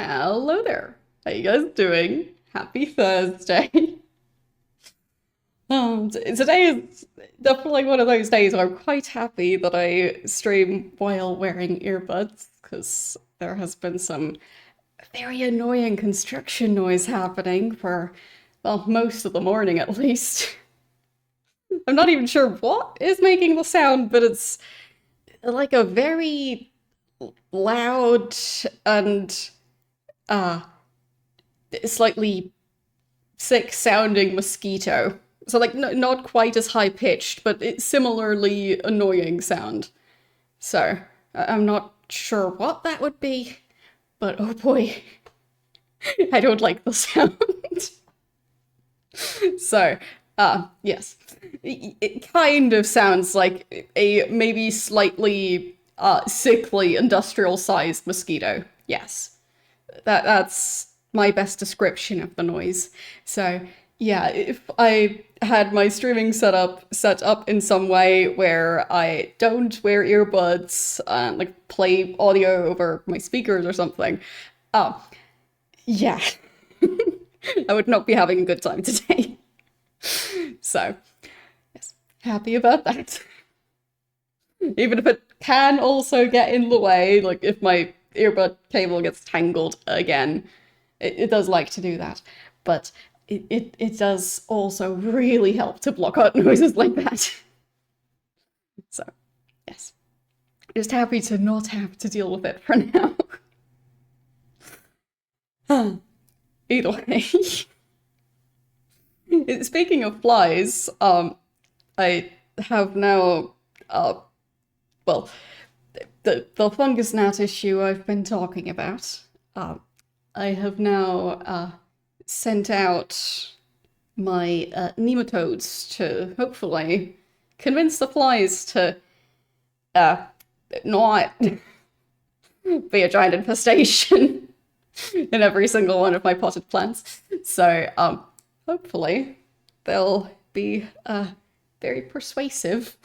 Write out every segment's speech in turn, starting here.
Hello there. How you guys doing? Happy Thursday. Today is definitely one of those days where I'm quite happy that I stream while wearing earbuds because there has been some very annoying construction noise happening for, well, most of the morning at least. I'm not even sure what is making the sound, but it's like a very loud and uh slightly sick sounding mosquito. So like not quite as high pitched, but it's similarly annoying sound. So I'm not sure what that would be, but oh boy, I don't like the sound. So, yes, it kind of sounds like a maybe slightly sickly industrial sized mosquito. Yes, that's my best description of the noise. So yeah, if I had my streaming set up in some way where I don't wear earbuds and like play audio over my speakers or something, oh yeah, I would not be having a good time today. So yes, happy about that. Even if it can also get in the way, like if my earbud cable gets tangled again, it does like to do that. But it does also really help to block out noises like that. So, yes. Just happy to not have to deal with it for now. Either way. Speaking of flies, I have now, well, the fungus gnat issue I've been talking about. I have now sent out my nematodes to hopefully convince the flies to uh, not be a giant infestation in every single one of my potted plants. So hopefully they'll be very persuasive.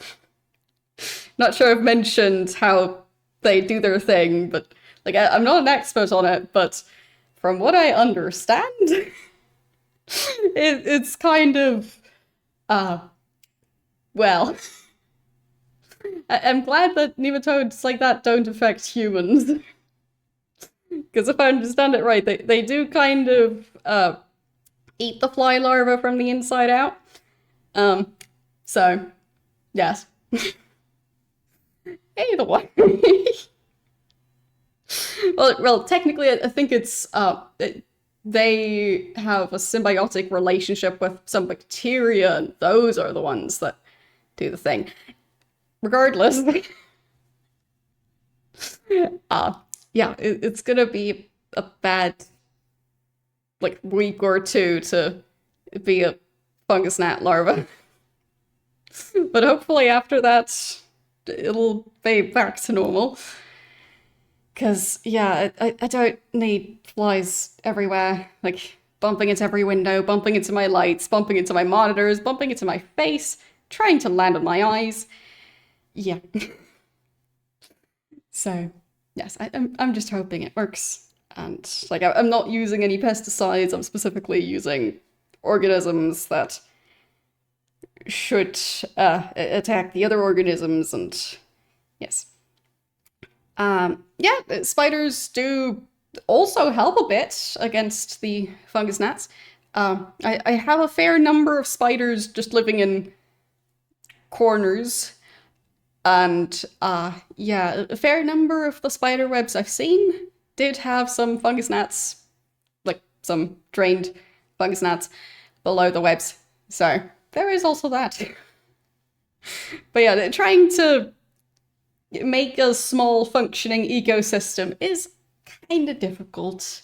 Not sure I've mentioned how they do their thing, but like I'm not an expert on it, but from what I understand, it's kind of uh well, I'm glad that nematodes like that don't affect humans. Because if I understand it right, they do kind of eat the fly larva from the inside out. Um, so yes. Either way. Well, technically, I think they have a symbiotic relationship with some bacteria, and those are the ones that do the thing. Regardless, yeah, it's gonna be a bad like week or two to be a fungus gnat larva, but hopefully after that, it'll be back to normal. Because, yeah, I don't need flies everywhere, like bumping into every window, bumping into my lights, bumping into my monitors, bumping into my face, trying to land on my eyes. Yeah. So, yes, I'm just hoping it works. And, like, I'm not using any pesticides, I'm specifically using organisms that should attack the other organisms, and yes. Yeah, spiders do also help a bit against the fungus gnats. I have a fair number of spiders just living in corners, and yeah, a fair number of the spider webs I've seen did have some fungus gnats, like some drained fungus gnats below the webs. So there is also that. But yeah, they're trying to make a small functioning ecosystem is kind of difficult.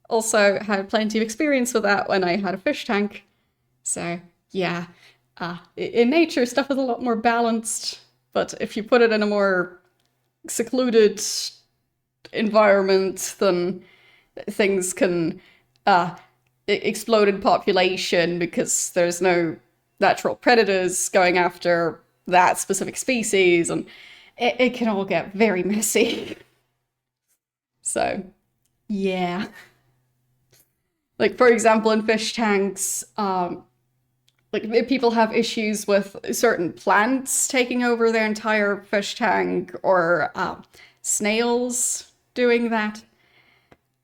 Also, had plenty of experience with that when I had a fish tank. So, yeah, in nature, stuff is a lot more balanced, but if you put it in a more secluded environment, then things can explode in population because there's no natural predators going after that specific species, and it can all get very messy. So, Yeah. Like, for example, in fish tanks, like people have issues with certain plants taking over their entire fish tank, or snails doing that.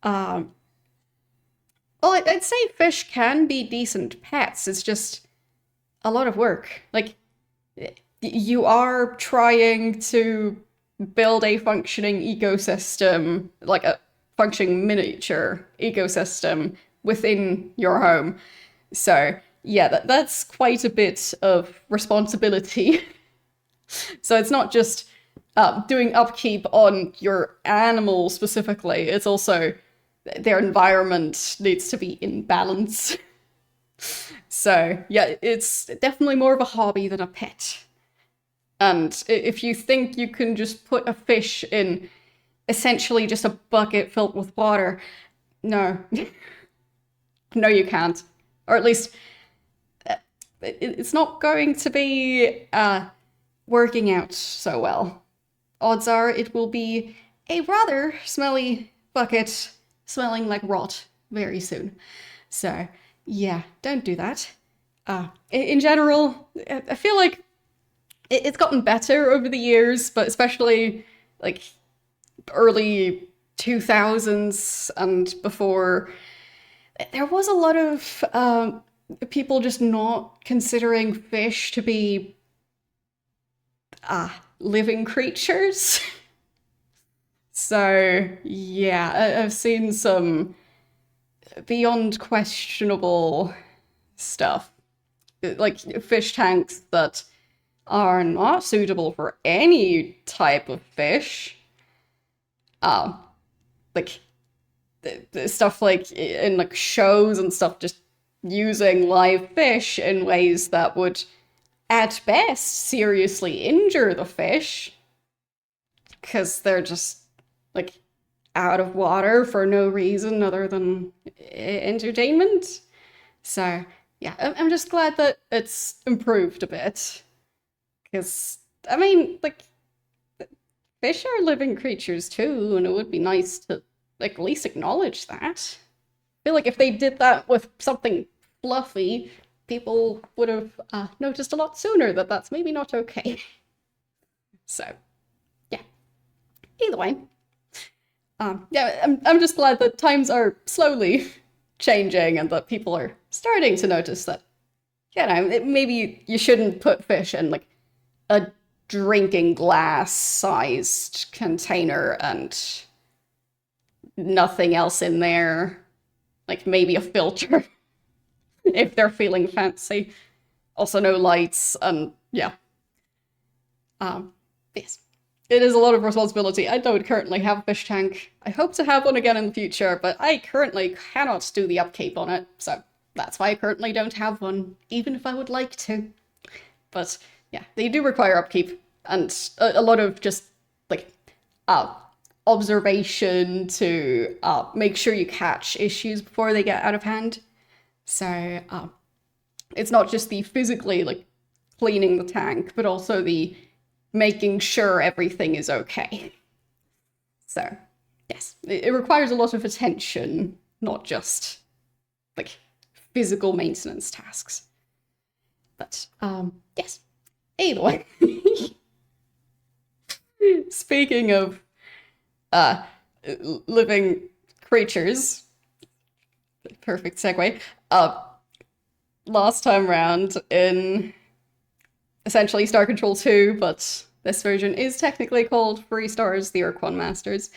Um, well, I'd say fish can be decent pets. It's just a lot of work. Like, you are trying to build a functioning ecosystem, like a functioning miniature ecosystem within your home. So, yeah, that's quite a bit of responsibility. So it's not just doing upkeep on your animal specifically, it's also their environment needs to be in balance. So, yeah, it's definitely more of a hobby than a pet. And if you think you can just put a fish in essentially just a bucket filled with water, no. No, you can't. Or at least it's not going to be working out so well. Odds are it will be a rather smelly bucket smelling like rot very soon. So, yeah, don't do that. In general, I feel like it's gotten better over the years, but especially like early 2000s and before, there was a lot of people just not considering fish to be living creatures. So, yeah, I've seen some beyond questionable stuff. Like fish tanks that are not suitable for any type of fish. Like the stuff like in like shows and stuff, just using live fish in ways that would at best seriously injure the fish because they're just like out of water for no reason other than entertainment. So, yeah, I'm just glad that it's improved a bit. Because, I mean, like, fish are living creatures too, and it would be nice to, like, at least acknowledge that. I feel like if they did that with something fluffy, people would have noticed a lot sooner that that's maybe not okay. So, yeah. Either way. Yeah, I'm just glad that times are slowly changing and that people are starting to notice that, you know, maybe you shouldn't put fish in, like, a drinking glass sized container and nothing else in there. Like maybe a filter if they're feeling fancy. Also, no lights, and yeah. Yes. It is a lot of responsibility. I don't currently have a fish tank. I hope to have one again in the future, but I currently cannot do the upkeep on it, so that's why I currently don't have one, even if I would like to. But yeah, they do require upkeep, and a lot of just like observation to make sure you catch issues before they get out of hand. So it's not just the physically like cleaning the tank, but also the making sure everything is okay. So yes, it requires a lot of attention, not just like physical maintenance tasks. But yes. Either way. Speaking of living creatures, perfect segue. Last time round in essentially Star Control 2, but this version is technically called Free Stars, the Ur-Quan Masters.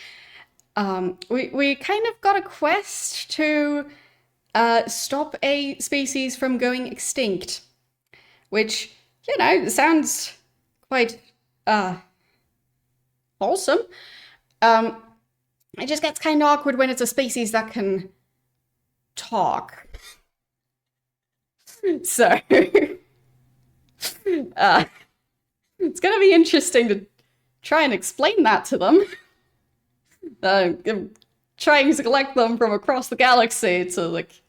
We kind of got a quest to stop a species from going extinct, which, you know, sounds quite wholesome. It just gets kind of awkward when it's a species that can talk. So, it's gonna be interesting to try and explain that to them. Trying to collect them from across the galaxy to, like,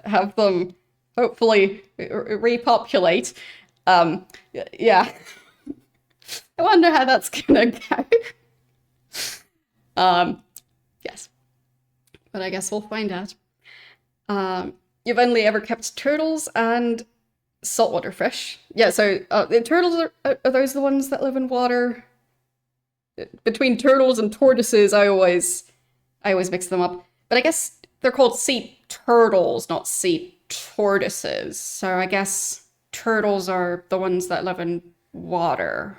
have them hopefully repopulate. Yeah. I wonder how that's gonna go. Yes. but I guess we'll find out. You've only ever kept turtles and saltwater fish. Yeah, so the turtles are those the ones that live in water? Between turtles and tortoises, I always mix them up. But I guess they're called sea turtles, not sea tortoises. So I guess turtles are the ones that live in water.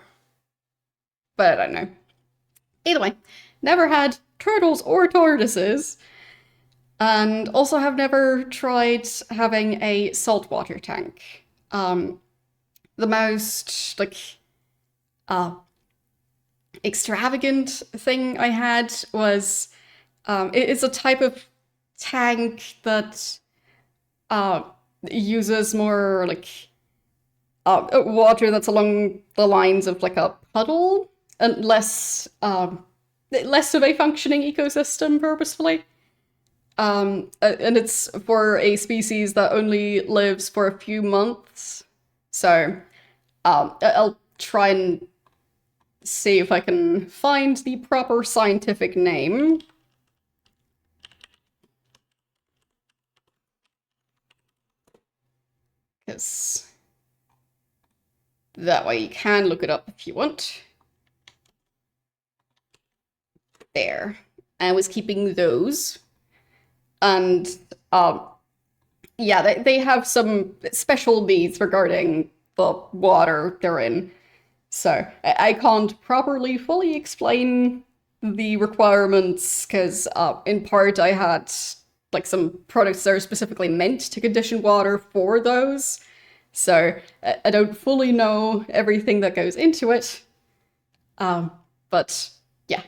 But I don't know. Either way, never had turtles or tortoises. And also have never tried having a saltwater tank. The most, like, extravagant thing I had was, it's a type of tank that uses more, like, water that's along the lines of, like, a puddle, and less of a functioning ecosystem, purposefully. And it's for a species that only lives for a few months. So I'll try and see if I can find the proper scientific name. Because that way you can look it up if you want. There. I was keeping those. And yeah, they have some special needs regarding the water they're in. So I can't properly fully explain the requirements because in part I had like some products that are specifically meant to condition water for those. So I don't fully know everything that goes into it. But yeah,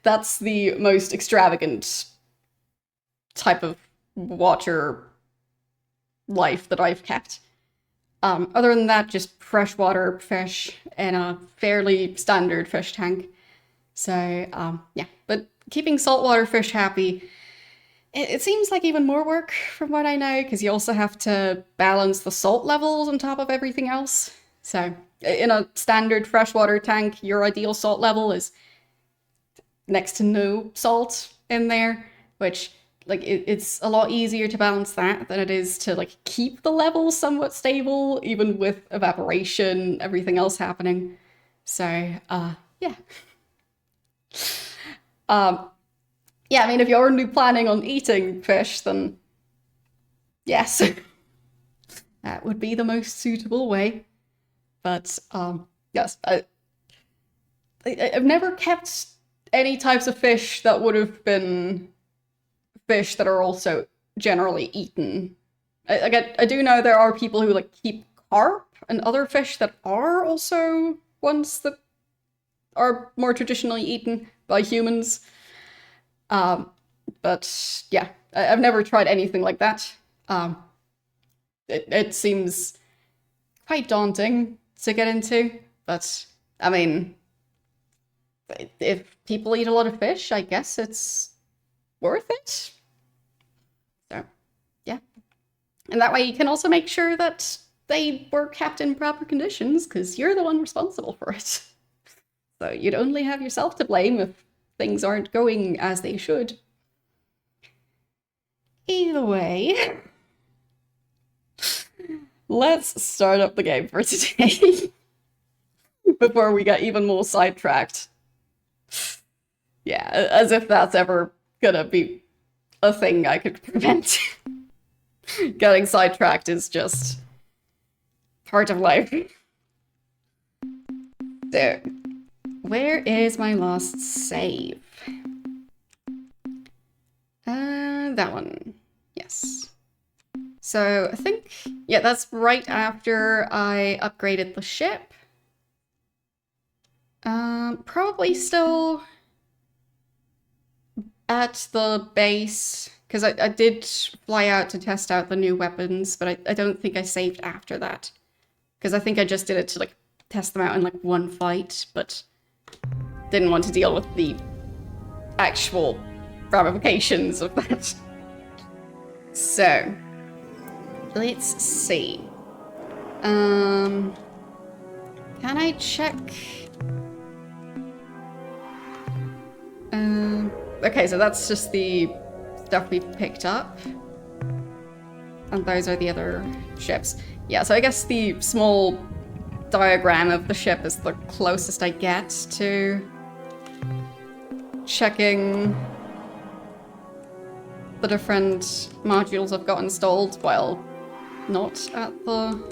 that's the most extravagant type of water life that I've kept. Other than that, just freshwater fish in a fairly standard fish tank. So, yeah, but keeping saltwater fish happy, it seems like even more work from what I know, because you also have to balance the salt levels on top of everything else. So, in a standard freshwater tank, your ideal salt level is next to no salt in there, which like it's a lot easier to balance that than it is to like keep the levels somewhat stable, even with evaporation, everything else happening. So yeah. Yeah, I mean, if you're only planning on eating fish, then yes, that would be the most suitable way. But yes, I've never kept any types of fish that would have been fish that are also generally eaten. I do know there are people who like keep carp and other fish that are also ones that are more traditionally eaten by humans. But yeah, I've never tried anything like that. It seems quite daunting to get into, but I mean, if people eat a lot of fish, I guess it's worth it. So, yeah. And that way you can also make sure that they were kept in proper conditions, because you're the one responsible for it. So you'd only have yourself to blame if things aren't going as they should. Either way, let's start up the game for today. Before we get even more sidetracked. Yeah, as if that's ever gonna be a thing I could prevent. Getting sidetracked is just part of life. So, where is my last save? That one. Yes. So, I think, yeah, that's right after I upgraded the ship. Probably still at the base, because I did fly out to test out the new weapons, but I don't think I saved after that. Because I think I just did it to, like, test them out in, like, one fight, but didn't want to deal with the actual ramifications of that. So, let's see. Can I check? Okay, so that's just the stuff we've picked up. And those are the other ships. Yeah, so I guess the small diagram of the ship is the closest I get to checking the different modules I've got installed while not at the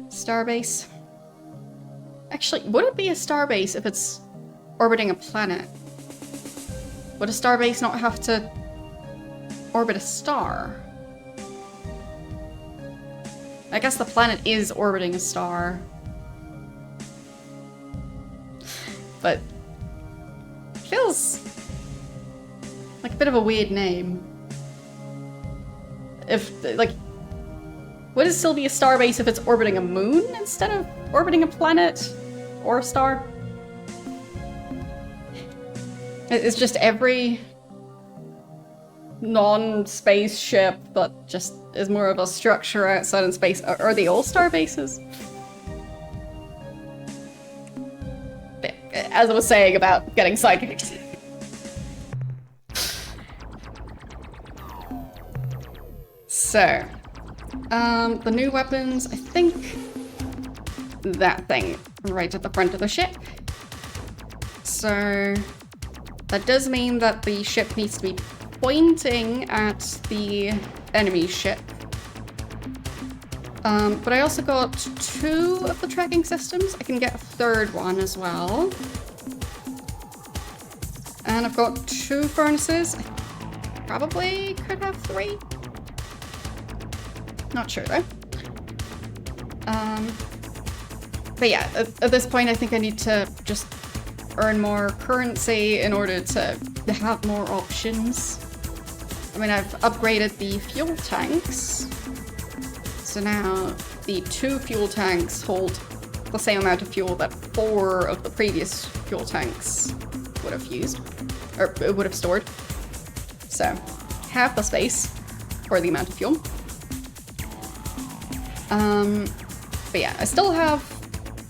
starbase. Actually, would it be a starbase if it's orbiting a planet? Would a starbase not have to orbit a star? I guess the planet is orbiting a star. But it feels like a bit of a weird name. If, like, would it still be a starbase if it's orbiting a moon instead of orbiting a planet or a star? It's just every non-space ship that just is more of a structure outside in space. Are they all star bases? As I was saying about getting sidekicked. So, the new weapons, I think that thing right at the front of the ship. So, that does mean that the ship needs to be pointing at the enemy ship. But I also got 2 of the tracking systems. I can get a 3rd one as well. And I've got 2 furnaces. I probably could have 3. Not sure though. But yeah, at this point I think I need to just earn more currency in order to have more options. I mean, I've upgraded the fuel tanks. So now the 2 fuel tanks hold the same amount of fuel that 4 of the previous fuel tanks would have used, or would have stored. So, half the space for the amount of fuel. But yeah, I still have,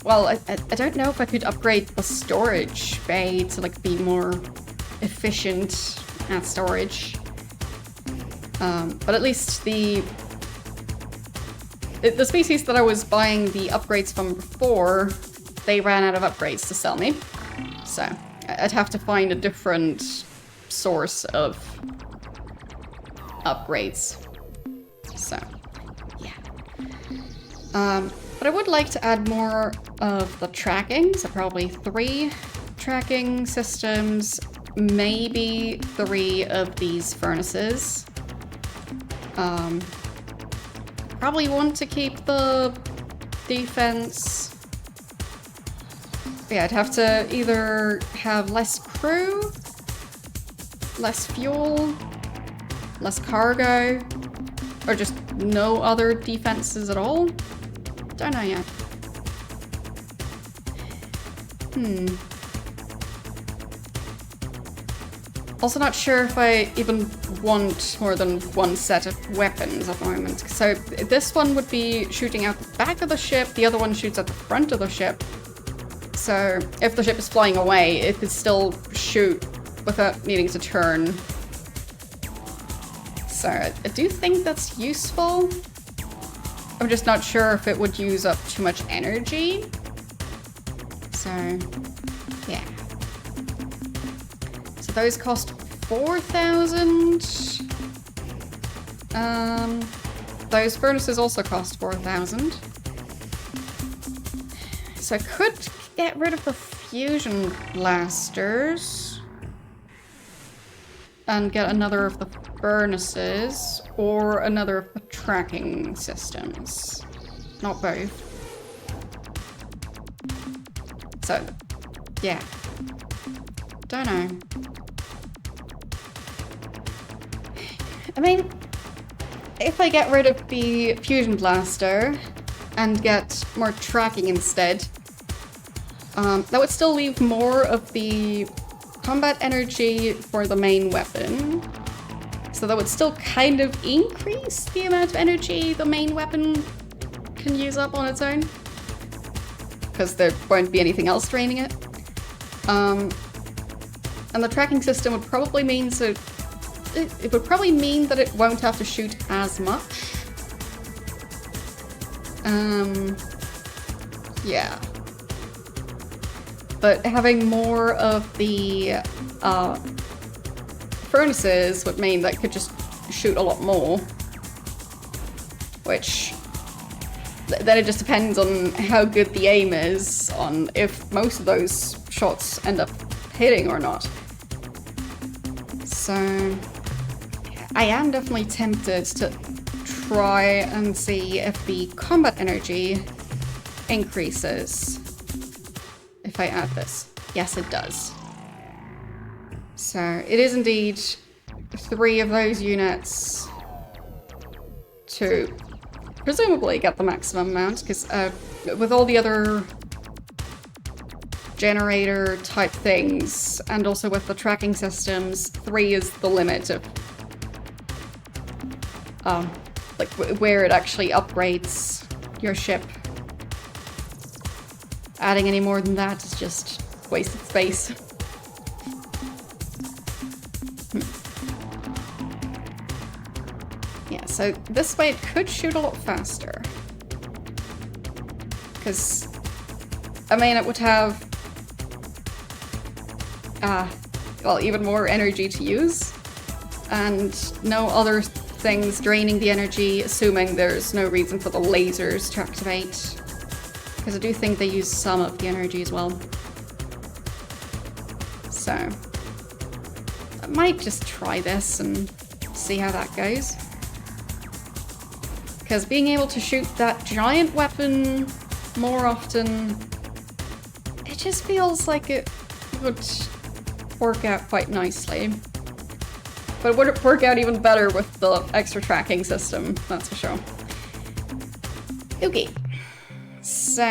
well, I don't know if I could upgrade the storage bay to like be more efficient at storage. But at least the species that I was buying the upgrades from before, they ran out of upgrades to sell me. So I'd have to find a different source of upgrades. So, yeah. But I would like to add more of the tracking, so probably 3 tracking systems, maybe 3 of these furnaces. Probably want to keep the defense. Yeah, I'd have to either have less crew, less fuel, less cargo, or just no other defenses at all. Don't know yet. Also not sure if I even want more than 1 set of weapons at the moment. So this one would be shooting out the back of the ship, the other one shoots at the front of the ship. So if the ship is flying away, it could still shoot without needing to turn. So I do think that's useful. I'm just not sure if it would use up too much energy. So, yeah. So those cost 4,000. Those furnaces also cost 4,000. So I could get rid of the fusion blasters and get another of the furnaces or another of the tracking systems. Not both. So, yeah. Don't know. I mean, if I get rid of the fusion blaster and get more tracking instead, that would still leave more of the combat energy for the main weapon. So that would still kind of increase the amount of energy the main weapon can use up on its own. Because there won't be anything else draining it. And the tracking system would probably mean so it would probably mean that it won't have to shoot as much. Yeah. But having more of the furnaces would mean that it could just shoot a lot more. Which, then it just depends on how good the aim is, on if most of those shots end up hitting or not. So, I am definitely tempted to try and see if the combat energy increases if I add this. Yes, it does. So, it is indeed 3 of those units to presumably get the maximum amount, because with all the other generator type things, and also with the tracking systems, 3 is the limit of like where it actually upgrades your ship. Adding any more than that is just wasted space. Yeah, so this way it could shoot a lot faster. Because, I mean, it would have well, even more energy to use, and no other things draining the energy, assuming there's no reason for the lasers to activate. Because I do think they use some of the energy as well. So, I might just try this and see how that goes. Because being able to shoot that giant weapon more often, it just feels like it would work out quite nicely. But it would work out even better with the extra tracking system, that's for sure. Okay. So.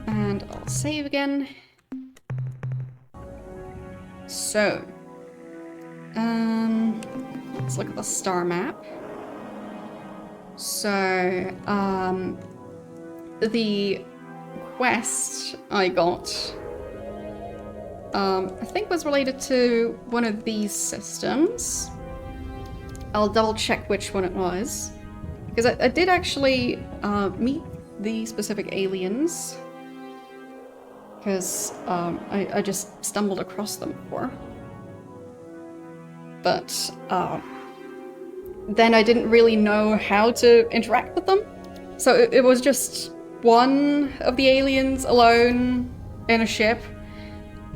And I'll save again. So. Let's look at the star map. So, the quest I got, I think was related to one of these systems. I'll double check which one it was. Because I did actually meet the specific aliens. Because I just stumbled across them before. But then I didn't really know how to interact with them. So it was just one of the aliens alone in a ship.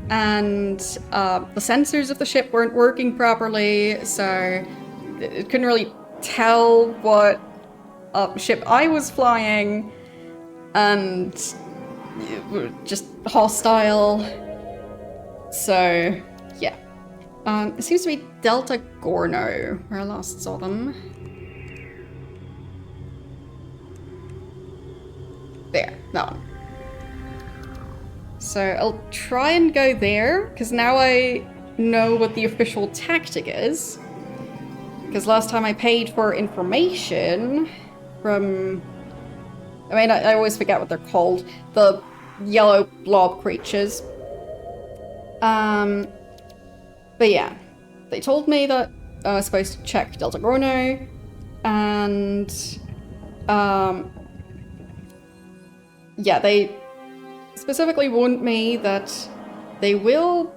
And the sensors of the ship weren't working properly, so it couldn't really tell what ship I was flying, and it was just hostile. So, yeah. It seems to be Delta Gorno, where I last saw them. There, that one. So I'll try and go there, because now I know what the official tactic is. Because last time I paid for information from... I mean, I always forget what they're called. The yellow blob creatures. But yeah, they told me that I was supposed to check Delta Gorno, and yeah, they specifically warned me that they will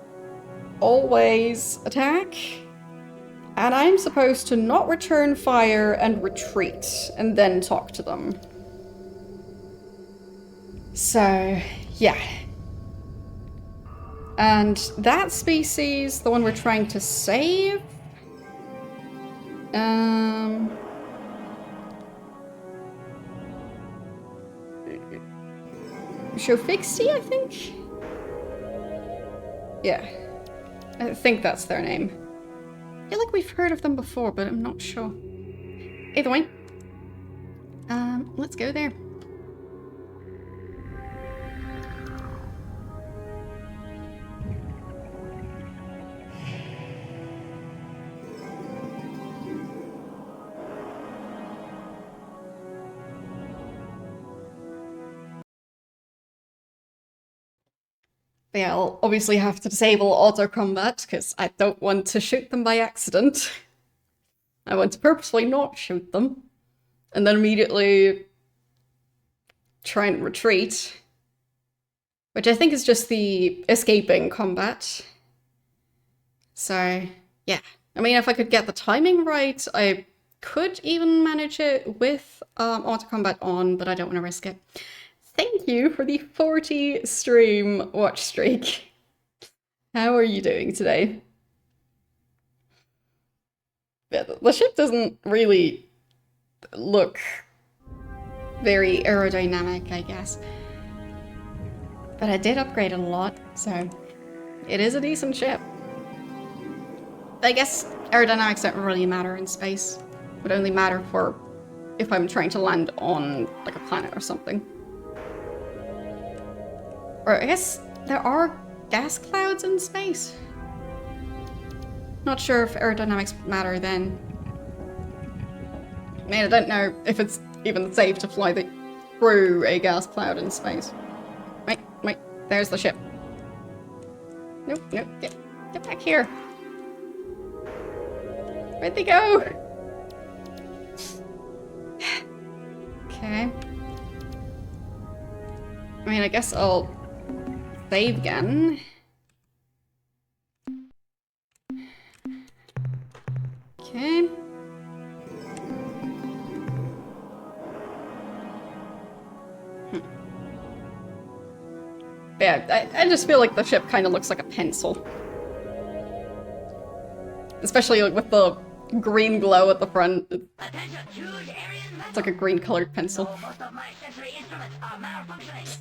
always attack, and I'm supposed to not return fire and retreat, and then talk to them. So, yeah. And that species, the one we're trying to save, Shofixty, I think? Yeah. I think that's their name. I feel like we've heard of them before, but I'm not sure. Either way. Let's go there. Yeah, I'll obviously have to disable auto combat because I don't want to shoot them by accident. I want to purposefully not shoot them and then immediately try and retreat, which I think is just the escaping combat. So yeah, I mean, if I could get the timing right, I could even manage it with auto combat on, but I don't want to risk it. Thank you for the 40 stream watch streak. How are you doing today? Yeah, the ship doesn't really look very aerodynamic, I guess. But I did upgrade it a lot, so it is a decent ship. I guess aerodynamics don't really matter in space. It would only matter for if I'm trying to land on like a planet or something. Or I guess there are gas clouds in space. Not sure if aerodynamics matter then. I mean, I don't know if it's even safe to fly through a gas cloud in space. Wait, there's the ship. Nope, get back here. Where'd they go? Okay. I mean, I guess I'll save again. Okay. Yeah, I just feel like the ship kind of looks like a pencil. Especially like with the green glow at the front. It's like a green colored pencil. Most of my sensory instruments are malfunctioning.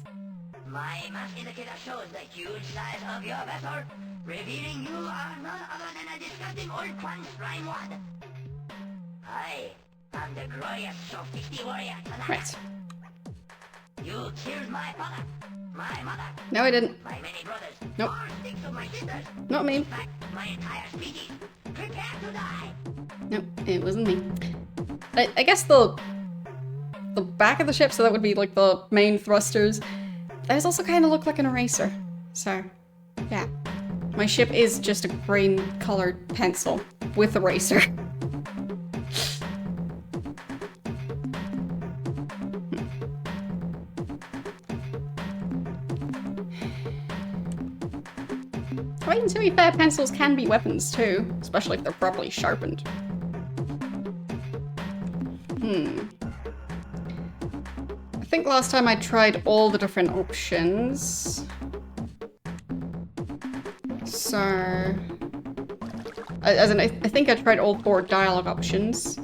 My mass indicator shows the huge size of your vessel, revealing you are none other than a disgusting Ur-Quan shrine wad. I am the glorious Shofiti warrior tonight. Right. You killed my father, my mother. No, I didn't. My many brothers. Nope. All six of my sisters. Not me. In fact, my entire species. Prepare to die. Nope, it wasn't me. I guess the back of the ship, so that would be like the main thrusters, those also kind of look like an eraser. So, yeah. My ship is just a green-colored pencil with eraser. I mean, to be fair, pencils can be weapons too, especially if they're properly sharpened. I think last time I tried all the different options. So... I think I tried all 4 dialogue options.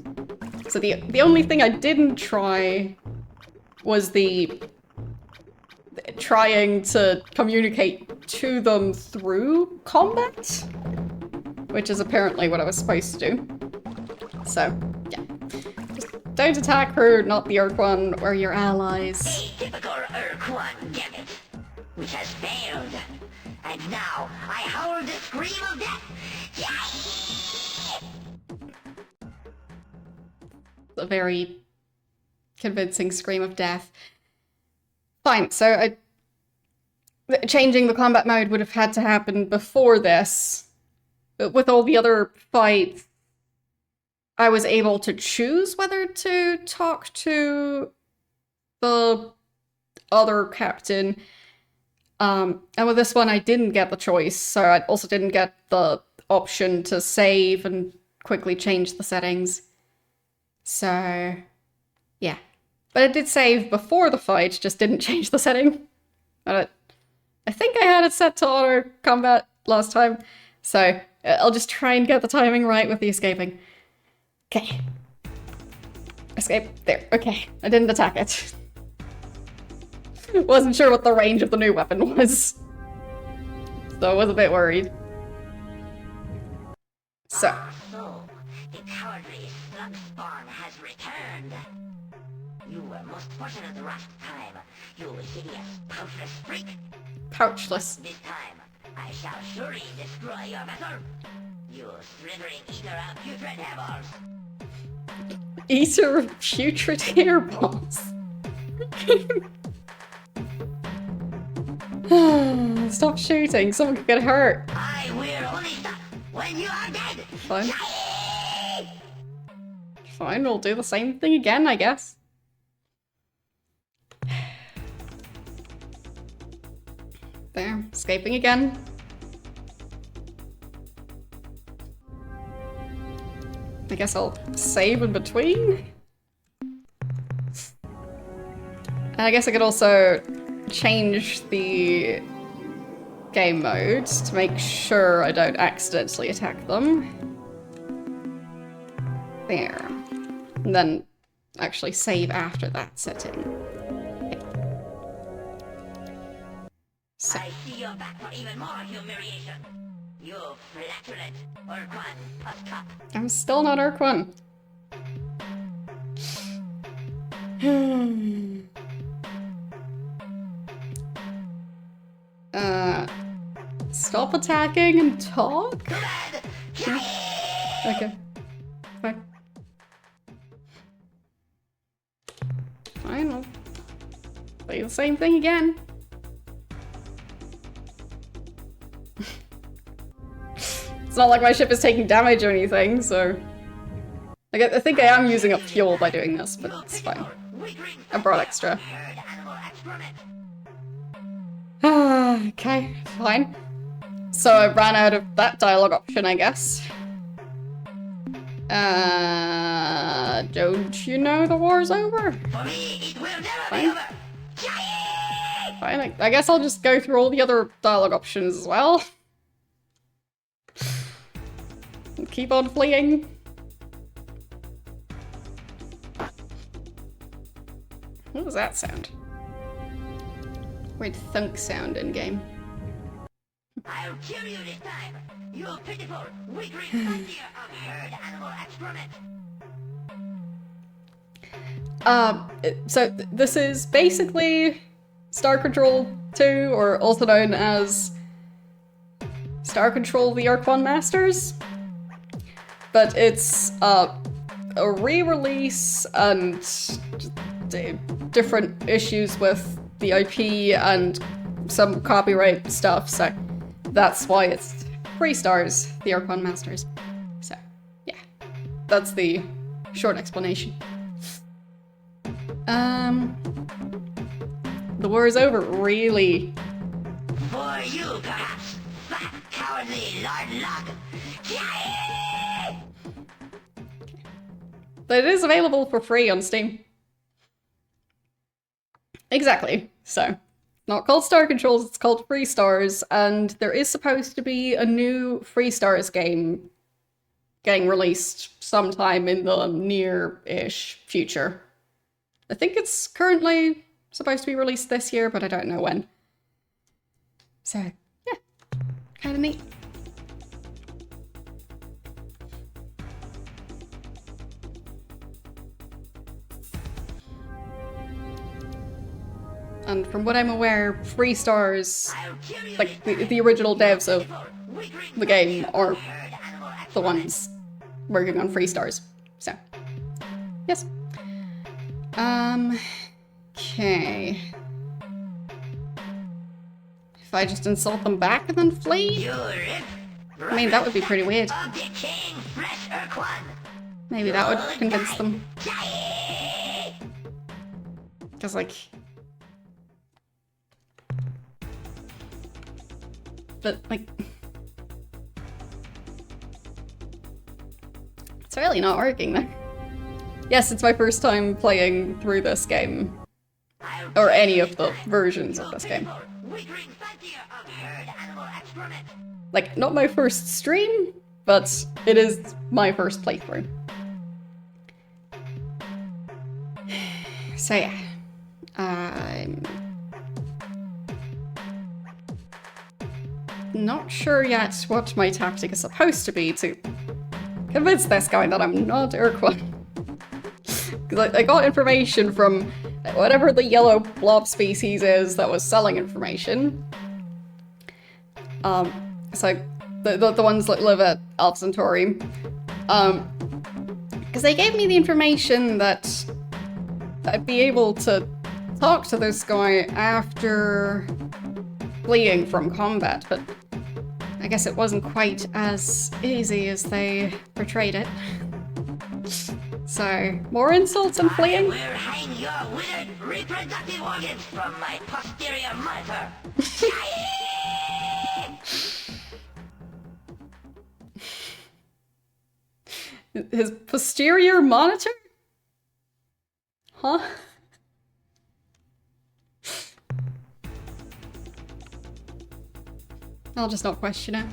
So the only thing I didn't try was the trying to communicate to them through combat, which is apparently what I was supposed to do. So, yeah. Just don't attack her, not the Ur-Quan, or your allies. A typical Ur-Quan gimmick, which has failed. And now I howl the scream of death. A very convincing scream of death. Fine, so changing the combat mode would have had to happen before this. But with all the other fights, I was able to choose whether to talk to the other captain. And with this one, I didn't get the choice, so I also didn't get the option to save and quickly change the settings. So, yeah. But I did save before the fight, just didn't change the setting. I think I had it set to auto combat last time, so I'll just try and get the timing right with the escaping. Okay. Escape. There. Okay. I didn't attack it. Wasn't sure what the range of the new weapon was, so I was a bit worried. So. So, the cowardly slug spawn has returned. You were most fortunate the last time, you hideous, pouchless freak. Pouchless. This time, I shall surely destroy your vessel. You slithering eater of putrid hairballs. Eater of putrid hairballs. stop shooting. Someone could get hurt. I will only stop when you are dead. Fine. Fine, we'll do the same thing again, I guess. There, escaping again. I guess I'll save in between. And I guess I could also change the game mode to make sure I don't accidentally attack them. There. And then actually save after that setting. So. I see you're back for even more humiliation. You flatulent Ur-Quan up top. I'm still not Ur-Quan. Stop attacking and talk? Too bad. Okay. Fine. Fine, I'll play the same thing again. It's not like my ship is taking damage or anything, so... Like, I think I am using up fuel by doing this, but it's fine. I brought extra. Okay, fine. So I ran out of that dialogue option, I guess. Don't you know the war's over? For me, it will never Fine. be over. Fine, I guess I'll just go through all the other dialogue options as well. And keep on fleeing. What was that sound? Weird thunk sound in game. I'll kill you this time. You pitiful, weakling fancier of herd animal excrement. So this is basically Star Control 2, or also known as Star Control the Ur-Quan Masters. But it's a re-release and different issues with the IP and some copyright stuff, so that's why it's 3 stars, the Ur-Quan Masters. So, yeah, that's the short explanation. The war is over, really. For you, perhaps, fat, cowardly Lord Lug. But it is available for free on Steam. Exactly, so. Not called Star Controls, it's called Free Stars, and there is supposed to be a new Free Stars game getting released sometime in the near-ish future. I think it's currently supposed to be released this year, but I don't know when. So, yeah, kinda neat. And from what I'm aware, Free Stars, like the original devs of the game, are the ones working on Free Stars. So, yes. Okay. If I just insult them back and then flee? I mean, that would be pretty weird. Maybe that would convince them. Because, like... But, like... It's really not working, though. Yes, it's my first time playing through this game. Or any of the versions of this game. Like, not my first stream, but it is my first playthrough. So yeah. I'm not sure yet what my tactic is supposed to be to convince this guy that I'm not Ur-Quan. Because I got information from whatever the yellow blob species is that was selling information. So the ones that live at Alpha Centauri. Because they gave me the information that I'd be able to talk to this guy after fleeing from combat, but I guess it wasn't quite as easy as they portrayed it. So, more insults and fleeing? I will hang your withered reproductive organs from my posterior monitor. His posterior monitor? Huh? I'll just not question it.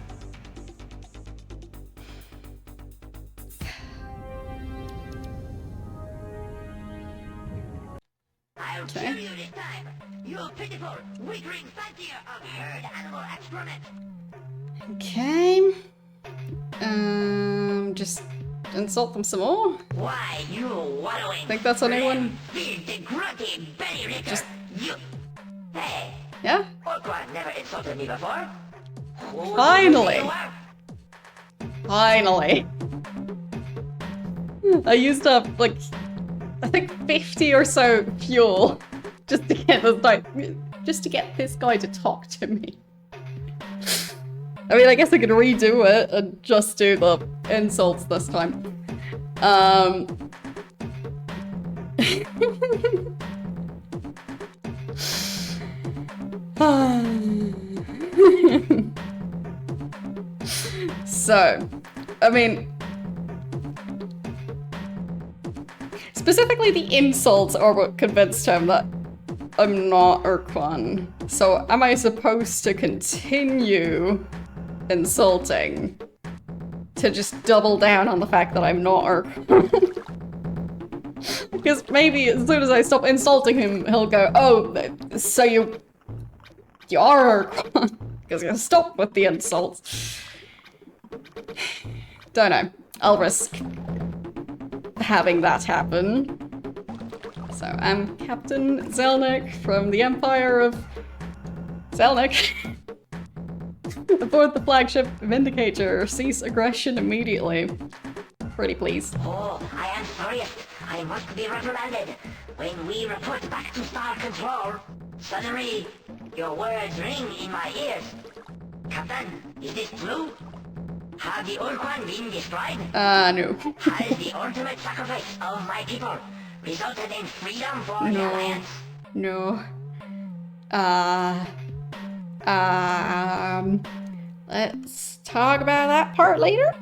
I'll kill you this time, you pitiful, withering fancier of herd animal excrement. Okay. Just insult them some more. Why, you wallowing? Think that's anyone? Big, the grunty belly ricker. Just- You. Hey, Yeah? Ur-Quan never insulted me before. Who Finally. do you think you are? Finally. I used up, like, I think 50 or so fuel just to get this guy to talk to me. I mean, I guess I could redo it and just do the insults this time. So, I mean, specifically the insults are what convinced him that I'm not Ur-Quan. So am I supposed to continue insulting to just double down on the fact that I'm not Ur-Quan? Because maybe as soon as I stop insulting him, he'll go, oh, so you are Ur-Quan. Because you stop with the insults. Don't know. I'll risk having that happen. So I'm Captain Zelnick from the Empire of Zelnick. Aboard the flagship Vindicator. Cease aggression immediately. Pretty please. Oh, I am furious. I must be reprimanded. When we report back to Star Control, suddenly your words ring in my ears. Captain, is this true? Have the Ur-Quan been destroyed? No. Has the ultimate sacrifice of my people resulted in freedom for the Alliance? No. Let's talk about that part later.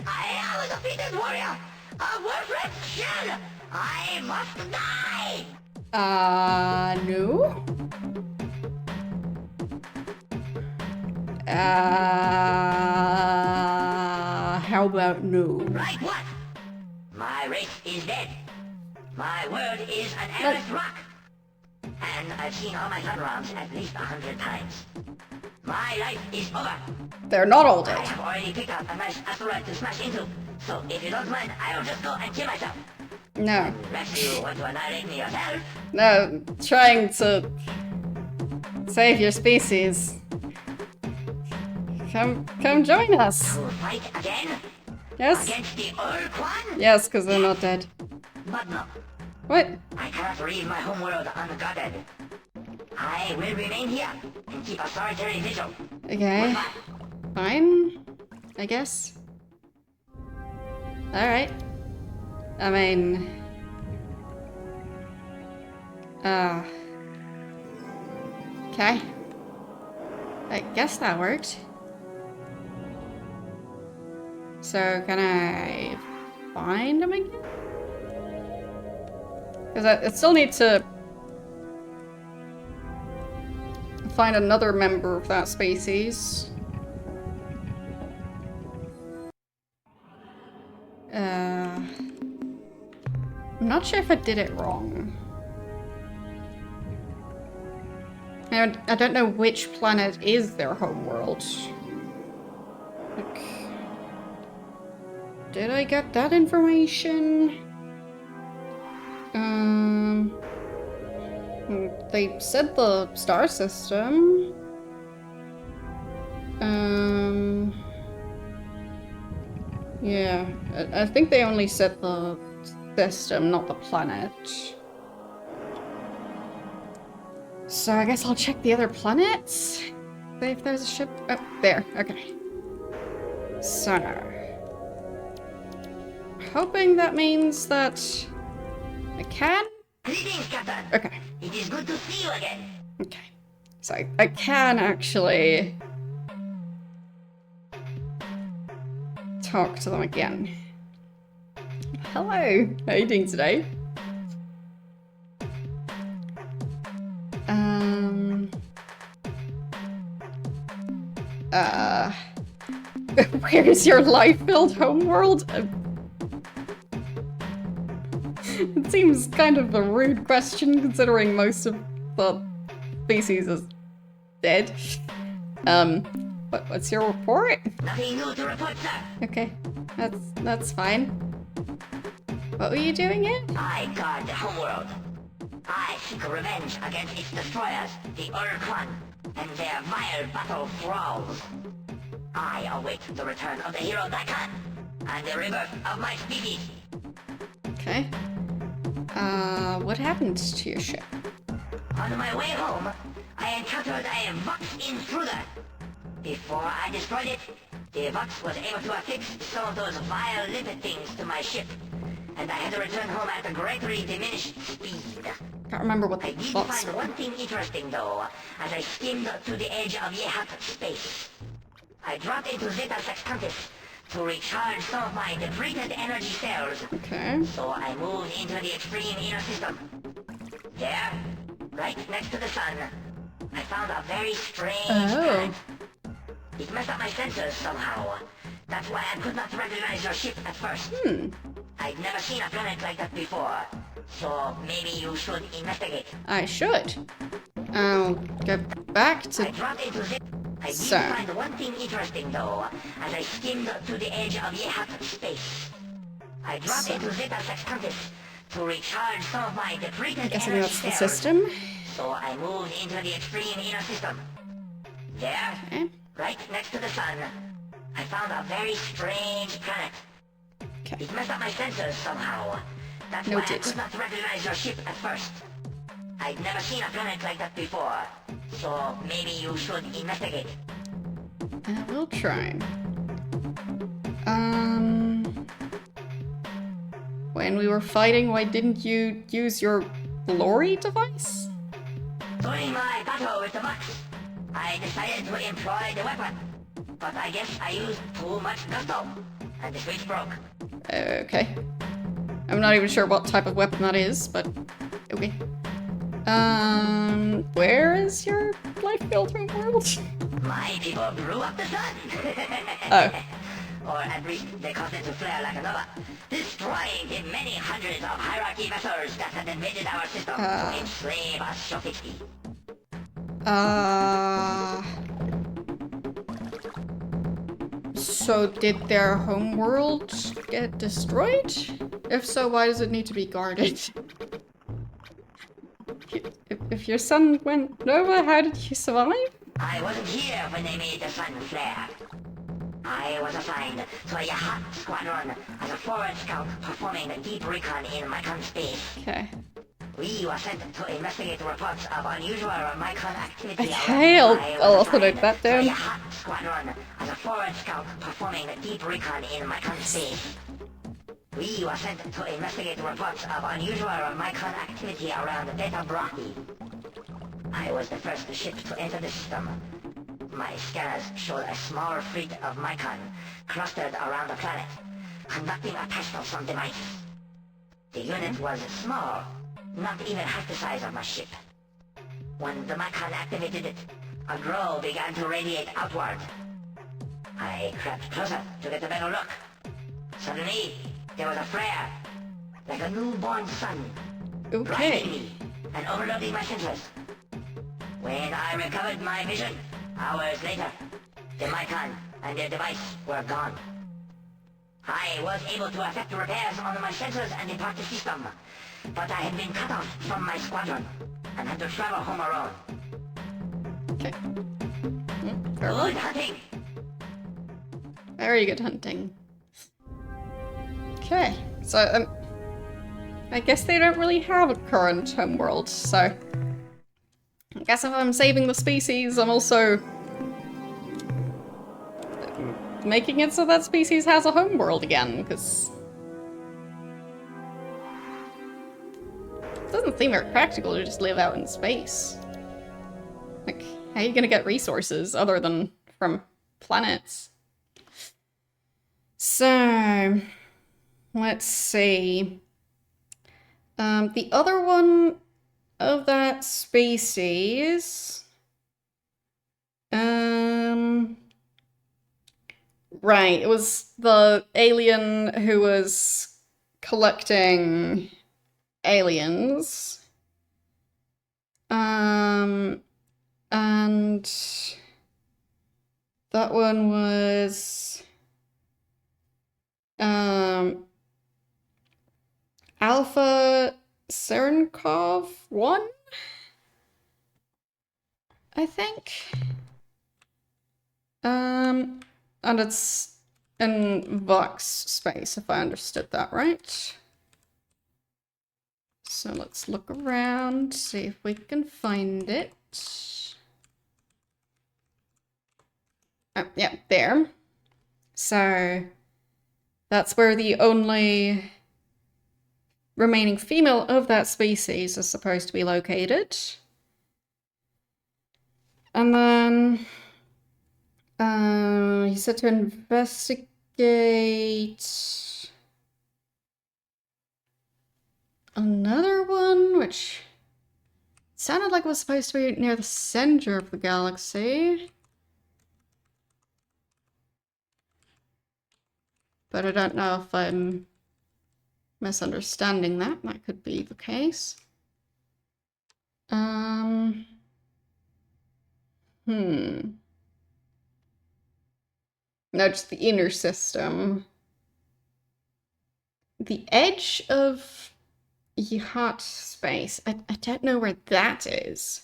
I am a defeated warrior, a worthless shell. I must die. No. How about no? Right what? My race is dead. My word is an average rock. And I've seen all my gun at least 100 times. My life is over. They're not all I dead. have already picked up a nice asteroid to smash into. So if you don't mind, I'll just go and kill myself. No. Unless you want to annihilate me yourself. No, trying to save your species. Come join us. To fight again? Yes? Against the Ur-Quan? Yes, because they're not dead. But no. What? I cannot leave my homeworld unguarded. I will remain here and keep a solitary vigil. Okay. Goodbye. Fine. I guess. Alright. I mean... Okay. I guess that worked. So, can I find him again? Because I still need to find another member of that species. I'm not sure if I did it wrong. I don't know which planet is their homeworld. Like, did I get that information? They said the star system. Yeah, I think they only said the system, not the planet. So I guess I'll check the other planets. See if there's a ship. Oh, there. Okay. So, hoping that means that I can. Greetings, Captain. Okay. It is good to see you again. Okay. So I can actually talk to them again. Hello. How are you doing today? Where is your life-filled homeworld? It seems kind of a rude question considering most of the species is dead. What's your report? Nothing new to report, sir. Okay, that's fine. What were you doing here? I guard the homeworld. I seek revenge against its destroyers, the Ur-Quan, and their vile battle thralls. I await the return of the hero Daikon, and the rebirth of my species. Okay. What happened to your ship? On my way home, I encountered a Vox intruder. Before I destroyed it, the Vox was able to affix some of those vile lipid things to my ship, and I had to return home at a greatly diminished speed. Can't remember what I the did box. find one thing interesting, though, as I skimmed to the edge of Yehat space. I dropped into Zeta Sextantis to recharge some of my depleted energy cells. Okay. So I moved into the extreme inner system. There, right next to the sun, I found a very strange planet. It messed up my sensors somehow. That's why I could not recognize your ship at first. I'd never seen a planet like that before. So maybe you should investigate. I should. I'll go back to. I dropped into Zeta. I did So. find one thing interesting, though, as I skimmed to the edge of Yehat space. I dropped into Zeta Sextantis to recharge some of my depleted Guessing energy that's the cells. system. So I moved into the extreme inner system. There, Okay. right next to the sun, I found a very strange planet. Okay. It messed up my sensors somehow. That's why I Noted. could not recognize your ship at first. I'd never seen a planet like that before. So maybe you should investigate. I will try. When we were fighting, why didn't you use your glory device? During my battle with the Vox, I decided to employ the weapon. But I guess I used too much gusto, and the switch broke. Okay. I'm not even sure what type of weapon that is, but okay. Where is your life-filled homeworld? My people blew up the sun. Oh. Or at least they caused it to flare like a nova, destroying the many hundreds of hierarchy vessels that had invaded our system to enslave us Shokiki. So did their homeworld get destroyed? If so, why does it need to be guarded? If your son went nova, how did you survive? I wasn't here when they made the sun flare. I was assigned to a Yahat squadron as a forward scout performing a deep recon in Mycon space. Okay. We were sent to investigate reports of unusual Mycon activity. Okay, I'll also note that To a down. Yahat squadron as a forward scout performing a deep recon in Mycon space. We were sent to investigate reports of unusual Mycon activity around Beta Brahi. I was the first ship to enter the system. My scanners showed a small fleet of Mycon clustered around the planet, conducting a test of some device. The unit was small, not even half the size of my ship. When the Mycon activated it, a glow began to radiate outward. I crept closer to get a better look. Suddenly, there was a flare, like a newborn sun, blinding Okay. me and overloading my sensors. When I recovered my vision, hours later, the Mycon and their device were gone. I was able to effect repairs on my sensors and the party system, but I had been cut off from my squadron and had to travel home alone. Okay. Very well. Good hunting! Very good hunting. Okay, so I guess they don't really have a current homeworld, so I guess if I'm saving the species, I'm also making it so that species has a homeworld again, because it doesn't seem very practical to just live out in space. Like, how are you gonna get resources other than from planets? So, let's see. The other one of that species... Right, it was the alien who was collecting aliens. And that one was Alpha Serenkov 1, I think. And it's in Vox space, if I understood that right. So let's look around, see if we can find it. Oh, yeah, there. So that's where the only remaining female of that species is supposed to be located. And then he said to investigate another one, which sounded like it was supposed to be near the center of the galaxy. But I don't know if I'm misunderstanding that. That could be the case. No, just the inner system. The edge of yacht space. I don't know where that is.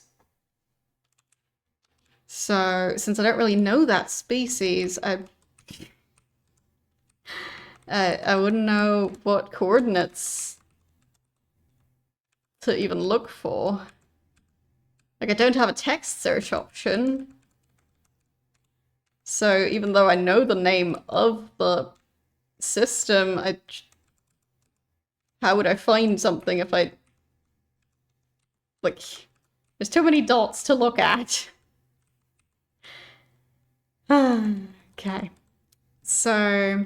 So, since I don't really know that species, I wouldn't know what coordinates to even look for. Like, I don't have a text search option. So even though I know the name of the system, how would I find something if I... Like, there's too many dots to look at. Okay. So...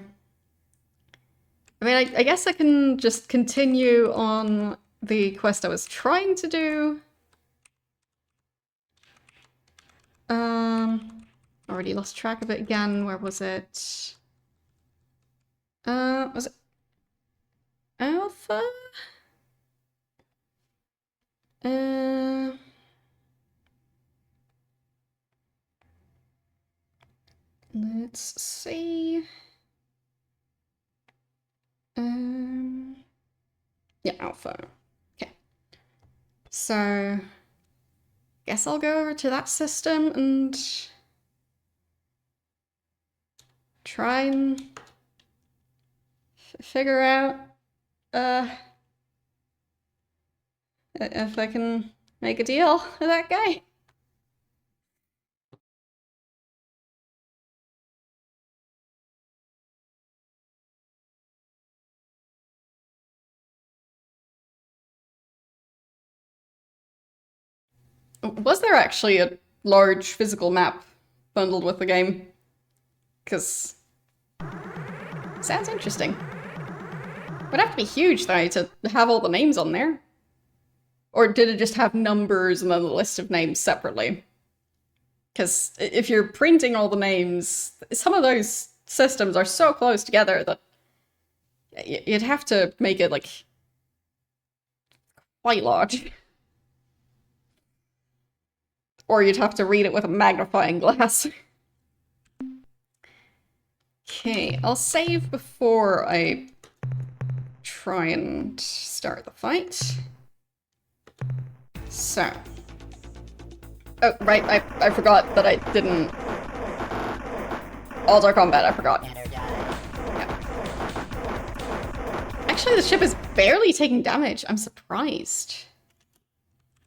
I mean, I guess I can just continue on the quest I was trying to do. Already lost track of it again. Where was it? Was it Alpha? Let's see. Yeah, Alpha. Okay. So, guess I'll go over to that system and try and figure out if I can make a deal with that guy. Was there actually a large physical map bundled with the game? Because sounds interesting. Would have to be huge though to have all the names on there. Or did it just have numbers and then the list of names separately? Because if you're printing all the names, some of those systems are so close together that you'd have to make it like quite large. Or you'd have to read it with a magnifying glass. Okay, I'll save before I try and start the fight. So. Oh, right, I forgot that I didn't... Auto combat, I forgot. Yeah. Actually, the ship is barely taking damage. I'm surprised.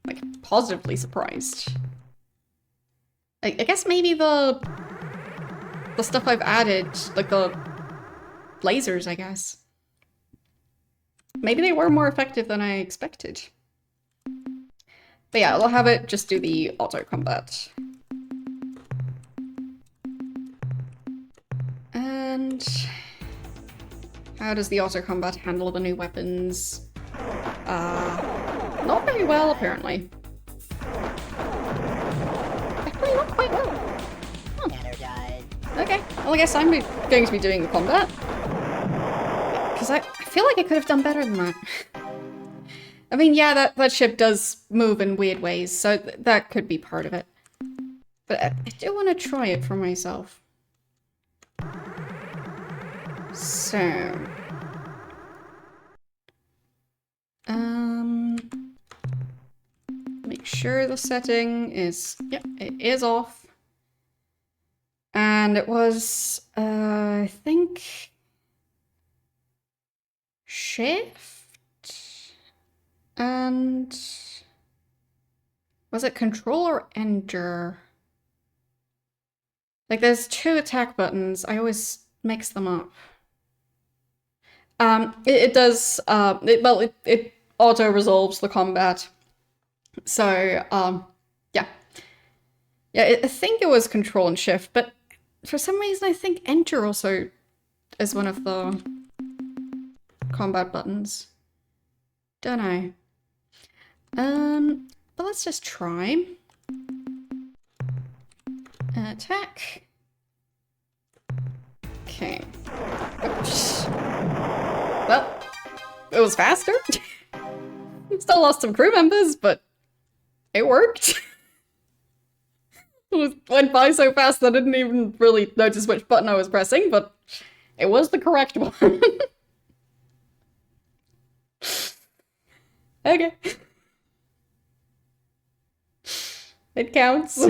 like, positively surprised. I guess maybe the stuff I've added, like the lasers, I guess. Maybe they were more effective than I expected. But yeah, I'll have it just do the auto combat. And how does the auto combat handle the new weapons? Not very well, apparently. Actually, not quite well. Oh. Okay, well I guess I'm going to be doing the combat. Because I feel like I could have done better than that. I mean, yeah, that ship does move in weird ways, so that could be part of it. But I do want to try it for myself. So... make sure the setting is... Yep, it is off. And it was, I think... Shift? And... was it Control or Enter? Like, there's two attack buttons. I always mix them up. It does, it auto-resolves the combat. So, yeah. Yeah, I think it was Control and Shift, but for some reason I think Enter also is one of the combat buttons. Don't know. But let's just try. Attack. Okay. Oops. Well, it was faster. Still lost some crew members, but it worked. It went by so fast that I didn't even really notice which button I was pressing, but it was the correct one. Okay. It counts.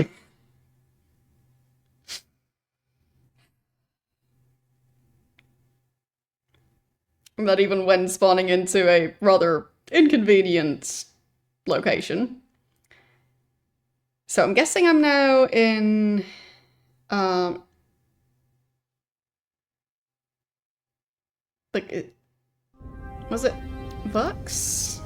Not even when spawning into a rather inconvenient location. So I'm guessing I'm now in... like, was it Vux?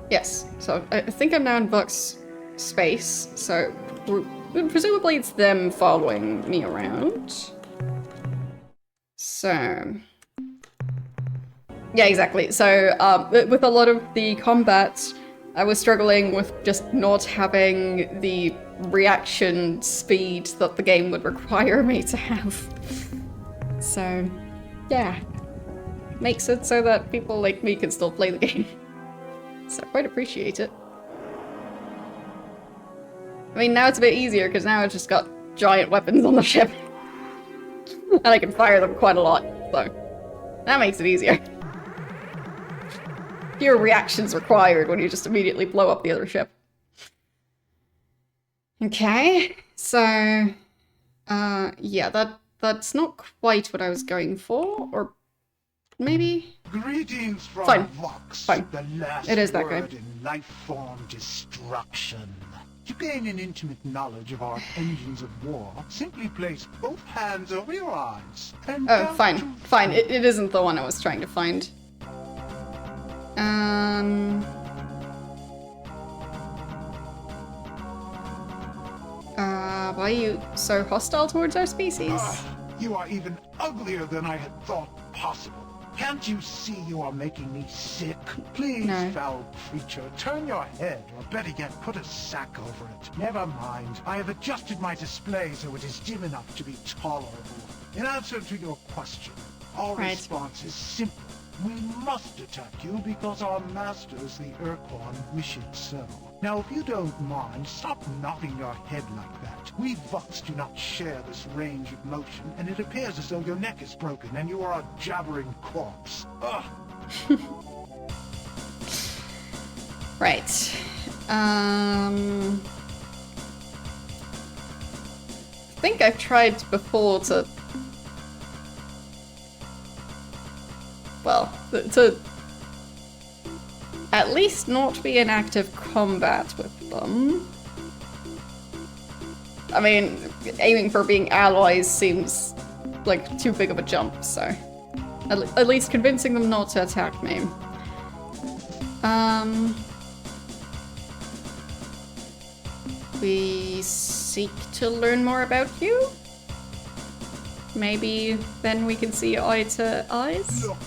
Yes, so I think I'm now in Vux space, so presumably it's them following me around. So... yeah, exactly. So with a lot of the combat, I was struggling with just not having the reaction speed that the game would require me to have. So, yeah. Makes it so that people like me can still play the game. So I quite appreciate it. I mean, now it's a bit easier, because now I've just got giant weapons on the ship. And I can fire them quite a lot, so that makes it easier. Fewer reactions required when you just immediately blow up the other ship. Okay, so... yeah, that's not quite what I was going for, or... maybe? Greetings from Fine. Vox, Fine. the last It is that word good. in life form destruction. To gain an intimate knowledge of our engines of war, simply place both hands over your eyes and Oh, count fine. to Fine. It isn't the one I was trying to find. Why are you so hostile towards our species? You are even uglier than I had thought possible. Can't you see you are making me sick? Please, No. foul creature, turn your head, or better yet, put a sack over it. Never mind. I have adjusted my display so it is dim enough to be tolerable. In answer to your question, our Right. response is simple. We must attack you because our masters, the Ur-Quan, wish it so. Now, if you don't mind, stop nodding your head like that. We Vox do not share this range of motion, and it appears as though your neck is broken and you are a jabbering corpse. Ugh. Right. I think I've tried before to... well, to at least not be in active combat with them. I mean, aiming for being allies seems like too big of a jump, so at least convincing them not to attack me. We seek to learn more about you? Maybe then we can see eye to eyes? Look,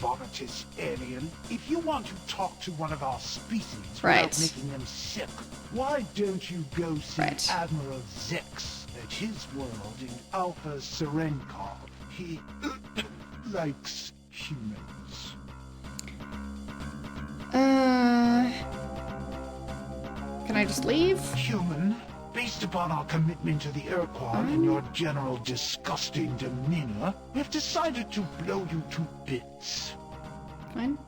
vomitous alien, if you want to talk to one of our species Right. without making them sick, why don't you go see Right. Admiral Zex at his world in Alpha Serenkov? He likes humans. Can I just leave? Human, based upon our commitment to the Ur-Quan and your general disgusting demeanor, we've decided to blow you to bits. Fine.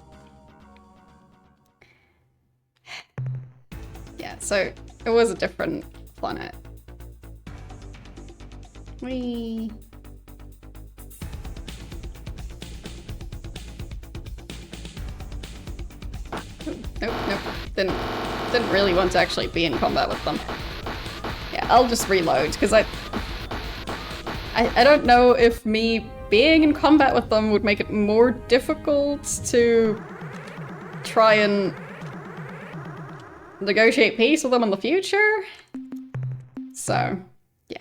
Yeah, so it was a different planet. We. Nope. Didn't really want to actually be in combat with them. Yeah, I'll just reload, because I don't know if me being in combat with them would make it more difficult to try and negotiate peace with them in the future. So, yeah.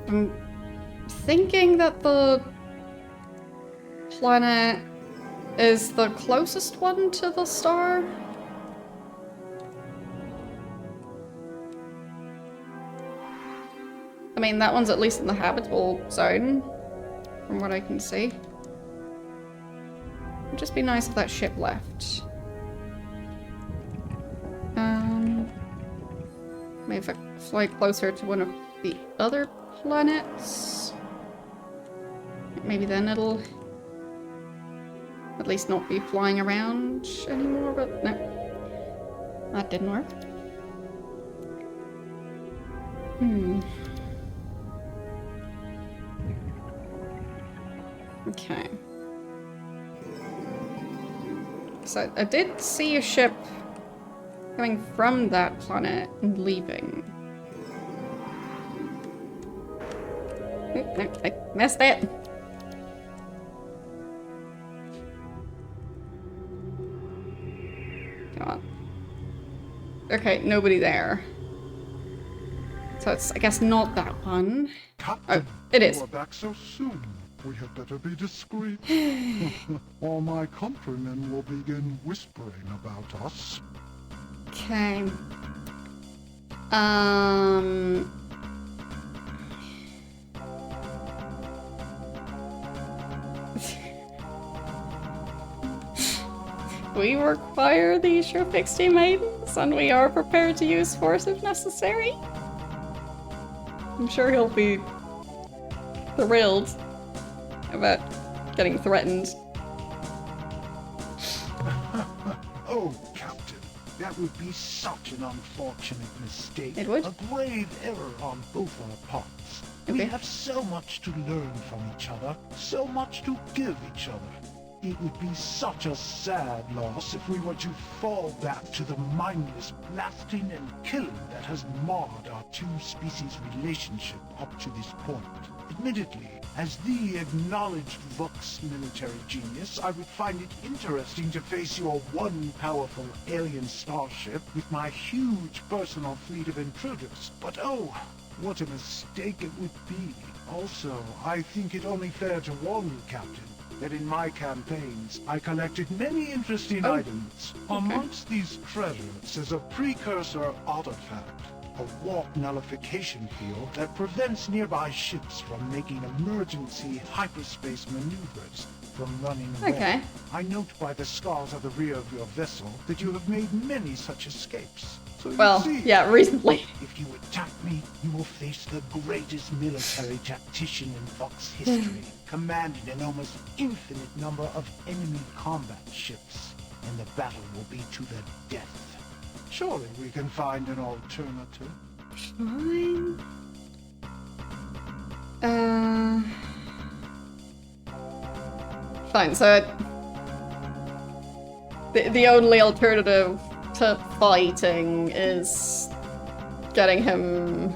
I'm thinking that the planet is the closest one to the star. I mean, that one's at least in the habitable zone, from what I can see. It'd just be nice if that ship left. Maybe if I fly closer to one of the other planets, maybe then it'll at least not be flying around anymore, but no. That didn't work. Okay. So I did see a ship coming from that planet and leaving. Oop, no, I missed it. Come on. Okay, nobody there. So it's, I guess, not that one. Captain, Oh, it is. you are back so soon. We had better be discreet. Or my countrymen will begin whispering about us. Okay. We require the Shrifixty maidens, and we are prepared to use force if necessary. I'm sure he'll be thrilled about getting threatened. Oh, Captain, that would be such an unfortunate mistake. It would? A grave error on both our parts. We Okay. have so much to learn from each other, so much to give each other. It would be such a sad loss if we were to fall back to the mindless blasting and killing that has marred our two species' relationship up to this point. Admittedly, as the acknowledged Vox military genius, I would find it interesting to face your one powerful alien starship with my huge personal fleet of intruders. But oh, what a mistake it would be. Also, I think it only fair to warn you, Captain, that in my campaigns, I collected many interesting items. Amongst these treasures is a precursor artifact, a warp nullification field that prevents nearby ships from making emergency hyperspace maneuvers from running away. Okay. I note by the scars at the rear of your vessel that you have made many such escapes. So Well, you see, yeah, recently. if you attack me, you will face the greatest military tactician in Vox history, commanding an almost infinite number of enemy combat ships, and the battle will be to the death. Surely we can find an alternative. Fine. fine. So the only alternative to fighting is getting him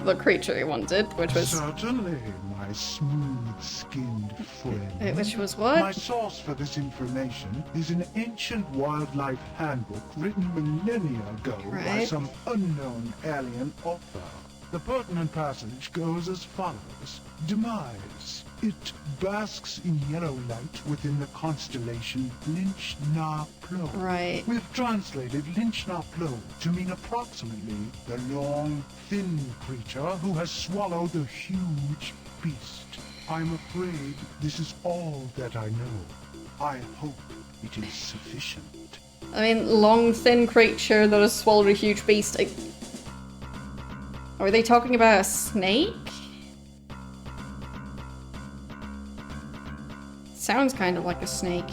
the creature he wanted, which was... Certainly, my smooth-skinned friend. Which was what? My source for this information is an ancient wildlife handbook written millennia ago by Right. some unknown alien author. The pertinent passage goes as follows. Demise. It basks in yellow light within the constellation Lynch-Na-Plo. Right. We've translated Lynch-Na-Plo to mean approximately the long, thin creature who has swallowed the huge beast. I'm afraid this is all that I know. I hope it is sufficient. I mean, long, thin creature that has swallowed a huge beast. Are they talking about a snake? Sounds kind of like a snake.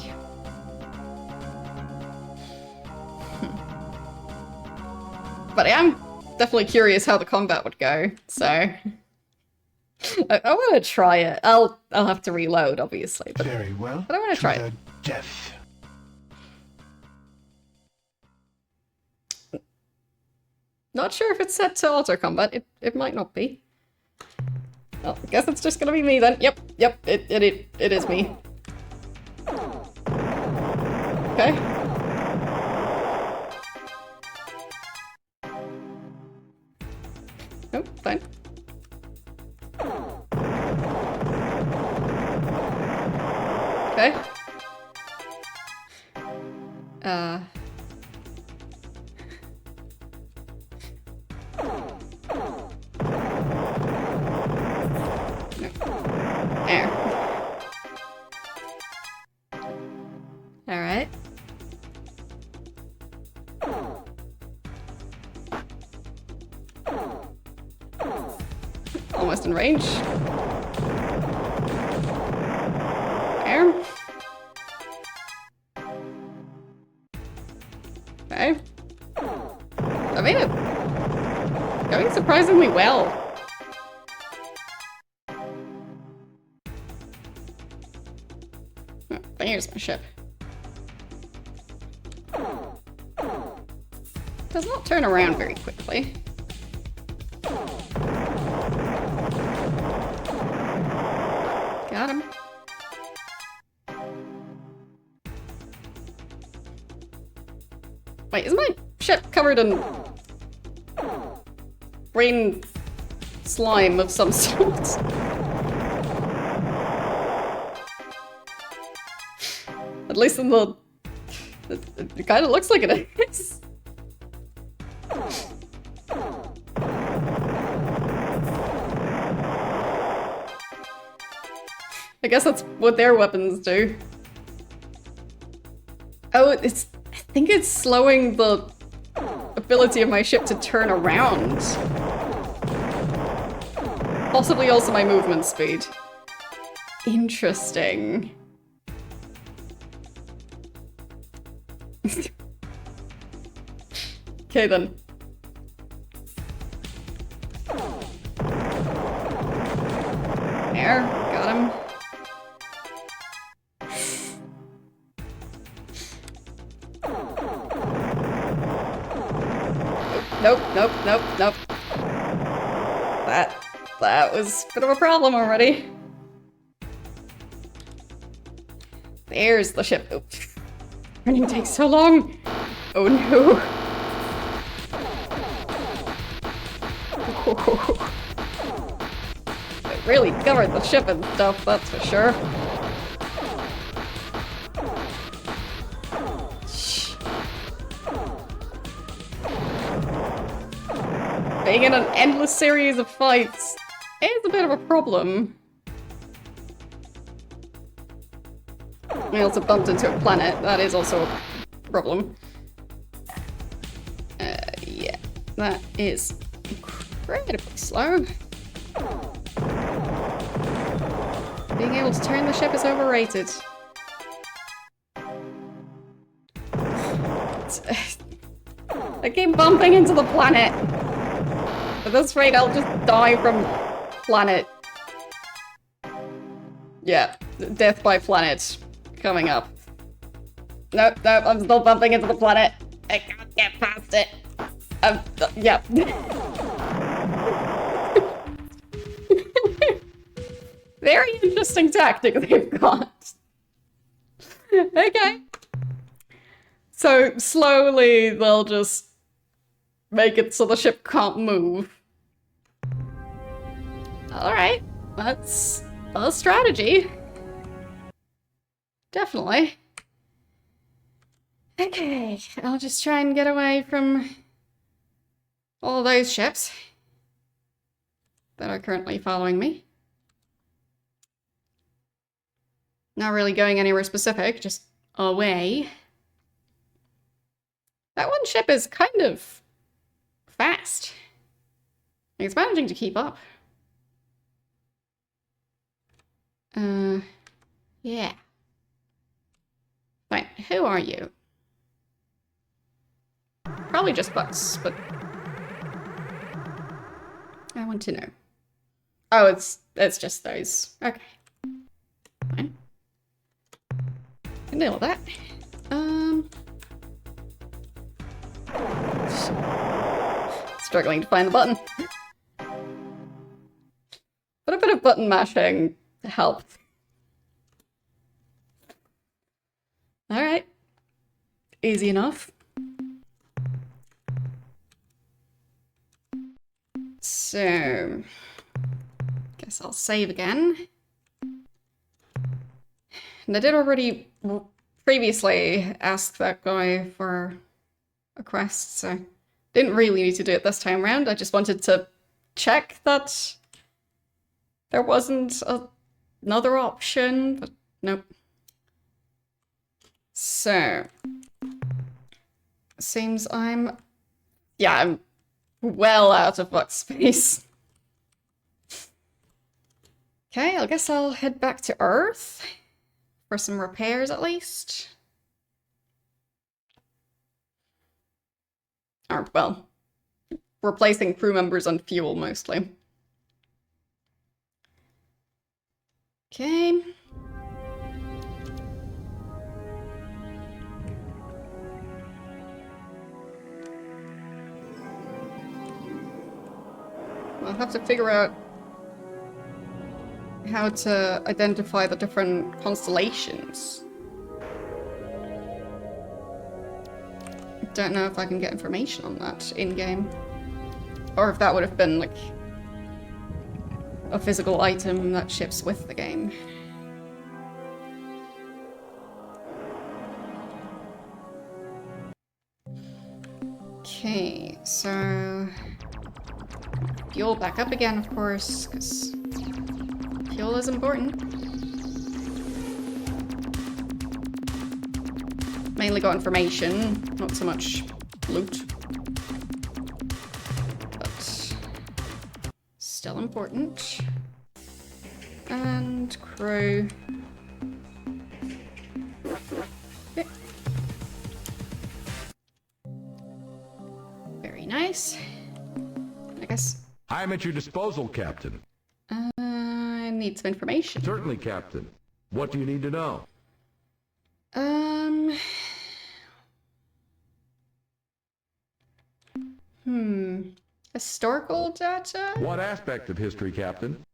But I am definitely curious how the combat would go, so... I want to try it. I'll have to reload, obviously, but Very well. I want to try the it. Death. Not sure if it's set to auto combat. It might not be. Well, I guess it's just gonna be me then. Yep, it is me. Okay. Oh, fine. Okay. There. Alright. Almost in range. There. Okay. I made it. Going surprisingly well. Oh, there's my ship. Does not turn around very quickly. Got him. Wait, is my ship covered in green slime of some sort? At least in the... It kind of looks like it is. I guess that's what their weapons do. Oh, it's... I think it's slowing the ability of my ship to turn around. Possibly also my movement speed. Interesting. Okay then. There, got him. Nope. That was a bit of a problem already. There's the ship. Oops. Turning takes so long. Oh no. It really covered the ship and stuff, that's for sure. Being in an endless series of fights is a bit of a problem. I also bumped into a planet, that is also a problem. Yeah, that is incredibly slow. Being able to turn the ship is overrated. I keep bumping into the planet. At this rate, I'll just die from planet. Yeah, death by planet coming up. Nope, nope, I'm still bumping into the planet. I can't get past it. Yeah. Very interesting tactic they've got. Okay. So slowly they'll just make it so the ship can't move. Alright, that's a strategy. Definitely. Okay, I'll just try and get away from all those ships that are currently following me. Not really going anywhere specific, just away. That one ship is kind of fast. It's managing to keep up. Yeah. Fine, who are you? Probably just bots, but I want to know. Oh, it's just those. Okay. Fine. Can deal with that. Struggling to find the button. But a bit of button mashing helped. Alright. Easy enough. So, guess I'll save again. And I did already previously ask that guy for a quest, so didn't really need to do it this time around. I just wanted to check that there wasn't another option, but nope. So, seems I'm well out of box space. Okay, I guess I'll head back to Earth for some repairs at least. Or, well, replacing crew members on fuel mostly. Okay. I'll have to figure out how to identify the different constellations. Don't know if I can get information on that in-game. Or if that would have been, like, a physical item that ships with the game. Okay, so... fuel back up again, of course, because fuel is important. Mainly got information, not so much loot. But still important. And crew. Okay. Very nice. I guess I'm at your disposal, Captain. I need some information. Certainly, Captain. What do you need to know? Historical data? What aspect of history, Captain?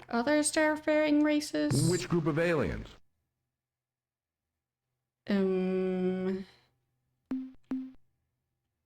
Other starfaring races? Which group of aliens?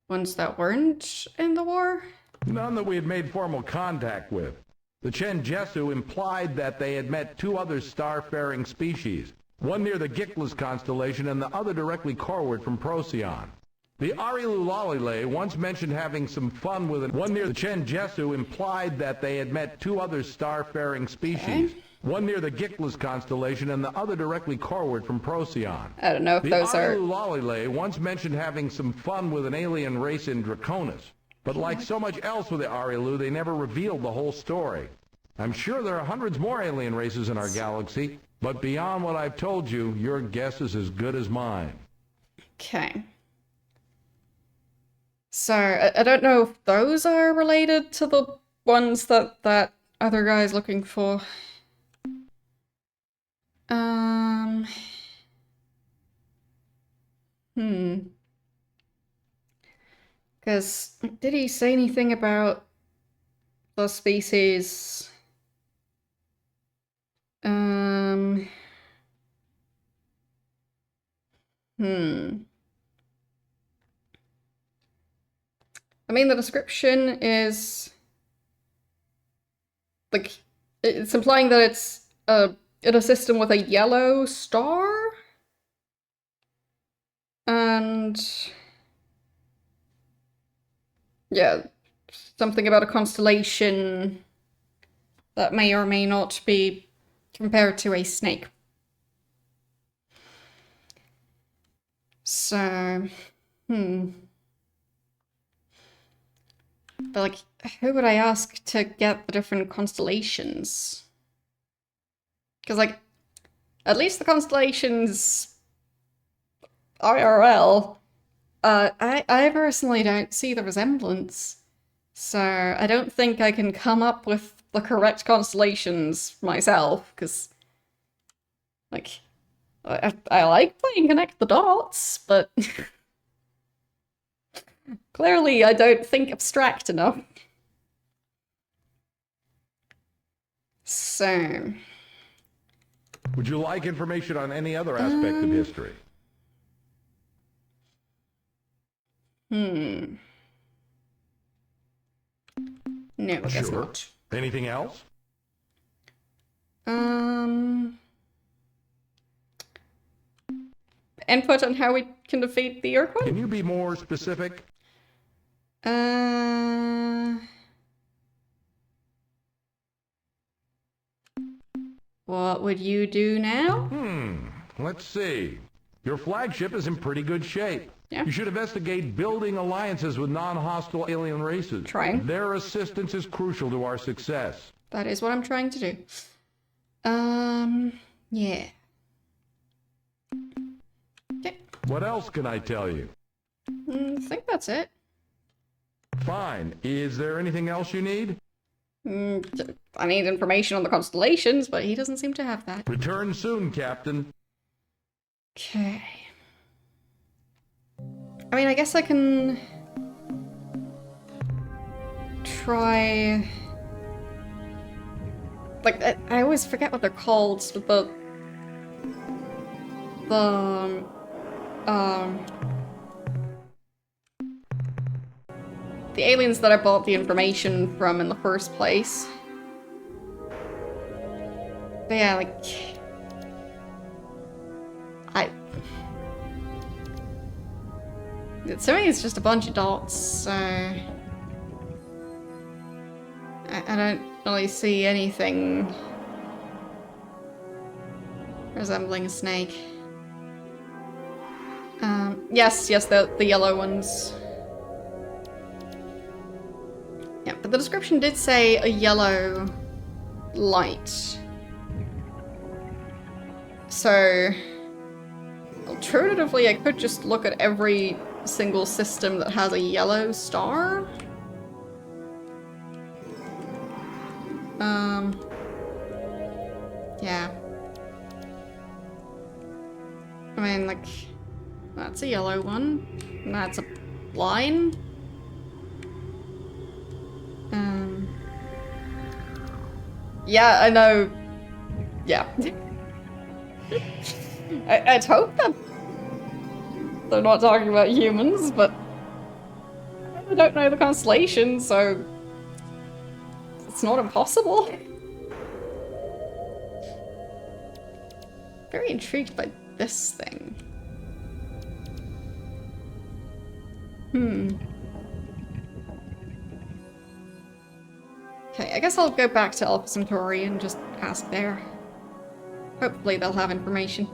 Ones that weren't in the war? None that we had made formal contact with. The Chen Jesu implied that they had met two other starfaring species, one near the Gickless constellation and the other directly coreward from Procyon. The Arilulale once mentioned having some fun with one near the Chen Jesu implied that they had met two other starfaring species, one near the Gickless constellation and the other directly coreward from Procyon. I don't know if those are... The Arilulale once mentioned having some fun with an alien race in Draconis, but like so much else with the Arilu, they never revealed the whole story. I'm sure there are hundreds more alien races in our galaxy, but beyond what I've told you, your guess is as good as mine. Okay. So I don't know if those are related to the ones that that other guy's looking for. Um. Because did he say anything about the species? Um. Hmm. I mean, the description is like it's implying that it's in a system with a yellow star, and yeah, something about a constellation that may or may not be compared to a snake. So, But like, who would I ask to get the different constellations? Because like, at least the constellations IRL, I personally don't see the resemblance. So I don't think I can come up with the correct constellations myself, because like, I like playing Connect the Dots, but clearly I don't think abstract enough. So... Would you like information on any other aspect of history? No, I guess not. Anything else? Input on how we can defeat the Ur-Quan? Can you be more specific? What would you do now? Let's see. Your flagship is in pretty good shape. Yeah. You should investigate building alliances with non-hostile alien races. Trying. Their assistance is crucial to our success. That is what I'm trying to do. Yeah. Okay. What else can I tell you? I think that's it. Fine. Is there anything else you need? I need information on the constellations, but he doesn't seem to have that. Return soon, Captain. Okay. I mean, I guess I can try... Like, I always forget what they're called, but the aliens that I bought the information from in the first place. But yeah, like... To me, it's just a bunch of dots, so... I don't really see anything resembling a snake. Yes, the yellow ones. Yeah, but the description did say a yellow light. So, alternatively, I could just look at every single system that has a yellow star. Yeah. I mean, like, that's a yellow one, and that's a line. Yeah, I know. Yeah. I'd hope that they're not talking about humans, but I don't know the constellation, so it's not impossible. Very intrigued by this thing. Okay, I guess I'll go back to Alpha Centauri and just ask there. Hopefully they'll have information.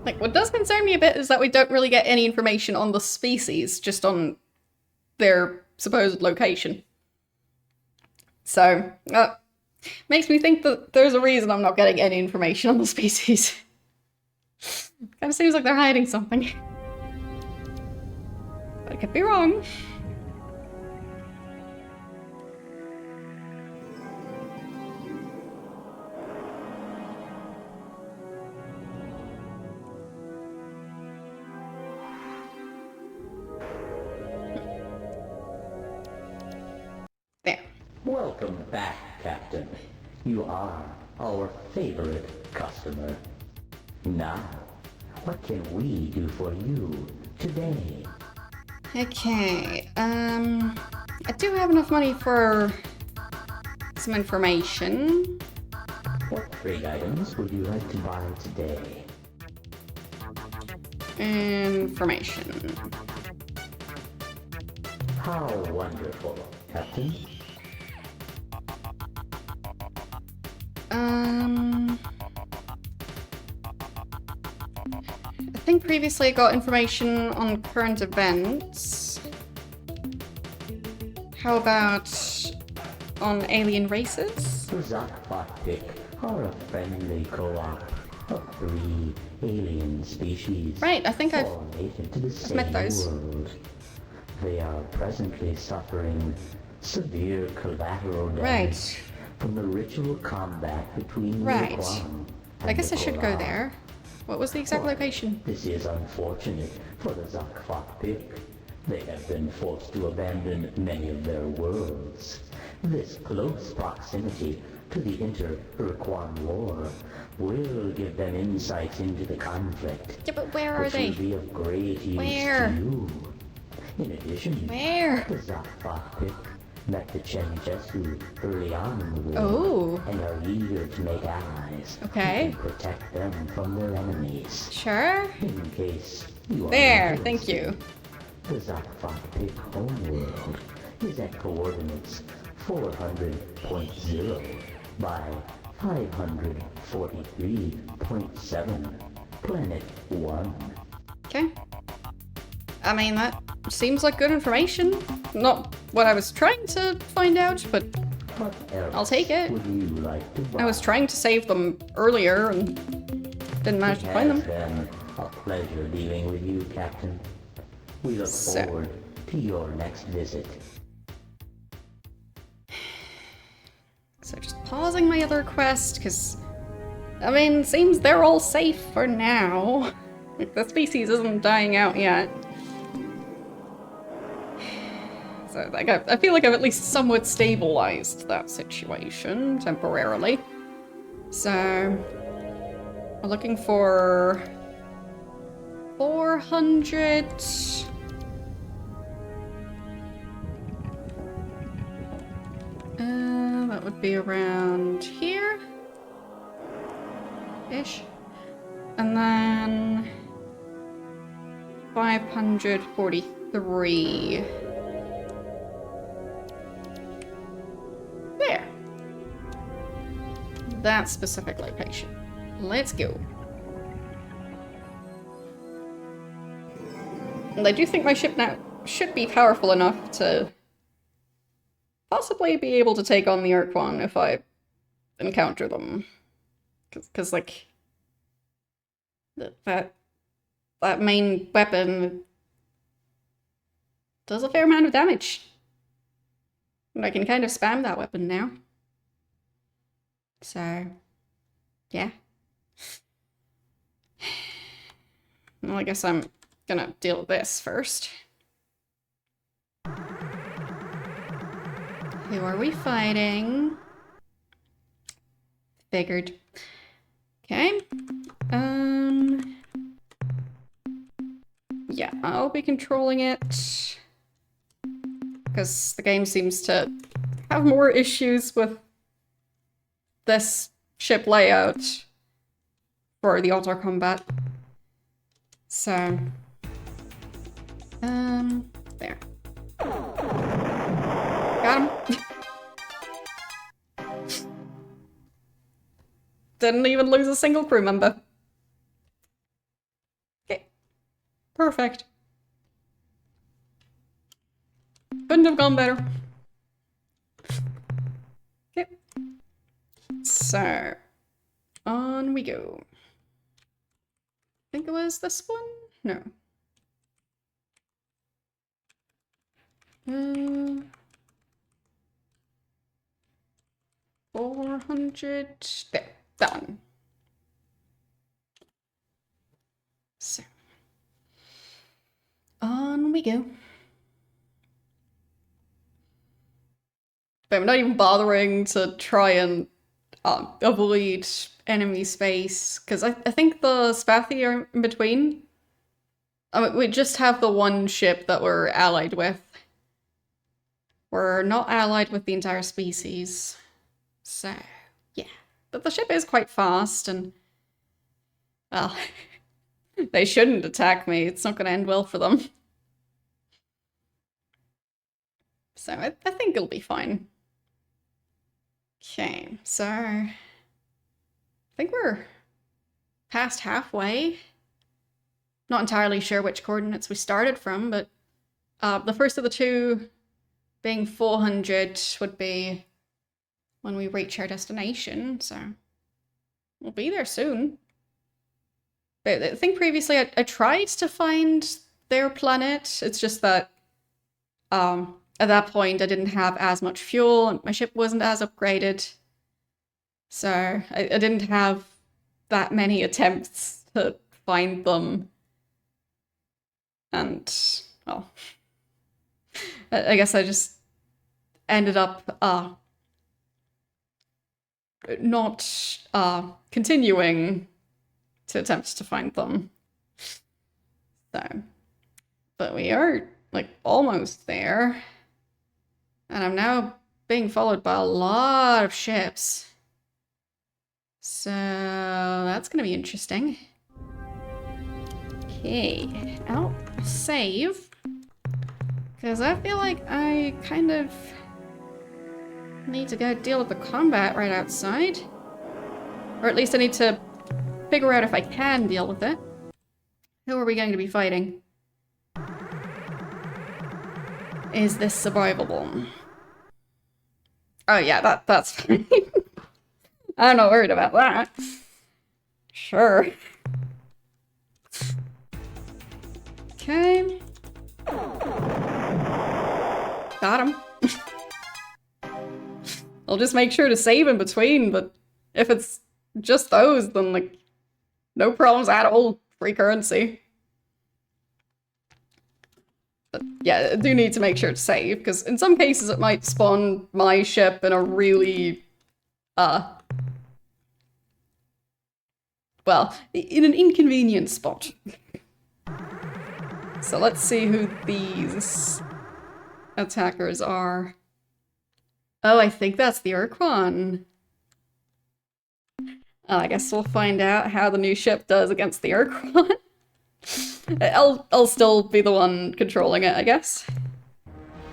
Like, what does concern me a bit is that we don't really get any information on the species, just on their supposed location. So, makes me think that there's a reason I'm not getting any information on the species. Kind of seems like they're hiding something. But I could be wrong. There. Welcome back, Captain. You are our favorite customer. Now, what can we do for you today? Okay, I do have enough money for some information. What trade items would you like to buy today? Information. How wonderful, Captain. I think previously I got information on current events. How about on alien races? The Zakvatik are a friendly co-op of 3 alien species. Right, I think I've all native to the same met those. world. They are presently suffering severe collateral damage from the ritual combat between Right. Ur-Quan I and guess the I should go Koran. there. What was the exact location? This is unfortunate for the Zakvatik. They have been forced to abandon many of their worlds. This close proximity to the Ur-Quan war will give them insights into the conflict. Yeah, but where are which they? will be of great use Where? to you. In addition, Where? the Zakvatik met the Chen Jesu early on in the war Oh. and are eager to make allies Okay. who can protect them from their enemies. Sure. In case you are There, interested, thank you. The Zakvatik homeworld is at coordinates 400.0 by 543.7, Planet 1. Okay. I mean, that seems like good information. Not what I was trying to find out, but What else I'll take it. would you like to buy? I was trying to save them earlier and didn't manage to find It them. has been a pleasure dealing with you, Captain. We look So- forward to your next visit. So just pausing my other quest, because, I mean, seems they're all safe for now. Like, the species isn't dying out yet. So, like, I feel like I've at least somewhat stabilized that situation temporarily. So, we're looking for 400. That would be around here. Ish. And then 543. There. That specific location. Let's go. And I do think my ship now should be powerful enough to possibly be able to take on the Ur-Quan if I encounter them. Because like, that main weapon does a fair amount of damage. And I can kind of spam that weapon now. So, yeah. Well, I guess I'm gonna deal with this first. Who are we fighting? Figured. Okay. Yeah, I'll be controlling it. Because the game seems to have more issues with this ship layout for the auto combat. So, there. Got him. Didn't even lose a single crew member. Okay. Perfect. Couldn't have gone better. Okay. So, on we go. I think it was this one? No. 400. There, that one. So, on we go. But I'm not even bothering to try and avoid enemy space, because I think the Spathi are in between. I mean, we just have the one ship that we're allied with. We're not allied with the entire species. So, yeah. But the ship is quite fast, and, well, they shouldn't attack me. It's not going to end well for them. So I think it'll be fine. Okay, so I think we're past halfway. Not entirely sure which coordinates we started from, but the first of the two being 400 would be when we reach our destination, so we'll be there soon. But I think previously I tried to find their planet. It's just that at that point I didn't have as much fuel and my ship wasn't as upgraded. So I didn't have that many attempts to find them. And, well, I guess I just ended up not continuing to attempt to find them. So, but we are, like, almost there. And I'm now being followed by a lot of ships. So, that's gonna be interesting. Okay, I'll save. Because I feel like I kind of need to go deal with the combat right outside. Or at least I need to figure out if I can deal with it. Who are we going to be fighting? Is this survivable? Oh yeah, that's fine. I'm not worried about that. Sure. Okay. Got him. I'll just make sure to save in between, but if it's just those, then, like, no problems at all. Free currency. But yeah, I do need to make sure to save, because in some cases it might spawn my ship in a really, well, in an inconvenient spot. So let's see who these attackers are. Oh, I think that's the Ur-Quan. I guess we'll find out how the new ship does against the Ur-Quan. I'll still be the one controlling it, I guess.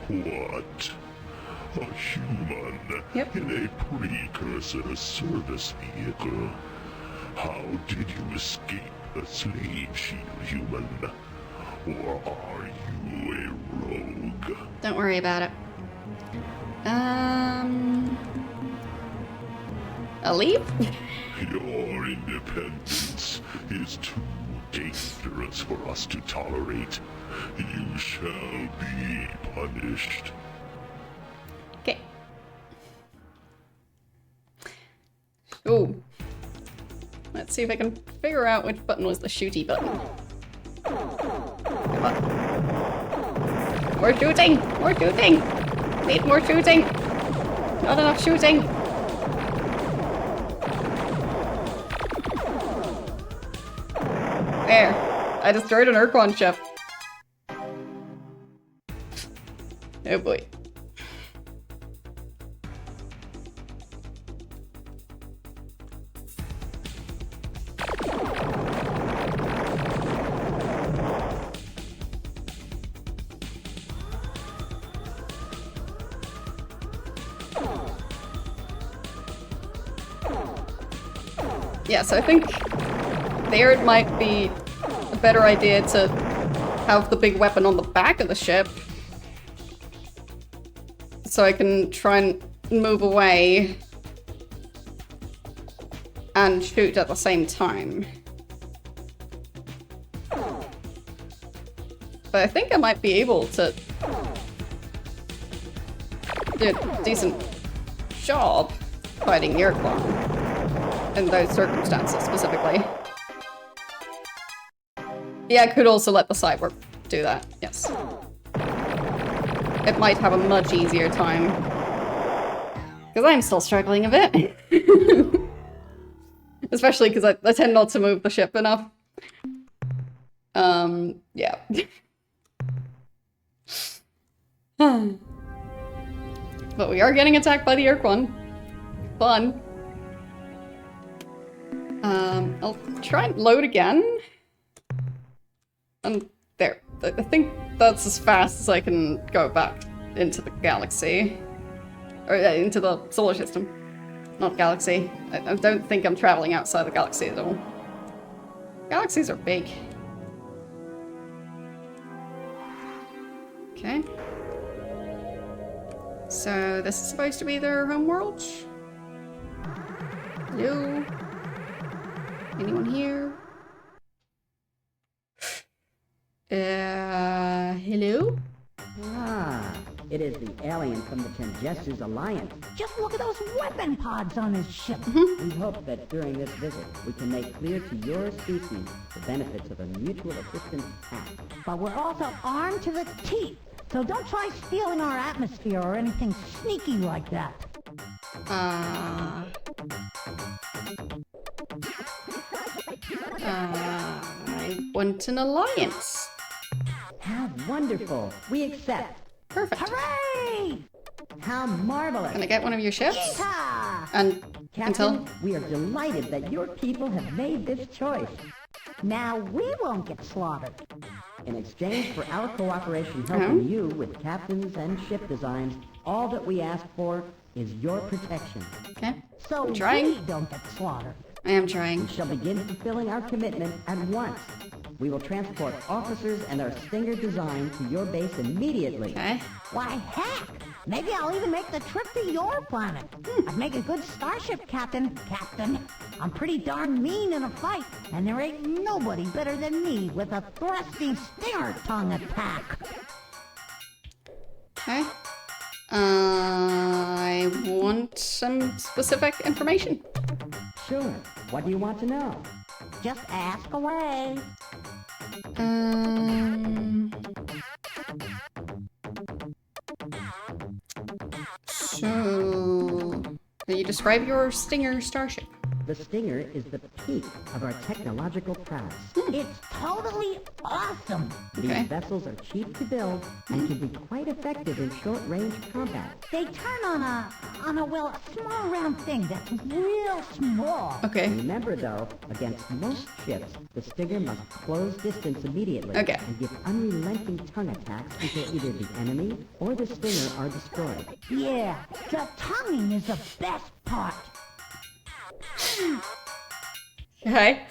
What? A human Yep. in a precursor service vehicle? How did you escape the slave shield, human? Or are you a rogue? Don't worry about it. I'll leave? Your independence is too dangerous for us to tolerate. You shall be punished. Okay. Ooh. Let's see if I can figure out which button was the shooty button. Come on. More shooting! More shooting! Need more shooting! Not enough shooting! There. I destroyed an Ur-Quan ship. Oh boy. Yeah, so I think there it might be a better idea to have the big weapon on the back of the ship. So I can try and move away and shoot at the same time. But I think I might be able to do a decent job fighting Ur-Quan in those circumstances specifically. Yeah, I could also let the cyborg do that, yes. It might have a much easier time. Because I'm still struggling a bit. Especially because I tend not to move the ship enough. Yeah. But we are getting attacked by the Ur-Quan. Fun. I'll try and load again. And there. I think that's as fast as I can go back into the galaxy. Or into the solar system. Not galaxy. I don't think I'm traveling outside the galaxy at all. Galaxies are big. Okay. So this is supposed to be their home world? Hello? Anyone here? Hello? Ah, it is the alien from the Tenjessu's alliance. Just look at those weapon pods on his ship. We hope that during this visit, we can make clear to your species the benefits of a mutual assistance pact. But we're also armed to the teeth. So don't try stealing our atmosphere or anything sneaky like that. I want an alliance. How wonderful! We accept! Perfect. Hooray! How marvelous! Can I get one of your ships? Yeehaw! And Captain, until we are delighted that your people have made this choice. Now we won't get slaughtered. In exchange for our cooperation helping you with captains and ship designs, all that we ask for is your protection. okay. So I'm trying. we don't get slaughtered. I am trying. We shall begin fulfilling our commitment at once. We will transport officers and our Stinger design to your base immediately. Okay. Why, heck! Maybe I'll even make the trip to your planet. I'd make a good starship captain. Captain, I'm pretty darn mean in a fight, and there ain't nobody better than me with a thrusty stinger tongue attack. Okay. I want some specific information. Sure. What do you want to know? Just ask away. So, can you describe your Stinger starship? The Stinger is the peak of our technological prowess. It's totally awesome. Okay. These vessels are cheap to build and can be quite effective in short-range combat. They turn on a small round thing that's real small. Okay. Remember, though, against most ships, the Stinger must close distance immediately Okay. and give unrelenting tongue attacks until either the enemy or the Stinger are destroyed. Yeah, the tonguing is the best part. Okay.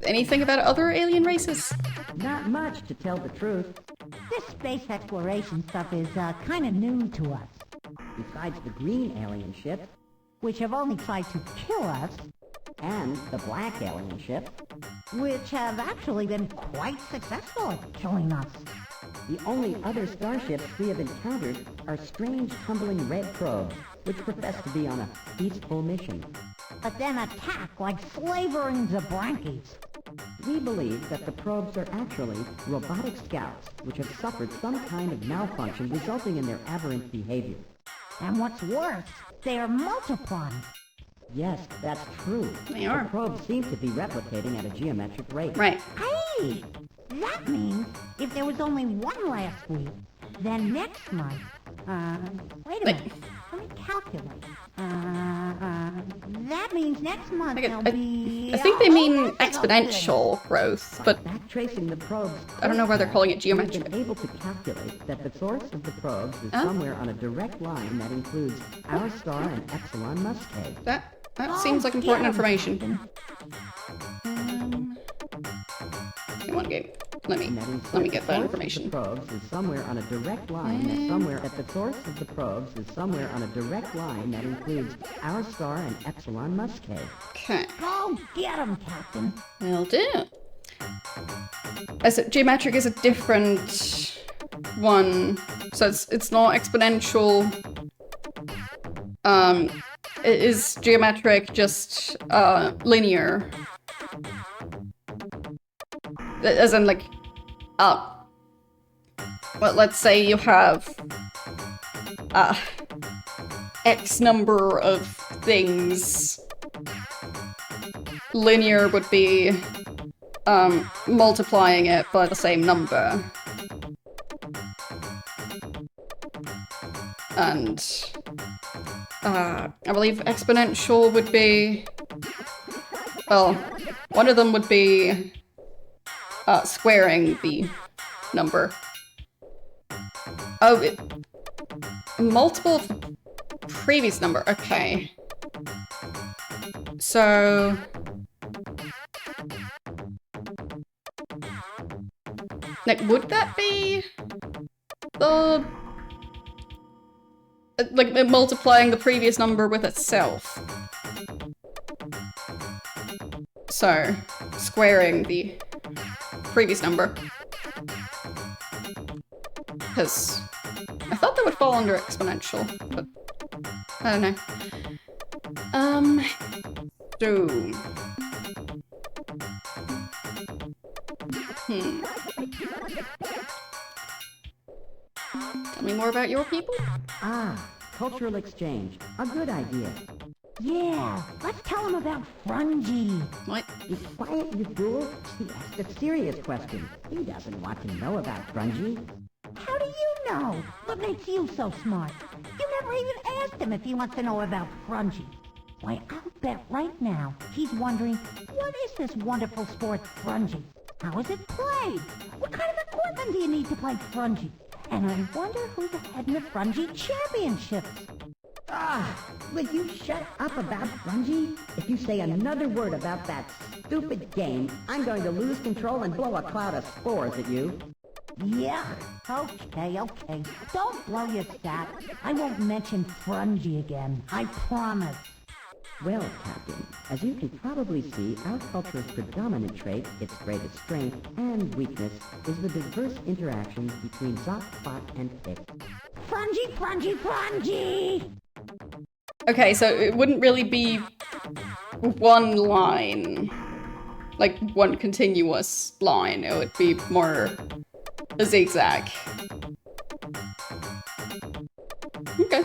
Anything about other alien races? Not much, to tell the truth. This space exploration stuff is kind of new to us, Besides the green alien ships which have only tried to kill us, and the black alien ship, which have actually been quite successful at killing us. the only other starships we have encountered are strange tumbling red probes, which profess to be on a peaceful mission. But then attack like slavering Zabrankies. We believe that the probes are actually robotic scouts, which have suffered some kind of malfunction resulting in their aberrant behavior. And what's worse, they are multiplying. Yes, that's true. They are. The probes seem to be replicating at a geometric rate. Right. Hey! That means if there was only one last week, then next month, wait a minute. Let me calculate. That means next month there'll be... I think they mean oh, exponential growth, but By backtracing the probes, I don't know why they're calling it we've geometric. been able to calculate that the source of the probes is somewhere on a direct line that includes our star and Epsilon Muscae. That seems like important information. Come on, game. Let me And that let me instead get the that source information. of the probes is somewhere on a direct line that the source of the probes is somewhere on a direct line that includes our star and Epsilon Muscae. Okay, Go get him, Captain. will do. As geometric is a different one, so it's not exponential. It is geometric, just linear. As in, like, well, let's say you have X number of things. Linear would be multiplying it by the same number. And I believe exponential would be, well, one of them would be squaring the number. Oh, multiple of the previous number, okay. So... like, would that be the... like, multiplying the previous number with itself? So, squaring the previous number. Because I thought that would fall under exponential, but I don't know. So... Tell me more about your people? Ah, cultural exchange. A good idea. Yeah, let's tell him about Frungy. What? Be quiet, you fool. He asked a serious question. He doesn't want to know about Grungy. How do you know? What makes you so smart? You never even asked him if he wants to know about Frungy. Why, I'll bet right now he's wondering, what is this wonderful sport, Frungy? How is it played? What kind of equipment do you need to play Frungy? And I wonder who's ahead in the Frungy Championships. Ah, will you shut up about Grungy? If you say another word about that stupid game, I'm going to lose control and blow a cloud of spores at you. Yeah, okay. Don't blow your stack. I won't mention Frungy again. I promise. Well, Captain, as you can probably see, our culture's predominant trait, its greatest strength and weakness, is the diverse interactions between Zoc, Fot, and Pick. Frungy! Okay, so it wouldn't really be one line, like one continuous line. It would be more a zigzag. Okay.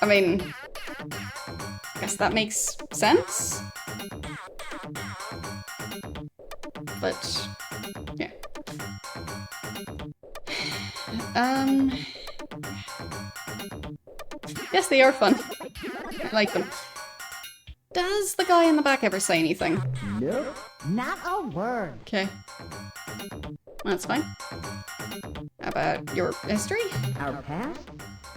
I mean, I guess that makes sense. But, yeah. Yes, they are fun. I like them. Does the guy in the back ever say anything? Nope. Not a word. Okay. That's fine. How about your history? Our past?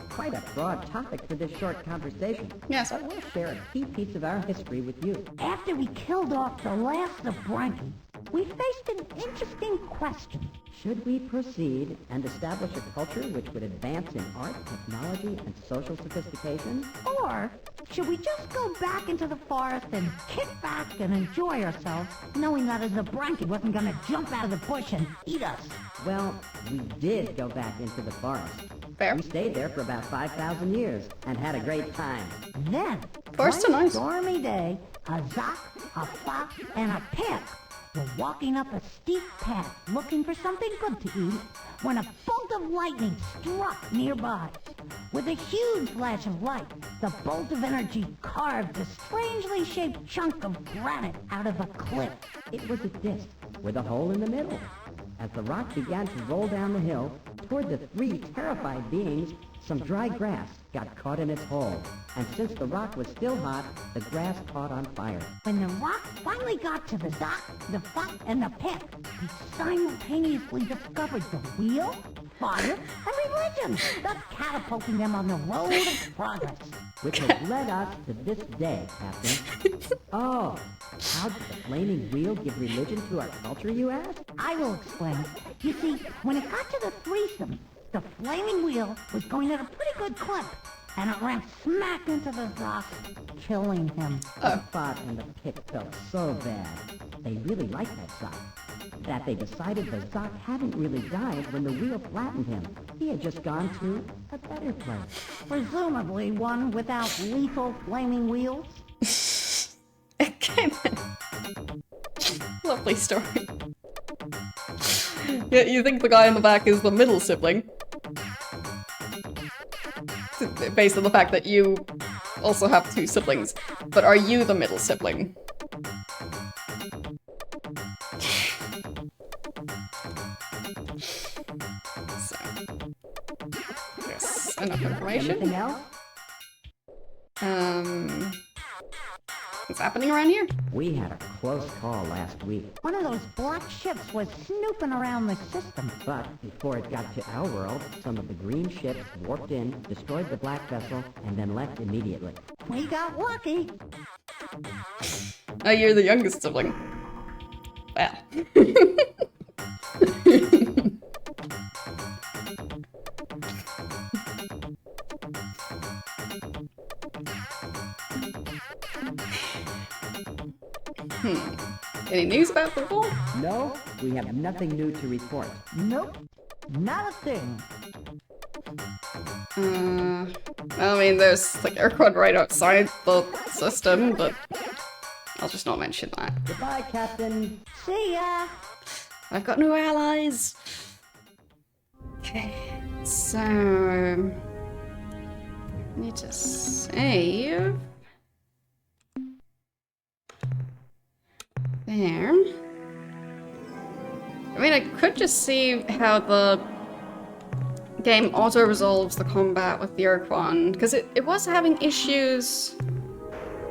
Quite a broad topic for this short conversation. Yes. But we'll share a key piece of our history with you. After we killed off the last of Branky, we faced an interesting question. Should we proceed and establish a culture which would advance in art, technology, and social sophistication? Or should we just go back into the forest and kick back and enjoy ourselves, knowing that a Zabranki wasn't going to jump out of the bush and eat us? Well, we did go back into the forest. Fair. We stayed there for about 5,000 years and had a great time. Then, Forest one are nice. stormy day, a Zoc, a Fop, and a Pip were walking up a steep path looking for something good to eat when a bolt of lightning struck nearby. With a huge flash of light, the bolt of energy carved a strangely shaped chunk of granite out of a cliff. It was a disc with a hole in the middle. As the rock began to roll down the hill toward the three terrified beings, Some dry grass got caught in its hole, and since the rock was still hot, the grass caught on fire. When the rock finally got to the dock, the foot, and the pick, we simultaneously discovered the wheel, fire, and religion, thus catapulting them on the road of progress. Which has led us to this day, Captain. Oh, how did the flaming wheel give religion to our culture, you ask? I will explain. You see, when it got to the threesome, the flaming wheel was going at a pretty good clip, and it ran smack into the Zoc, killing him. The spot and the pick felt so bad. They really liked that Zoc. That they decided the Zoc hadn't really died when the wheel flattened him. He had just gone to a better place. Presumably one without lethal flaming wheels. Okay then. Lovely story. Yeah, you think the guy in the back is the middle sibling? Based on the fact that you also have 2 siblings. But are you the middle sibling? So, yes, enough information. Anything else? What's happening around here? We had a close call last week, One of those black ships was snooping around the system. but before it got to our world, some of the green ships warped in, destroyed the black vessel, and then left immediately. We got lucky. Oh, you're the youngest sibling. Well. Any news about the war? No, we have nothing new to report. Nope, not a thing. I mean, there's like Ur-Quan right outside the system, but I'll just not mention that. Goodbye, Captain. See ya. I've got new allies. Okay, so need to save. There. I mean, I could just see how the game auto-resolves the combat with the Ur-Quan, because it was having issues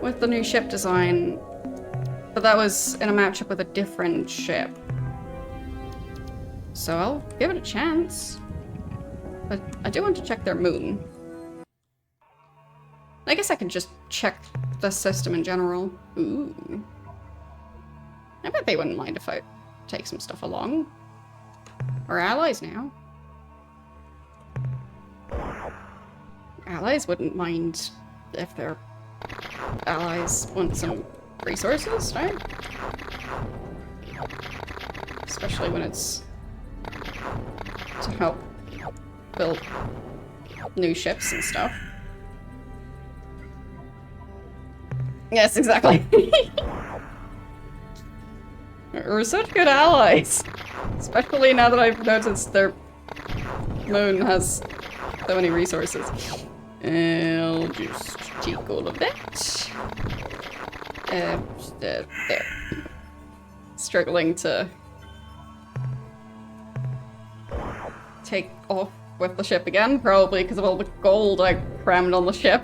with the new ship design, but that was in a matchup with a different ship. So I'll give it a chance. But I do want to check their moon. I guess I can just check the system in general. Ooh. I bet they wouldn't mind if I take some stuff along. We're allies now. Allies wouldn't mind if their allies want some resources, right? Especially when it's to help build new ships and stuff. Yes, exactly. We're such good allies. Especially now that I've noticed their moon has so many resources. I'll just take all of that. There. Struggling to take off with the ship again, probably because of all the gold I crammed on the ship.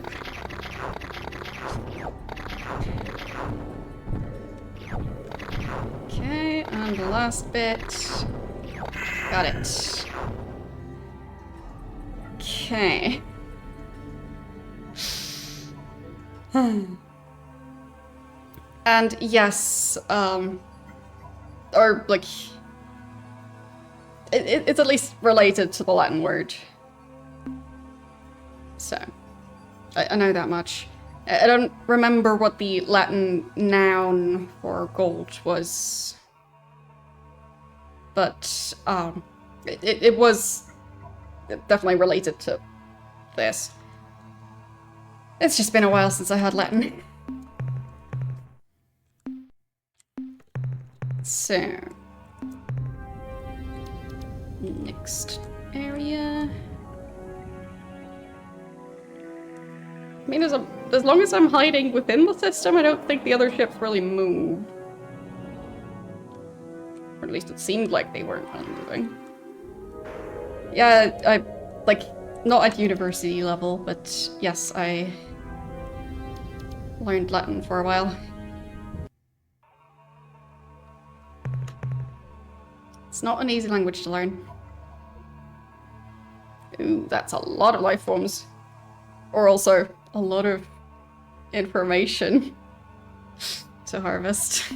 Okay, and the last bit. Got it. Okay. And yes, or like, it's at least related to the Latin word. So, I know that much. I don't remember what the Latin noun for gold was. But, it was definitely related to this. It's just been a while since I had Latin. So, next area. I mean, as long as I'm hiding within the system, I don't think the other ships really move. Or at least it seemed like they weren't really moving. Yeah, not at university level, but yes, I learned Latin for a while. It's not an easy language to learn. Ooh, that's a lot of life forms. Or also a lot of information to harvest.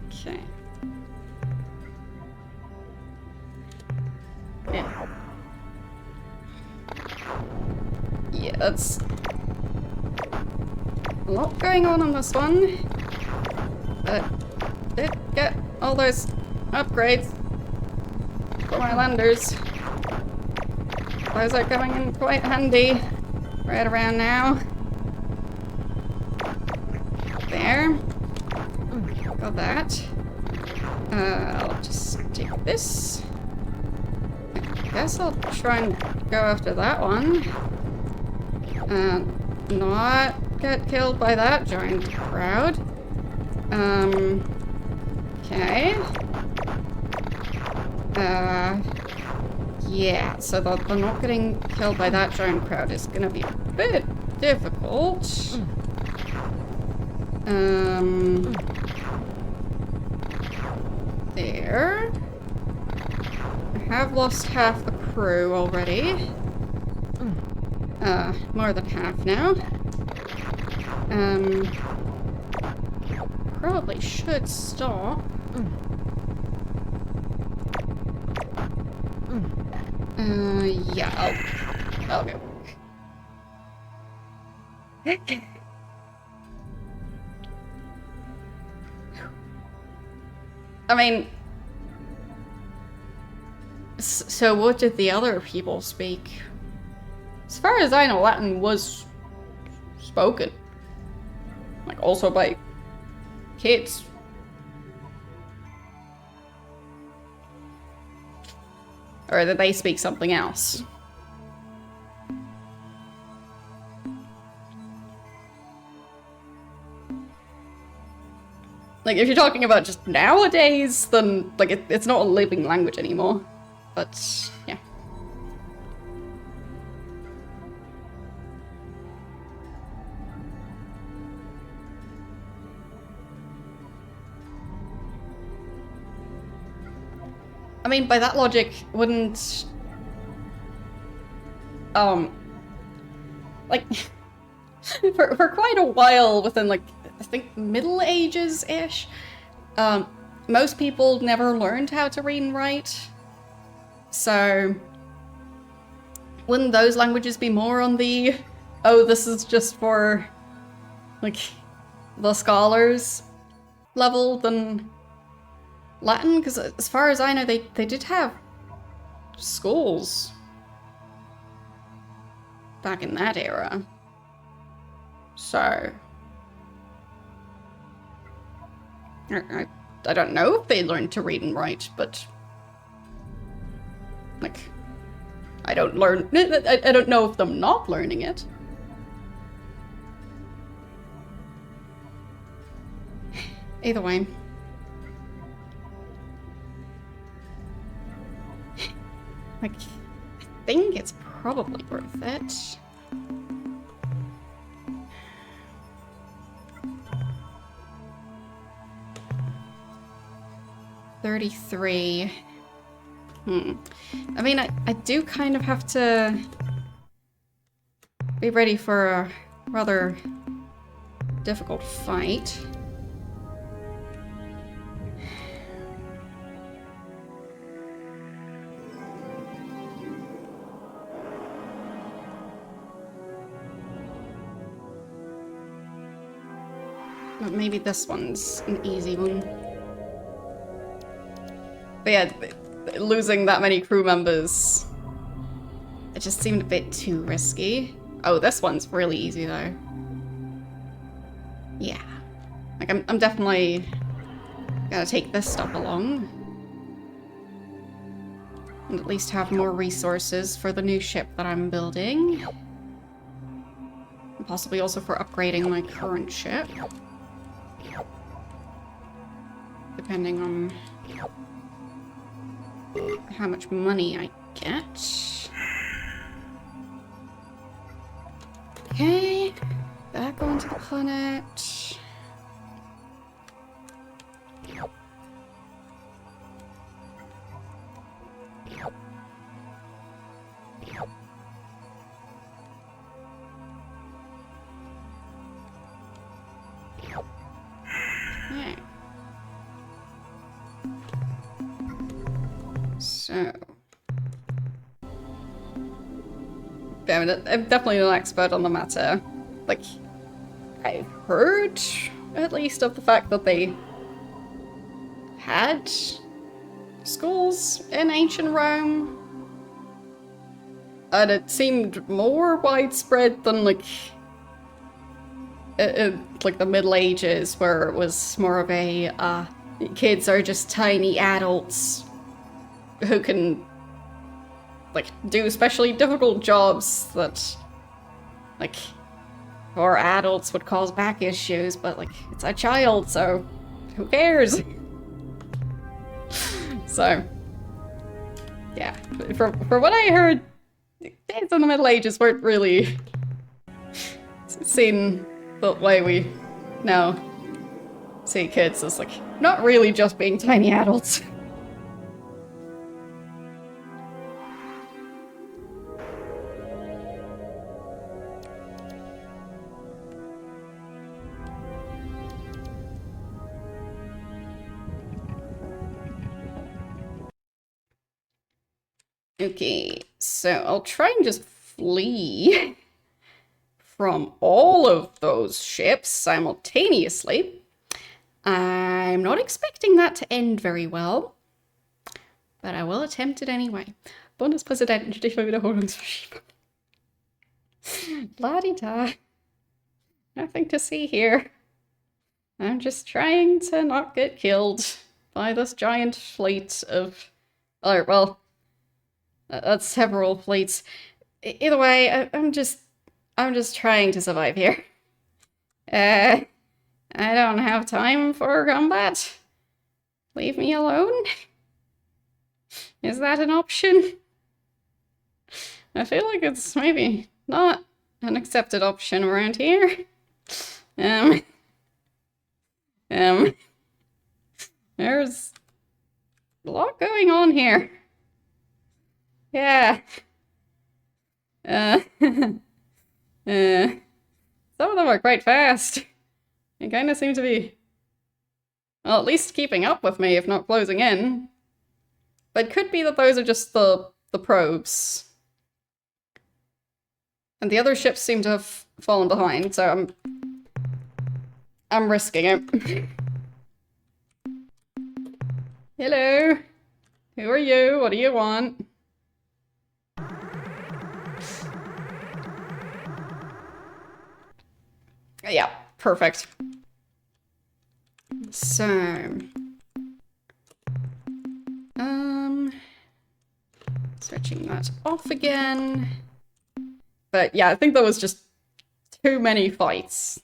Okay. Yeah. Yeah, that's a lot going on this one. But did get all those upgrades for my landers. Those are coming in quite handy right around now. There. Got that. I'll just take this. I guess I'll try and go after that one. Not get killed by that giant crowd. Okay. Yeah, so the not getting killed by that giant crowd is gonna be a bit difficult. There. I have lost half the crew already. More than half now. Probably should stop. Yeah, I'll go. I mean, so what did the other people speak? As far as I know, Latin was spoken. Like, also by kids. Or did they speak something else? Like, if you're talking about just nowadays, then, like, it's not a living language anymore. But, yeah. I mean, by that logic, wouldn't... like, for quite a while within, like, I think Middle Ages-ish, most people never learned how to read and write. So, wouldn't those languages be more on the, oh, this is just for, like, the scholars level than Latin? Because as far as I know, they did have schools back in that era. So... I don't know if they learned to read and write, but... like... I don't know of them not learning it. Either way. Like, I think it's probably worth it. $33. I mean, I do kind of have to be ready for a rather difficult fight. But maybe this one's an easy one. But yeah, losing that many crew members, it just seemed a bit too risky. Oh, this one's really easy though. Yeah. Like, I'm definitely gonna take this stuff along. And at least have more resources for the new ship that I'm building. And possibly also for upgrading my current ship. Depending on how much money I get. Okay, back onto the planet. Okay. So, I'm definitely an expert on the matter. Like, I've heard, at least, of the fact that they had schools in ancient Rome. And it seemed more widespread than, like the Middle Ages, where it was more of a, kids are just tiny adults who can, like, do especially difficult jobs that, like, for adults would cause back issues, but, like, it's a child, so who cares? So, yeah. For what I heard, kids in the Middle Ages weren't really seen the way we now see kids as, like, not really just being tiny adults. Okay, so I'll try and just flee from all of those ships simultaneously. I'm not expecting that to end very well, but I will attempt it anyway. Bundespräsident, Stichwahl-Wiederholungsverschiebung. La-di-da. Nothing to see here. I'm just trying to not get killed by this giant fleet of... Oh, well... that's several fleets. Either way, I'm just trying to survive here. I don't have time for combat. Leave me alone? Is that an option? I feel like it's maybe not an accepted option around here. There's a lot going on here. Yeah. Some of them are quite fast. They kind of seem to be, well, at least keeping up with me, if not closing in. But it could be that those are just the probes. And the other ships seem to have fallen behind, so I'm risking it. Hello. Who are you? What do you want? Yeah, perfect. So, switching that off again. But yeah, I think that was just too many fights.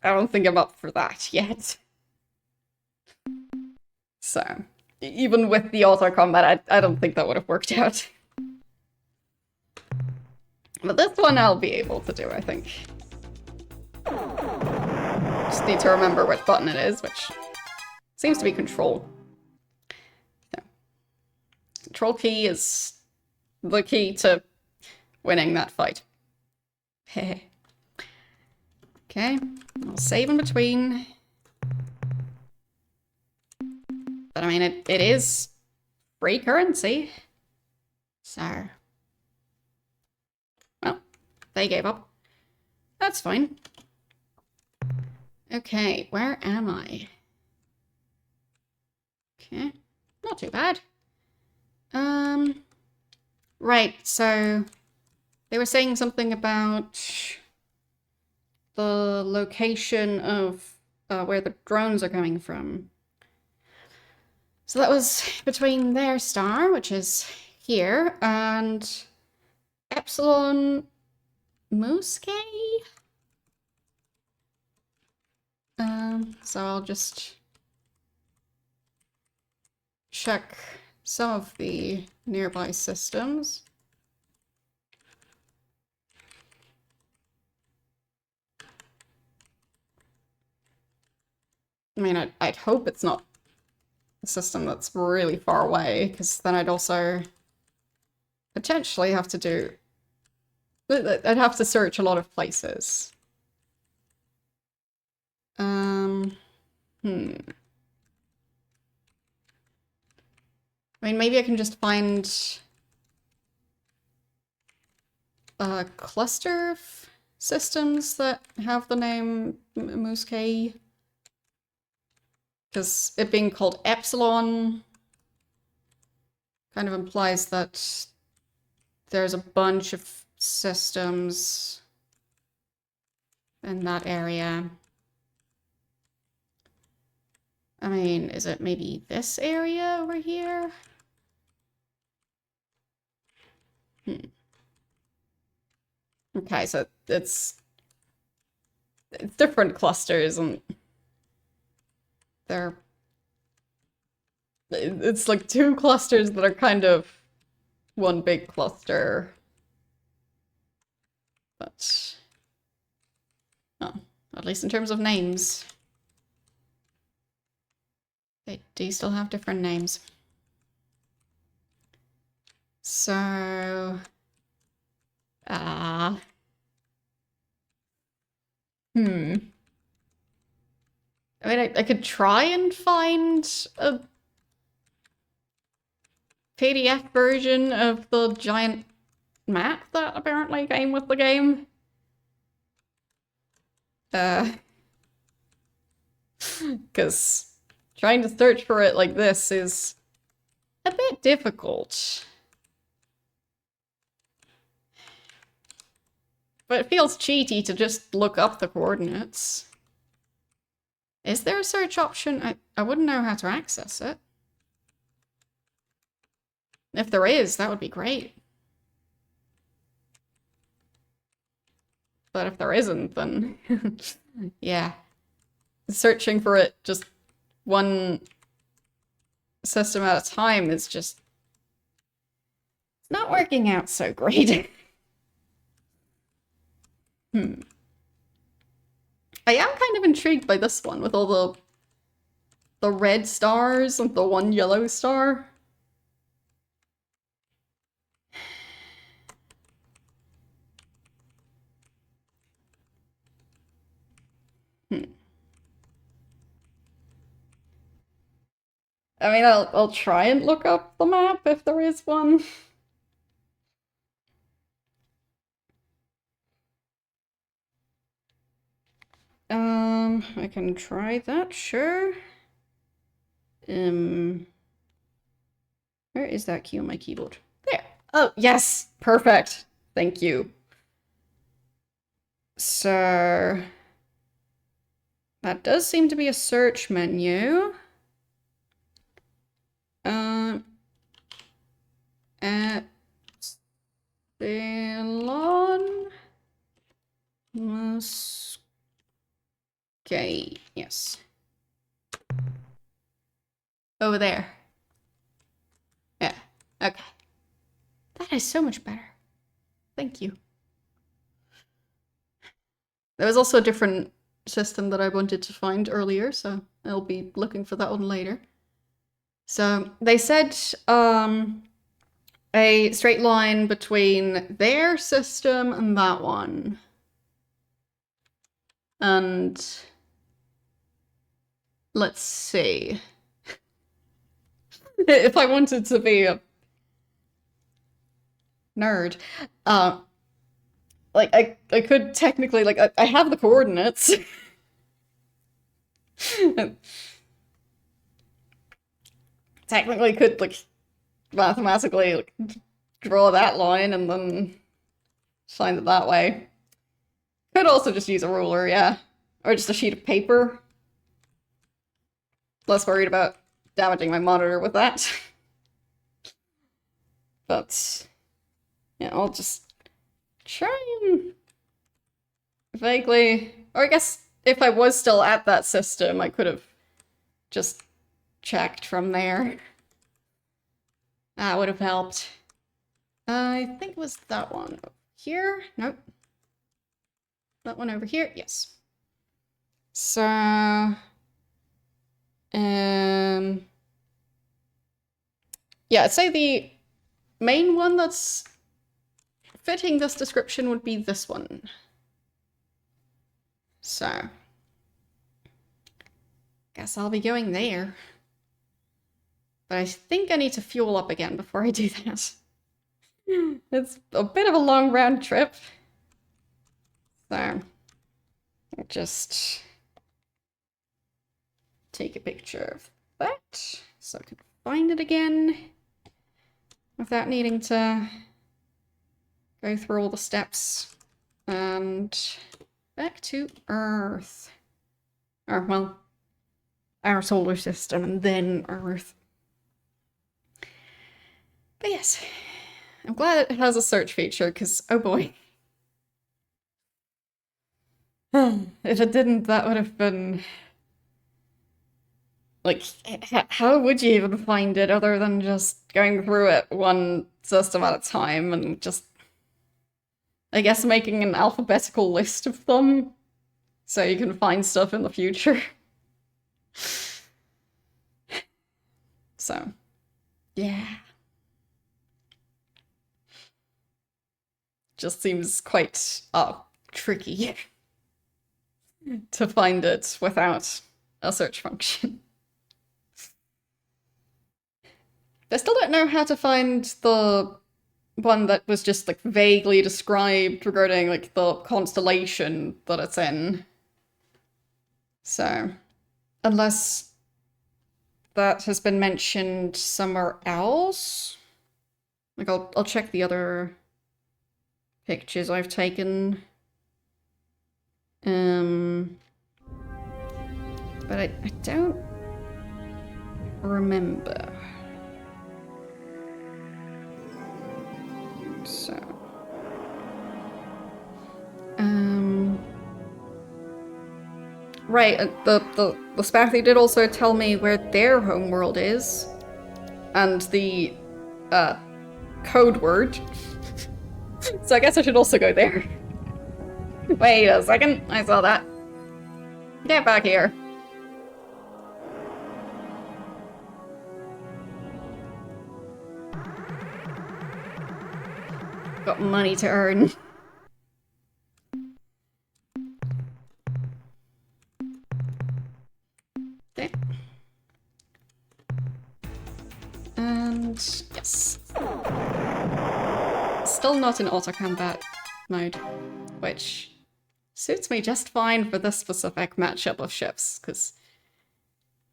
I don't think I'm up for that yet. So, even with the auto combat, I don't think that would have worked out. But this one I'll be able to do, I think. Just need to remember which button it is, which seems to be control. So, control key is the key to winning that fight. Okay, I'll save in between. But I mean, it is free currency. So, well, they gave up. That's fine. Okay, where am I? Okay, not too bad. Right, so they were saying something about the location of where the drones are coming from. So that was between their star, which is here, and Epsilon Musque? So I'll just check some of the nearby systems. I mean, I'd hope it's not a system that's really far away, because then I'd also potentially have to do... I'd have to search a lot of places. I mean, maybe I can just find a cluster of systems that have the name Musque. Because it being called Epsilon kind of implies that there's a bunch of systems in that area. I mean, is it maybe this area over here? Okay, so it's different clusters, and it's like two clusters that are kind of one big cluster. But at least in terms of names, they do still have different names. So I mean, I could try and find a PDF version of the giant map that apparently came with the game. Because trying to search for it like this is a bit difficult. But it feels cheaty to just look up the coordinates. Is there a search option? I wouldn't know how to access it. If there is, that would be great. But if there isn't, then yeah. Searching for it just one system at a time is just... it's not working out so great. I am kind of intrigued by this one with all the red stars and the one yellow star. I mean, I'll try and look up the map if there is one. I can try that, sure. Where is that key on my keyboard? There. Oh, yes! Perfect. Thank you. So... that does seem to be a search menu. Epsilon Musque. Yes. Over there. Yeah, okay. That is so much better. Thank you. There was also a different system that I wanted to find earlier, so I'll be looking for that one later. So they said a straight line between their system and that one. And let's see. If I wanted to be a nerd, like I could technically, like, I have the coordinates. Technically could, like, mathematically, like, draw that line and then find it that way. Could also just use a ruler, yeah. Or just a sheet of paper. Less worried about damaging my monitor with that. But yeah, I'll just try and vaguely, or I guess if I was still at that system, I could have just checked from there. That would have helped. I think it was that one over here. Nope. That one over here. Yes. So, yeah, I'd say the main one that's fitting this description would be this one. So, guess I'll be going there. But I think I need to fuel up again before I do that. It's a bit of a long round trip. So, I'll just take a picture of that so I can find it again without needing to go through all the steps. And back to Earth. Or, well, our solar system and then Earth. But yes, I'm glad it has a search feature, because, oh boy. If it didn't, that would have been... Like, how would you even find it other than just going through it one system at a time and just, I guess, making an alphabetical list of them so you can find stuff in the future? So, yeah. Just seems quite, tricky to find it without a search function. I still don't know how to find the one that was just, like, vaguely described regarding, like, the constellation that it's in. So, unless that has been mentioned somewhere else. Like, I'll check the other pictures I've taken. But I don't remember. So, right, the Spathy did also tell me where their homeworld is, and the, code word. So I guess I should also go there. Wait a second, I saw that. Get back here. Got money to earn. Okay. And yes. Still not in auto-combat mode, which suits me just fine for this specific matchup of ships, because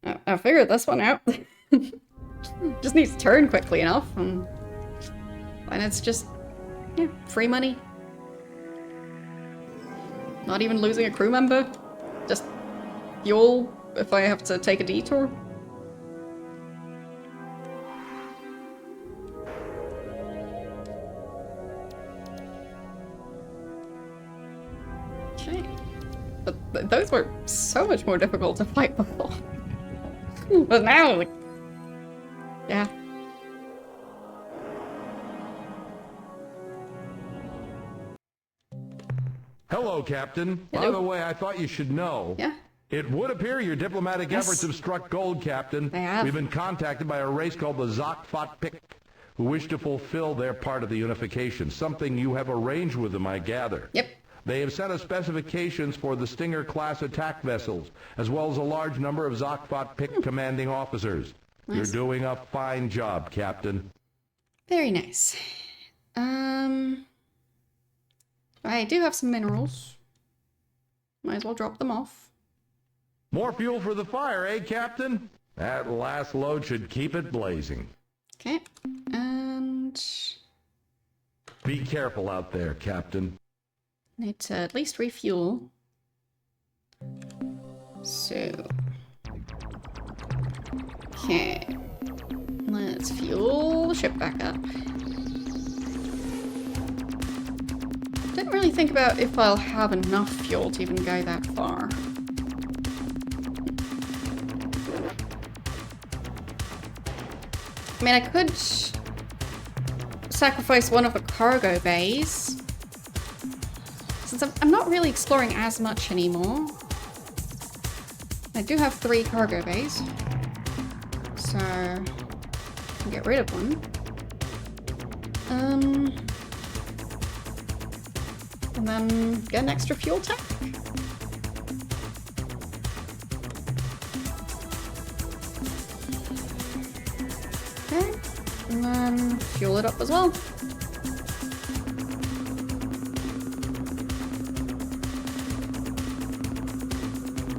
I figured this one out. Just needs to turn quickly enough, and it's just, yeah, free money. Not even losing a crew member. Just fuel if I have to take a detour. Okay. But those were so much more difficult to fight before. But now, like, yeah. Hello, Captain. Hello. By the way, I thought you should know. Yeah. It would appear your diplomatic Yes. efforts have struck gold, Captain. They have. We've been contacted by a race called the Zok-Fot-Pik, who wish to fulfill their part of the unification, something you have arranged with them, I gather. Yep. They have sent us specifications for the Stinger-class attack vessels, as well as a large number of Zok-Fot-Pik commanding officers. Nice. You're doing a fine job, Captain. Very nice. I do have some minerals. Might as well drop them off. More fuel for the fire, eh, Captain? That last load should keep it blazing. Okay, and Be careful out there, Captain. need to at least refuel. So, okay, let's fuel the ship back up. really think about if I'll have enough fuel to even go that far. I mean, I could sacrifice one of the cargo bays, since I'm not really exploring as much anymore. I do have 3 cargo bays, so I can get rid of one. And then get an extra fuel tank. Okay, and then fuel it up as well.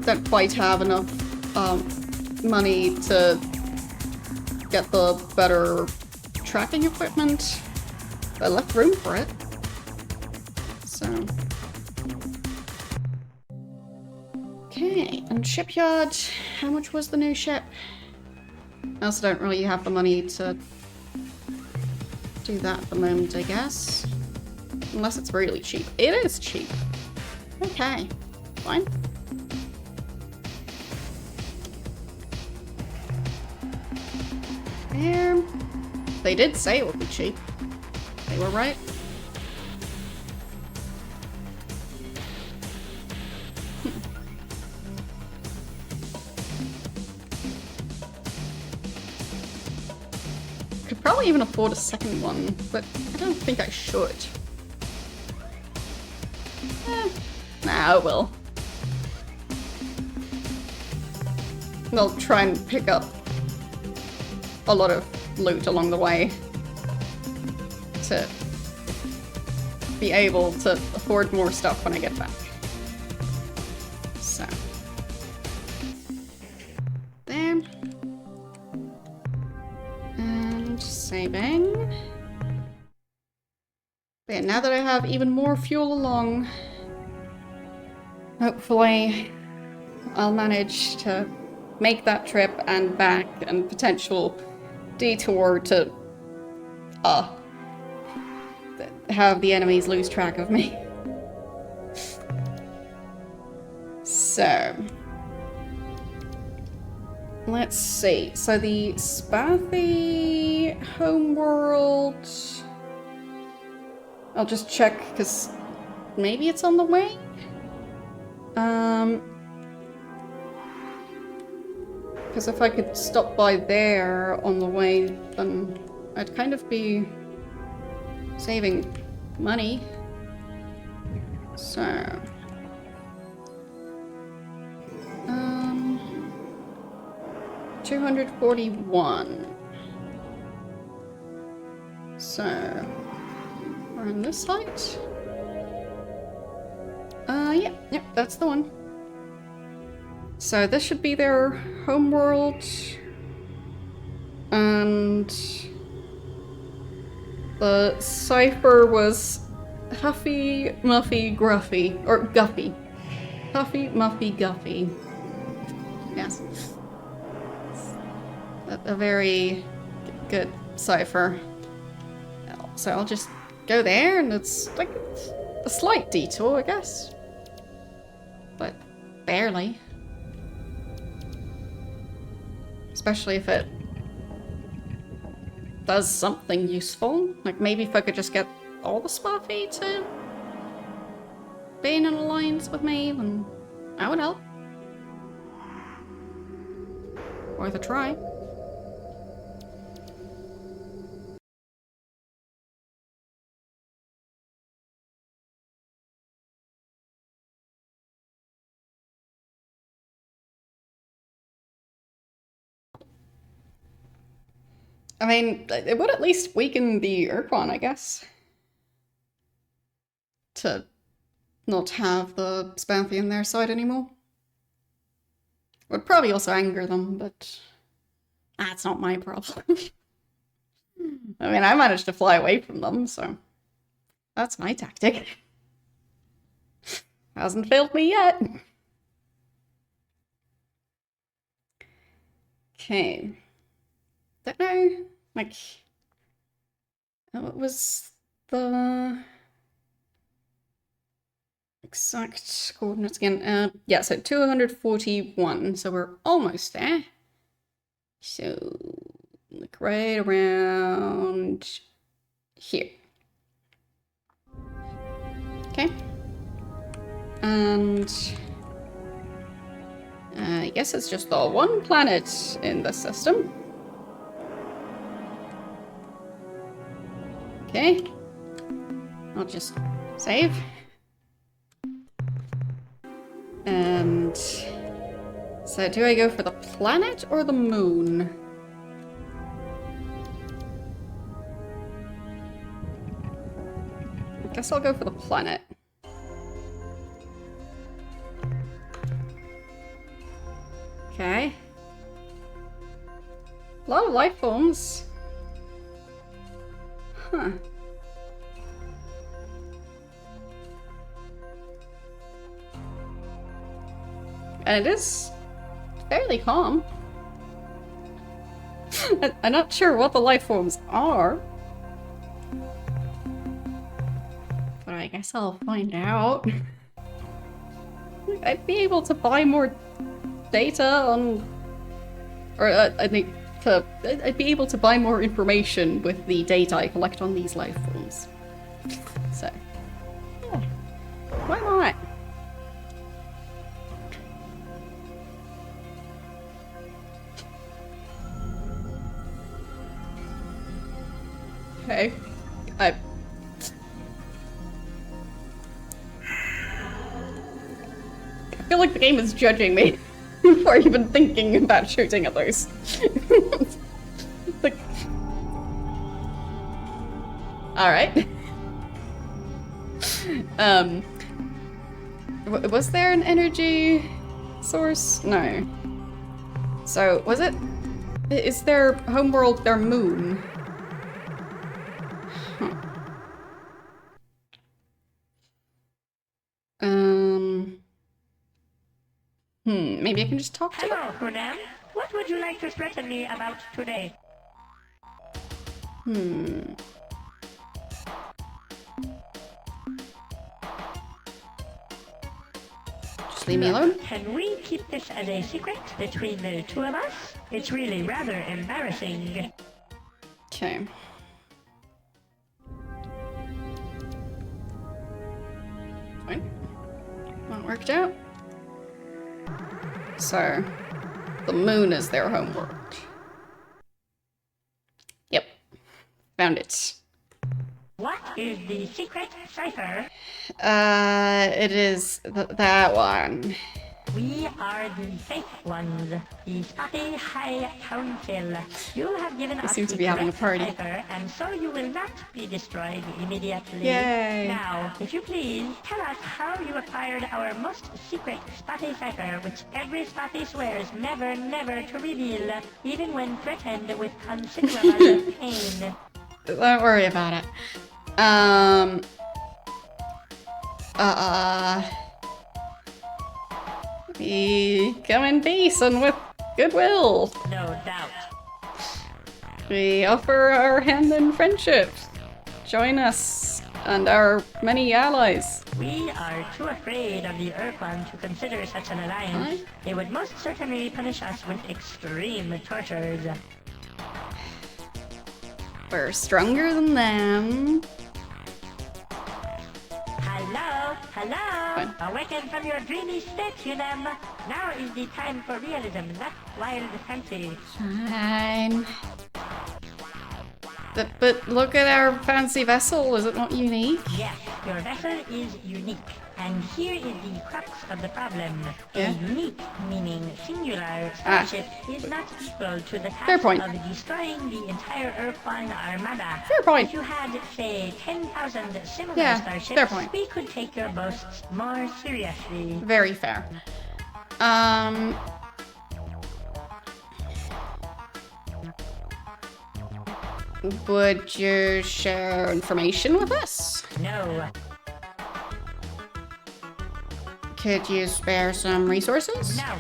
Don't quite have enough money to get the better tracking equipment. I left room for it. So. Okay, and shipyard. How much was the new ship? I also don't really have the money to do that at the moment, I guess. Unless it's really cheap. It is cheap. Okay, fine. They did say it would be cheap. They were right. Could probably even afford a second one, but I don't think I should. Nah, I will. I'll try and pick up a lot of loot along the way to be able to afford more stuff when I get back. So. There. And saving. But yeah, now that I have even more fuel along, hopefully I'll manage to make that trip and back and potential detour to have the enemies lose track of me. So let's see. So the Spathy homeworld, I'll just check because maybe it's on the way. Because if I could stop by there on the way, then I'd kind of be saving money. So, 241. So, we're on this site. Yep, that's the one. So this should be their homeworld, and the cipher was Huffy, Muffy, Gruffy, or Guffy. Huffy, Muffy, Guffy. Yes. A very good cipher. So I'll just go there, and it's like a slight detour, I guess. But barely. Especially if it does something useful. Like maybe if I could just get all the Sparfy to be in an alliance with me, then that would help. Worth a try. I mean, it would at least weaken the Ur-Quan, I guess. To not have the Spathy on their side anymore. Would probably also anger them, but that's not my problem. I mean, I managed to fly away from them, so that's my tactic. Hasn't failed me yet. Okay. Don't know, like, what was the exact coordinates again. Yeah, so 241. So we're almost there. So, like right around here. Okay. And I guess it's just the one planet in the system. Okay. I'll just save. And so do I go for the planet or the moon? I guess I'll go for the planet. Okay. A lot of life forms. Huh. And it is fairly calm. I'm not sure what the life forms are. But I guess I'll find out. I'd be able to buy more data on... Or I'd be able to buy more information with the data I collect on these life forms. So, yeah. Why not? Okay. I feel like the game is judging me before even thinking about shooting at those. Like... Alright. Was there an energy source? No. So, was it... Is their homeworld their moon? Huh. Maybe I can just talk to them. Hello, Ur-Quan. What would you like to threaten me about today? Just leave me alone. Can we keep this as a secret between the two of us? It's really rather embarrassing. Okay. Fine. That worked out. So, the moon is their homeworld. Yep. Found it. What is the secret cipher? It is that one. We are the safe ones, the Spotty High Council. You have given us seem to the be having a correct party. cipher, and so you will not be destroyed immediately. Yay. Now, if you please, tell us how you acquired our most secret Spotty cipher, which every Spotty swears never, never to reveal, even when threatened with considerable pain. Don't worry about it. We come in peace and with goodwill. No doubt. We offer our hand in friendship. Join us and our many allies. We are too afraid of the Ur-Quan to consider such an alliance. They would most certainly punish us with extreme tortures. We're stronger than them. Hello, hello! Fine. Awaken from your dreamy state, you them! Now is the time for realism, not wild fancy. Fine. But look at our fancy vessel, is it not unique? Yes, your vessel is unique. And here is the crux of the problem. Yeah? A unique, meaning singular, starship is not equal to the Fair task point. of destroying the entire Ur-Quan armada. Fair point. If you had, say, 10,000 similar Yeah, starships, fair point. we could take your boasts more seriously. Very fair. Would you share information with us? No. Could you spare some resources? No.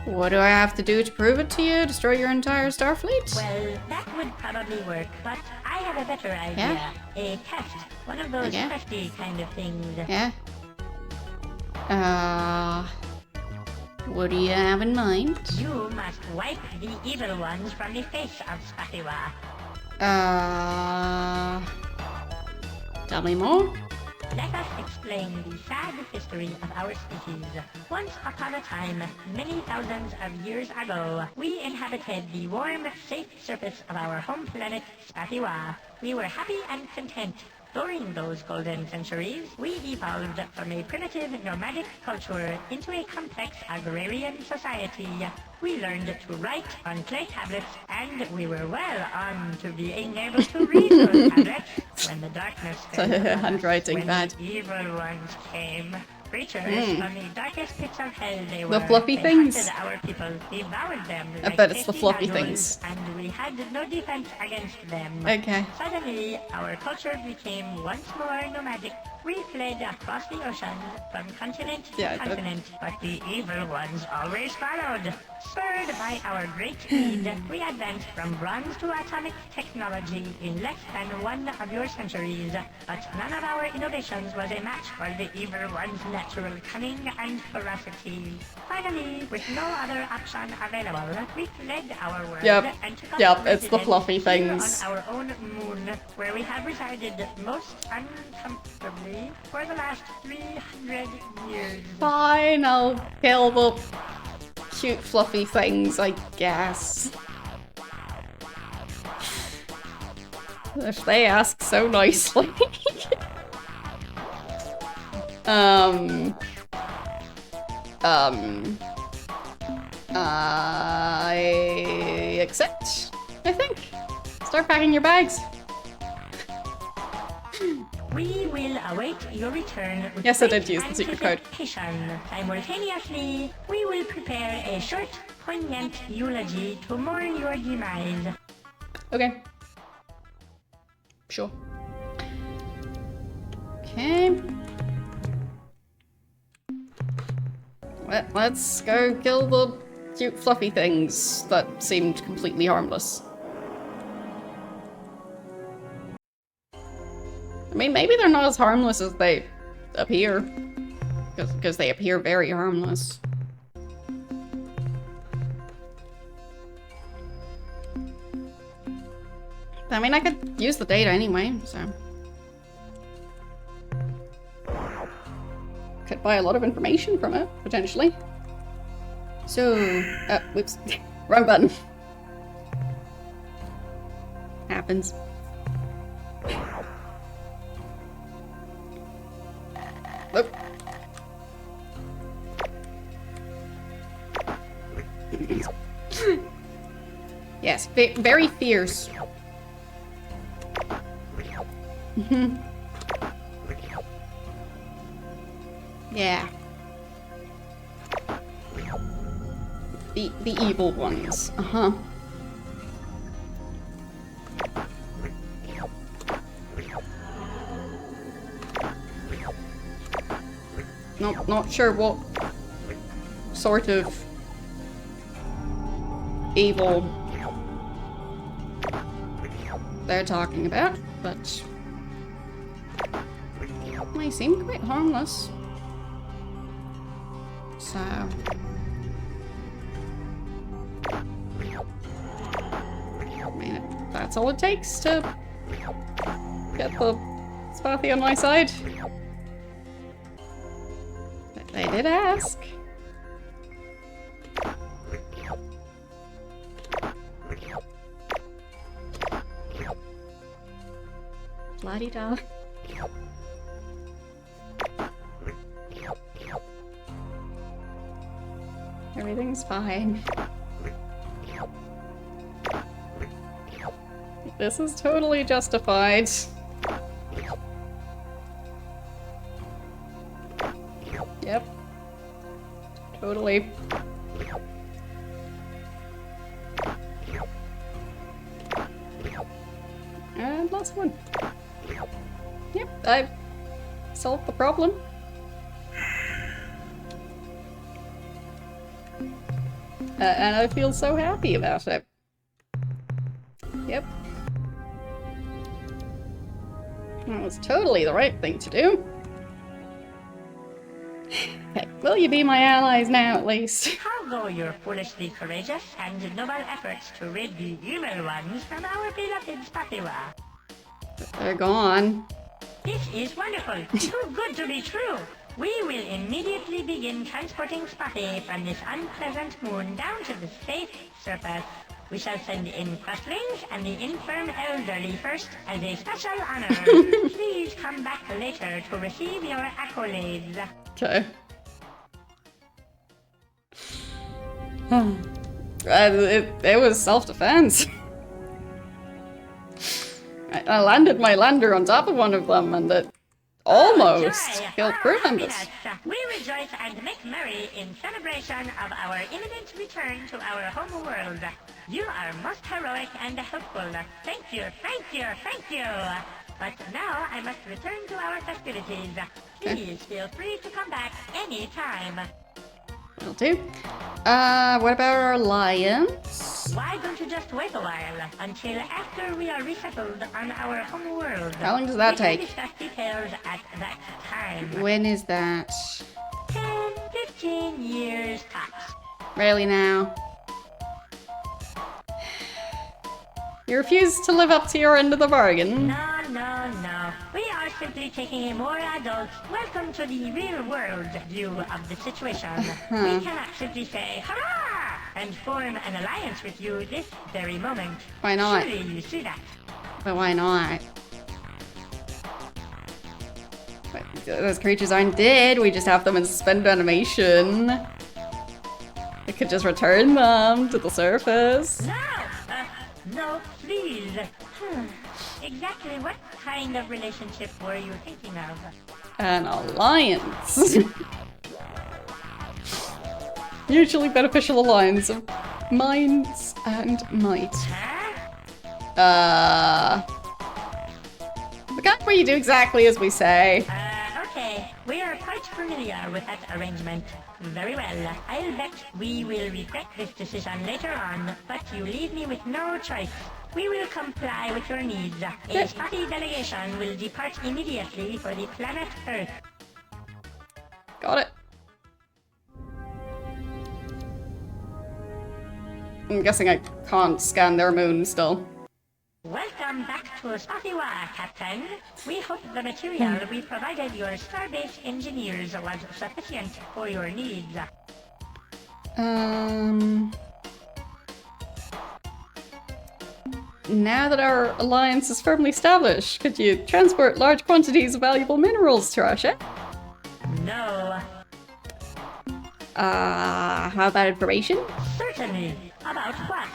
What do I have to do to prove it to you? Destroy your entire Starfleet? Well, that would probably work, but I have a better idea. A test. One of those testy kind of things. Yeah. What do you have in mind? You must wipe the evil ones from the face of Spatiwa. Tell me more? Let us explain the sad history of our species. Once upon a time, many thousands of years ago, we inhabited the warm, safe surface of our home planet, Spatiwa. We were happy and content. During those golden centuries, we evolved from a primitive nomadic culture into a complex agrarian society. We learned to write on clay tablets, and we were well on to being able to read those tablets when the darkness fell. Handwriting when bad. the evil ones came. Creatures from the darkest pits of hell they were. The fluffy they things? hunted our people, devoured them I like bet it's the tasty fluffy noodles, things. and we had no defense against them. Okay. Suddenly, our culture became once more nomadic. We fled across the ocean from continent to continent, but the evil ones always followed. Spurred by our great need, we advanced from bronze to atomic technology in less than one of your centuries. But none of our innovations was a match for the evil ones' natural cunning and ferocity. Finally, with no other option available, we fled our world and took up it's the fluffy residence things. here on our own moon, where we have resided most uncomfortably for the last 300 years. Fine, I'll kill the cute fluffy things, I guess. If they ask so nicely. I accept, I think. Start packing your bags. We will await your return with Yes, I great did use the secret code. anticipation. Simultaneously, we will prepare a short, poignant eulogy to mourn your demise. Okay. Sure. Okay. Let's go kill the cute fluffy things that seemed completely harmless. I mean, maybe they're not as harmless as they appear. Because they appear very harmless. I mean, I could use the data anyway, so... Could buy a lot of information from it, potentially. So... whoops. Wrong button. Happens. Oh. Yes, very fierce. Yeah. The evil ones. Uh-huh. Not sure what sort of evil they're talking about, but they seem quite harmless. So I mean, that's all it takes to get the Spathy on my side. They did ask. La-di-da. Everything's fine. This is totally justified. Yep. Totally. And last one. Yep, I've solved the problem. And I feel so happy about it. Yep. That was totally the right thing to do. Okay, will you be my allies now, at least? How go your foolishly courageous and noble efforts to rid the evil ones from our beloved Spatiwa? They're gone. This is wonderful. Too good to be true. We will immediately begin transporting Spotty from this unpleasant moon down to the safe surface. We shall send in crustlings and the infirm elderly first as a special honor. Please come back later to receive your accolades. Okay. It was self-defense. I landed my lander on top of one of them and it almost killed crew members. We rejoice and make merry in celebration of our imminent return to our home world. You are most heroic and helpful. Thank you, thank you, thank you. But now I must return to our festivities. Please feel free to come back any time. Will do. What about our alliance? Why don't you just wait a while until after we are resettled on our home world? How long does that take? We can discuss details at that time. When is that? 10, 15 years tops. Really now? You refuse to live up to your end of the bargain? No, no, no. We are simply taking a more adult, welcome to the real world view of the situation. We cannot simply say, hurrah! And form an alliance with you this very moment. Why not? Surely you see that. But why not? But those creatures aren't dead, we just have them in suspended animation. I could just return them to the surface. No! No, please. Exactly what kind of relationship were you thinking of? An alliance. Mutually beneficial alliance of minds and might. Huh? The kind where you do exactly as we say. Okay. We are quite familiar with that arrangement. Very well. I'll bet we will regret this decision later on, but you leave me with no choice. We will comply with your needs. A Spotty delegation will depart immediately for the planet Earth. Got it. I'm guessing I can't scan their moon still. Welcome back to Spatiwa, Captain. We hope the material we provided your starbase engineers was sufficient for your needs. Now that our alliance is firmly established, could you transport large quantities of valuable minerals to our ship? No. How about information? Certainly. About what?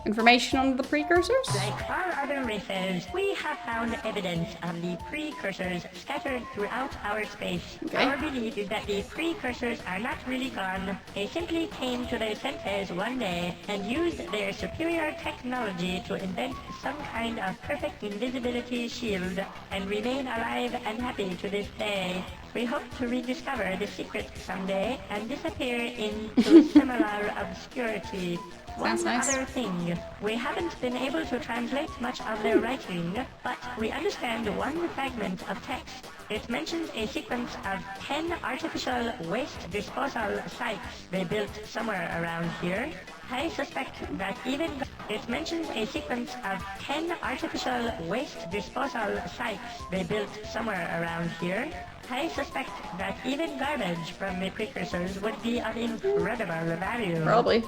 Information on the precursors? Like all other races, we have found evidence of the precursors scattered throughout our space. Okay. Our belief is that the precursors are not really gone. They simply came to their senses one day and used their superior technology to invent some kind of perfect invisibility shield and remain alive and happy to this day. We hope to rediscover the secret someday and disappear into similar obscurity. Sounds One nice. other thing, we haven't been able to translate much of their writing, but we understand one fragment of text. It mentions a sequence of 10 artificial waste disposal sites they built somewhere around here. I suspect that even... It mentions a sequence of 10 artificial waste disposal sites they built somewhere around here. I suspect that even garbage from the precursors would be of incredible value. Probably.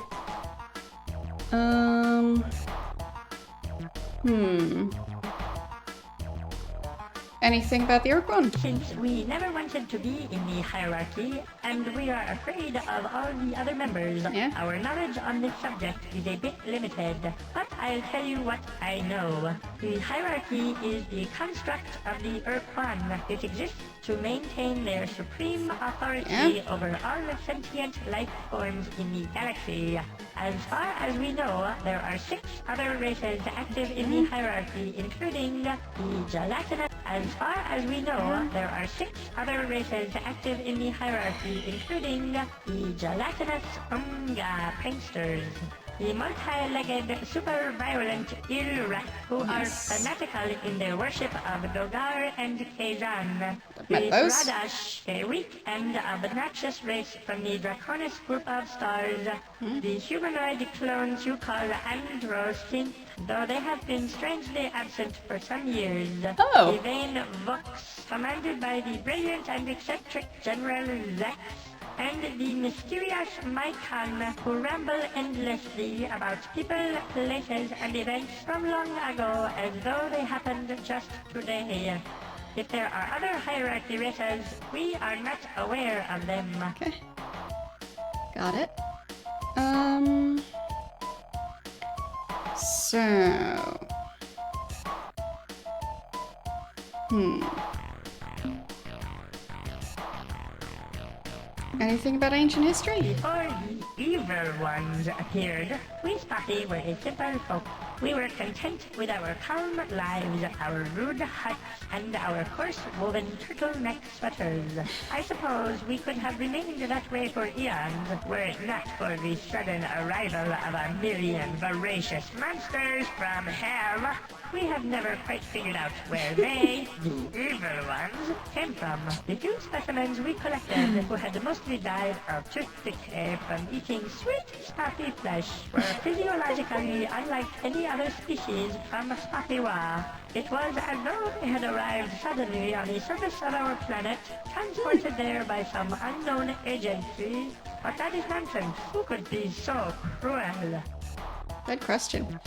Anything about the Ur-Quan? Since we never wanted to be in the hierarchy, and we are afraid of all the other members, Yeah. our knowledge on this subject is a bit limited. But I'll tell you what I know. The hierarchy is the construct of the Ur-Quan. It exists to maintain their supreme authority over all sentient life forms in the galaxy. As far as we know, there are 6 other races active in the hierarchy, including the gelatinous. As far as we know, there are 6 other races active in the hierarchy, including the gelatinous Unga pranksters. the multi-legged, super-violent Ur-Rat, who are fanatical in their worship of Dogar and Kazan. The met those. Radash, a weak and obnoxious race from the Draconis group of stars. The humanoid clones you call Androsynth, though they have been strangely absent for some years. Oh. The vain Vox, commanded by the brilliant and eccentric General Zex, and the mysterious Mycon, who ramble endlessly about people, places, and events from long ago as though they happened just today. If there are other hierarchy races, we are not aware of them. Okay. Got it. So... Anything about ancient history? Before the evil ones appeared, we Spotty were a simple folk. We were content with our calm lives, our rude huts, and our coarse-woven turtleneck sweaters. I suppose we could have remained that way for eons, were it not for the sudden arrival of a million voracious monsters from hell. We have never quite figured out where they, the evil ones, came from. The few specimens we collected, who had mostly died of tooth decay from eating sweet, stuffy flesh, were physiologically unlike any other species from Spottywa. It was as though they had arrived suddenly on the surface of our planet, transported there by some unknown agency. But that is nonsense. Who could be so cruel? Good question.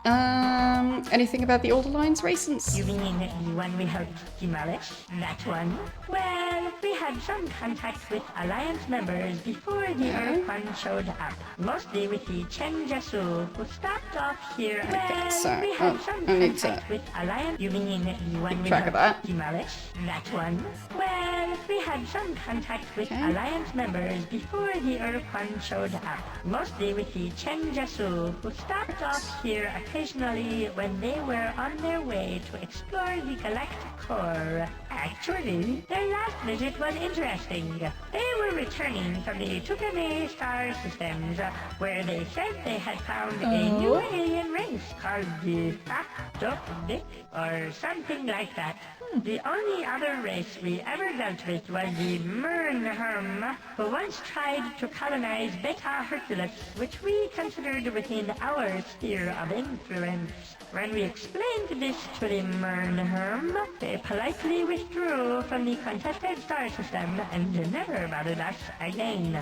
Anything about the Old Alliance races? You mean the one we helped demolish? That one? Well, we had some contact with Alliance members before the Ur-Quan showed up. Mostly with the Chen Jesu, who stopped off here. Well, we had some contact with Alliance... You mean the one we helped demolish? That one? Well, we had some contact with Alliance members before the Ur-Quan showed up. Mostly with the Chen Jesu, who stopped off here occasionally when they were on their way to explore the galactic core. Actually, their last visit was interesting. They were returning from the Tukame star systems, where they said they had found a new alien race called the Octopdic, or something like that. The only other race we ever dealt with was the Mernherm, who once tried to colonize Beta Hercules, which we considered within our sphere of influence. When we explained this to the Mernherm, they politely withdrew from the contested star system and never bothered us again.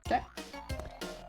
Okay.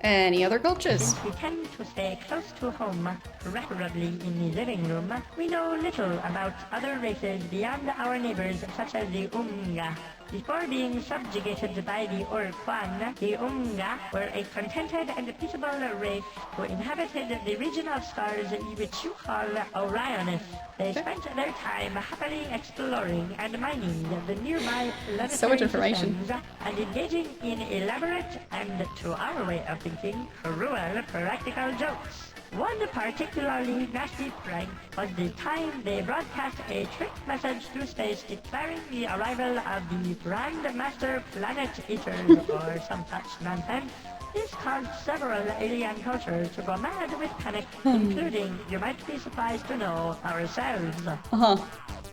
Any other cultures? Since we tend to stay close to home, preferably in the living room, we know little about other races beyond our neighbors, such as the Unga. Before being subjugated by the Ur-Quan, the Unga were a contented and peaceable race who inhabited the region of stars which you call Orionis. They spent their time happily exploring and mining the nearby planetary so much information. systems and engaging in elaborate and, to our way of thinking, cruel practical jokes. One particularly nasty prank was the time they broadcast a trick message through space declaring the arrival of the Grand Master Planet Eaters or some such nonsense. This caused several alien cultures to go mad with panic, including, you might be surprised to know, ourselves.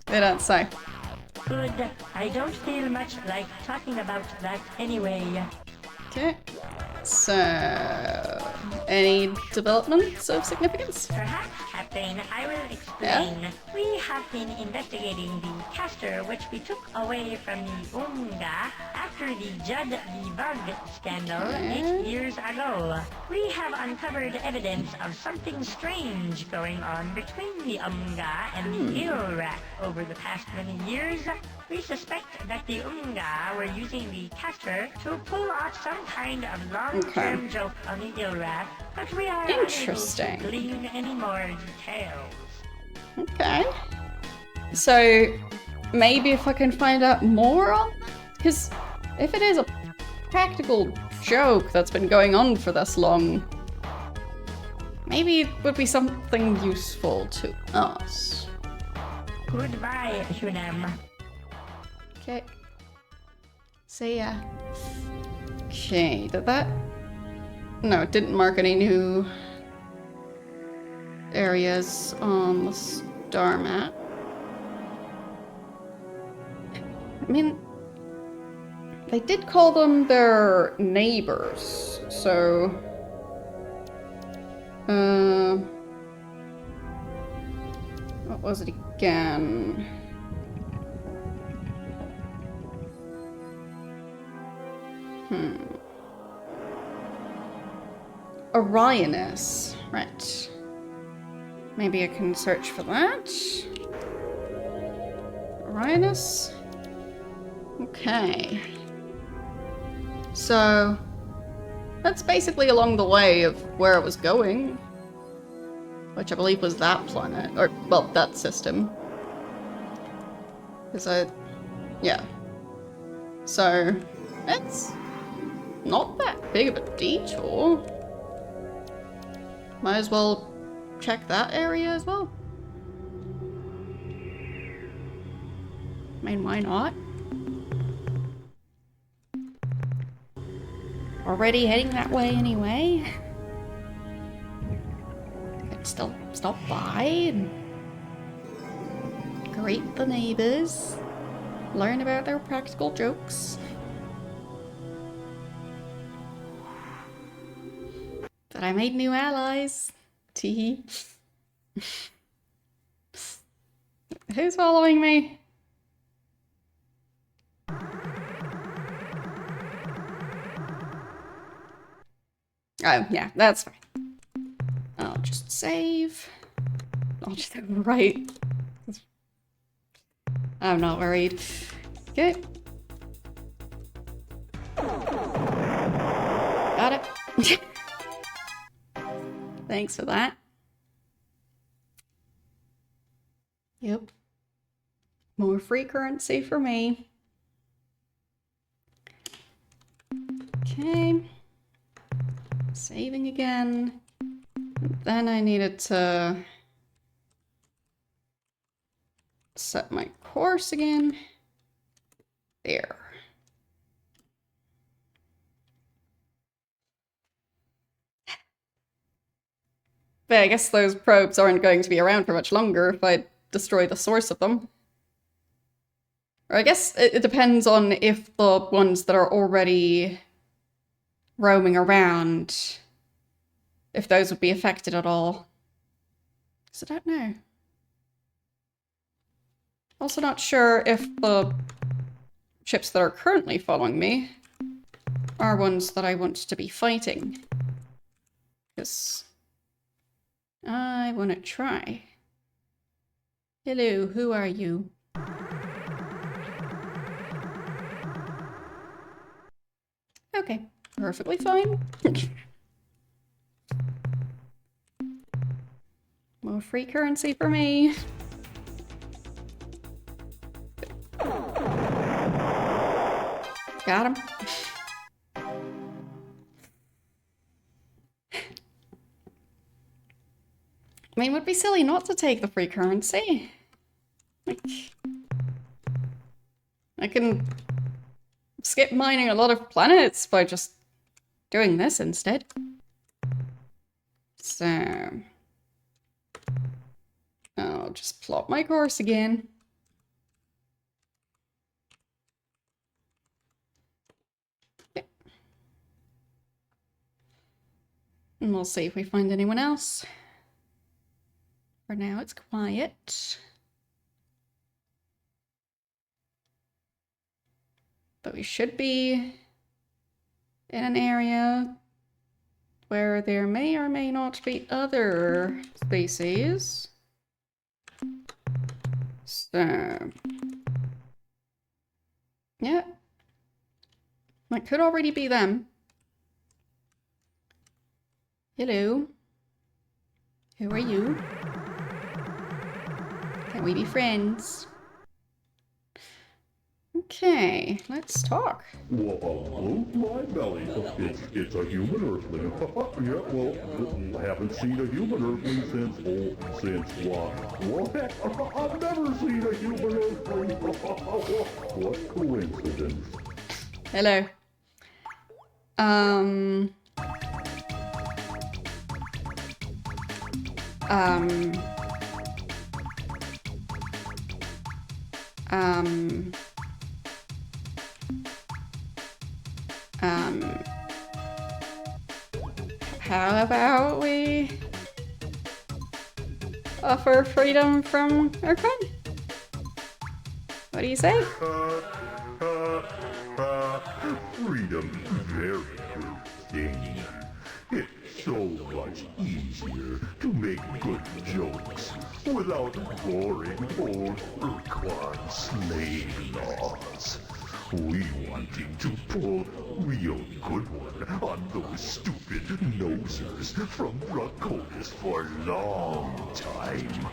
They don't say. Good. I don't feel much like talking about that anyway. Okay. So, any developments of significance? Perhaps, Captain, I will explain. Yeah. We have been investigating the caster which we took away from the Unga after the Judd the Bug scandal 8 years ago. We have uncovered evidence of something strange going on between the Unga and the Ur-Rat over the past many years. We suspect that the Unga were using the caster to pull off some kind of long-term joke on the Ur-Rat, but we are unable to glean any more details. Okay. So, maybe if I can find out more on that? Because if it is a practical joke that's been going on for this long, maybe it would be something useful to us. Goodbye, Hunam. Okay. See ya. Okay, did that no, it didn't mark any new areas on the star map. I mean, they did call them their neighbors, so... what was it again? Orionis. Right. Maybe I can search for that. Orionis. Okay. So, that's basically along the way of where it was going. Which I believe was that planet. Or, well, that system. Yeah. So, it's not that big of a detour. Might as well check that area as well. I mean, why not? Already heading that way anyway. Could still stop by and greet the neighbors. Learn about their practical jokes. But I made new allies. Teehee. Who's following me? Oh, yeah, that's fine. I'll just save. I'll just overwrite. I'm not worried. Okay. Got it. Thanks for that. Yep. More free currency for me. Okay. Saving again. And then I needed to set my course again. There. But I guess those probes aren't going to be around for much longer if I destroy the source of them. Or I guess it depends on if the ones that are already roaming around, if those would be affected at all. So I don't know. Also not sure if the ships that are currently following me are ones that I want to be fighting. Because I want to try. Hello, who are you? Okay, perfectly fine. More free currency for me. Got him. I mean, it would be silly not to take the free currency. Like, I can skip mining a lot of planets by just doing this instead. So, I'll just plot my course again. Okay. And we'll see if we find anyone else. For now, it's quiet. But we should be in an area where there may or may not be other species. So, yeah. That could already be them. Hello. Who are you? Can we be friends? Okay, let's talk. Well, my belly. It's a human earthling. Yeah, well, I haven't seen a human earthling since what? I've never seen a human earthling. What coincidence. Hello. Um... How about we offer freedom from Ur-Quan? What do you say? Freedom, very good thing. It's so much easier to make good jokes without boring old Ur-Quan slave laws. We wanting to pull real good one on those stupid nosers from Draconis for a long time.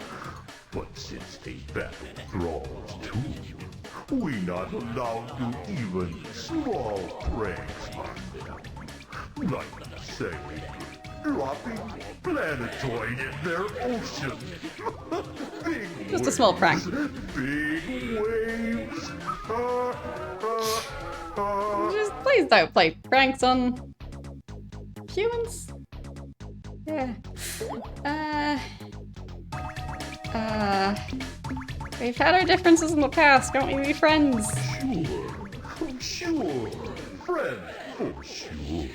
But since they battle thralls too, we not allowed to even small pranks on them. Like say, dropping planetoid in their ocean. Big Just a small prank. Big waves. Just please don't play pranks on humans. Yeah. We've had our differences in the past, don't we be friends? Sure. Friend, for sure.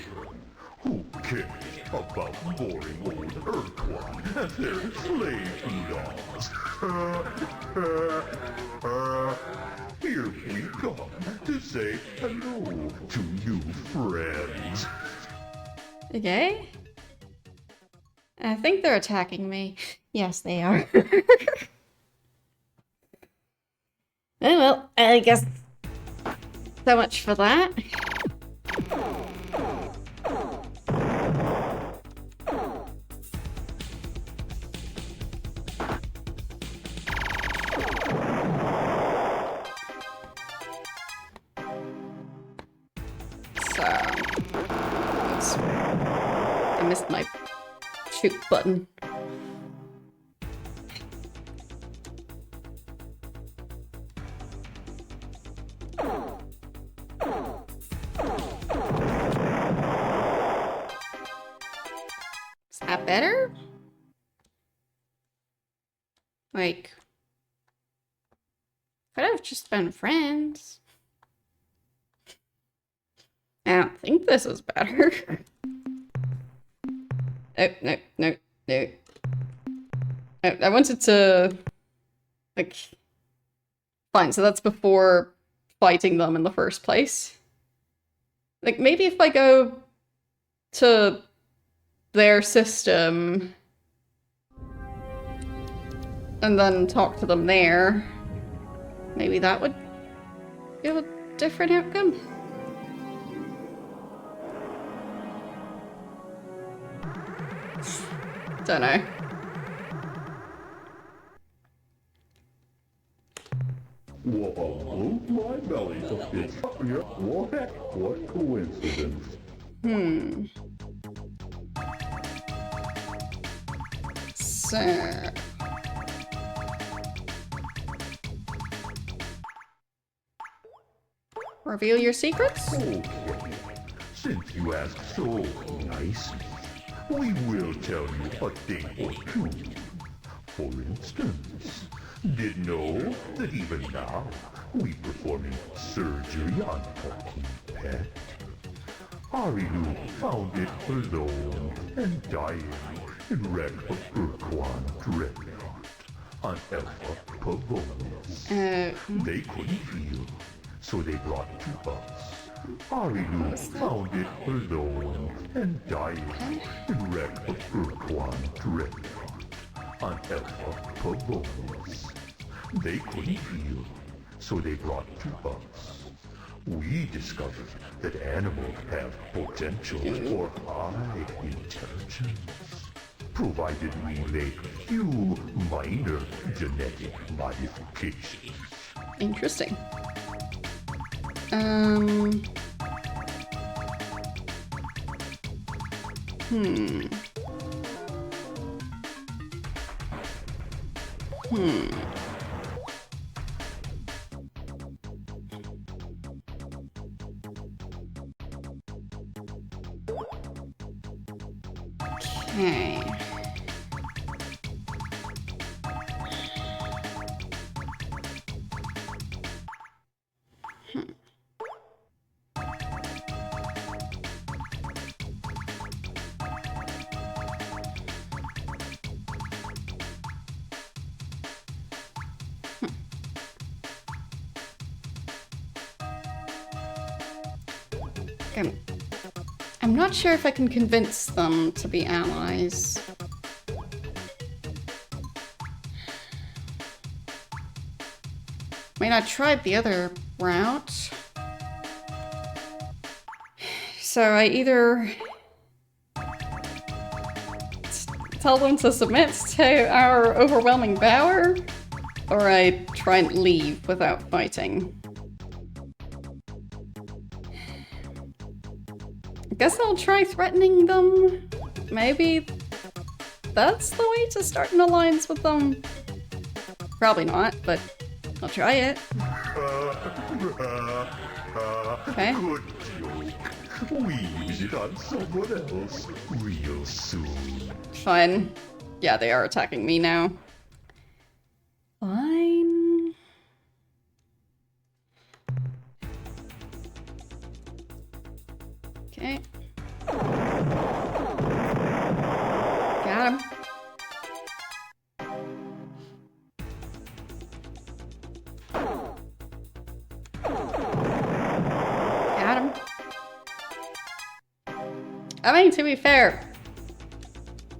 Who cares about boring old Ur-Quan and their slave laws? Here we come to say hello to new friends. Okay. I think they're attacking me. Yes, they are. Oh well, I guess so much for that. So, I missed my shoot button. Is that better? Like, could have just been friends. I don't think this is better. No. I wanted to... like... Fine, so that's before fighting them in the first place. Like, maybe if I go to their system and then talk to them there, maybe that would give a different outcome. Don't know. Whoa, my belly took it. What coincidence. So... reveal your secrets? Okay, since you asked so nicely, we will tell you a thing or two. For instance, did know that even now we performing surgery on a pet? Arilu found it alone and dying in wreck of Ur-Quan dreadnought on Alpha Pavonis. They couldn't feel, so they brought it to us. Arilu found it alone and dying in wreck of Ur-Quan dreadnought on Alpha Pavonis. They couldn't feel, so they brought it to us. We discovered that animals have potential for high intelligence, provided we make few minor genetic modifications. Interesting. Okay. I'm not sure if I can convince them to be allies. I mean, I tried the other route. So I either tell them to submit to our overwhelming power, or I try and leave without fighting. I guess I'll try threatening them. Maybe that's the way to start an alliance with them. Probably not, but I'll try it. Okay. Good joke. We use it on someone else real soon. Fine. Yeah, they are attacking me now. Fine. Okay. Got him. Got him. I mean, to be fair,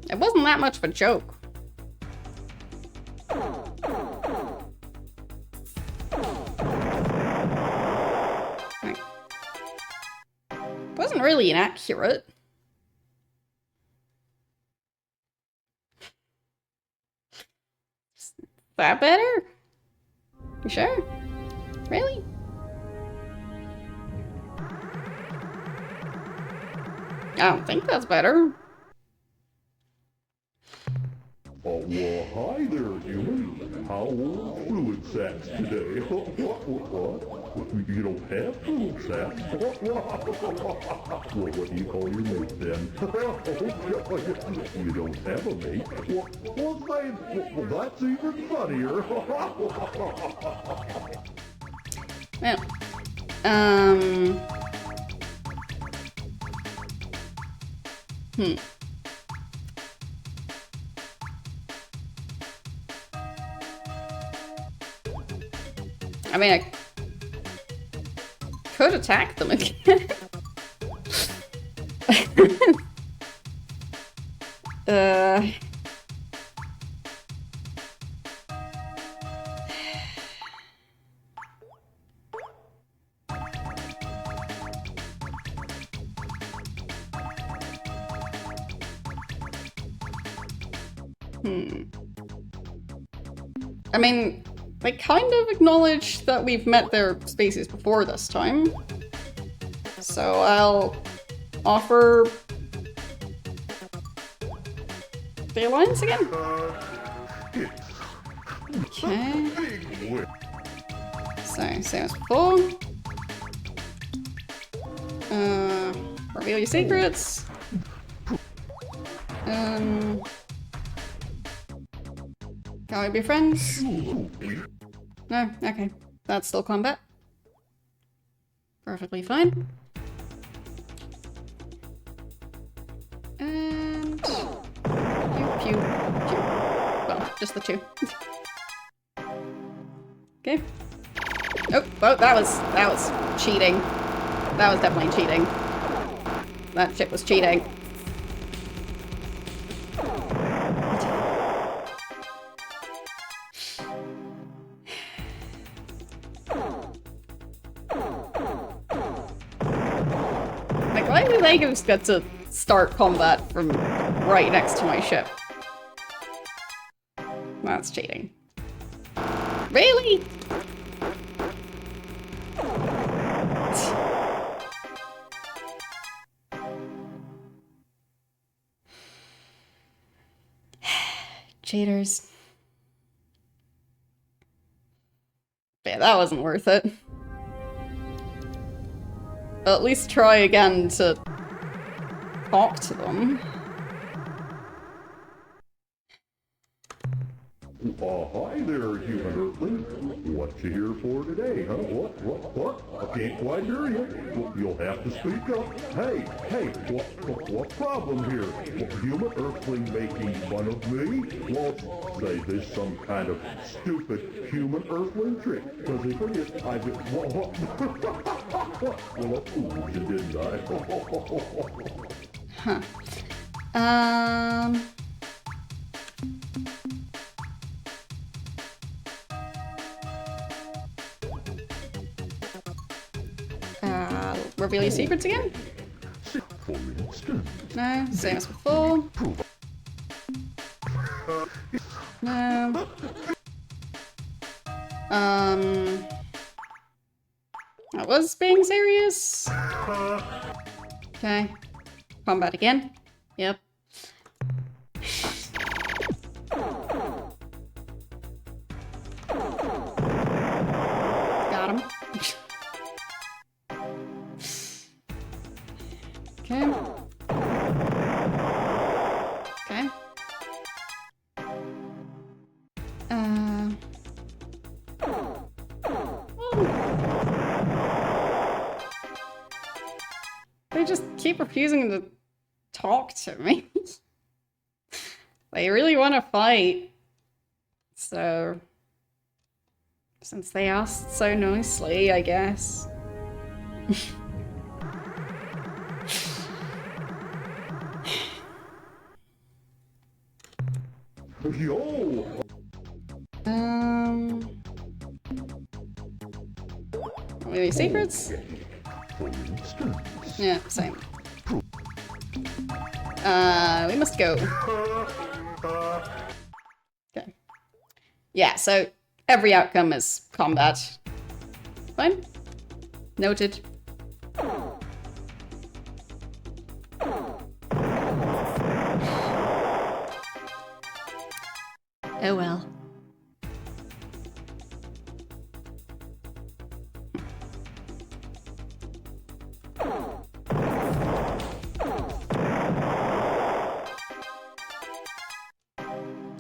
it wasn't that much of a joke. Right. Wasn't really inaccurate. Is that better? You sure? Really? I don't think that's better. Oh, well, hi there, human. How old fluid sacks today? What? You don't have fluid sacks? Well, what do you call your mate then? You don't have a mate? Well, that's even funnier. Well, I mean, I could attack them again. I mean, they kind of acknowledge that we've met their species before this time. So I'll offer the alliance again. Okay. So, same as before. Reveal your secrets. Can we be friends? No? Okay. That's still combat. Perfectly fine. And... pew, pew, pew. Well, just the two. Okay. Oh, that was cheating. That was definitely cheating. That shit was cheating. Why do they just get to start combat from right next to my ship? That's cheating. Really? Cheaters. Yeah, that wasn't worth it. I'll at least try again to talk to them. Hi there, human earthling. What you here for today, huh? What? I can't quite hear you. You'll have to speak up. Hey, what problem here? Human earthling making fun of me? Well, say this some kind of stupid human earthling trick. Cause they forget I just... Well, I fooled you, didn't I? Huh. Reveal your secrets again? For instance, No, same as before. No. I was being serious. Okay. Combat again. Yep. Got him. Okay. Okay. They just keep refusing to talk to me. They really want to fight. So, since they asked so nicely, I guess. yo! Any secrets? For instance, Yeah, same. We must go. Okay. Yeah, so every outcome is combat. Fine. Noted. Oh well.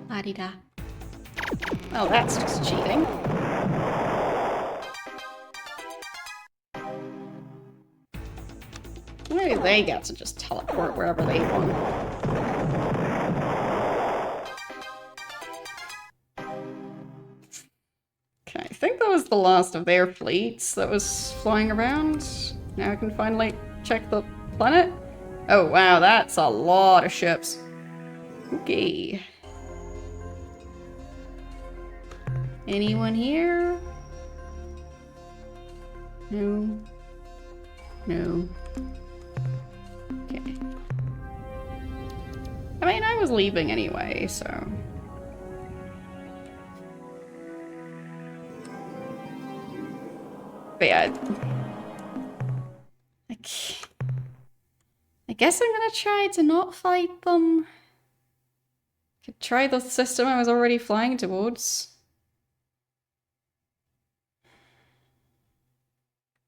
La-di-da. Oh, that's just cheating. Maybe they get to just teleport wherever they want. Okay, I think that was the last of their fleets that was flying around. Now I can finally check the planet. Oh wow, that's a lot of ships. Okay. Anyone here? No. No. Okay. I mean, I was leaving anyway, so... But yeah... I guess I'm gonna try to not fight them. Could try the system I was already flying towards.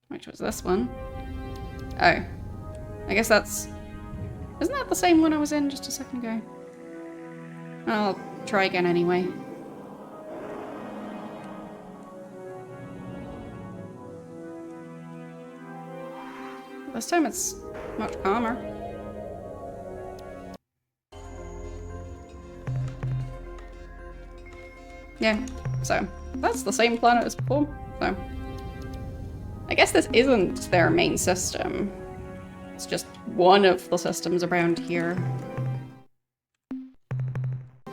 Which was this one. Oh. I guess that's... Isn't that the same one I was in just a second ago? I'll try again anyway. This time it's much calmer. Yeah, so that's the same planet as before, so... I guess this isn't their main system. It's just one of the systems around here.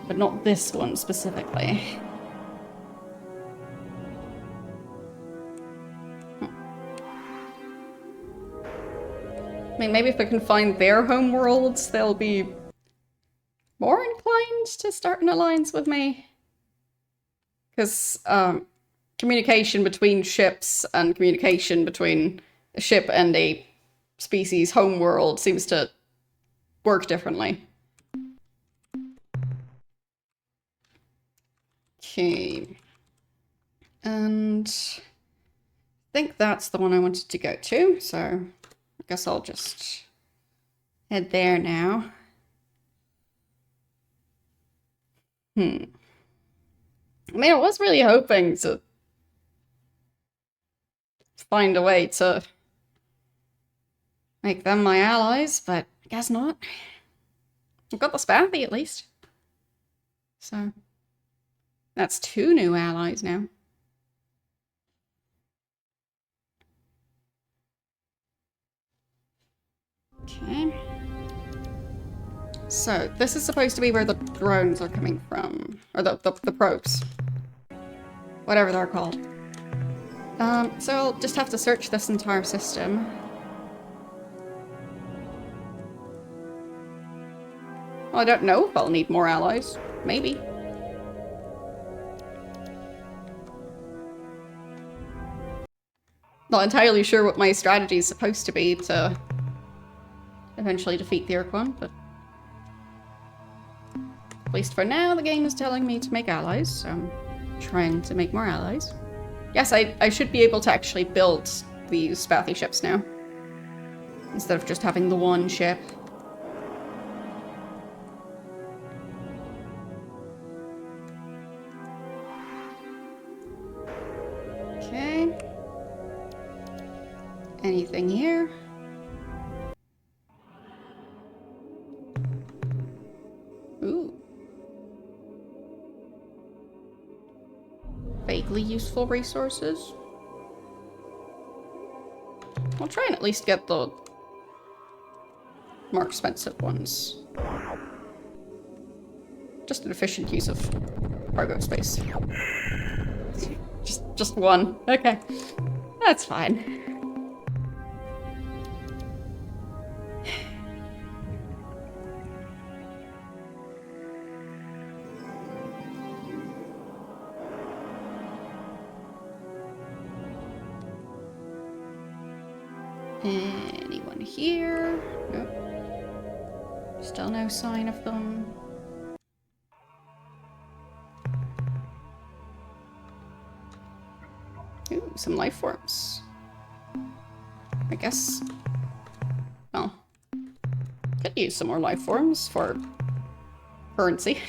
But not this one specifically. I mean, maybe if I can find their home worlds, they'll be more inclined to start an alliance with me. Because, communication between ships and communication between a ship and a species' homeworld seems to work differently. Okay. And I think that's the one I wanted to go to, so I guess I'll just head there now. I mean, I was really hoping to find a way to make them my allies, but I guess not. I've got the Spathy at least. So that's 2 new allies now. Okay. So, this is supposed to be where the drones are coming from. Or the probes. Whatever they're called. So I'll just have to search this entire system. Well, I don't know if I'll need more allies. Maybe. Not entirely sure what my strategy is supposed to be to eventually defeat the Ur-Quan, but at least for now the game is telling me to make allies, so I'm trying to make more allies. Yes, I should be able to actually build these Spathy ships now, instead of just having the one ship. Okay. Anything here? Ooh. Vaguely useful resources. I'll try and at least get the more expensive ones. Just an efficient use of cargo space. Just one. Okay. That's fine. Anyone here? Nope. Still no sign of them. Ooh, some life forms. I guess... well, could use some more life forms for currency.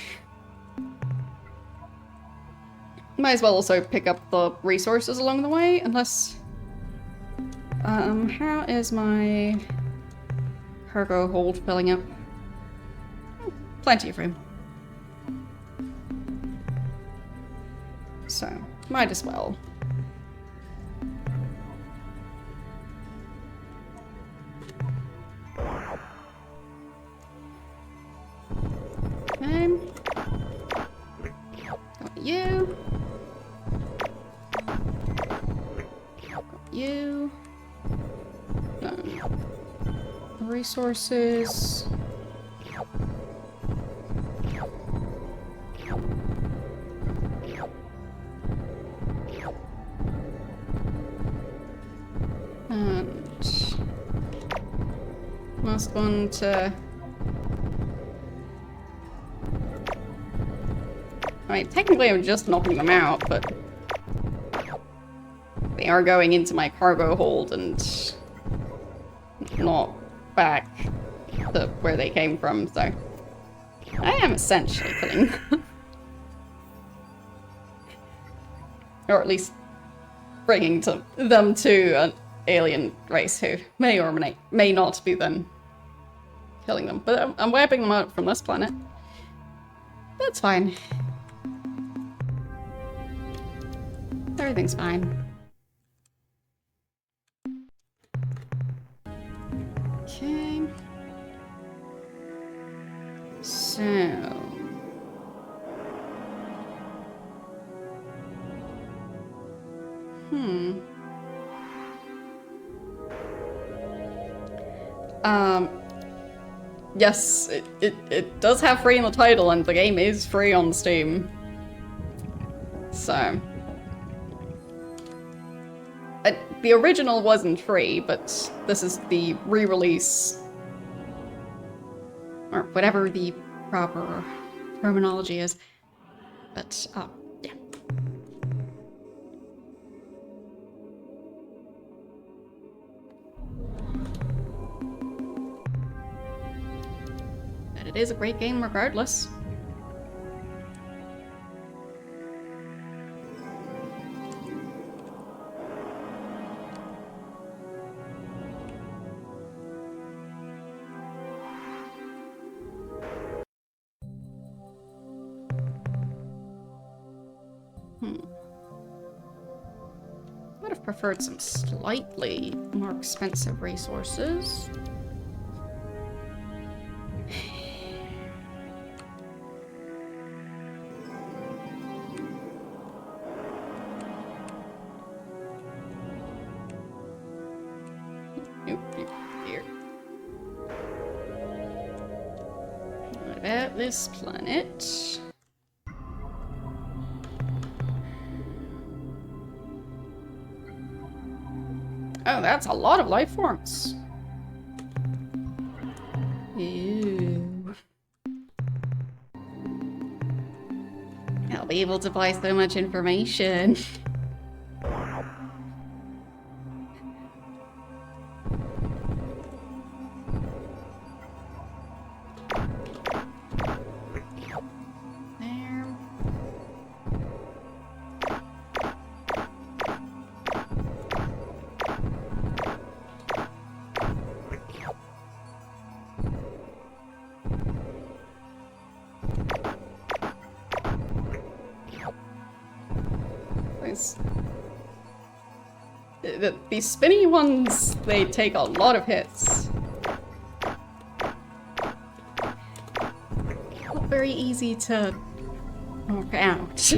Might as well also pick up the resources along the way, unless... how is my cargo hold filling up? Plenty of room. So, might as well. Okay. Got you. Got you. Resources. And last one to... I mean, technically I'm just knocking them out, but they are going into my cargo hold and not back to where they came from, so I am essentially killing them. Or at least bringing them to an alien race who may or may not be then killing them. But I'm wiping them out from this planet. That's fine. Everything's fine. Okay. So... Yes, it does have free in the title, and the game is free on Steam. So... the original wasn't free, but this is the re-release. Or whatever the proper terminology is. But, yeah. But it is a great game regardless. Would have preferred some slightly more expensive resources. What about this planet? Oh, that's a lot of life forms. Ew. I'll be able to buy so much information. These spinny ones, they take a lot of hits. Not very easy to knock out.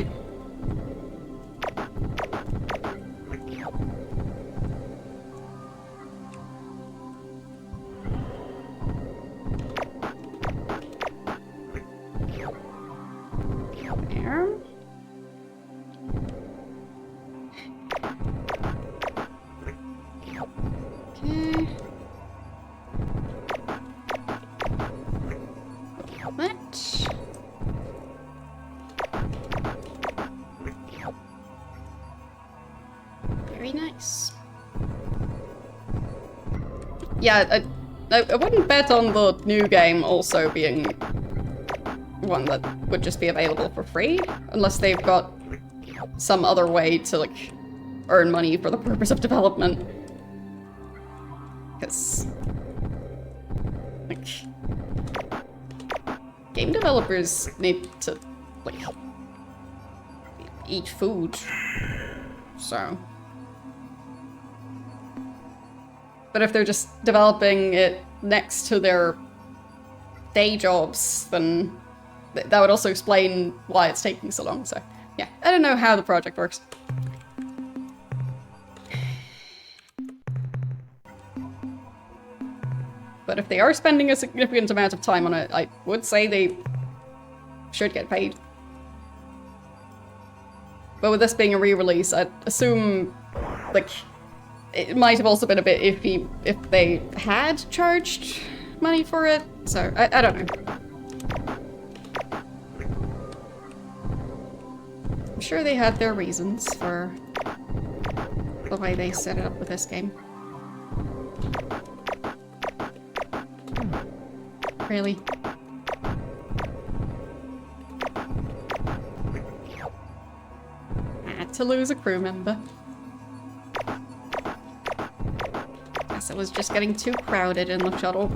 Yeah, I wouldn't bet on the new game also being one that would just be available for free, unless they've got some other way to, like, earn money for the purpose of development. Because, like, game developers need to, like, eat food, so... But if they're just developing it next to their day jobs, then that would also explain why it's taking so long, so yeah. I don't know how the project works. But if they are spending a significant amount of time on it, I would say they should get paid. But with this being a re-release, I'd assume, like, it might have also been a bit iffy if they had charged money for it, so I don't know. I'm sure they had their reasons for the way they set it up with this game. Really? Had to lose a crew member. It was just getting too crowded in the shuttle.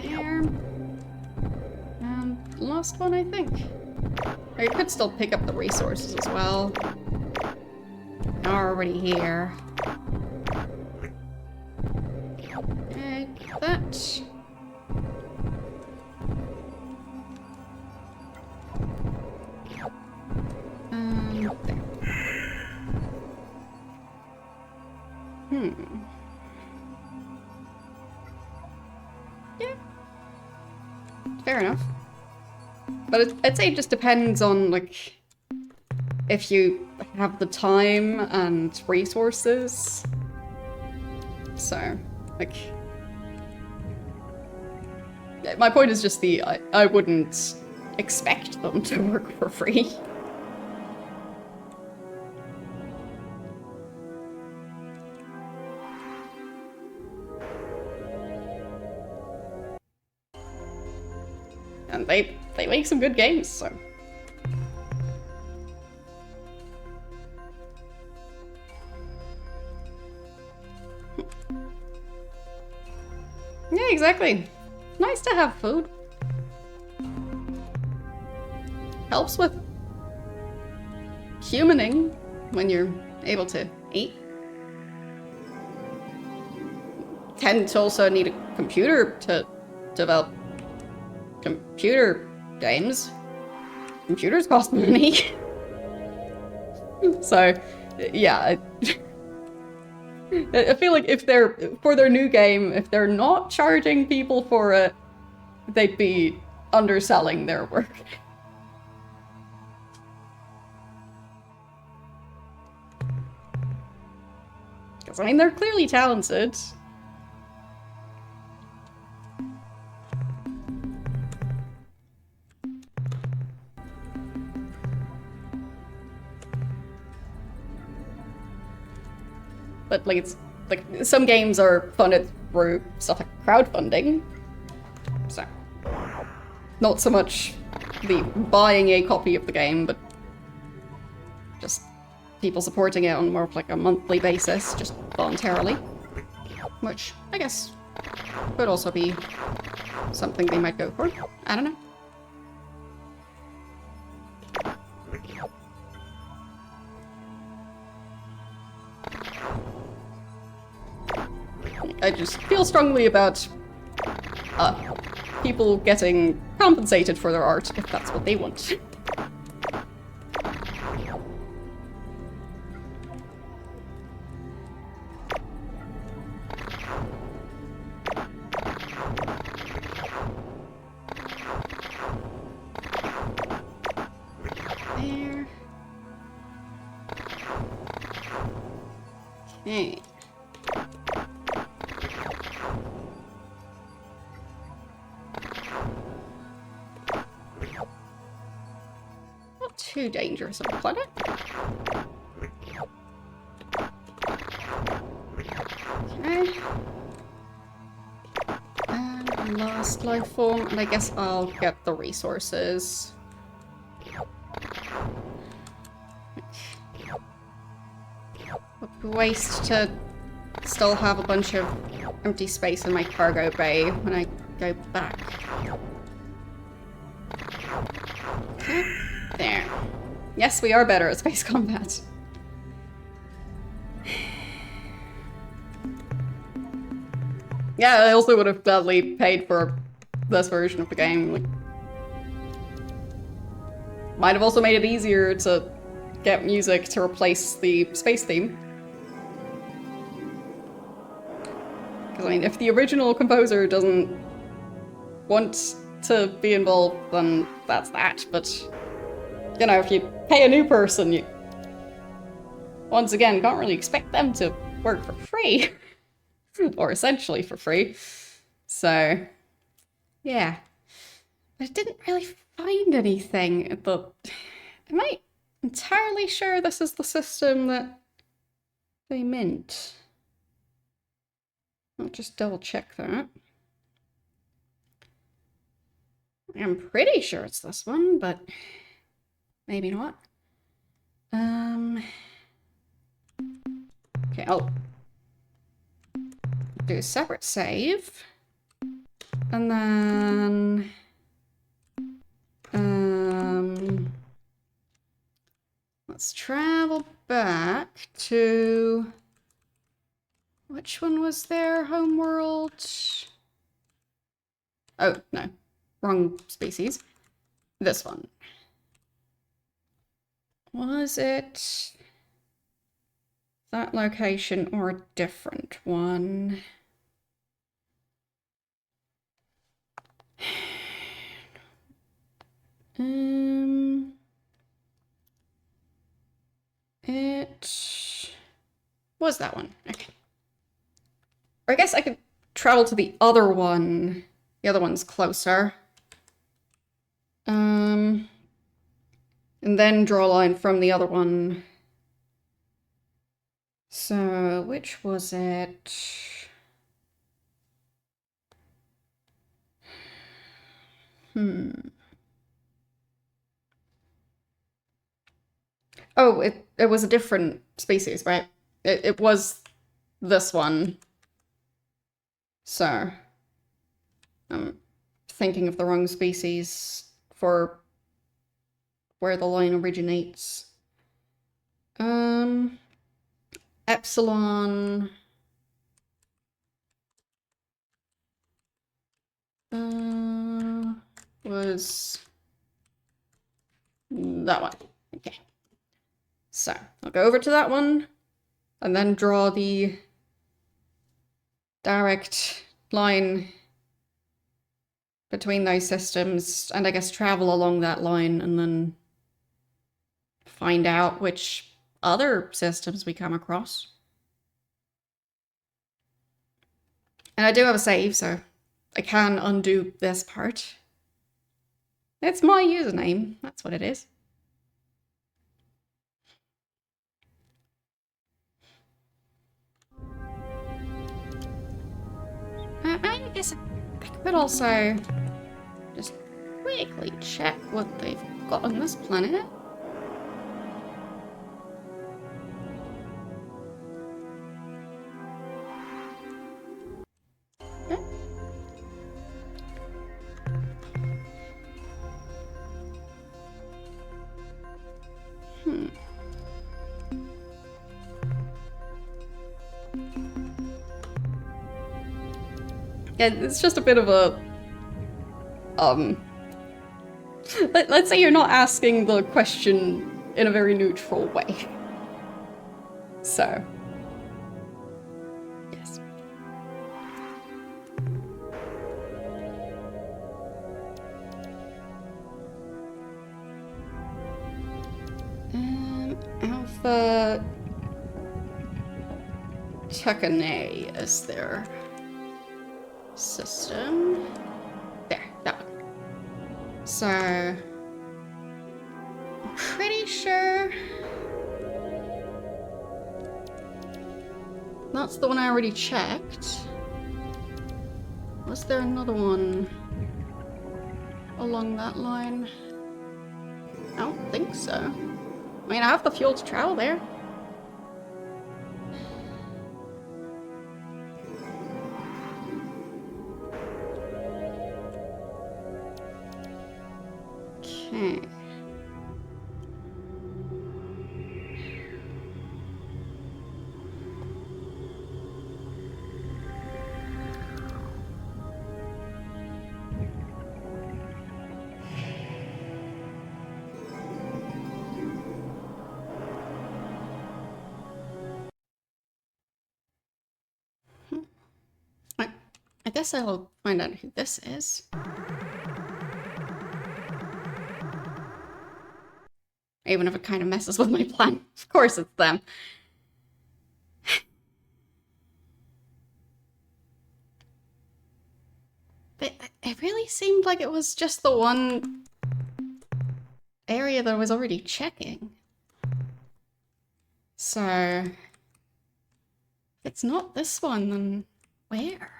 There. And last one, I think. Or you could still pick up the resources as well. Already here. Okay, that. Yeah. Fair enough. But I'd say it just depends on, like, if you have the time and resources. So, like... My point is just I wouldn't expect them to work for free. And they make some good games, so... Yeah, exactly. Nice to have food. Helps with humaning when you're able to eat. Tend to also need a computer to develop computer games. Computers cost money. So, yeah. I feel like if they're, for their new game, if they're not charging people for it, they'd be underselling their work. Because, I mean, they're clearly talented. But, like, it's, like, some games are funded through stuff like crowdfunding. So, not so much the buying a copy of the game, but just people supporting it on more of like a monthly basis, just voluntarily. Which, I guess, could also be something they might go for. I don't know. I just feel strongly about people getting compensated for their art if that's what they want. There. Okay. Not too dangerous of a planet. Okay. And last life form, and I guess I'll get the resources. Would be waste to still have a bunch of empty space in my cargo bay when I go back. Okay. There. Yes, we are better at space combat. Yeah, I also would have gladly paid for this version of the game. Like, might have also made it easier to get music to replace the space theme. Because, I mean, if the original composer doesn't want to be involved, then that's that. But, you know, if you pay a new person, you, once again, can't really expect them to work for free. Or essentially for free. So, yeah. But I didn't really find anything, but am I entirely sure this is the system that they meant? I'll just double check that. I'm pretty sure it's this one, but maybe not. Okay, I'll do a separate save. And then let's travel back to, which one was their homeworld? Oh, no. Wrong species. This one. Was it that location or a different one? It was that one. Okay. Or I guess I could travel to the other one. The other one's closer. And then draw a line from the other one. So, which was it? Oh, it was a different species, right? It was this one. So, I'm thinking of the wrong species for where the line originates. Epsilon. Was that one. Okay. So, I'll go over to that one, and then draw the direct line between those systems, and I guess travel along that line, and then find out which other systems we come across. And I do have a save, so I can undo this part. It's my username, that's what it is. I guess I could also just quickly check what they've got on this planet. Okay. Yeah, it's just a bit of a, let's say you're not asking the question in a very neutral way. So, yes. Alpha Tuckanay is their system. There, that one. So, I'm pretty sure that's the one I already checked. Was there another one along that line? I don't think so. I mean, I have the fuel to travel there. Okay. I guess I'll find out who this is. Even if it kind of messes with my plan. Of course it's them. But it really seemed like it was just the one area that I was already checking. So, if it's not this one, then where?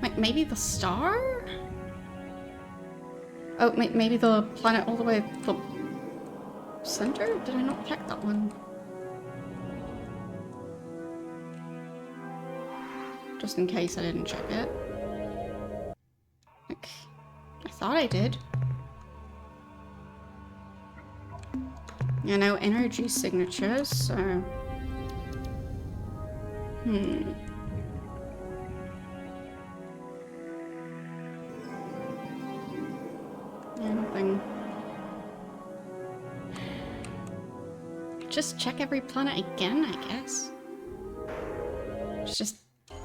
Like, maybe the star? Oh, maybe the planet all the way at the center? Did I not check that one? Just in case I didn't check it. Like, I thought I did. Yeah, no energy signatures, so... Yeah, nothing. Just check every planet again, I guess. It's just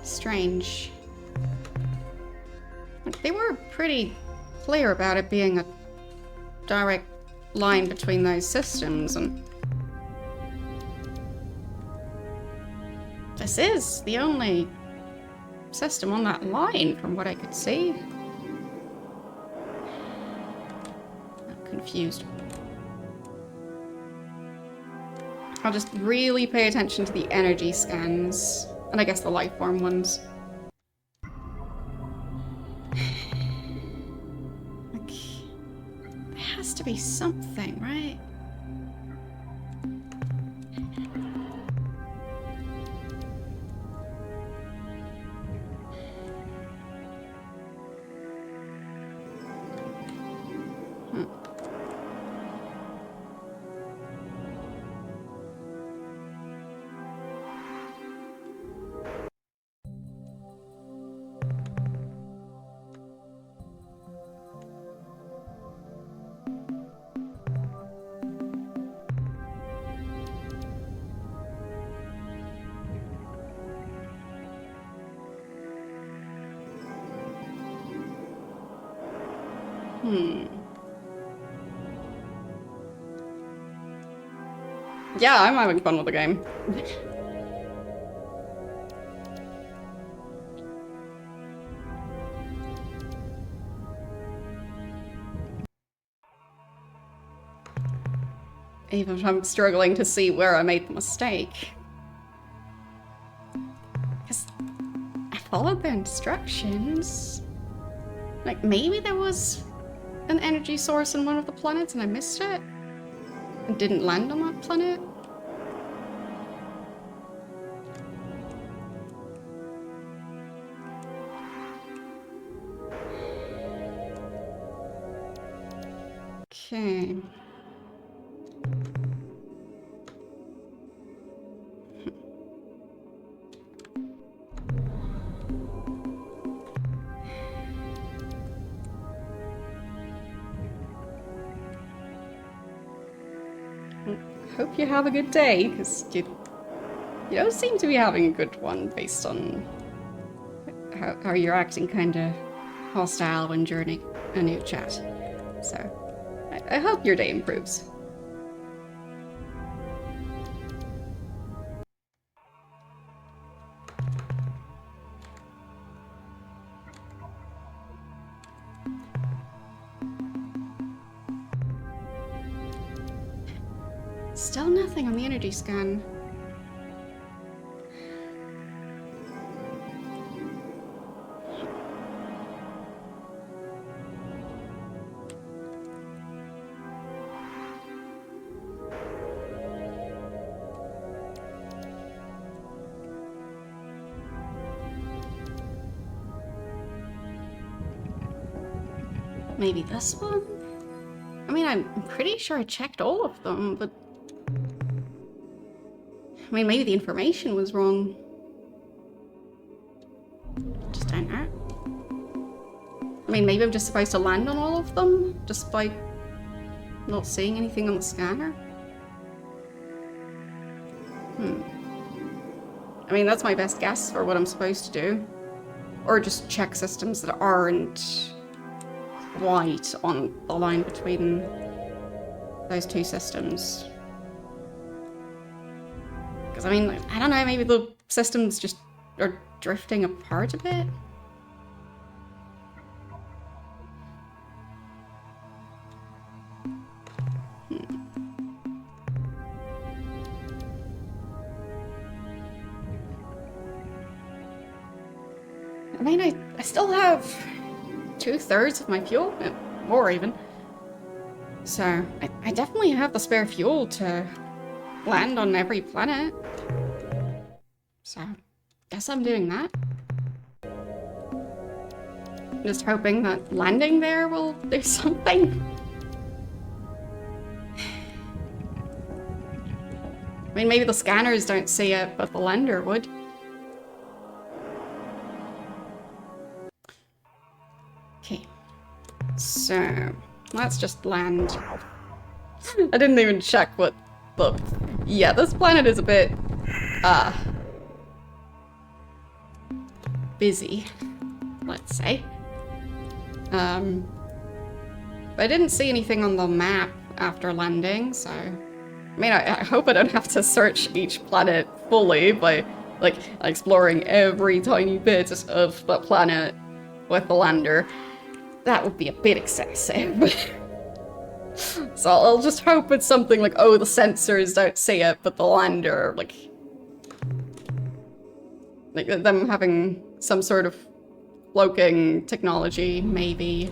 strange. Like, they were pretty clear about it being a direct line between those systems, and this is the only system on that line from what I could see. I'm confused. I'll just really pay attention to the energy scans, and I guess the life form ones. Like, there has to be something, right? Yeah, I'm having fun with the game. Even if I'm struggling to see where I made the mistake. Because I followed the instructions. Like, maybe there was an energy source in one of the planets and I missed it? And didn't land on that planet? Okay. Hope you have a good day, because you don't seem to be having a good one based on how you're acting kind of hostile when during a new chat. So, I hope your day improves. Still nothing on the energy scan. Maybe this one? I mean, I'm pretty sure I checked all of them, but... I mean, maybe the information was wrong. Just don't know. I mean, maybe I'm just supposed to land on all of them, just by not seeing anything on the scanner? I mean, that's my best guess for what I'm supposed to do. Or just check systems that aren't quite on the line between those two systems. Because, I mean, I don't know, maybe the systems just are drifting apart a bit? I mean, I still have 2/3 of my fuel, more even. So, I definitely have the spare fuel to land on every planet. So, guess I'm doing that. Just hoping that landing there will do something. I mean, maybe the scanners don't see it, but the lander would. Okay. So, let's just land. I didn't even check what the... Yeah, this planet is a bit... busy, let's say. But I didn't see anything on the map after landing, so... I mean, I hope I don't have to search each planet fully by, like, exploring every tiny bit of the planet with the lander. That would be a bit excessive. So I'll just hope it's something like, oh, the sensors don't see it, but the lander, like them having some sort of cloaking technology, maybe.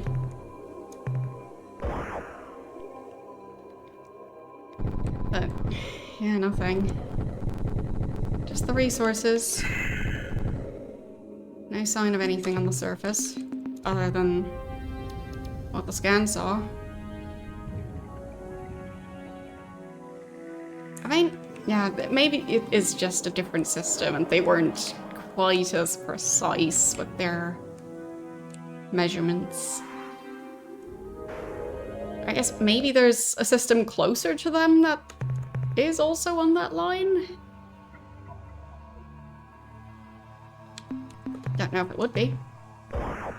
But, yeah, nothing. Just the resources. No sign of anything on the surface, other than what the scan saw. I mean, yeah, maybe it is just a different system and they weren't quite as precise with their measurements. I guess maybe there's a system closer to them that is also on that line? Don't know if it would be. I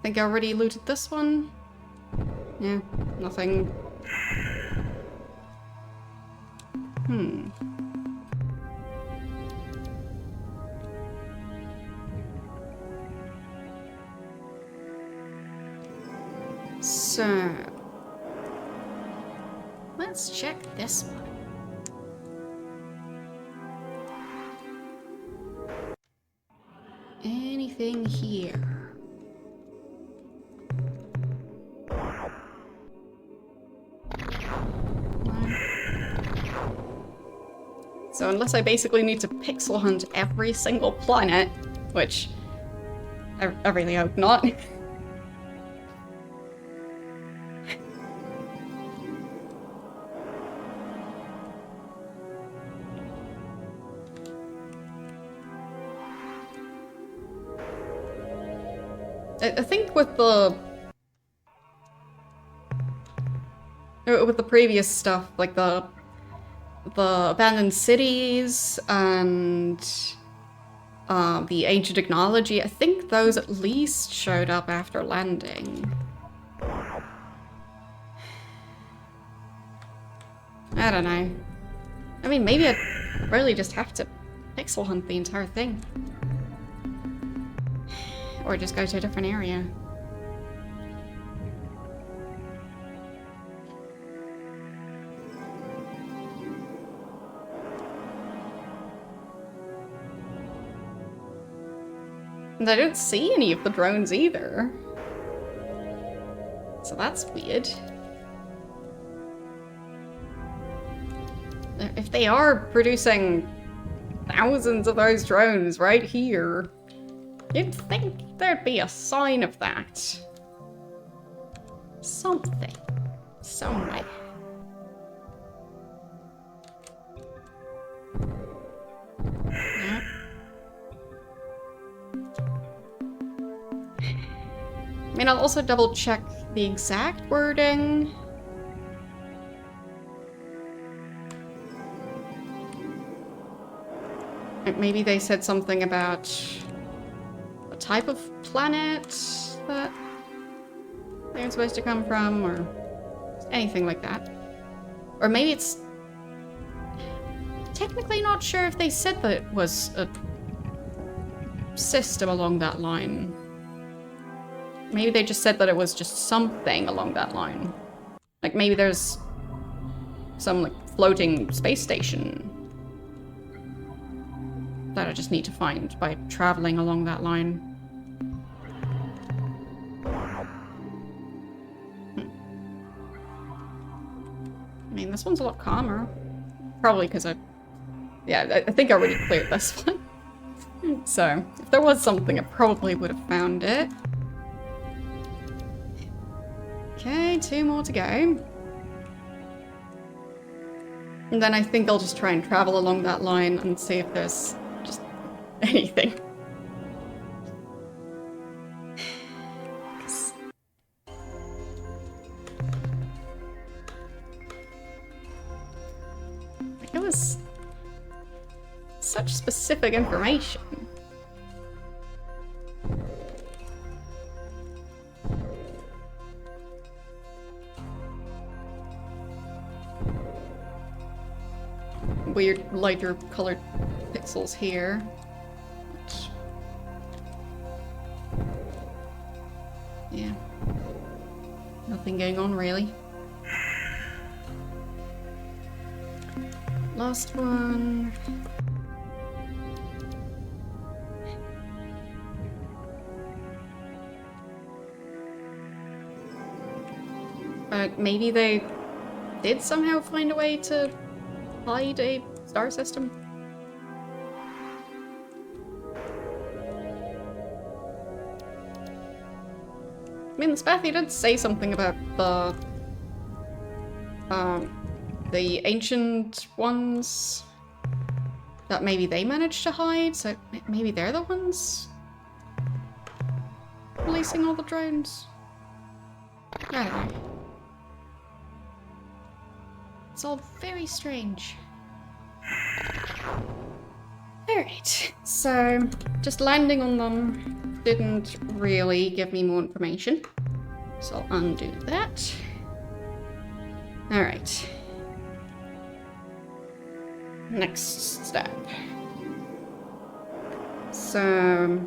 think I already looted this one. Yeah, nothing. So, let's check this one. Anything here? No. So unless I basically need to pixel hunt every single planet, which I really hope not. I think with the previous stuff, like the abandoned cities and the ancient technology, I think those at least showed up after landing. I don't know. I mean, maybe I'd really just have to pixel hunt the entire thing. Or just go to a different area. And I don't see any of the drones either. So that's weird. If they are producing thousands of those drones right here, you'd think there'd be a sign of that. Something. Somewhere. Yeah. I mean, I'll also double check the exact wording. Maybe they said something about a type of planet that they're supposed to come from, or anything like that. Or maybe it's... Technically not sure if they said that it was a system along that line. Maybe they just said that it was just something along that line. Like maybe there's some like floating space station that I just need to find by traveling along that line. I mean, this one's a lot calmer. Probably because I think I already cleared this one. So, if there was something, I probably would have found it. Okay, 2 more to go. And then I think I'll just try and travel along that line and see if there's just anything. It was such specific information. Weird lighter colored pixels here. Yeah. Nothing going on really. Last one. Maybe they did somehow find a way to hide a star system. I mean, the Spathy did say something about the ancient ones that maybe they managed to hide, so maybe they're the ones releasing all the drones. I don't know. It's all very strange. Alright, so just landing on them didn't really give me more information. So I'll undo that. Alright. Next step. So...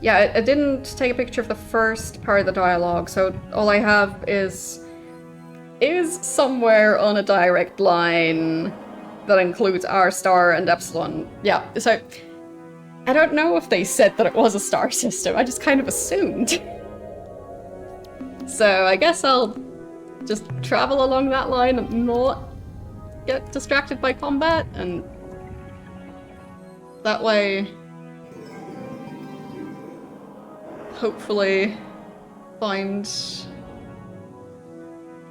Yeah, I didn't take a picture of the first part of the dialogue, so all I have is somewhere on a direct line that includes R star and epsilon. Yeah, so I don't know if they said that it was a star system, I just kind of assumed. So I guess I'll just travel along that line and not get distracted by combat, and that way hopefully find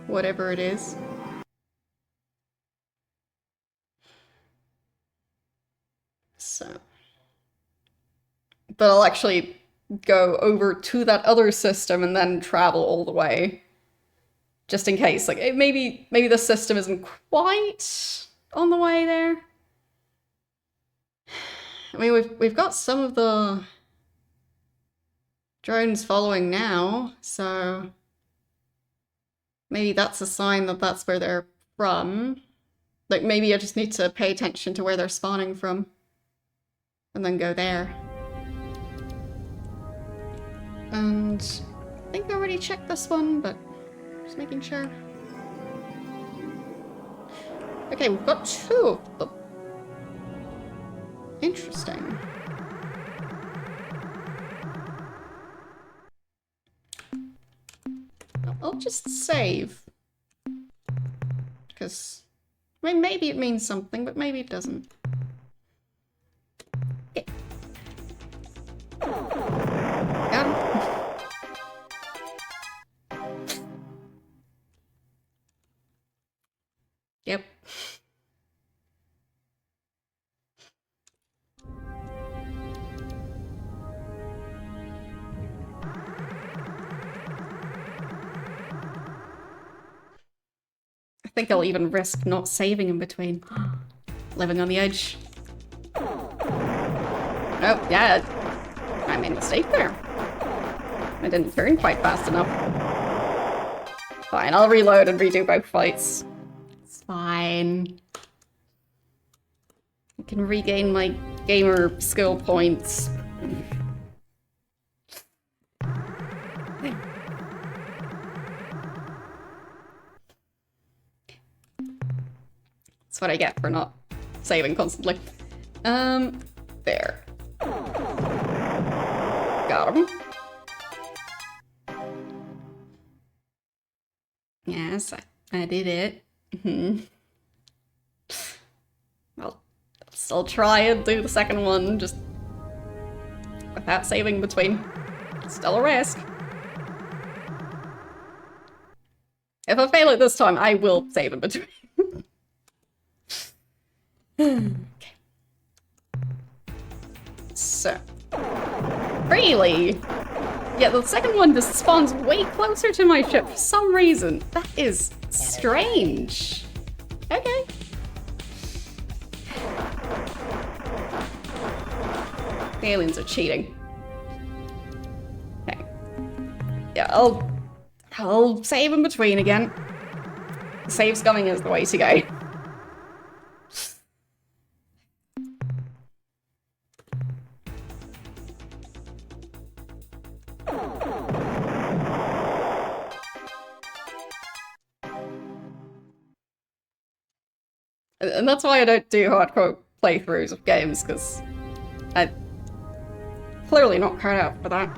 whatever it is. So, but I'll actually go over to that other system and then travel all the way, just in case. Like, maybe the system isn't quite on the way there. I mean, we've got some of the drones following now, so maybe that's a sign that that's where they're from. Like, maybe I just need to pay attention to where they're spawning from and then go there. And I think I already checked this one, but just making sure. Okay, we've got 2 of them. Interesting. I'll just save. Because, I mean, maybe it means something, but maybe it doesn't. Yeah. Got him. Yep. I think I'll even risk not saving in between. Living on the edge. Oh, yeah. I made a mistake there. I didn't turn quite fast enough. Fine, I'll reload and redo both fights. It's fine. I can regain my gamer skill points. That's what I get for not saving constantly. There. Got him. Yes, I did it. I'll still try and do the second one, just without saving between. Still a risk. If I fail it this time, I will save in between. Okay. So, really? Yeah, the second one just spawns way closer to my ship for some reason. That is strange. Okay. The aliens are cheating. Okay. Yeah, I'll save in between again. Save scumming is the way to go. And that's why I don't do hardcore playthroughs of games, because I'm clearly not cut out for that.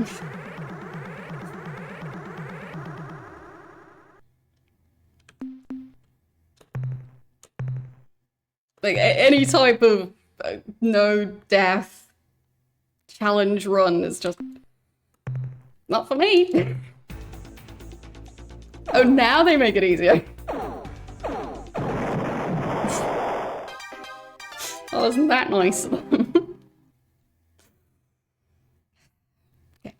Like, any type of no death challenge run is just not for me. Oh, now they make it easier. Oh, isn't that nice of them? Okay.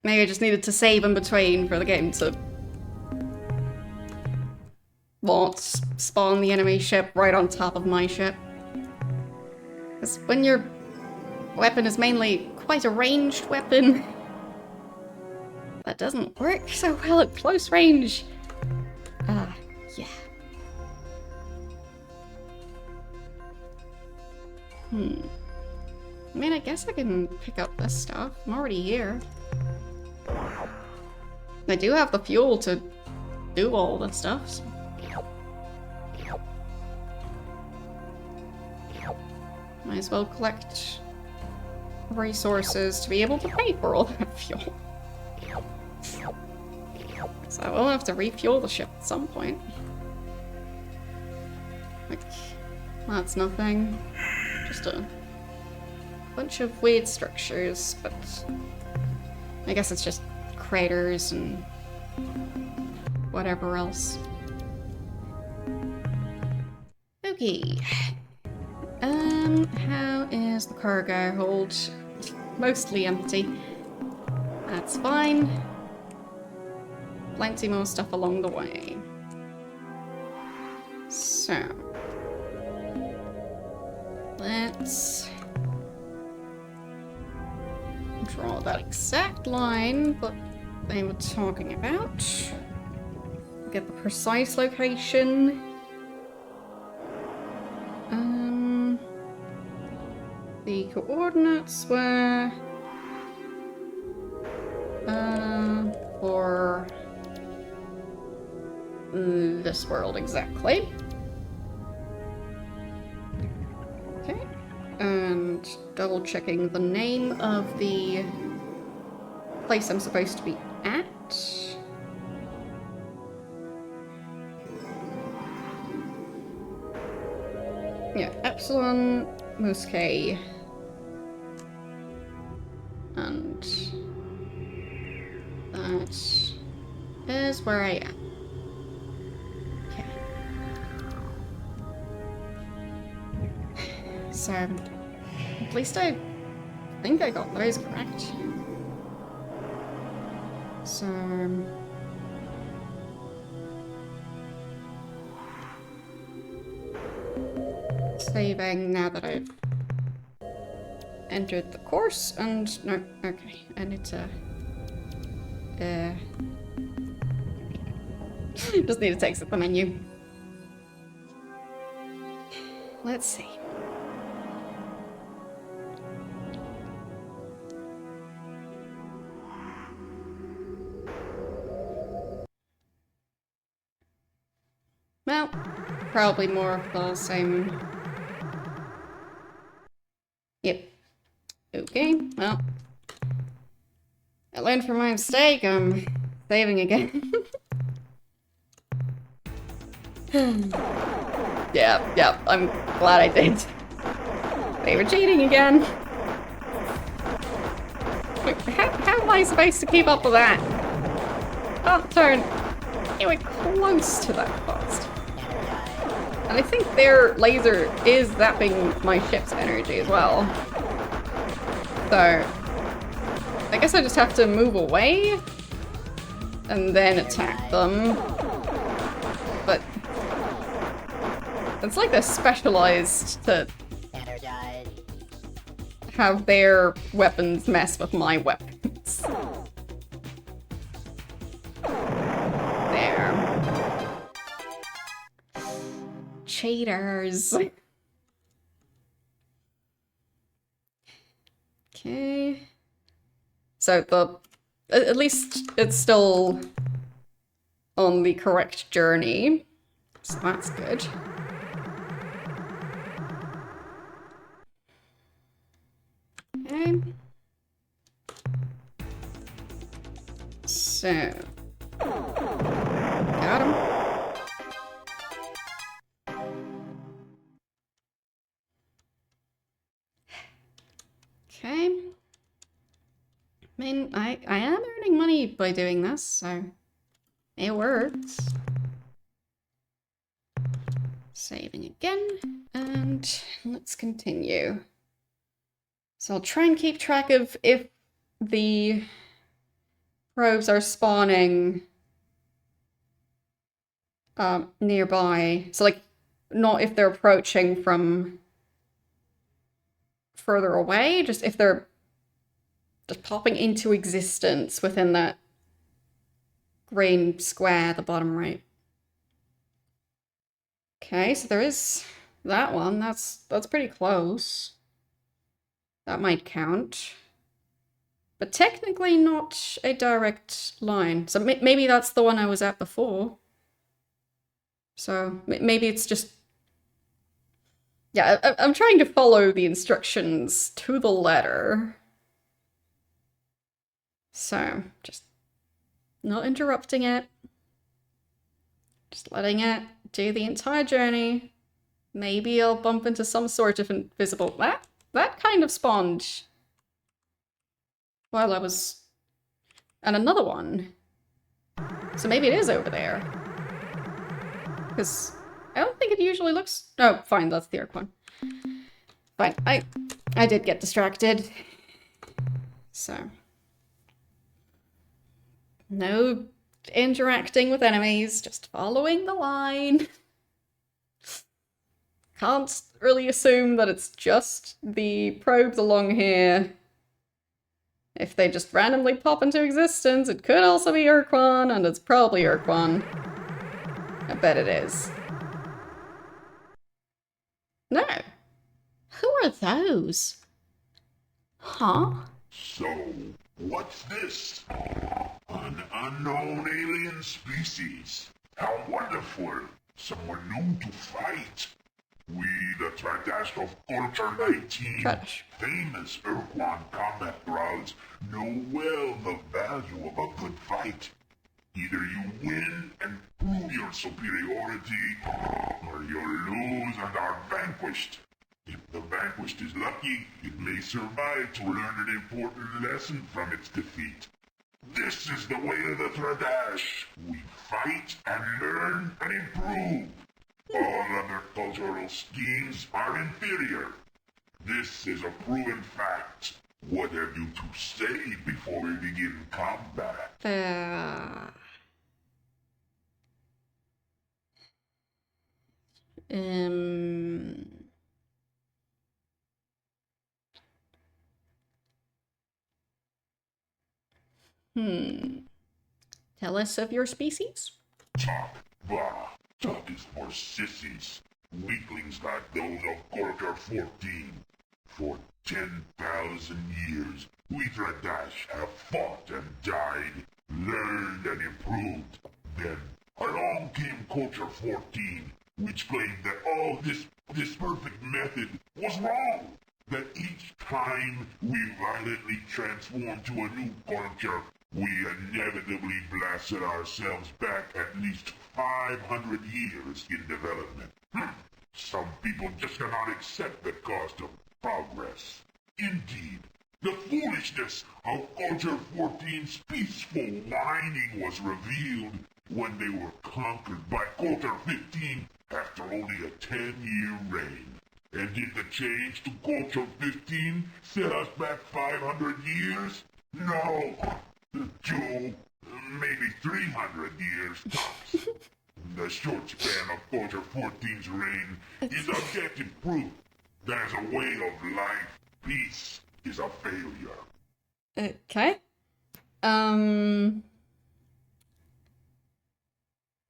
Maybe I just needed to save in between for the game to won't spawn the enemy ship right on top of my ship. Because when your weapon is mainly quite a ranged weapon, that doesn't work so well at close range. Yeah. I mean, I guess I can pick up this stuff. I'm already here. I do have the fuel to do all that stuff, so. Might as well collect resources to be able to pay for all that fuel. So I will have to refuel the ship at some point. Like, that's nothing. Just a bunch of weird structures, but I guess it's just craters and whatever else. Okay. How is the cargo hold? Mostly empty. That's fine. Plenty more stuff along the way. So let's draw that exact line that they were talking about. Get the precise location. The coordinates were for this world exactly. Okay, and double checking the name of the place I'm supposed to be at. Yeah, Epsilon Musque. And that is where I am. Okay. So, at least I think I got those correct. So, saving now that I've entered the course, and no, okay, I need to just need to exit the menu. Let's see. Well, probably more of the same. Yep. Okay, well, I learned from my mistake. I'm saving again. Yeah, I'm glad I did. They were cheating again. Wait, how am I supposed to keep up with that? Can't turn anywhere close to that fast. And I think their laser is zapping my ship's energy as well. So, I guess I just have to move away and then attack them. But it's like they're specialized to have their weapons mess with my weapons. There. Cheaters. Okay. So at least it's still on the correct journey. So that's good. Okay. So got him. Okay. I mean, I am earning money by doing this, so it works. Saving again, and let's continue. So I'll try and keep track of if the probes are spawning nearby. So, like, not if they're approaching from further away, just if they're just popping into existence within that green square at the bottom right. Okay, so there is that one. That's pretty close. That might count. But technically not a direct line. So maybe that's the one I was at before. So maybe it's just... Yeah, I'm trying to follow the instructions to the letter. So, just not interrupting it. Just letting it do the entire journey. Maybe I'll bump into some sort of invisible... That kind of spawned while I was... And another one. So maybe it is over there. Because I don't think it usually looks... Oh, fine, that's the Ur-Quan. Fine, I did get distracted. So... No interacting with enemies, just following the line. Can't really assume that it's just the probes along here. If they just randomly pop into existence, it could also be Ur-Quan, and it's probably Ur-Quan. I bet it is. No. Who are those? Huh? So, what's this? An unknown alien species. How wonderful. Someone new to fight. We, the Tradash of Culture 19, Tradash. famous Ur-Quan combat thralls, know well the value of a good fight. Either you win and prove your superiority, or you lose and are vanquished. If the vanquished is lucky, it may survive to learn an important lesson from its defeat. This is the way of the Tradash. We fight and learn and improve. All other cultural schemes are inferior. This is a proven fact. What have you to say before we begin combat? Tell us of your species? Talk, bah. Talk is for sissies. Weaklings like those of Culture 14. For 10,000 years, we Tradash have fought and died, learned and improved. Then, along came Culture 14, which claimed that all this perfect method was wrong. That each time we violently transformed to a new culture, we inevitably blasted ourselves back at least 500 years in development. Some people just cannot accept the cost of progress. Indeed, the foolishness of Culture 14's peaceful whining was revealed when they were conquered by Culture 15 after only a 10-year reign. And did the change to Culture 15 set us back 500 years? No. 2, maybe 300 years tops. The short span of Culture 14's reign is objective proof that as a way of life, peace is a failure. Okay.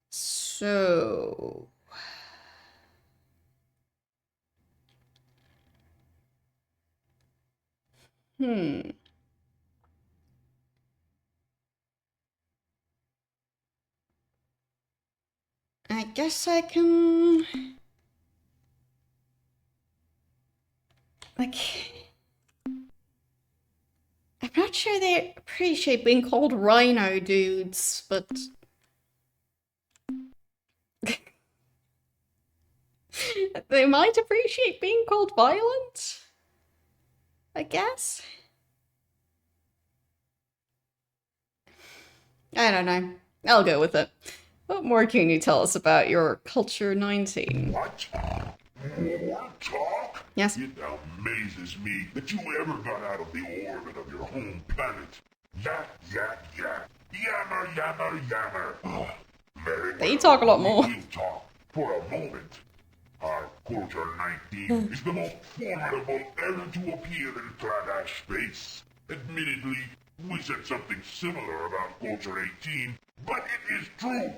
So... I guess I can... Like... I'm not sure they appreciate being called rhino dudes, but... They might appreciate being called violent? I guess? I don't know. I'll go with it. What more can you tell us about your Culture 19? What? More talk? Yes? It amazes me that you ever got out of the orbit of your home planet. Yak, yak, yak. Yammer, yammer, yammer. Very They well, talk a lot more. We will talk for a moment. Our Culture 19 is the most formidable ever to appear in Tradash space. Admittedly, we said something similar about Culture 18, but it is true.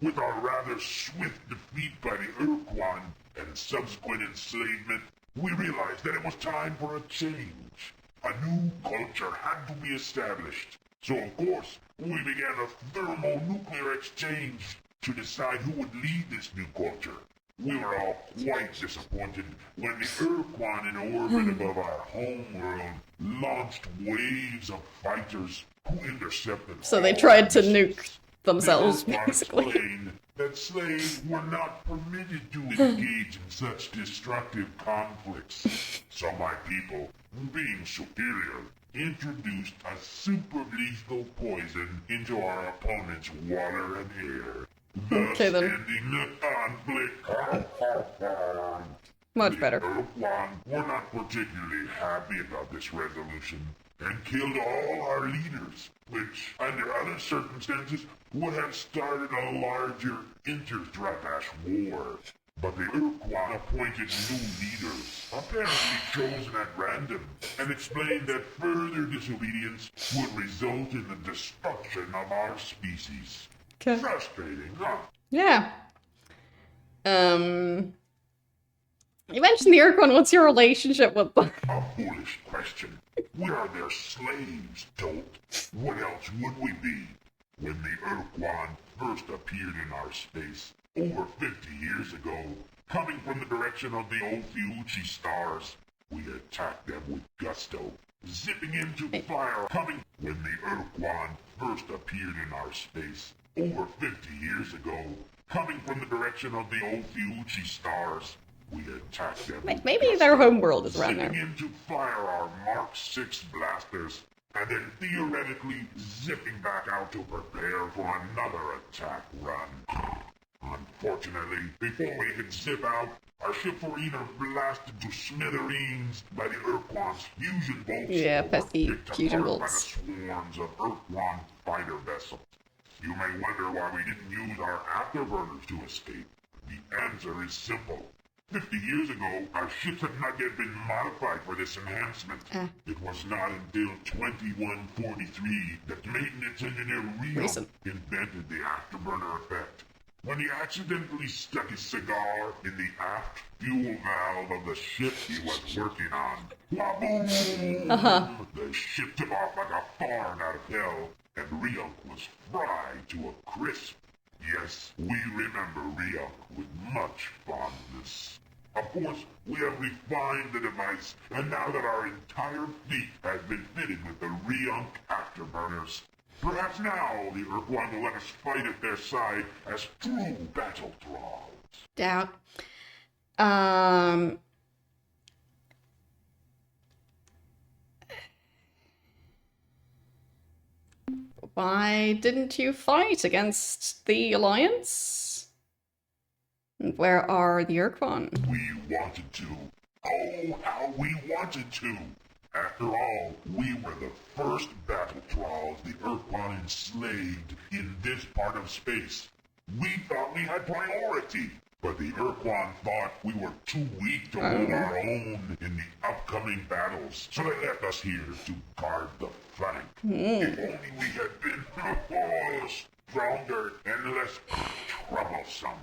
With our rather swift defeat by the Ur-Quan and subsequent enslavement, we realized that it was time for a change. A new culture had to be established. So of course, we began a thermonuclear exchange to decide who would lead this new culture. We were all quite disappointed when the Ur-Quan in orbit above our homeworld launched waves of fighters who intercepted. So they tried to nuke The themselves, Ur-Quan basically. explained that slaves were not permitted to engage in such destructive conflicts. So my people, being superior, introduced a super lethal poison into our opponent's water and air, thus Okay, then. ending the conflict. Much better. The Ur-Quan were not particularly happy about this resolution and killed all our leaders, which, under other circumstances, would have started a larger inter-Dragash war. But the Ur-Quan appointed new leaders, apparently chosen at random, and explained that further disobedience would result in the destruction of our species. Okay. Frustrating, huh? Yeah. You mentioned the Ur-Quan. What's your relationship with them? A foolish question. We are their slaves, dolt. What else would we be? When the Ur-Quan first appeared in our space, over 50 years ago, coming from the direction of the Ophiuchi stars, we attacked them with gusto, zipping into fire coming. When the Ur-Quan first appeared in our space, over 50 years ago, coming from the direction of the Ophiuchi stars, we attacked them with Maybe gusto, their homeworld is around zipping there. into fire our Mark 6 blasters, and then theoretically zipping back out to prepare for another attack run. Unfortunately, before we could zip out, our ships were either blasted to smithereens by the Ur-Quan's fusion bolts, Yeah, or pesky picked fusion apart bolts. by the swarms of Ur-Quan fighter vessels. You may wonder why we didn't use our afterburners to escape. The answer is simple. 50 years ago, our ships had not yet been modified for this enhancement. It was not until 2143 that maintenance engineer Rio Recent. invented the afterburner effect. When he accidentally stuck his cigar in the aft fuel valve of the ship he was working on, waboom! The ship took off like a farm out of hell, and Rio was fried to a crisp. Yes, we remember Rio with much fondness. Of course, we have refined the device, and now that our entire fleet has been fitted with the Reunk afterburners, perhaps now the Ur-Quan will let us fight at their side as true battle thralls. Doubt. Why didn't you fight against the Alliance? And where are the Ur-Quan? We wanted to. Oh, how we wanted to! After all, we were the first battle thralls the Ur-Quan enslaved in this part of space. We thought we had priority, but the Ur-Quan thought we were too weak to hold our own in the upcoming battles, so they left us here to guard the flank. If only we had been stronger and less troublesome.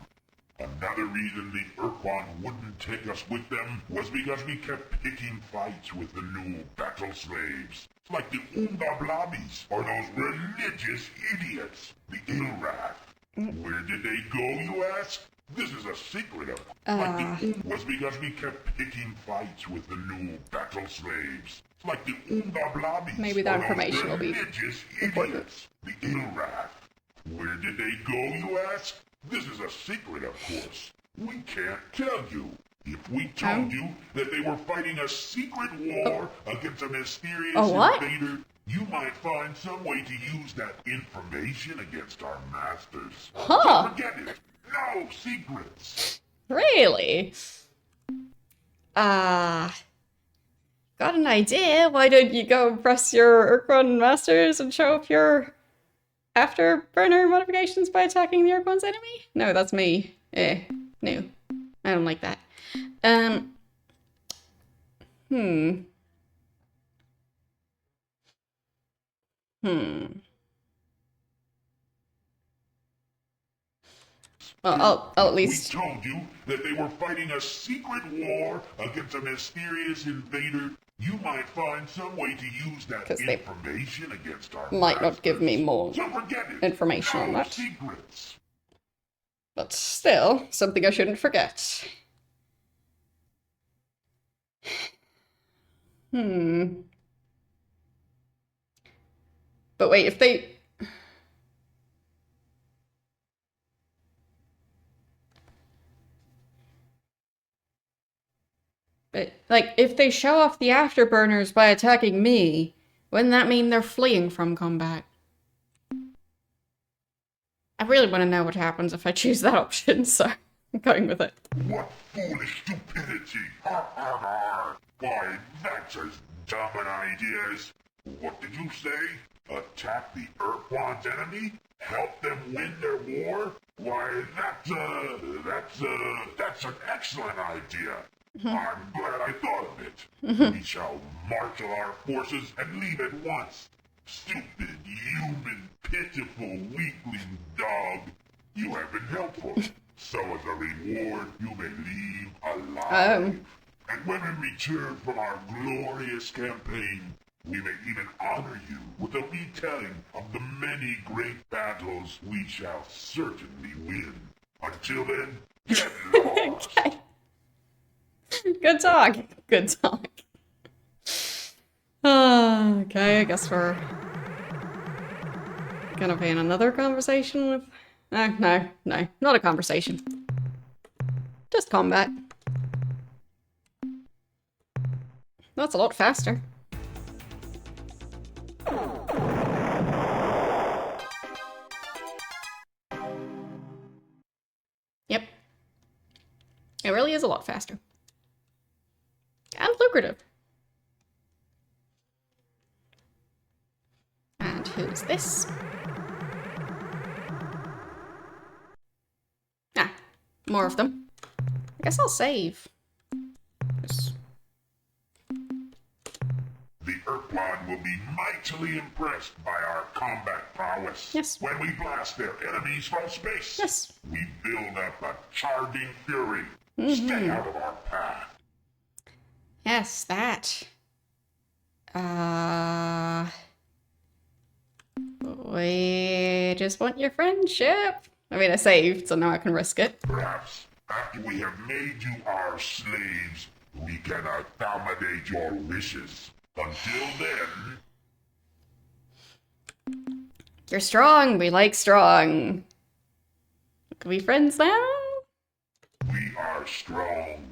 Another reason the Ur-Quan wouldn't take us with them was because we kept picking fights with the new battle slaves, like the Umdablabis or those religious idiots, the Ilrath. Where did they go, you ask? This is a secret of was because we kept picking fights with the new battle slaves, like the Umdablabis. Maybe that or those information will be religious important. idiots, the Ilrath. Where did they go, you ask? This is a secret, of course. We can't tell you. If we told you that they were fighting a secret war against a mysterious invader, you might find some way to use that information against our masters. Huh. Forget it. No secrets. Really? Got an idea. Why don't you go impress your Ur-Quan masters and show off your afterburner modifications by attacking the Ur-Quan's enemy? No, that's me. No. I don't like that. Well, I'll at least... We told you that they were fighting a secret war against a mysterious invader. You might find some way to use that 'Cause they information against our might not give me masters. more So forget it. information on No that. secrets. But still, something I shouldn't forget. But wait, if they... But, like, if they show off the afterburners by attacking me, wouldn't that mean they're fleeing from combat? I really want to know what happens if I choose that option, so I'm going with it. What foolish stupidity! Ha ha ha! Why, that's as dumb an idea as... What did you say? Attack the Ur-Quan's enemy? Help them win their war? Why, that's an excellent idea. I'm glad I thought of it. We shall marshal our forces and leave at once. Stupid, human, pitiful, weakling dog. You have been helpful. So as a reward, you may leave alive. And when we return from our glorious campaign, we may even honor you with a retelling of the many great battles we shall certainly win. Until then, get lost. Okay. Good talk. Good talk. Okay, I guess we're gonna be in another conversation with... No, not a conversation. Just combat. That's a lot faster. Yep. It really is a lot faster. And lucrative. And who's this? Ah, more of them. I guess I'll save. The Ur-Quan will be mightily impressed by our combat prowess. Yes. When we blast their enemies from space. Yes. We build up a charging fury. Stay out of our path. Yes, that. We just want your friendship. I mean, I saved, so now I can risk it. Perhaps after we have made you our slaves, we can accommodate your wishes. Until then... You're strong. We like strong. Can we be friends now? We are strong.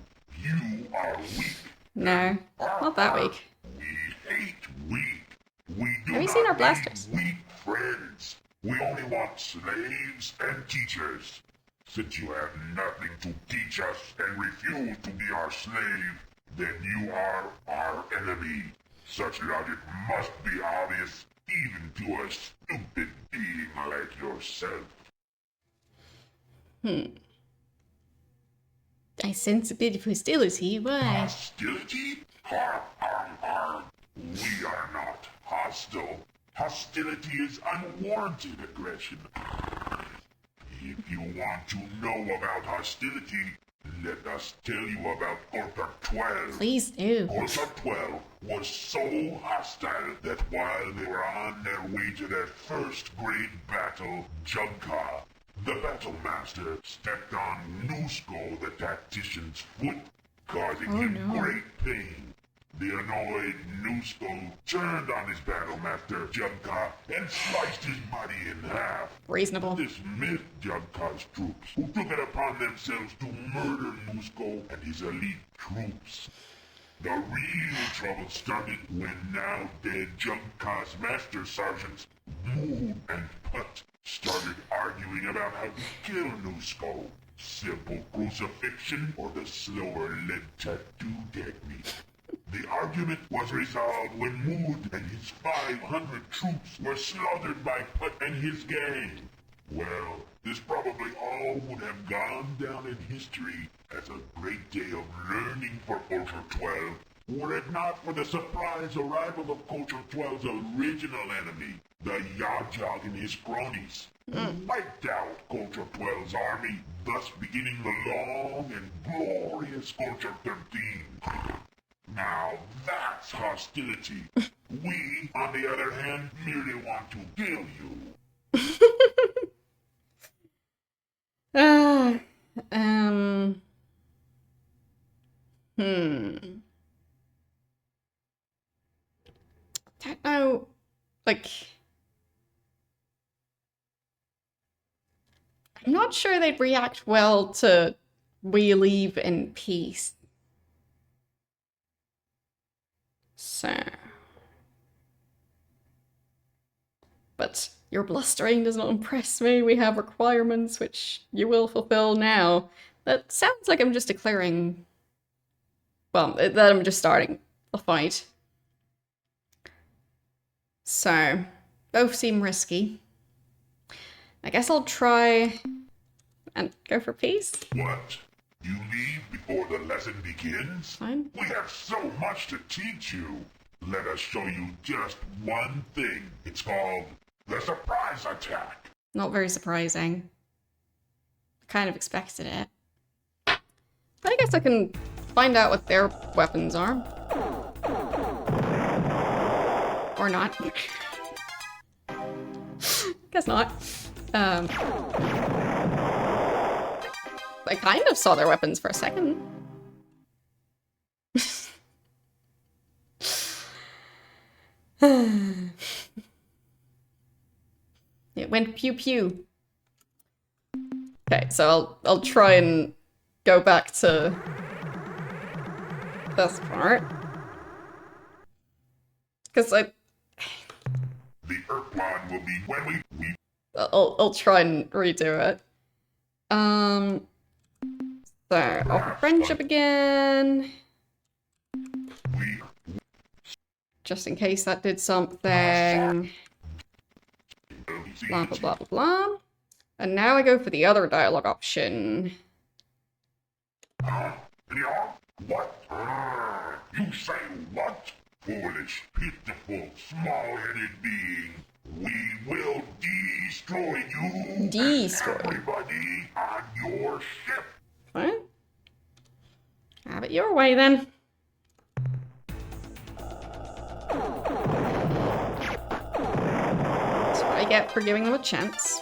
You are weak. No, not that weak. We hate weak. We do Have you not seen our need blasters? weak friends. We only want slaves and teachers. Since you have nothing to teach us and refuse to be our slave, then you are our enemy. Such logic must be obvious even to a stupid being like yourself. I sense a bit of hostility. Why? Hostility? Har, har, har. We are not hostile. Hostility is unwarranted aggression. If you want to know about hostility, let us tell you about Orca 12. Please do. Orca 12 was so hostile that while they were on their way to their first great battle, Jugka, the battle master, stepped on Nusko, the tactician's foot, causing him great pain. The annoyed Nusko turned on his battle master, Jugka, and sliced his body in half. Reasonable. This miffed Jugka's troops, who took it upon themselves to murder Nusko and his elite troops. The real trouble started when now dead Jugka's master sergeants, Mood and Putt, started arguing about how to kill Nusko. Simple crucifixion or the slower lead tattoo technique. The argument was resolved when Mood and his 500 troops were slaughtered by Putt and his gang. Well, this probably all would have gone down in history as a great day of learning for Culture 12, were it not for the surprise arrival of Culture 12's original enemy, the Yajog and his cronies, who wiped out Culture 12's army, thus beginning the long and glorious Culture 13. Now that's hostility. We, on the other hand, merely want to kill you. Don't know, like, I'm not sure they'd react well to "we leave in peace." So, but your blustering does not impress me. We have requirements which you will fulfill now. That sounds like I'm just declaring, well, that I'm just starting the fight. So, both seem risky. I guess I'll try and go for peace. What? You leave before the lesson begins? Fine. We have so much to teach you. Let us show you just one thing. It's called the surprise attack. Not very surprising. Kind of expected it. But I guess I can find out what their weapons are. Or not. Guess not. I kind of saw their weapons for a second. It went pew pew. Okay, so I'll try and go back to this part. Because The Ur-Quan will be when we I'll try and redo it. So offer friendship again. Just in case that did something. Blah blah blah blah blah. And now I go for the other dialogue option. What? You say what? Foolish, pitiful, small-headed being. We will destroy you. Destroy. And everybody on your ship. Fine. Have it your way then. That's what I get for giving them a chance.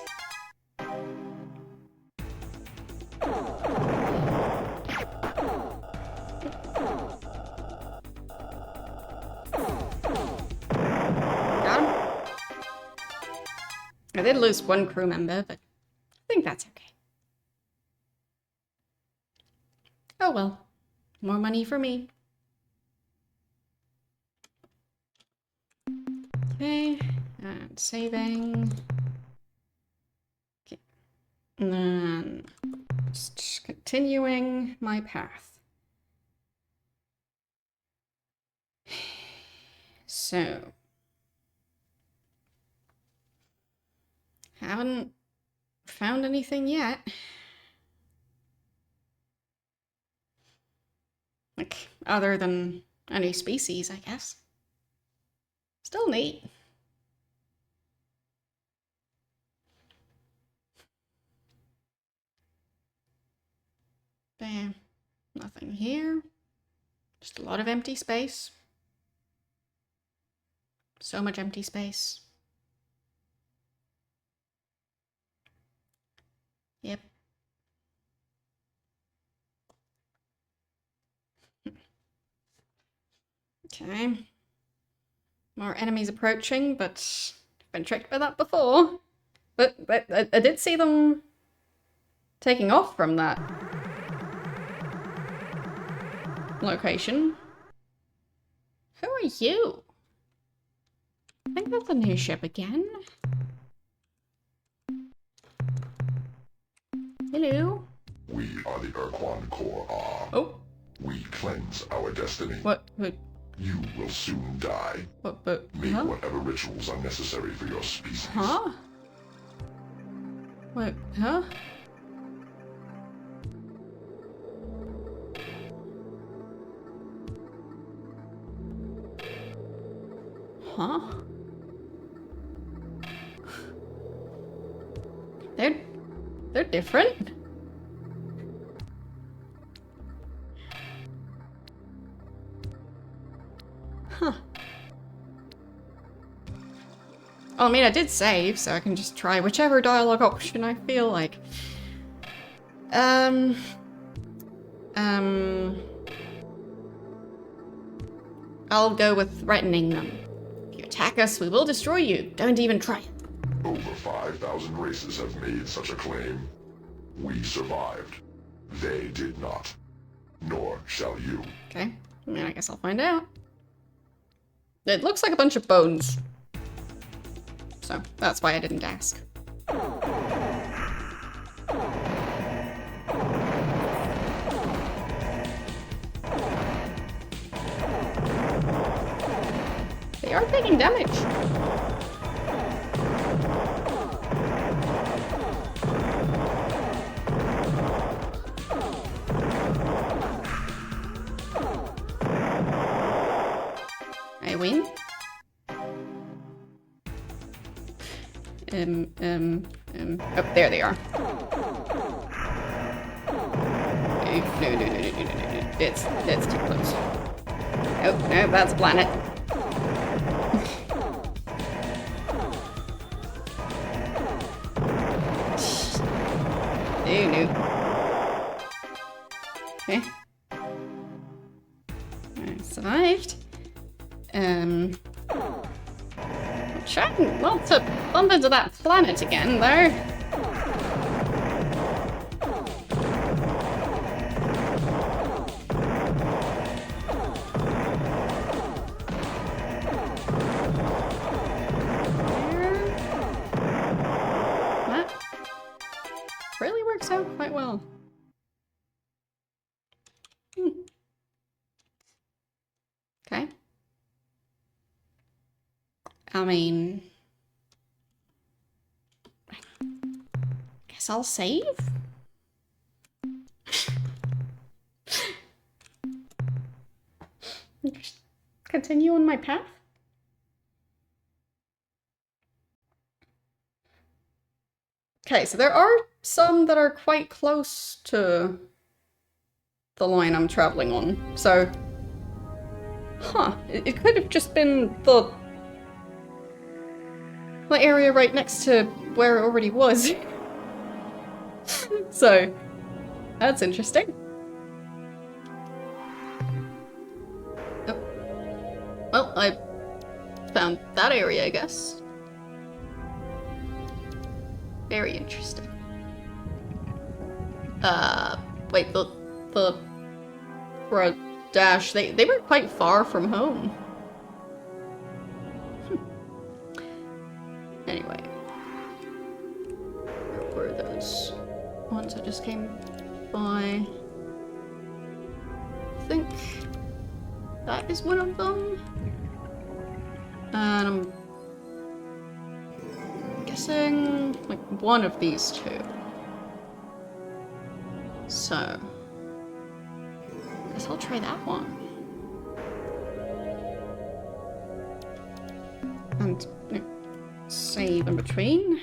Got him. I did lose one crew member, but I think that's okay. Oh well. More money for me. Okay, and saving. Okay. And then just continuing my path. So, haven't found anything yet. Like, other than a new species, I guess. Still neat. Bam. Nothing here. Just a lot of empty space. So much empty space. Yep. Okay. More enemies approaching, but I've been tricked by that before. But I did see them taking off from that location. Who are you? I think that's a new ship again. Hello? We are the Ur-Quan Corps. Oh. We cleanse our destiny. What? You will soon die. But Make huh? whatever rituals are necessary for your species. Huh? Wait, huh? Huh? They're different. Huh. Oh, I mean, I did save, so I can just try whichever dialogue option I feel like. I'll go with threatening them. If you attack us, we will destroy you. Don't even try it. Over 5,000 races have made such a claim. We survived. They did not. Nor shall you. Okay, I mean, I guess I'll find out. It looks like a bunch of bones. So, that's why I didn't ask. They are taking damage. I win. Oh, there they are. No. It's too close. Oh, no, that's a planet. No. Okay. I survived. Trying not to bump into that planet again, though. That really works out quite well. Okay. I mean, guess I'll save. Just continue on my path. Okay, so there are some that are quite close to the line I'm traveling on. So, it could have just been the area right next to where it already was. So, that's interesting. Oh. Well, I found that area, I guess. Very interesting. Wait, the for a dash, they were quite far from home. Anyway, where were those ones I just came by? I think that is one of them. And I'm guessing like one of these two. So, I guess I'll try that one. And save in between.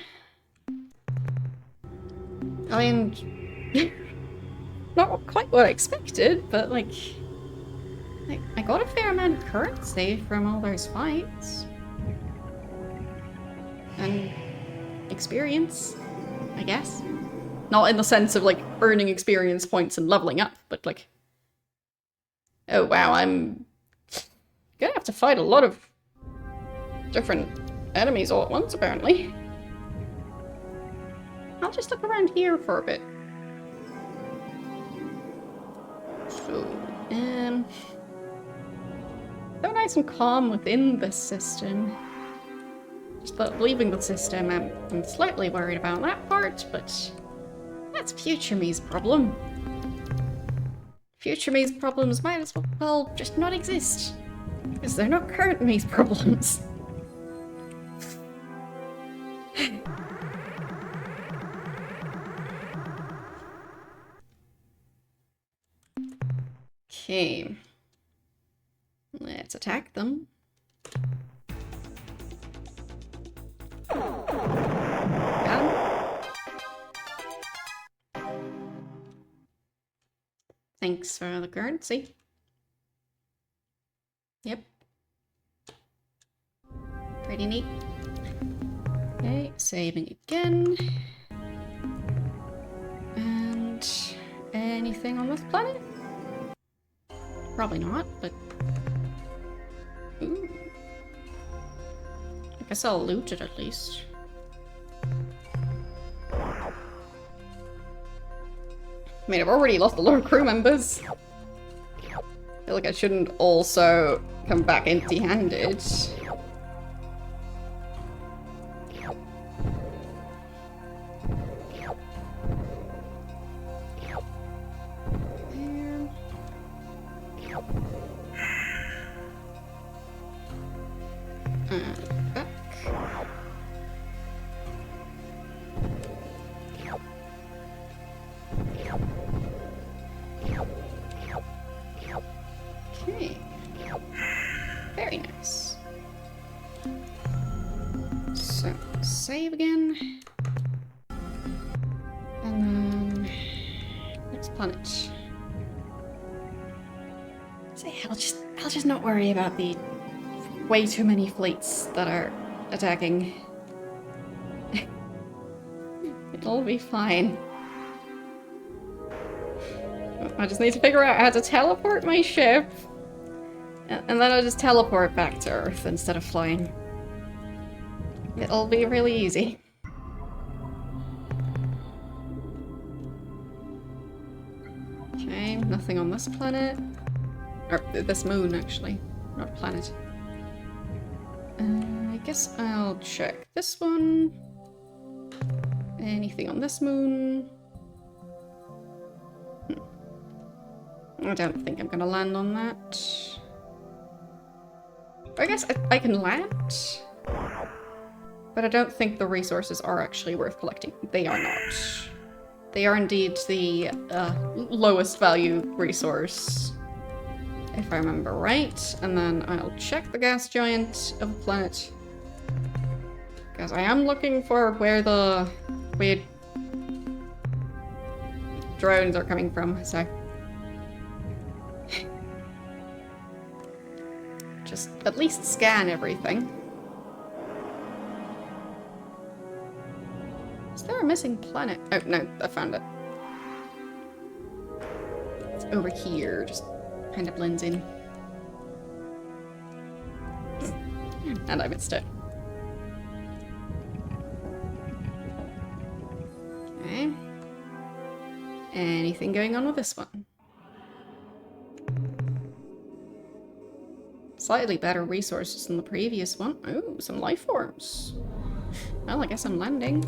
I mean, not quite what I expected, but like I got a fair amount of currency from all those fights. And experience, I guess. Not in the sense of like earning experience points and leveling up, but like, oh wow, I'm gonna have to fight a lot of different enemies all at once, apparently. I'll just look around here for a bit. So, so nice and calm within this system. Just that leaving the system, I'm slightly worried about that part, but that's future me's problem. Future me's problems might as well just not exist. Because they're not currently problems. Okay. Let's attack them. Got him. Thanks for the currency. Yep. Pretty neat. Okay, saving again. And anything on this planet? Probably not, but... Ooh. I guess I'll loot it at least. I mean, I've already lost a lot of crew members. I feel like I shouldn't also come back empty-handed. Back. Okay. Very nice. So, save again. And then... next planet. Say, I'll just not worry about the way too many fleets that are attacking. It'll be fine. I just need to figure out how to teleport my ship. And then I'll just teleport back to Earth instead of flying. It'll be really easy. Okay, nothing on this planet. Or this moon, actually. Not planet. I guess I'll check this one. Anything on this moon? I don't think I'm gonna land on that. I guess I can land. But I don't think the resources are actually worth collecting. They are not. They are indeed the lowest value resource, if I remember right. And then I'll check the gas giant of the planet. Because I am looking for where the weird drones are coming from, so... just at least scan everything. Is there a missing planet? Oh, no, I found it. It's over here, just kind of blends in. And I missed it. Okay. Anything going on with this one? Slightly better resources than the previous one. Oh, some life forms. Well, I guess I'm landing.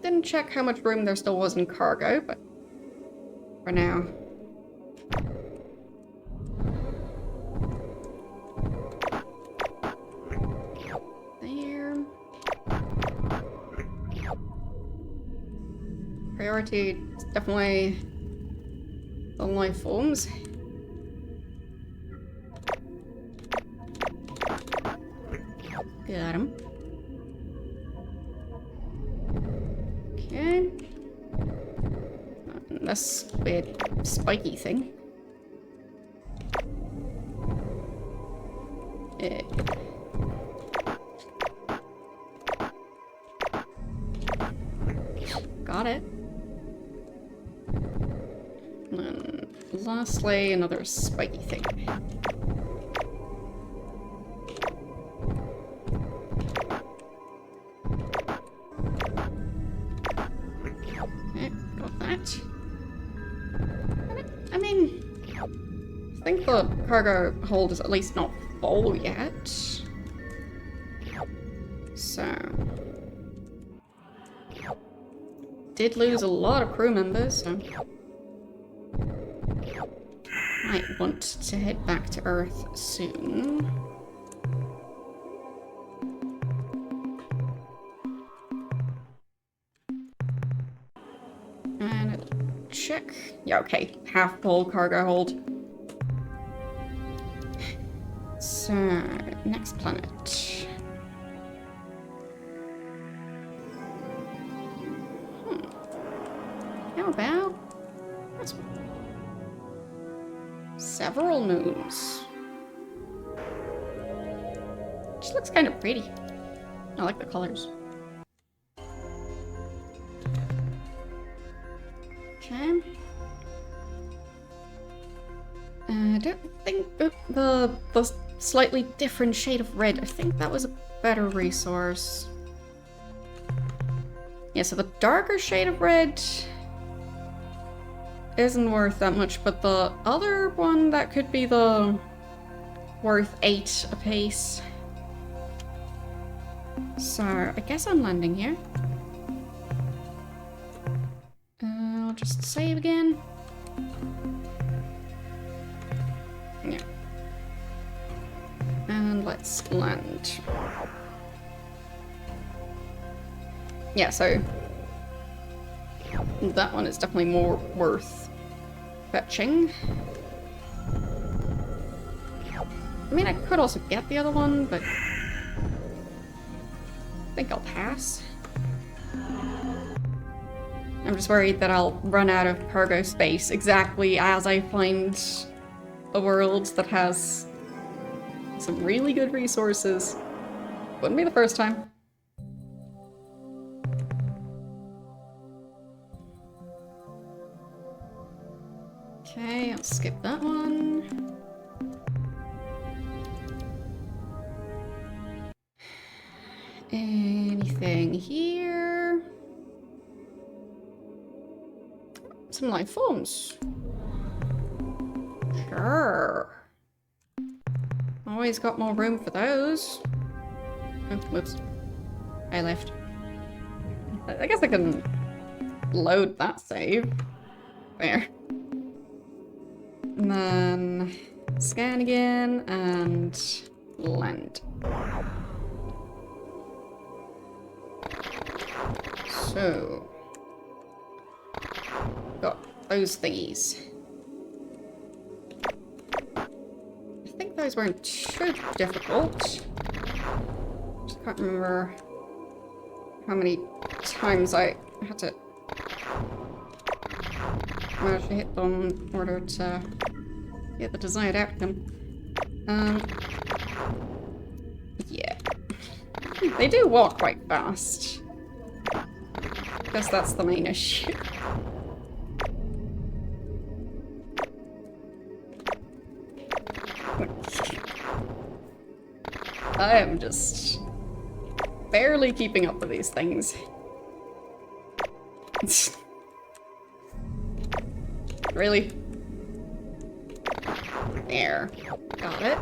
Didn't check how much room there still was in cargo, but for now. There. Priority is definitely the life forms. Got him. Okay. This weird spiky thing. Got it. And then lastly, another spiky thing. Okay, got that. I mean, I think the cargo hold is at least not full yet. So... did lose a lot of crew members, so might want to head back to Earth soon. And check. Yeah, okay. Half full cargo hold. So, next planet. How about this one? Several moons. She looks kind of pretty. I like the colors. Okay. I don't think the slightly different shade of red, I think that was a better resource. Yeah, so the darker shade of red isn't worth that much, but the other one that could be the worth 8 apiece. So I guess I'm landing here. I'll just save again. Yeah. And let's land. Yeah, so that one is definitely more worth fetching. I mean, I could also get the other one, but I think I'll pass. I'm just worried that I'll run out of cargo space exactly as I find a world that has some really good resources. Wouldn't be the first time. Okay, I'll skip that one. Anything here? Some life forms. Sure. Always got more room for those. Oh, whoops. I left. I guess I can load that save. There. And then scan again and land. So, got those thingies. I think those weren't too difficult. Just can't remember how many times I had to manage to hit them in order to get the desired outcome. Yeah. They do walk quite fast. Guess that's the main issue. I am just barely keeping up with these things. Really? There. Got it.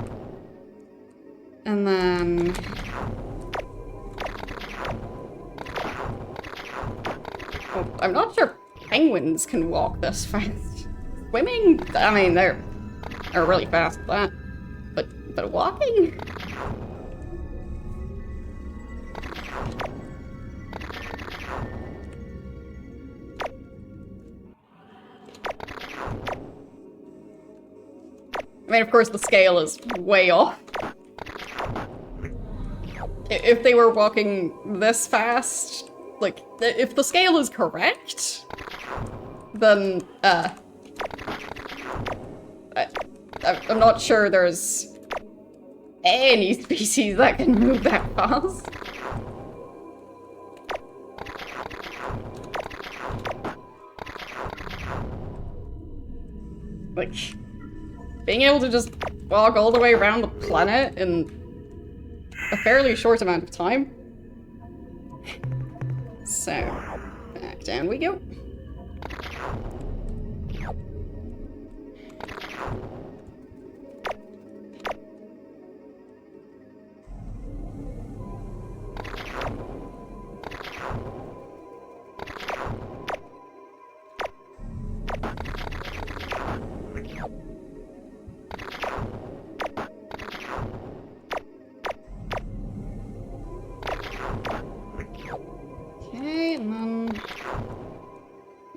And then... oh, I'm not sure penguins can walk this fast. Swimming? I mean, they're really fast at that. But walking? I mean, of course, the scale is way off. If they were walking this fast, like, if the scale is correct, then, I'm not sure there's any species that can move that fast. Like, being able to just walk all the way around the planet in a fairly short amount of time. So, back down we go.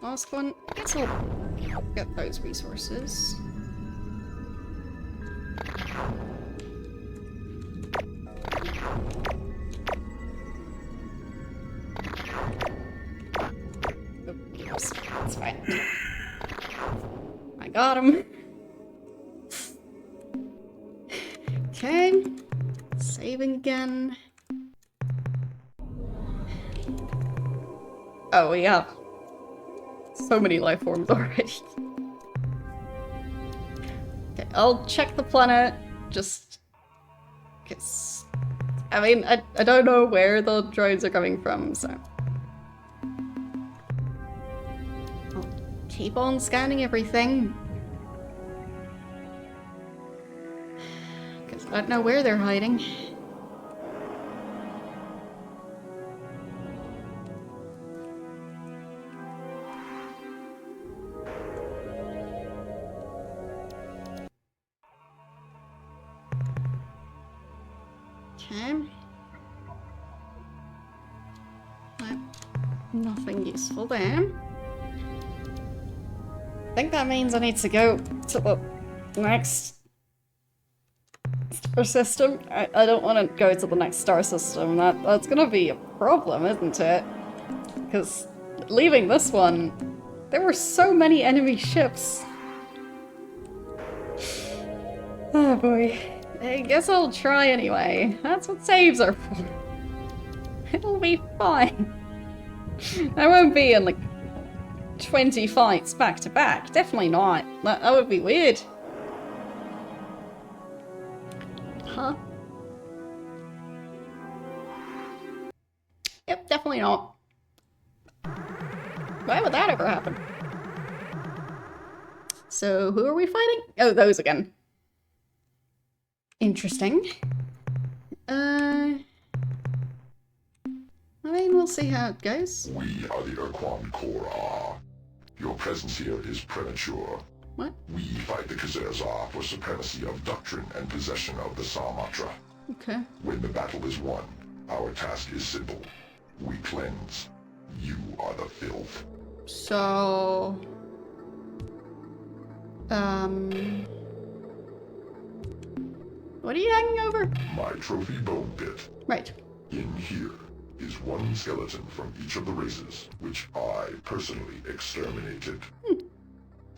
last one. I guess I'll get those resources. Oops, that's fine. I got him. Okay. Saving again. Oh, we have so many life forms already. Okay, I'll check the planet, just... because... I mean, I don't know where the drones are coming from, so... I'll keep on scanning everything. Because I don't know where they're hiding. Okay. Well, nothing useful there. I think that means I need to go to the next star system. I don't want to go to the next star system. That's gonna be a problem, isn't it? Because leaving this one, there were so many enemy ships. Oh boy. I guess I'll try anyway. That's what saves are for. It'll be fine. I won't be in like 20 fights back to back. Definitely not. That would be weird. Huh? Yep, definitely not. Why would that ever happen? So, who are we fighting? Oh, those again. Interesting. I mean, we'll see how it goes. We are the Ur-Quan Corps. Your presence here is premature. What? We fight the Khazar for supremacy of doctrine and possession of the Sarmatra. Okay. When the battle is won, our task is simple. We cleanse. You are the filth. So... What are you hanging over? My trophy bone pit. Right. In here is one skeleton from each of the races, which I personally exterminated.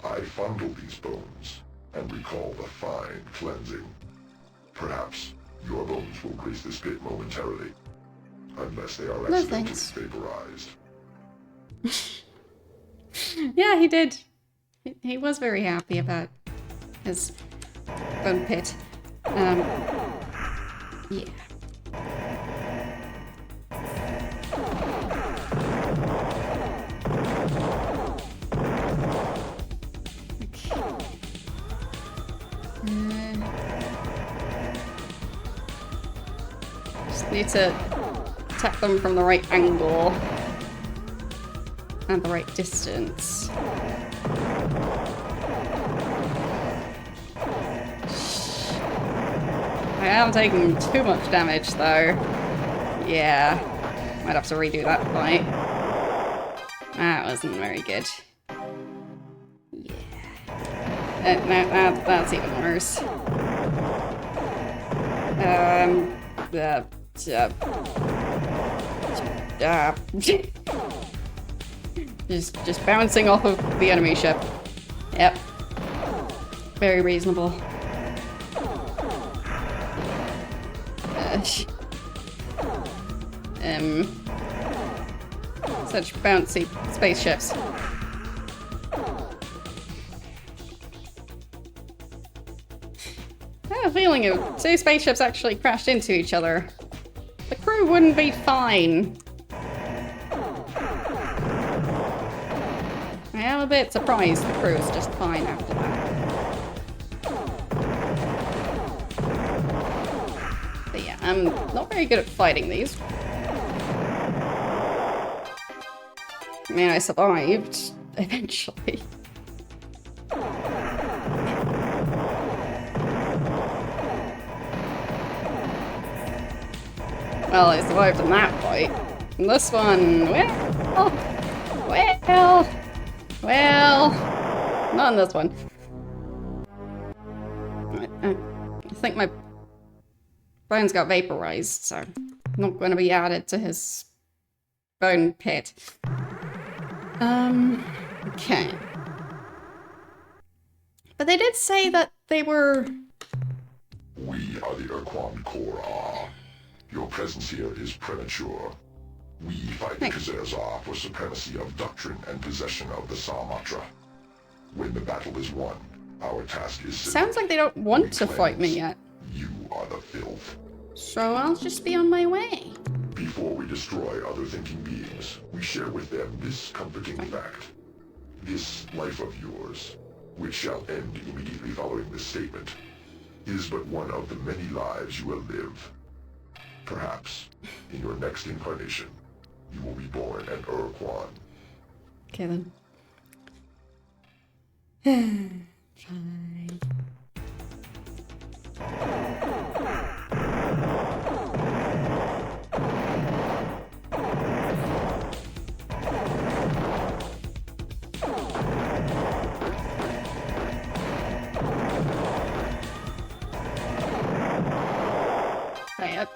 I fondle these bones and recall the fine cleansing. Perhaps your bones will grace this pit momentarily, unless they are accidentally vaporized. Yeah, he did. He was very happy about his bone pit. Yeah. Just need to attack them from the right angle and the right distance. I am taking too much damage though. Yeah. Might have to redo that fight. That wasn't very good. Yeah. No, that's even worse. Just bouncing off of the enemy ship. Yep. Very reasonable. Such bouncy spaceships. I have a feeling if two spaceships actually crashed into each other, the crew wouldn't be fine. I am a bit surprised the crew is just fine after that. But yeah, I'm not very good at fighting these. I mean, I survived, eventually. Well, I survived in that fight. And this one, well... Well, not on this one. I think my bones got vaporized, so not going to be added to his bone pit. Okay. But they did say that they were... We are the Ur-Quan Korra. Your presence here is premature. We fight the Khazar for supremacy of doctrine and possession of the Samatra. When the battle is won, our task is simple. Sounds like they don't want to fight me yet. You are the filth. So I'll just be on my way. Before we destroy other thinking beings, we share with them this comforting fact. This life of yours, which shall end immediately following this statement, is but one of the many lives you will live. Perhaps, in your next incarnation, you will be born an Ur-Quan. Okay then. Fine.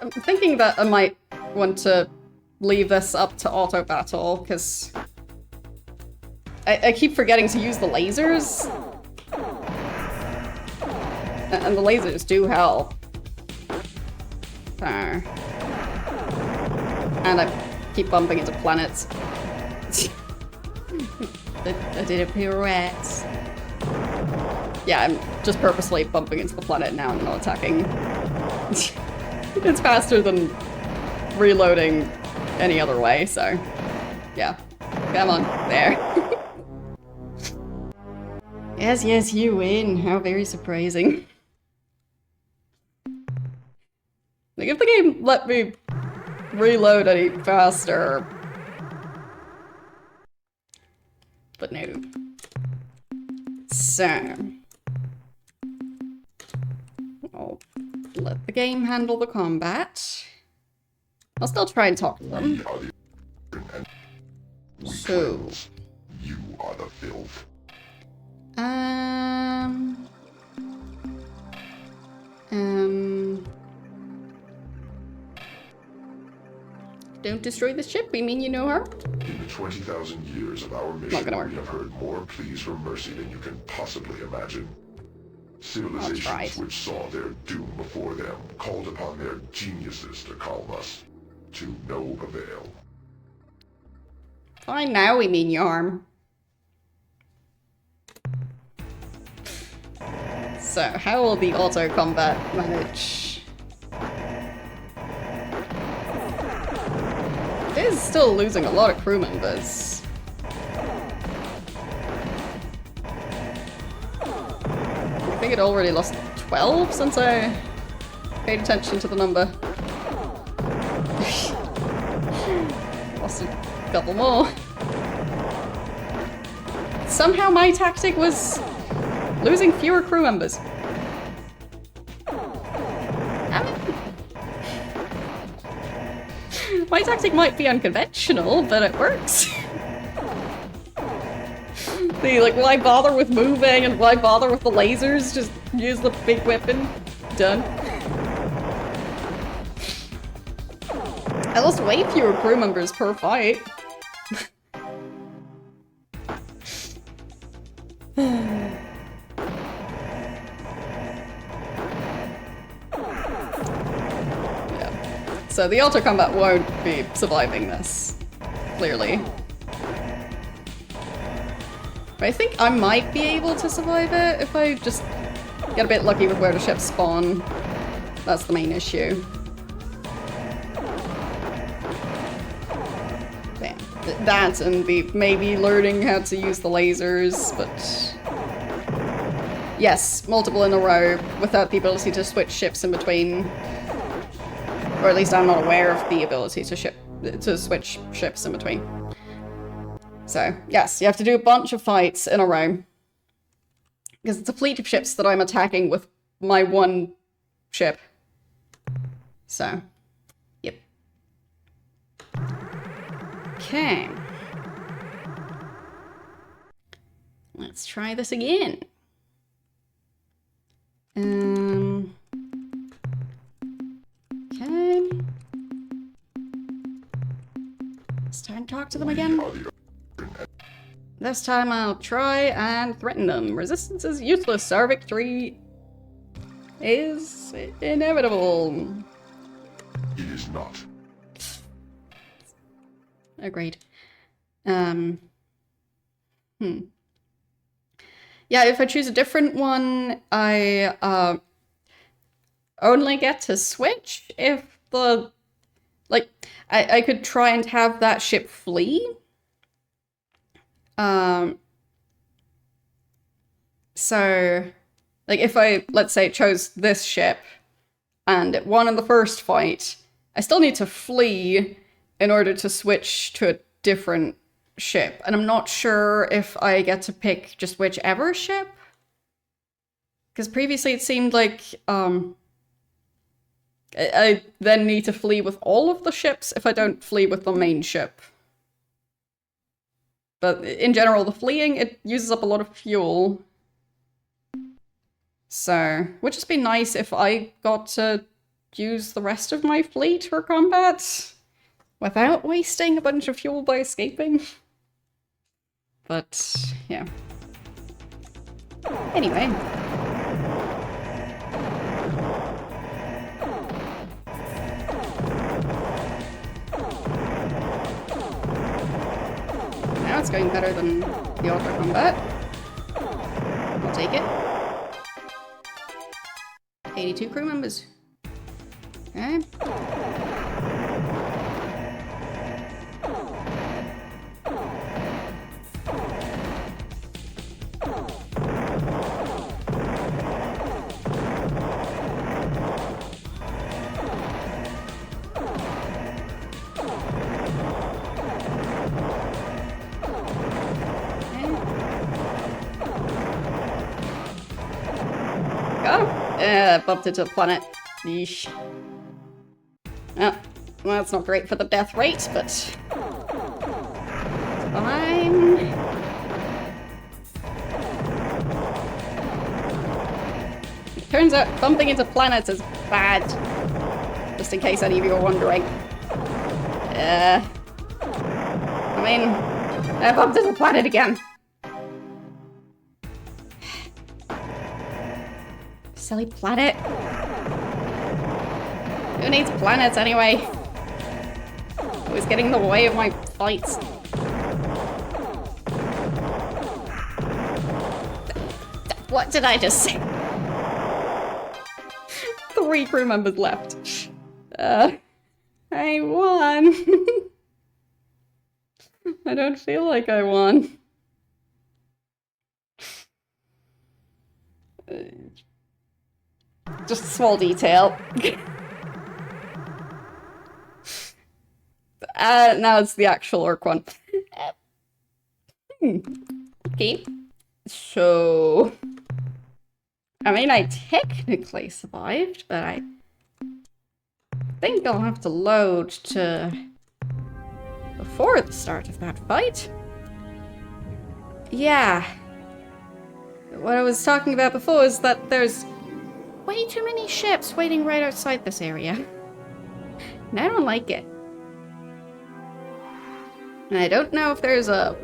I'm thinking that I might want to leave this up to auto battle, because I keep forgetting to use the lasers. And the lasers do help. And I keep bumping into planets. I did a pirouette. Yeah, I'm just purposely bumping into the planet now and not attacking. It's faster than reloading any other way, so yeah. Come on, there. Yes, yes, you win. How very surprising. Like, if the game let me reload any faster. But no. So. I'll let the game handle the combat. I'll still try and talk to them. So. You are the filth. Don't destroy the ship, you mean you know her? In the 20,000 years of our mission, we have heard more pleas for mercy than you can possibly imagine. Civilizations which saw their doom before them called upon their geniuses to calm us, to no avail. Fine, now we mean Yarm. So, how will the auto combat manage? It is still losing a lot of crew members. I think it already lost 12 since I paid attention to the number. Lost a couple more. Somehow my tactic was losing fewer crew members. My tactic might be unconventional, but it works. Like, why bother with moving and why bother with the lasers? Just use the big weapon. Done. I lost way fewer crew members per fight. So the auto combat won't be surviving this, clearly. But I think I might be able to survive it if I just get a bit lucky with where the ships spawn. That's the main issue. Yeah, that and the maybe learning how to use the lasers, but... Yes, multiple in a row without the ability to switch ships in between. Or at least I'm not aware of the ability to switch ships in between. So, yes, you have to do a bunch of fights in a row. Because it's a fleet of ships that I'm attacking with my one ship. So, yep. Okay. Let's try this again. Okay. Let's try and talk to them again. This time I'll try and threaten them. Resistance is useless. Our victory is inevitable. It is not. Agreed. Yeah, if I choose a different one, I only get to switch if the... Like, I could try and have that ship flee. So, like, if I, let's say, chose this ship, and it won in the first fight, I still need to flee in order to switch to a different ship. And I'm not sure if I get to pick just whichever ship. Because previously it seemed like I then need to flee with all of the ships if I don't flee with the main ship. But in general, the fleeing, it uses up a lot of fuel. So, would just be nice if I got to use the rest of my fleet for combat without wasting a bunch of fuel by escaping. But, yeah. Anyway. Now it's going better than the auto combat. I'll take it. 82 crew members. Okay. Bumped into a planet. Yeesh. Oh, well, that's not great for the death rate, but fine. It turns out bumping into planets is bad. Just in case any of you are wondering. I mean, I bumped into a planet again. Silly planet. Who needs planets anyway? Always getting in the way of my fights. What did I just say? 3 crew members left. I won. I don't feel like I won. Just a small detail. Now it's the actual Ur-Quan. Okay. So... I mean, I technically survived, but I think I'll have to load to before the start of that fight. Yeah. What I was talking about before is that there's way too many ships waiting right outside this area. And I don't like it. And I don't know if there's a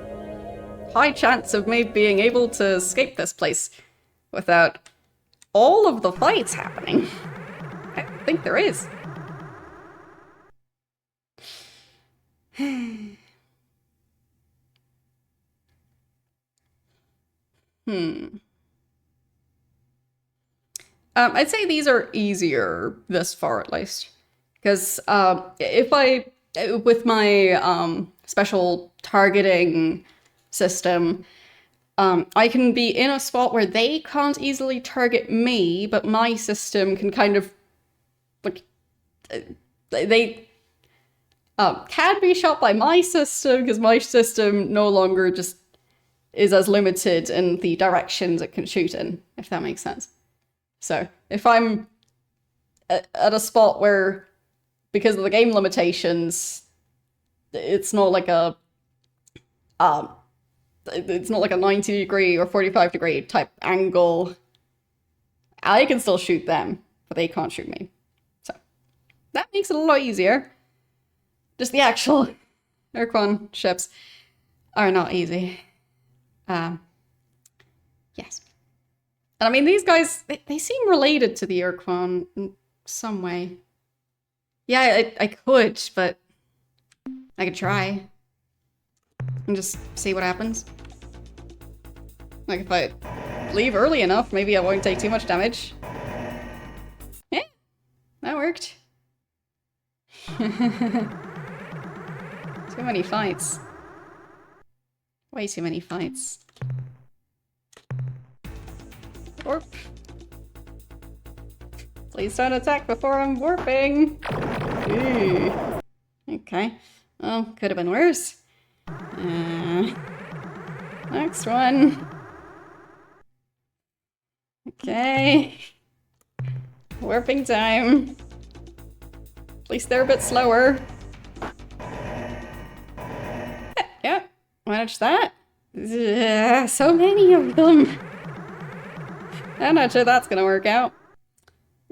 high chance of me being able to escape this place without all of the fights happening. I think there is. I'd say these are easier this far, at least. Because if I, with my special targeting system, I can be in a spot where they can't easily target me, but my system can kind of, like, they can be shot by my system, because my system no longer just is as limited in the directions it can shoot in, if that makes sense. So, if I'm at a spot where, because of the game limitations, it's not like a It's not like a 90-degree or 45-degree type angle. I can still shoot them, but they can't shoot me. So that makes it a lot easier. Just the actual Ur-Quan ships are not easy. Yes. And I mean, these guys, they seem related to the Ur-Quan in some way. Yeah, I could, but I could try. And just see what happens. Like, if I leave early enough, maybe I won't take too much damage. Yeah, that worked. Too many fights. Way too many fights. Warp. Please don't attack before I'm warping. Ooh. Okay. Well, could have been worse. Next one. Okay. Warping time. At least they're a bit slower. Yeah, managed that. So many of them. I'm not sure that's gonna work out.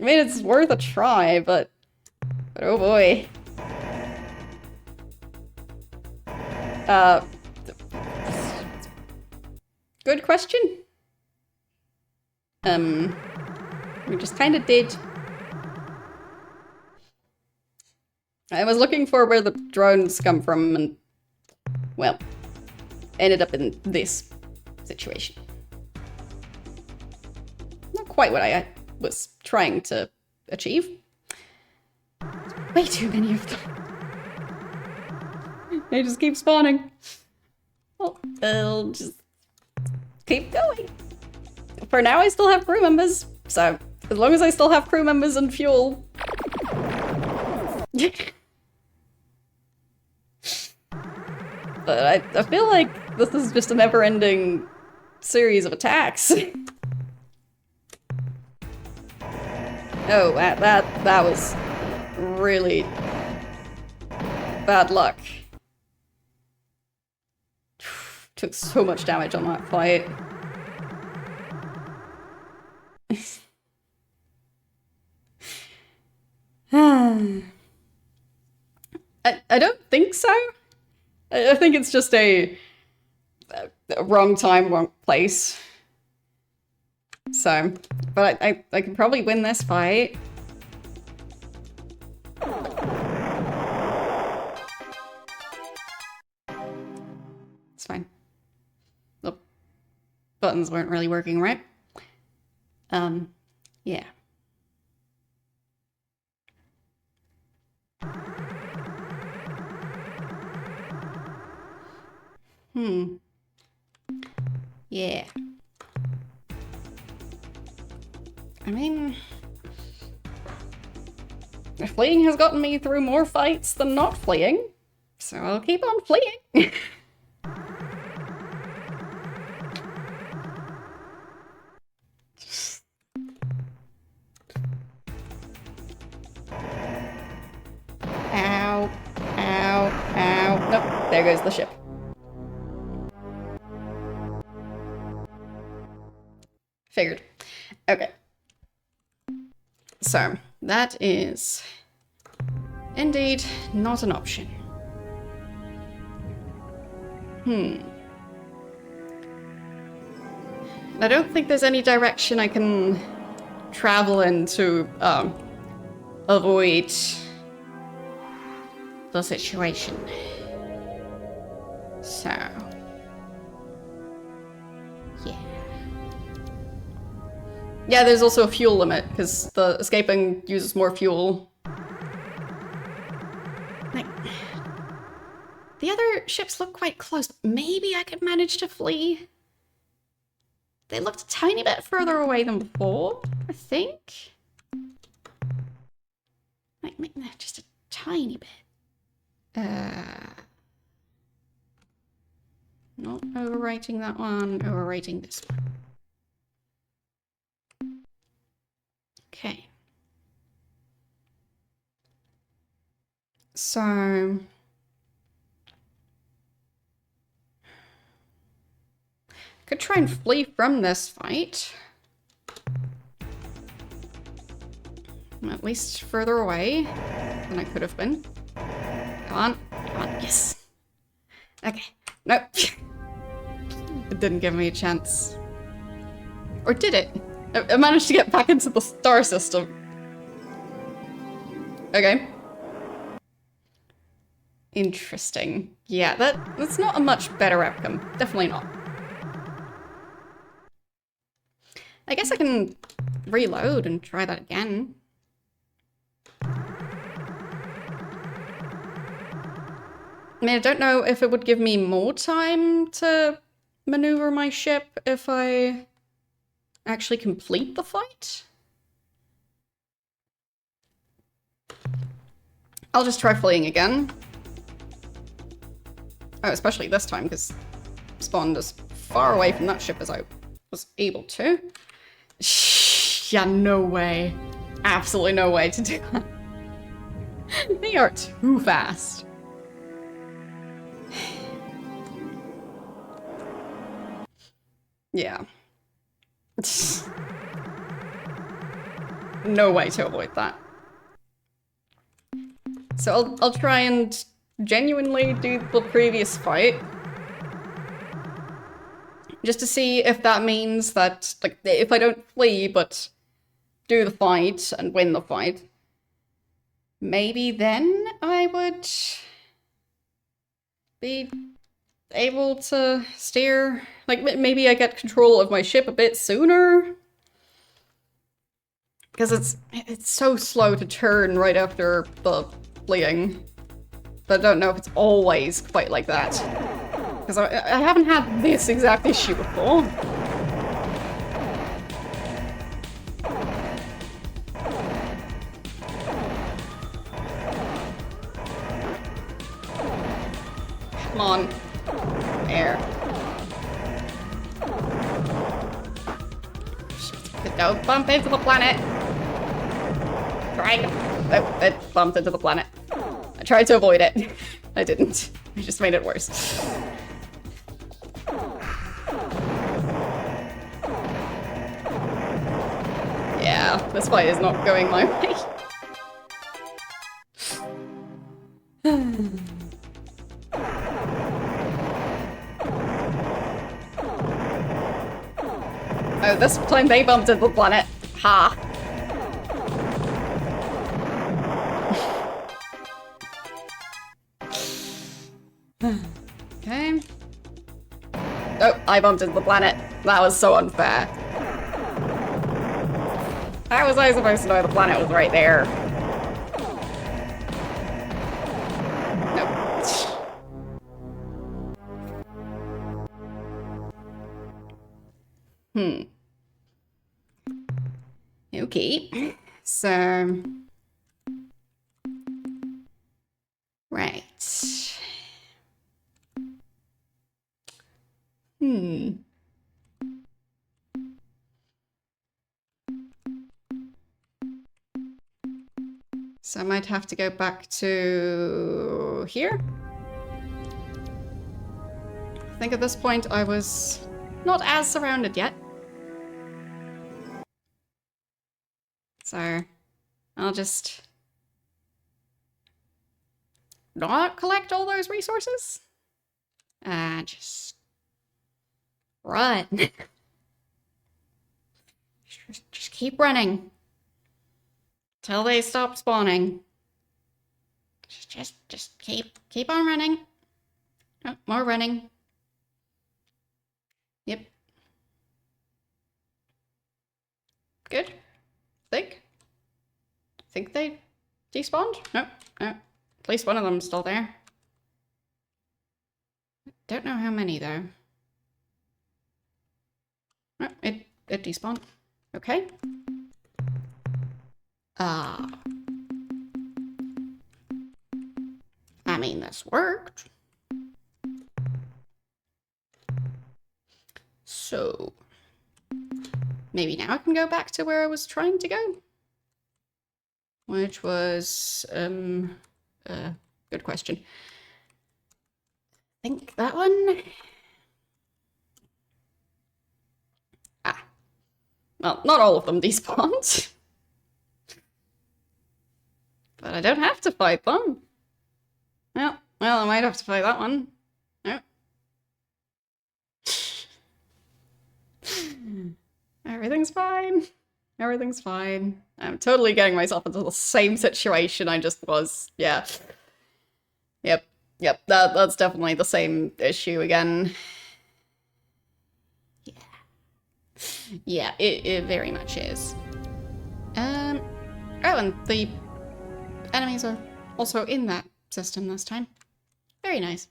I mean, it's worth a try, but oh boy. Good question. We just kind of did. I was looking for where the drones come from and, well, ended up in this situation. Not quite what I was trying to achieve. Way too many of them. They just keep spawning. Well, I'll just keep going. For now, I still have crew members, so as long as I still have crew members and fuel. But I feel like this is just a never-ending series of attacks. Oh, that was really bad luck. Took so much damage on that fight. I don't think so. I think it's just a wrong time, wrong place. So, but I can probably win this fight. It's fine. The buttons weren't really working right. Yeah. Yeah. I mean, fleeing has gotten me through more fights than not fleeing, so I'll keep on fleeing. Ow, ow, ow. Nope, there goes the ship. Figured. Okay. So, that is indeed not an option. I don't think there's any direction I can travel in to avoid the situation. So, yeah. Yeah, there's also a fuel limit, because the escaping uses more fuel. Like, the other ships look quite close. Maybe I could manage to flee. They looked a tiny bit further away than before, I think. Like, just a tiny bit. Not overwriting that one, overwriting this one. Okay. So... Could try and flee from this fight. I'm at least further away than I could have been. Come on, come on, yes. Okay, nope. It didn't give me a chance. Or did it? I managed to get back into the star system. Okay. Interesting. Yeah, that's not a much better outcome. Definitely not. I guess I can reload and try that again. I mean, I don't know if it would give me more time to maneuver my ship if I actually complete the fight. I'll just try fleeing again. Oh, especially this time, because I spawned as far away from that ship as I was able to. Yeah, no way. Absolutely no way to do that. They are too fast. Yeah. No way to avoid that. So I'll try and genuinely do the previous fight. Just to see if that means that, like, if I don't flee, but do the fight and win the fight, maybe then I would be able to steer, like, maybe I get control of my ship a bit sooner? Because it's so slow to turn right after the fleeing. But I don't know if it's always quite like that. Because I haven't had this exact issue before. Come on. There. Don't bump into the planet. Trying to... Oh, it bumped into the planet. I tried to avoid it. I didn't. I just made it worse. Yeah, this fight is not going my way. Oh, this time they bumped into the planet. Ha. Okay. Oh, I bumped into the planet. That was so unfair. How was I supposed to know the planet was right there? Nope. Okay. So... Right. So I might have to go back to here. I think at this point I was not as surrounded yet. So I'll just not collect all those resources. Just run. just keep running. Till they stop spawning. Just keep on running. Oh, more running. Yep. Good. Think they despawned? No. At least one of them's still there. Don't know how many though. Oh, it despawned. Okay. I mean, this worked. So, maybe now I can go back to where I was trying to go? Which was, good question. I think that one? Well, not all of them despawned. But I don't have to fight them. Well, I might have to fight that one. No. Everything's fine. Everything's fine. I'm totally getting myself into the same situation I just was. Yeah. Yep. That's definitely the same issue again. Yeah, it very much is. Oh, and the enemies are also in that system this time. Very nice.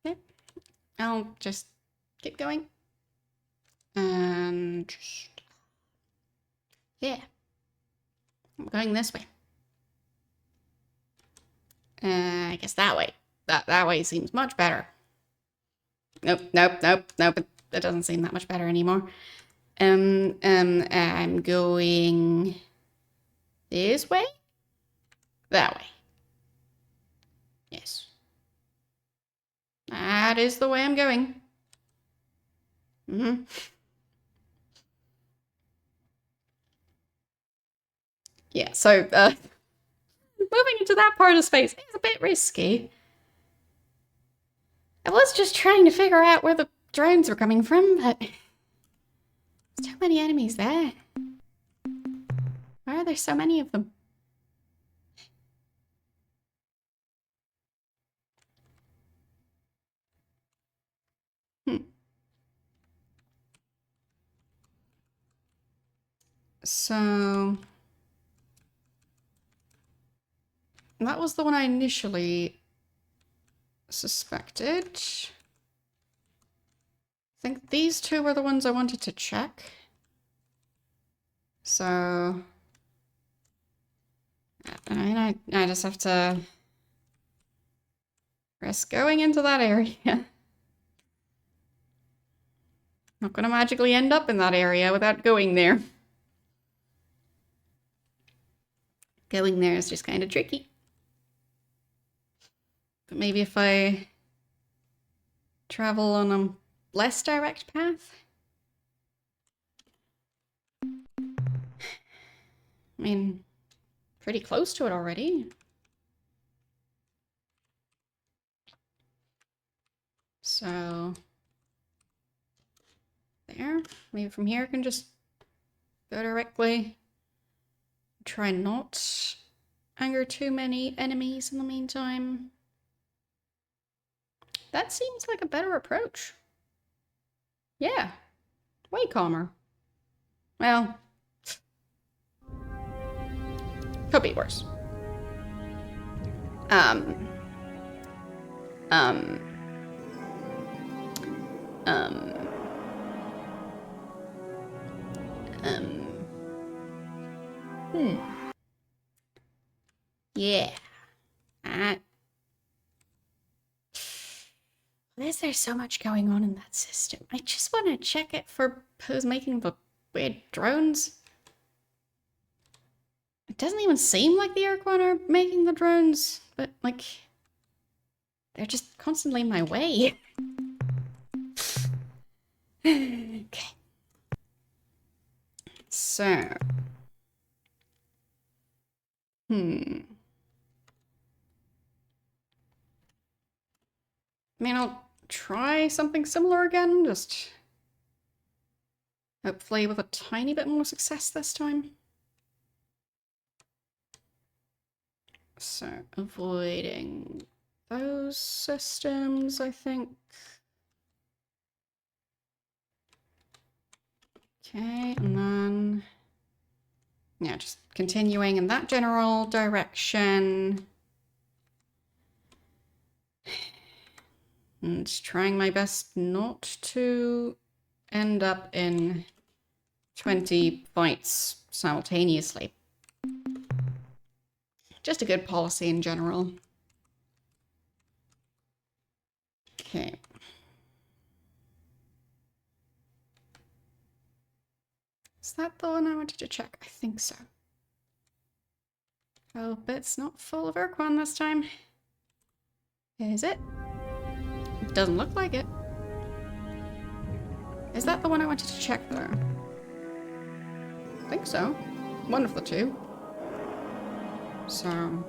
Okay. I'll just keep going. And just... yeah. I'm going this way. I guess that way. That way seems much better. Nope. It doesn't seem that much better anymore. I'm going this way? That way. Yes. That is the way I'm going. Yeah, so, moving into that part of space is a bit risky. I was just trying to figure out where the drones were coming from, but there's too many enemies there. Why are there so many of them? So... that was the one I initially suspected. I think these two were the ones I wanted to check. So... I mean, I just have to risk going into that area. Not gonna magically end up in that area without going there. Going there is just kind of tricky. But maybe if I travel on a less direct path? I mean, pretty close to it already. So... there. Maybe from here I can just go directly. Try not anger too many enemies in the meantime. That seems like a better approach. Yeah. Way calmer. Well, could be worse. Yeah. Why is there so much going on in that system? I just want to check it for who's making the weird drones. It doesn't even seem like the Ur-Quan are making the drones, but, like, they're just constantly in my way. Okay. So. I mean, I'll try something similar again, just hopefully with a tiny bit more success this time. So, avoiding those systems, I think. Okay, and then... yeah, just continuing in that general direction. And trying my best not to end up in 20 fights simultaneously. Just a good policy in general. Okay. Is that the one I wanted to check? I think so. Hope it's not full of Ur-Quan this time. Is it? It doesn't look like it. Is that the one I wanted to check, though? I think so. One of the two. So...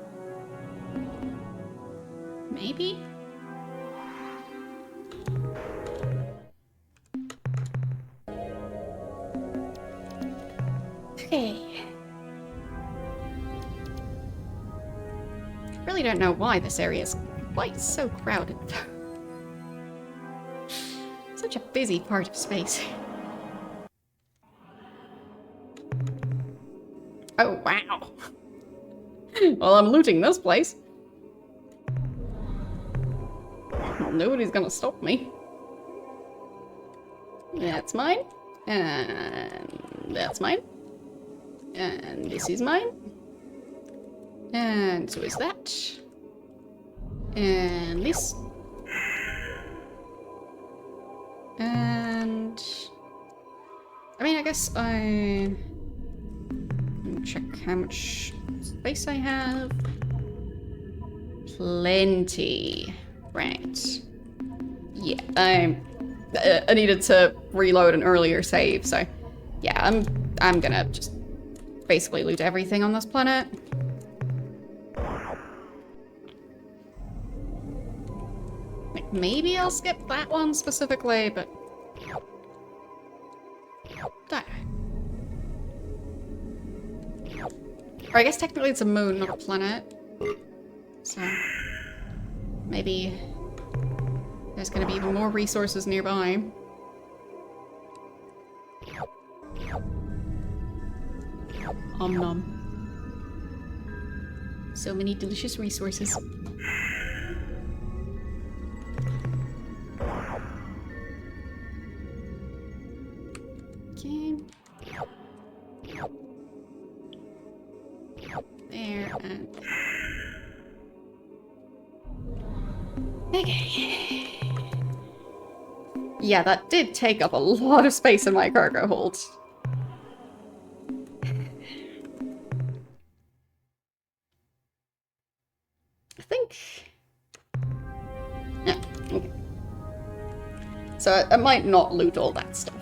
maybe? Okay. Really don't know why this area is quite so crowded. Such a busy part of space. Oh, wow. Well, I'm looting this place. Well, nobody's gonna stop me. That's mine. And that's mine. And this is mine. And so is that. And this. And... I mean, I guess I... let me check how much space I have. Plenty. Right. Yeah, I needed to reload an earlier save, so... yeah, I'm gonna just basically loot everything on this planet. Like, maybe I'll skip that one specifically, but... don't know. Or I guess technically it's a moon, not a planet. So... maybe... there's gonna be even more resources nearby. Om nom. So many delicious resources. Okay. There and there. Okay. Yeah, that did take up a lot of space in my cargo hold. I think... yeah, okay. So I might not loot all that stuff.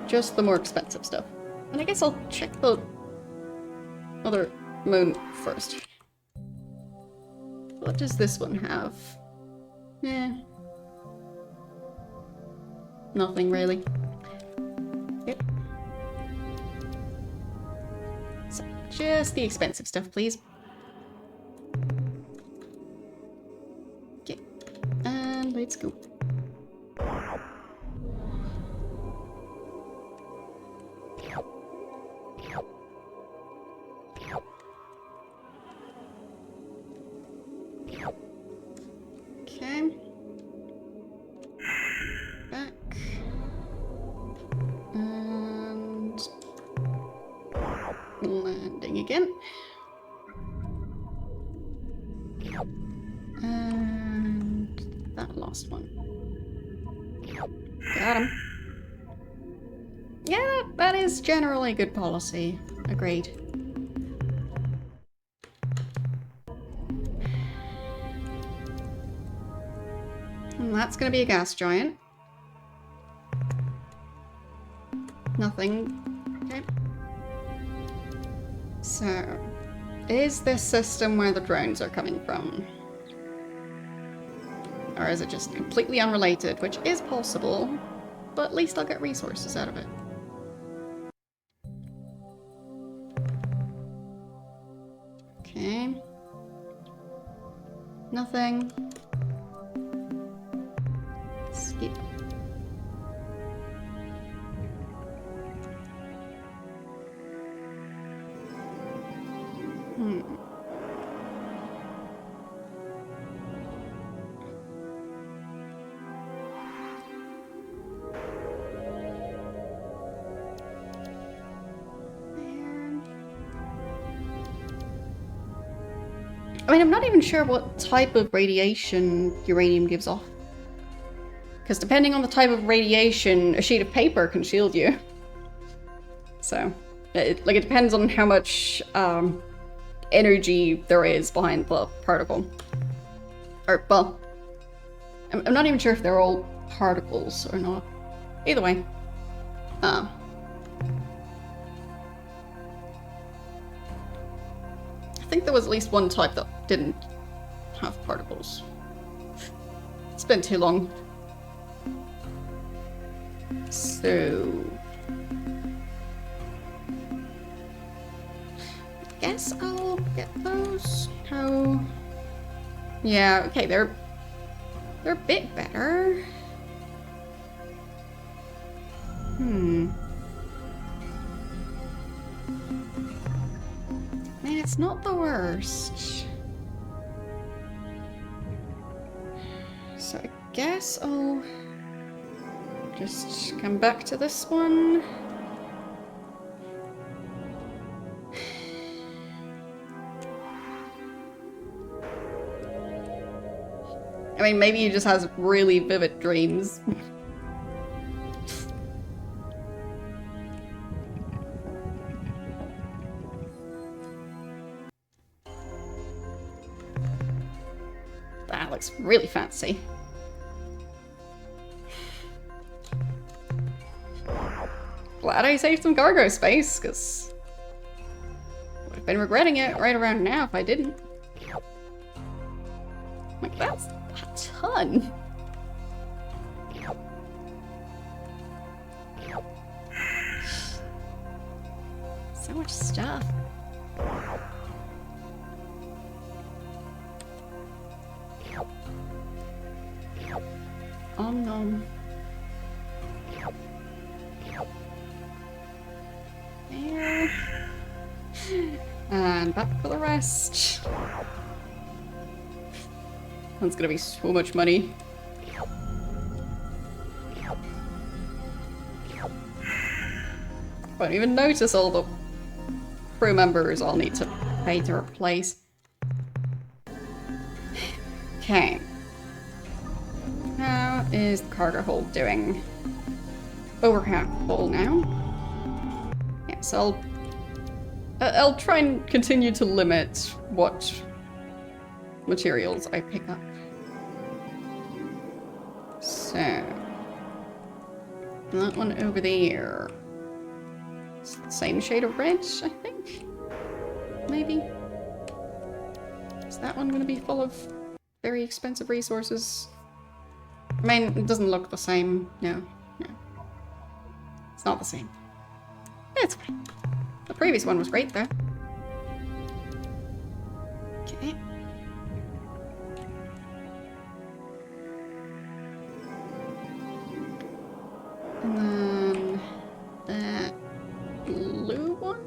Just the more expensive stuff. And I guess I'll check the other moon first. What does this one have? Eh. Nothing really. Yep. So, just the expensive stuff, please. Okay. And let's go. Okay. Back. And... landing again. And... that last one. Got him. Yeah, that is generally good policy. Agreed. And that's gonna be a gas giant. Nothing. Okay. So, is this system where the drones are coming from? Or is it just completely unrelated, which is possible, but at least I'll get resources out of it. Okay. Nothing. Skip. I mean, I'm not even sure what type of radiation uranium gives off. Because depending on the type of radiation, a sheet of paper can shield you. So, it depends on how much energy there is behind the particle. Or, well, I'm not even sure if they're all particles or not. Either way. I think there was at least one type that didn't have particles. It's been too long. So... I guess I'll get those. How... Yeah, okay, they're a bit better. Man, it's not the worst. So I guess I'll just come back to this one. I mean, maybe he just has really vivid dreams. That looks really fancy. Glad I saved some cargo space, because I would have been regretting it right around now if I didn't. Like, that's a ton. So much stuff. No. There. And back for the rest. That's gonna be so much money. Won't even notice all the crew members I'll need to pay to replace. Okay. How is the cargo hold doing? Over half full now. Yeah, so I'll try and continue to limit what materials I pick up. So that one over there. It's the same shade of red, I think. Maybe. Is that one gonna be full of very expensive resources? I mean, it doesn't look the same. No. It's not the same. It's fine. The previous one was great, though. Okay. And then that blue one?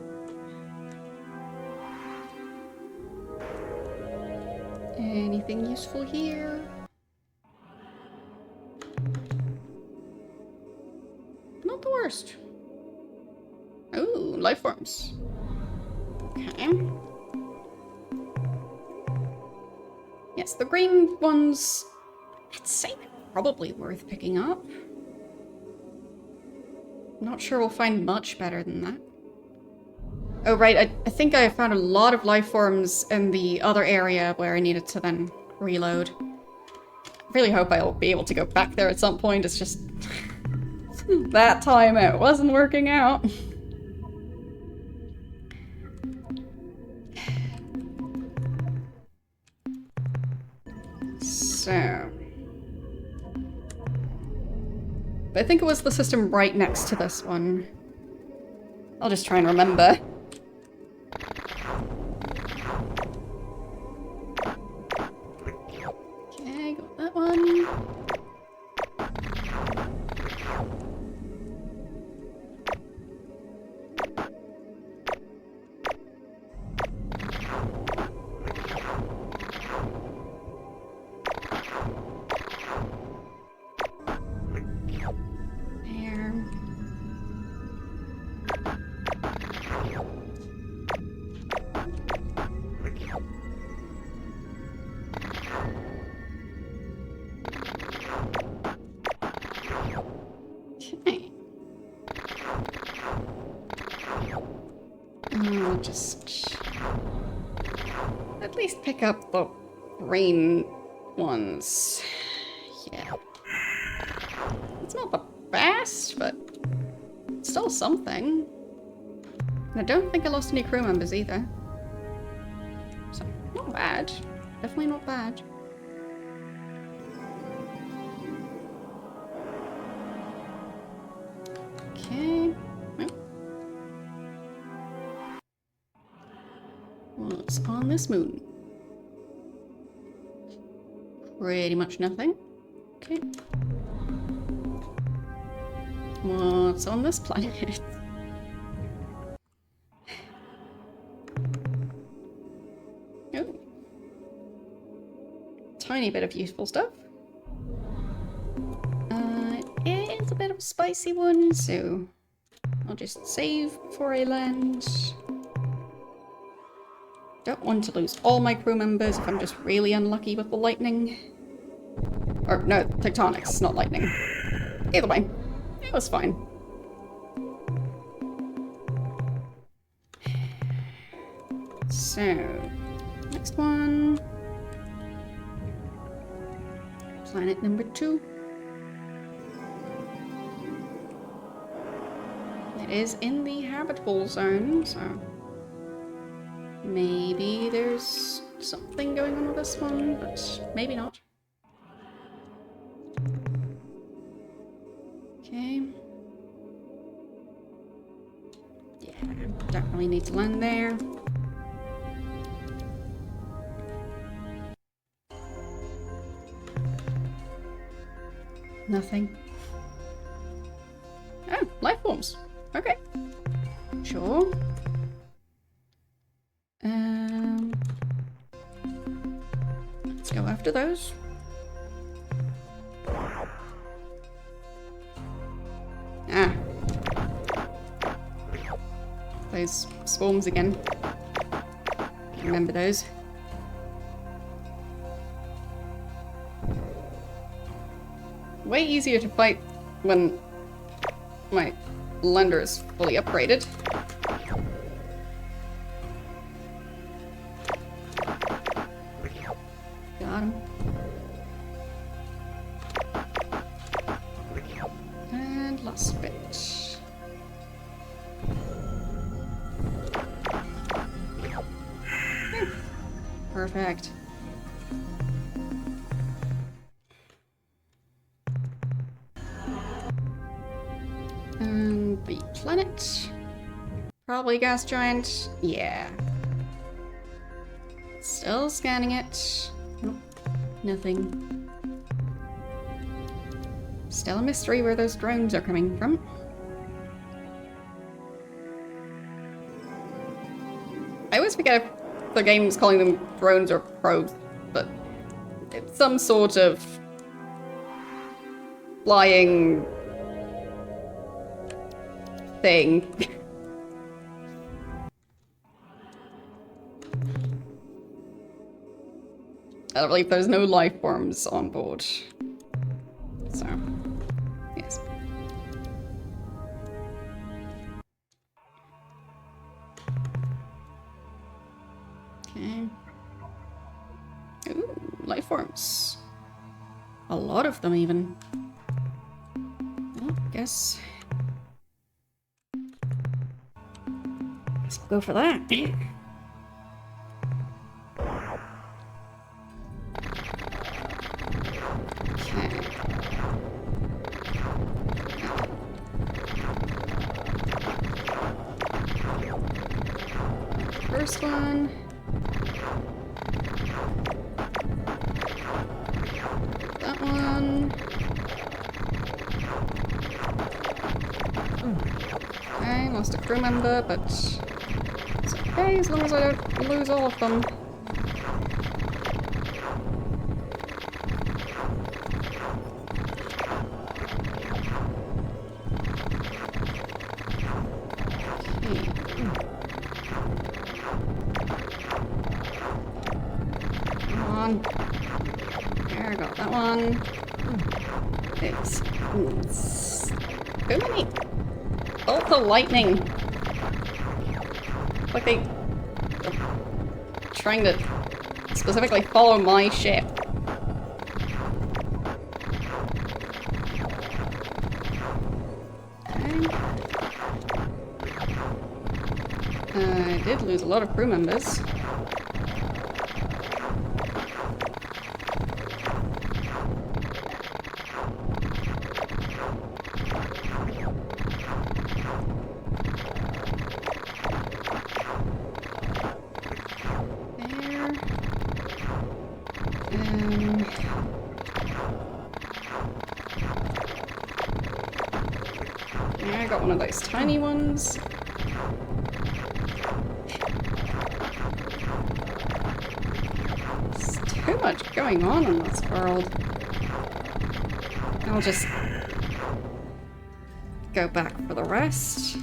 Anything useful here? Not the worst. Ooh, life forms. Okay. Yes, the green ones, I'd say they're probably worth picking up. Not sure we'll find much better than that. Oh, right, I think I found a lot of life forms in the other area where I needed to then reload. I really hope I'll be able to go back there at some point. It's just... that time it wasn't working out. So... But I think it was the system right next to this one. I'll just try and remember. Okay, got that one. I'll just at least pick up the green ones. Yeah. It's not the best, but still something. And I don't think I lost any crew members either. So, not bad. Definitely not bad. Okay. What's on this moon? Pretty much nothing. Okay. What's on this planet? Oh. Tiny bit of useful stuff. It is a bit of a spicy one, so I'll just save before I land. Don't want to lose all my crew members if I'm just really unlucky with the lightning. Or, no, tectonics, not lightning. Either way, it was fine. So, next one. Planet number 2. It is in the habitable zone, so maybe there's something going on with this one, but maybe not. Okay. Yeah, don't really need to land there. Nothing. Oh, life forms. Okay. Sure. Let's go after those. Ah. Those swarms again. Remember those. Way easier to fight when my lander is fully upgraded. Got him. And last bit. Perfect. And the planet. Probably gas giant. Yeah. Still scanning it. Nope. Nothing. Still a mystery where those drones are coming from. I always forget if the game's calling them drones or probes, but it's some sort of flying thing. I believe there's no life forms on board. So, yes. Okay. Ooh, life forms. A lot of them, even. Well, I guess. Let's go for that. First one. That one. Okay, lost a crew member, but it's okay as long as I don't lose all of them. There, I got that one. It's too many. Also lightning. Like they're trying to specifically follow my ship. I did lose a lot of crew members. Yeah, I got one of those tiny ones. There's too much going on in this world. I'll just go back for the rest.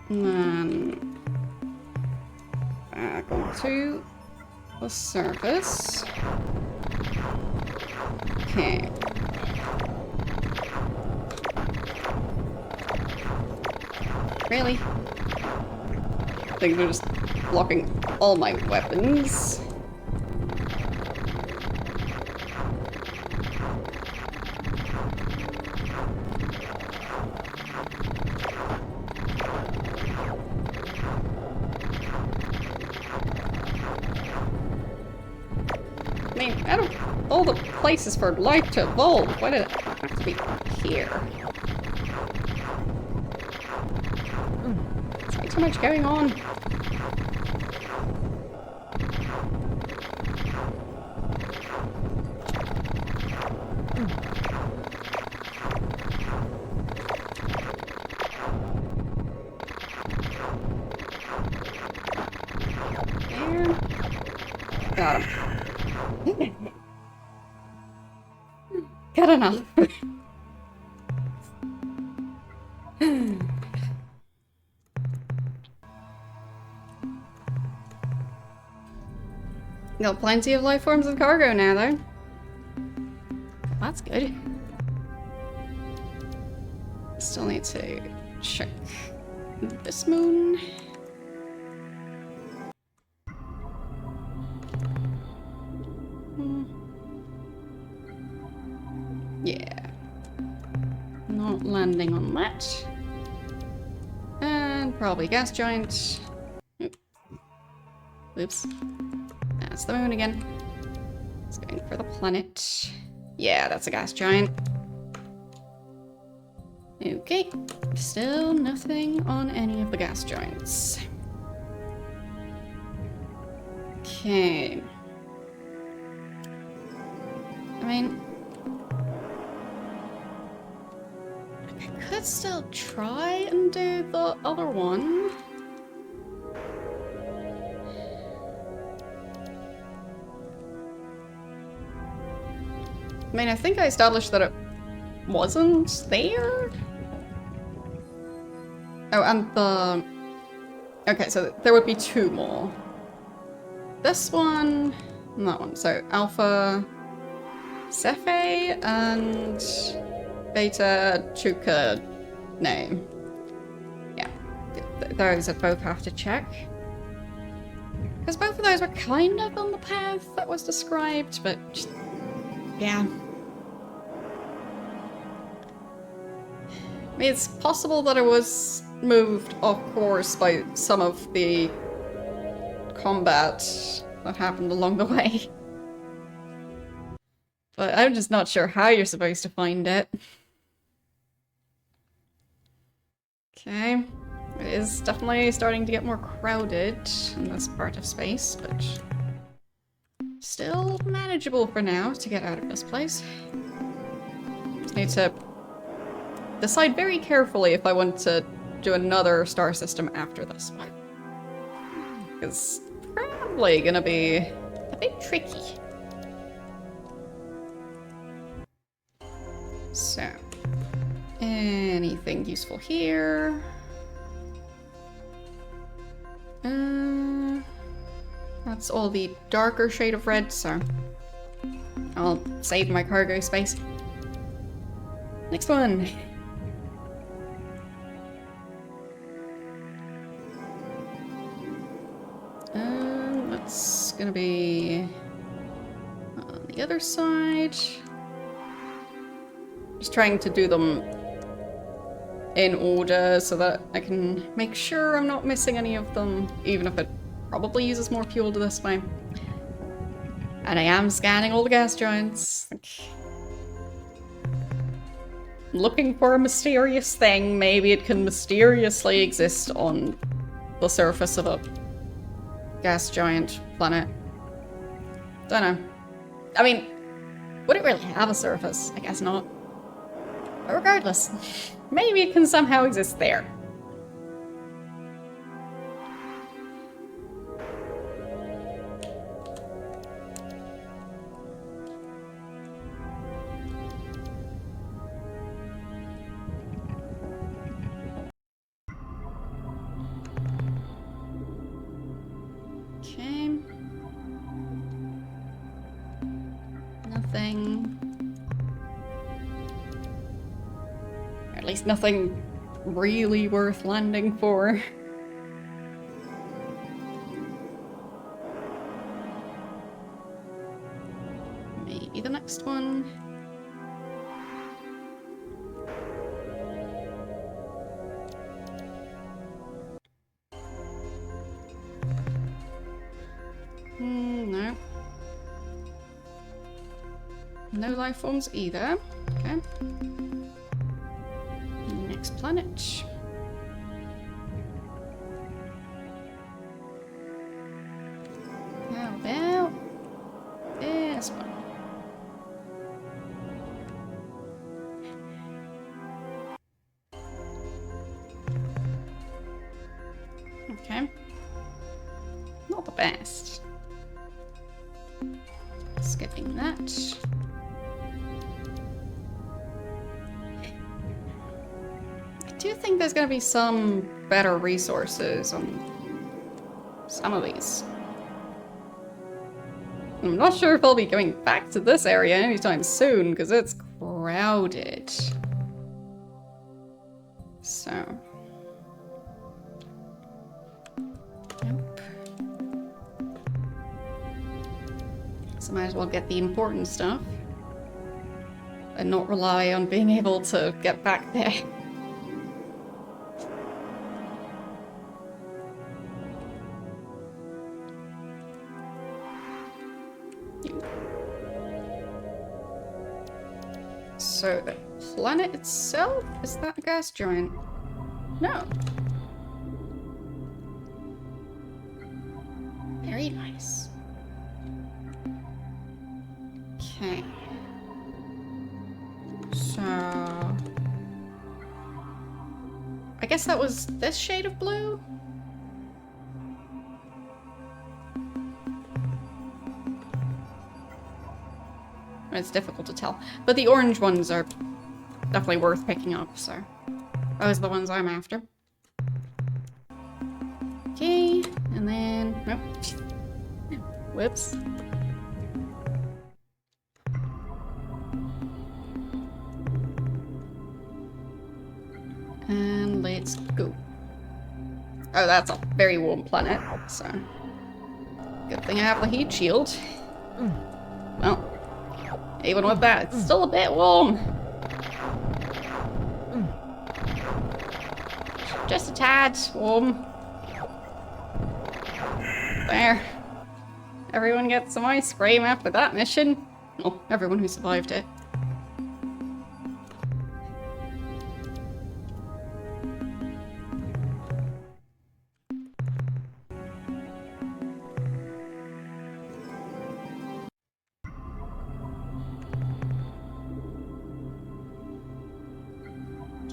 And then back onto the surface. Okay. Really? I think they're just blocking all my weapons. I mean, out of all the places for life to evolve, why did it have to be here? There's way too much going on. There. Got him. Good enough. Got plenty of life forms and cargo now, though. That's good. Still need to check this moon. Yeah. Not landing on that. And probably gas giant. Oops. That's the moon again. It's going for the planet. Yeah, that's a gas giant. Okay. Still nothing on any of the gas giants. Okay. I mean, I could still try and do the other one. I mean, I think I established that it wasn't there. Oh, and the... Okay, so there would be two more. This one and that one. So Alpha Cephei and Beta Chuka name. Yeah, those I both have to check. Because both of those were kind of on the path that was described, but just, yeah. I mean, it's possible that it was moved off course by some of the combat that happened along the way. But I'm just not sure how you're supposed to find it. Okay. It is definitely starting to get more crowded in this part of space, but still manageable for now to get out of this place. Just need to decide very carefully if I want to do another star system after this one. It's probably gonna be a bit tricky. So, anything useful here? That's all the darker shade of red, so I'll save my cargo space. Next one. That's gonna be on the other side. Just trying to do them in order so that I can make sure I'm not missing any of them, even if it probably uses more fuel to this way. And I am scanning all the gas giants. Looking for a mysterious thing. Maybe it can mysteriously exist on the surface of a gas giant planet. Don't know. I mean, would it really have a surface? I guess not. But regardless, maybe it can somehow exist there. Okay. Nothing. Or at least nothing really worth landing for. Maybe the next one. No. No life forms either. Okay. Next planet. How about this one? Okay. Not the best. Skipping that. I do think there's going to be some better resources on some of these. I'm not sure if I'll be going back to this area anytime soon, because it's crowded. So. Nope. So might as well get the important stuff. And not rely on being able to get back there. So the planet itself, is that a gas giant? No. Very nice. Okay. So I guess that was this shade of blue? It's difficult to tell. But the orange ones are definitely worth picking up, so those are the ones I'm after. Okay, and then nope. Whoops. And let's go. Oh, that's a very warm planet, so good thing I have the heat shield. Well, even with that, it's still a bit warm. Just a tad warm. There. Everyone gets some ice cream after that mission. Well, everyone who survived it.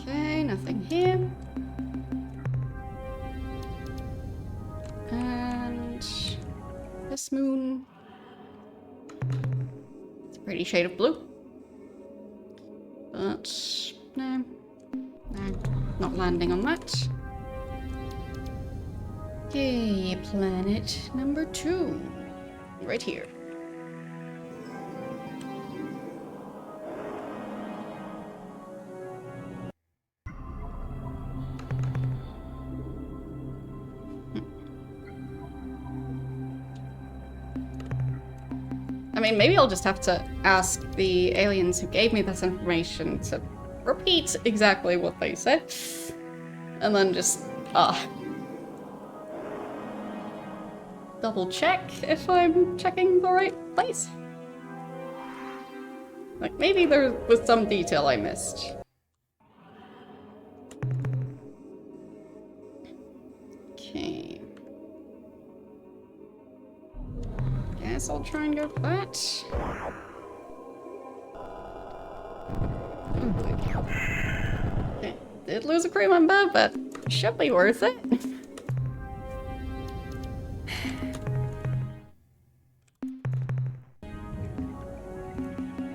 Okay, nothing here. And this moon. It's a pretty shade of blue. But no. No, not landing on that. Okay, planet number 2. Right here. I mean, maybe I'll just have to ask the aliens who gave me this information to repeat exactly what they said. And then just, double check if I'm checking the right place. Like, maybe there was some detail I missed. Okay. Guess I'll try and go for that. Okay. Did lose a crew member, but should be worth it.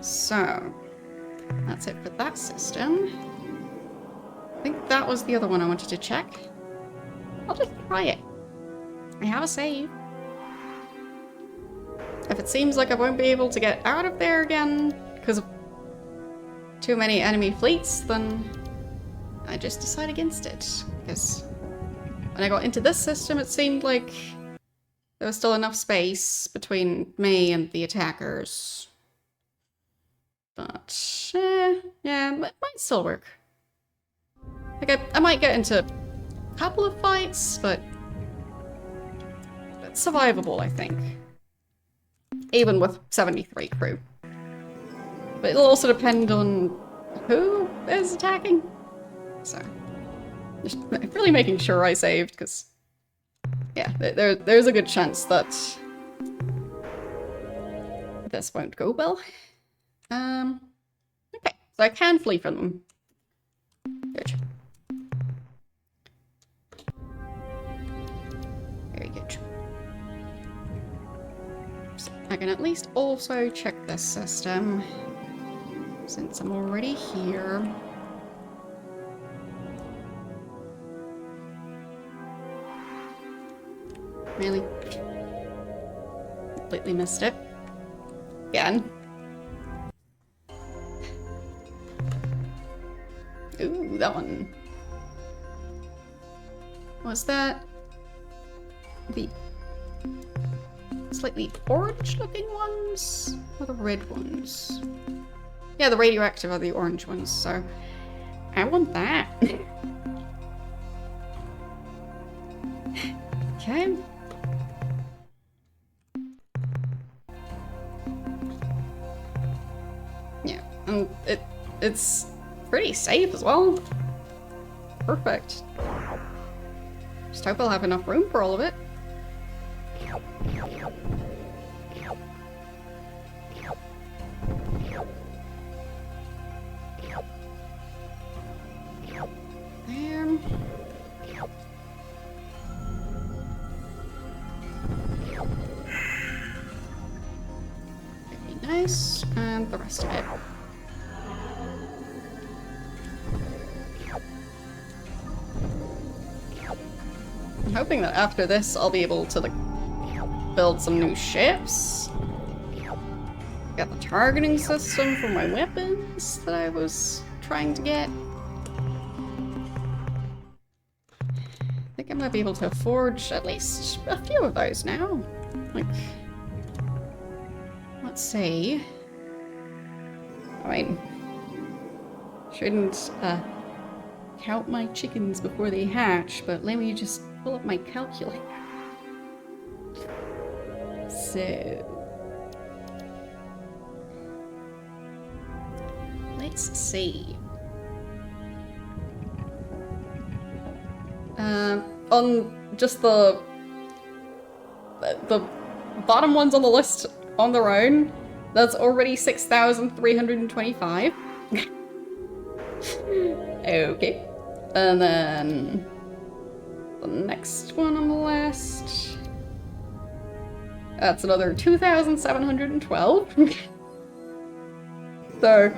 So, that's it for that system. I think that was the other one I wanted to check. I'll just try it. I have a save. If it seems like I won't be able to get out of there again because of too many enemy fleets, then I just decide against it. Because when I got into this system, it seemed like there was still enough space between me and the attackers. But, yeah, it might still work. Like, I might get into a couple of fights, but it's survivable, I think. Even with 73 crew. But it'll also depend on who is attacking. So, just really making sure I saved, because, yeah, there's a good chance that this won't go well. Okay, so I can flee from them. Good. Very good. So I can at least also check this system, since I'm already here. Really? Completely missed it. Again. Ooh, that one. Was that the slightly orange-looking ones? Or the red ones? Yeah, the radioactive are the orange ones, so I want that. Okay. Yeah, and it's pretty safe as well. Perfect. Just hope I'll have enough room for all of it. There. Very nice. And the rest of it. I'm hoping that after this I'll be able to, like, build some new ships. Got the targeting system for my weapons that I was trying to get. I think I might be able to forge at least a few of those now. Like, let's see. I mean, shouldn't count my chickens before they hatch, but let me just pull up my calculator. So, let's see. On just the bottom ones on the list on their own, that's already 6,325. Okay. And then the next one on the list, that's another 2,712. So,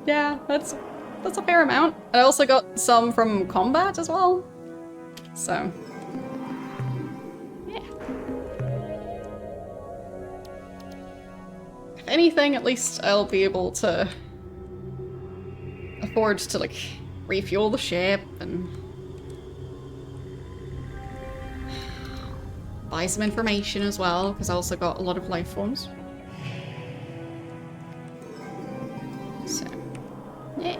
yeah, that's a fair amount. I also got some from combat as well. So, yeah. If anything, at least I'll be able to afford to, like, refuel the ship and buy some information as well, because I also got a lot of life forms. So, Yeah.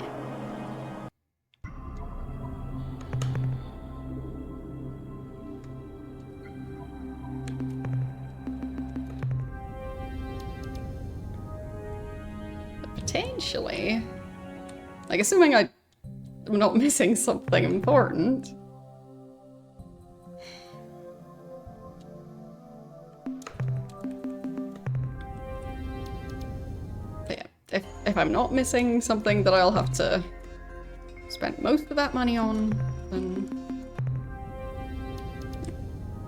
Potentially. Like, assuming I'm not missing something important. But yeah, if I'm not missing something that I'll have to spend most of that money on, then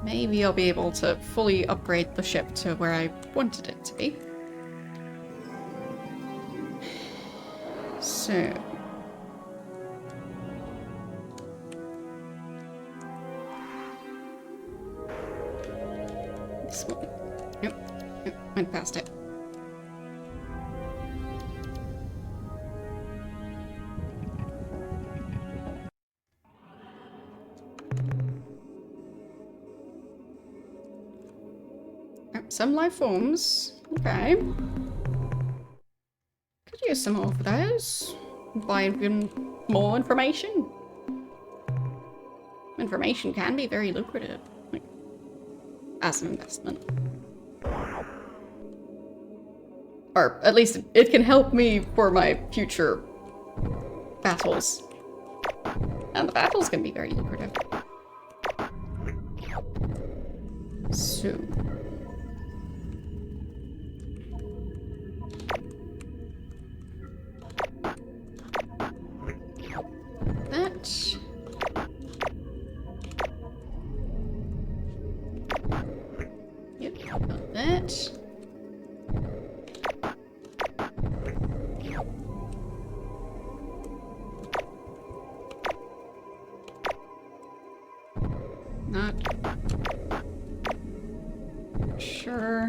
maybe I'll be able to fully upgrade the ship to where I wanted it to be. So... this one. Nope, went past it. Oh, some life forms. Okay. Could use some more of those. Buy even more information. Information can be very lucrative, like, as an investment. Or at least it can help me for my future battles. And the battles can be very lucrative. So... that. Yep, got that. Not sure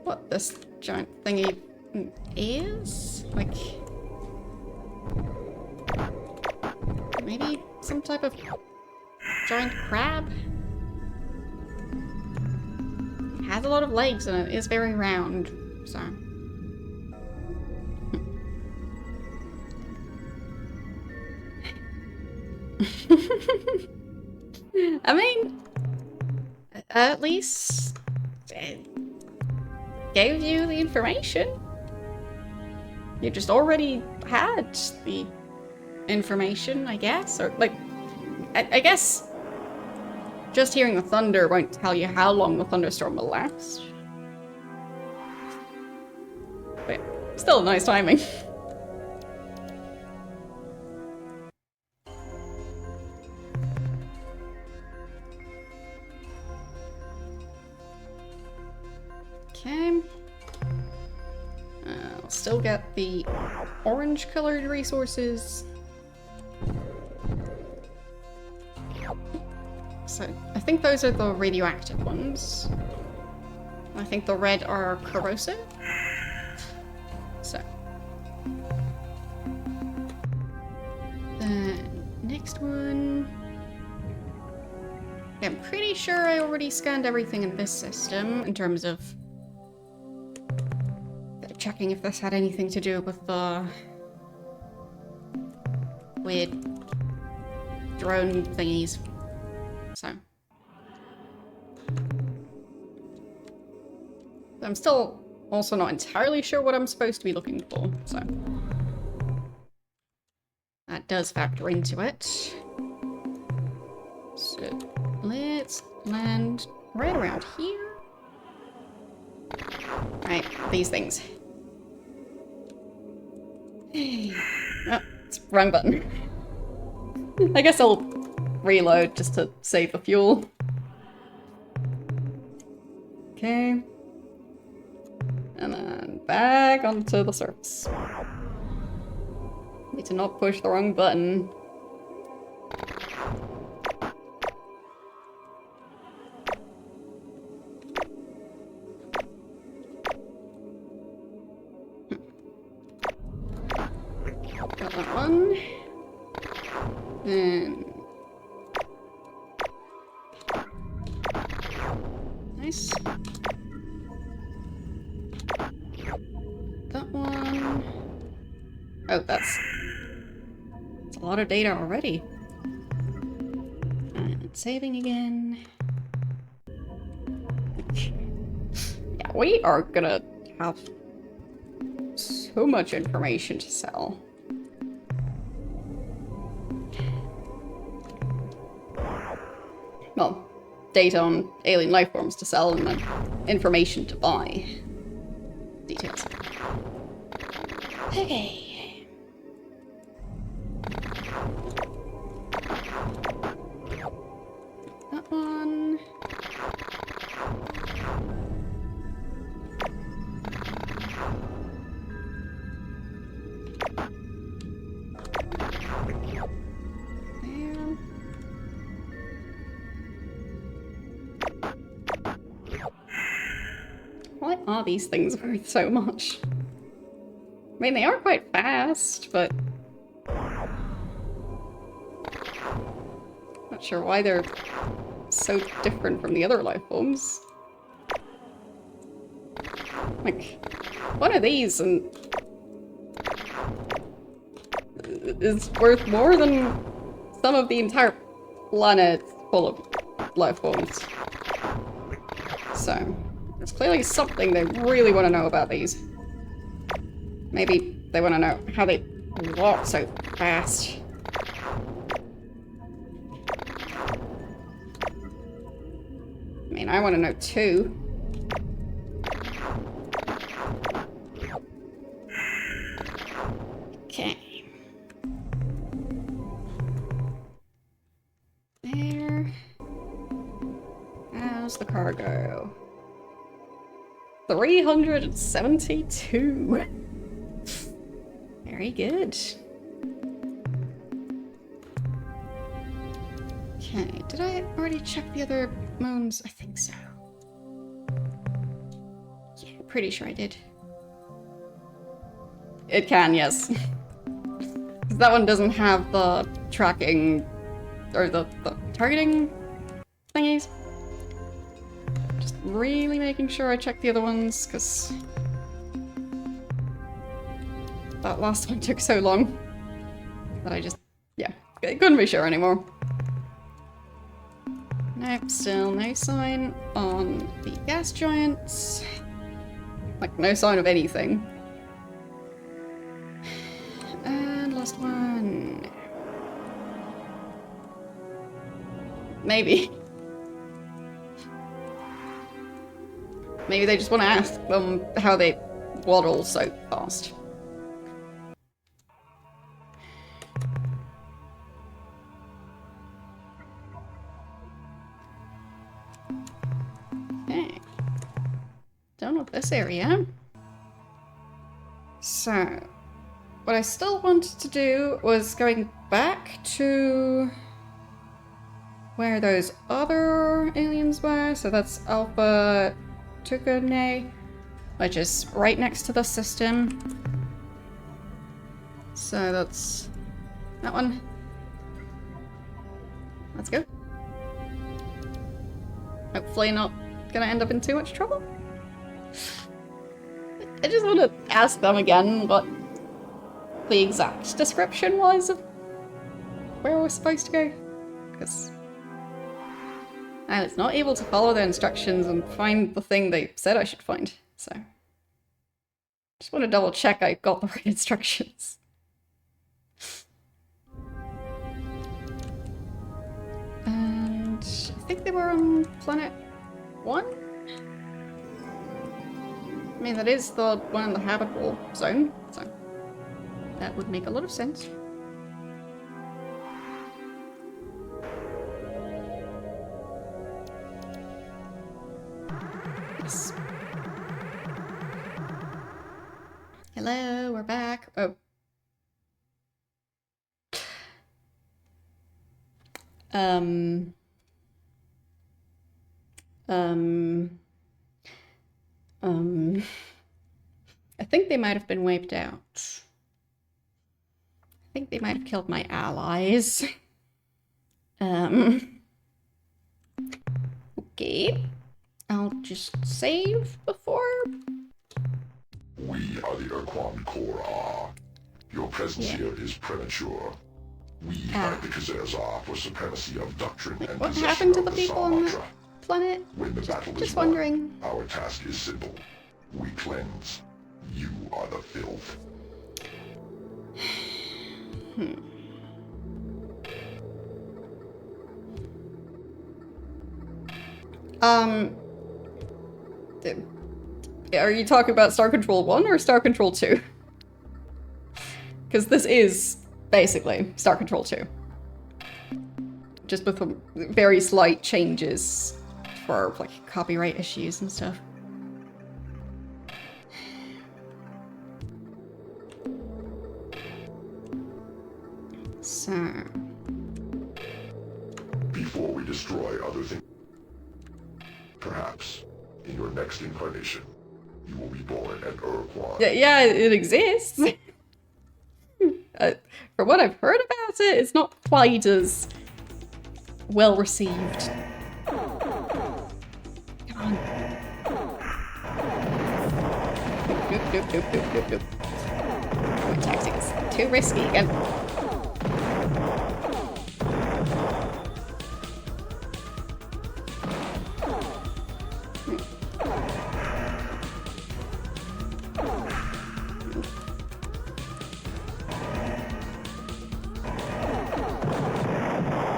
what this giant thingy is. Like, maybe some type of giant crab? It has a lot of legs and it is very round, so... I mean, at least it gave you the information. You just already had the information, I guess, or like, I guess just hearing the thunder won't tell you how long the thunderstorm will last. But still nice timing. Okay. I'll still get the orange colored resources. So I think those are the radioactive ones. I think the red are corrosive. So. The next one. Yeah, I'm pretty sure I already scanned everything in this system in terms of checking if this had anything to do with the weird drone thingies. So. I'm still also not entirely sure what I'm supposed to be looking for, so. That does factor into it. So, let's land right around here. Right, these things. Oh, it's wrong button. I guess I'll reload just to save the fuel. Okay. And then back onto the surface. Need to not push the wrong button. Got that one. Then... nice. That one. Oh, that's a lot of data already. And saving again. Yeah, we are gonna have so much information to sell. Well, data on alien life forms to sell and then information to buy. Details. Okay. That one. Why are these things worth so much? I mean, they are quite fast, but... not sure why they're so different from the other life forms. Like, one of these and... is worth more than some of the entire planet full of life forms. So... there's clearly something they really want to know about these. Maybe they want to know how they walk so fast. I mean, I want to know too. Okay. There. How's the cargo? 372. Very good. Okay, did I already check the other moons? I think so. Yeah, pretty sure I did. It can, yes. That one doesn't have the tracking or the targeting thingies. Just really making sure I check the other ones, because that last one took so long that I just, yeah, I couldn't be sure anymore. Nope, still no sign on the gas giants. Like, no sign of anything. And last one. Maybe. Maybe they just want to ask them how they waddle so fast. Okay. Done with this area. So, what I still wanted to do was going back to where those other aliens were. So that's Alpha Tucanae, which is right next to the system. So that's that one. Let's go. Hopefully not gonna end up in too much trouble. I just want to ask them again what the exact description was of where we're supposed to go, because I was not able to follow their instructions and find the thing they said I should find, so just want to double check I got the right instructions. And I think they were on planet 1? I mean, that is the one in the habitable zone, so that would make a lot of sense. Yes. Hello, we're back. Oh. I think they might have been wiped out. I think they might have killed my allies. Okay. I'll just save before. We are the Ur-Quan Corps. Your presence here is premature. We fight the Khazar for supremacy of doctrine and What possession happened to of the the people on that Sarmatra. planet? When the battle Just is won, wondering. our task is simple. We cleanse. You are the filth. Are you talking about Star Control 1 or Star Control 2? Because this is basically Star Control 2. Just with very slight changes for like copyright issues and stuff. So... Before we destroy other things, perhaps in your next incarnation, you will be born at Ur-Quan. Yeah, it exists. From what I've heard about it, it's not quite as well received. Come on. Nope. My tactics too risky again.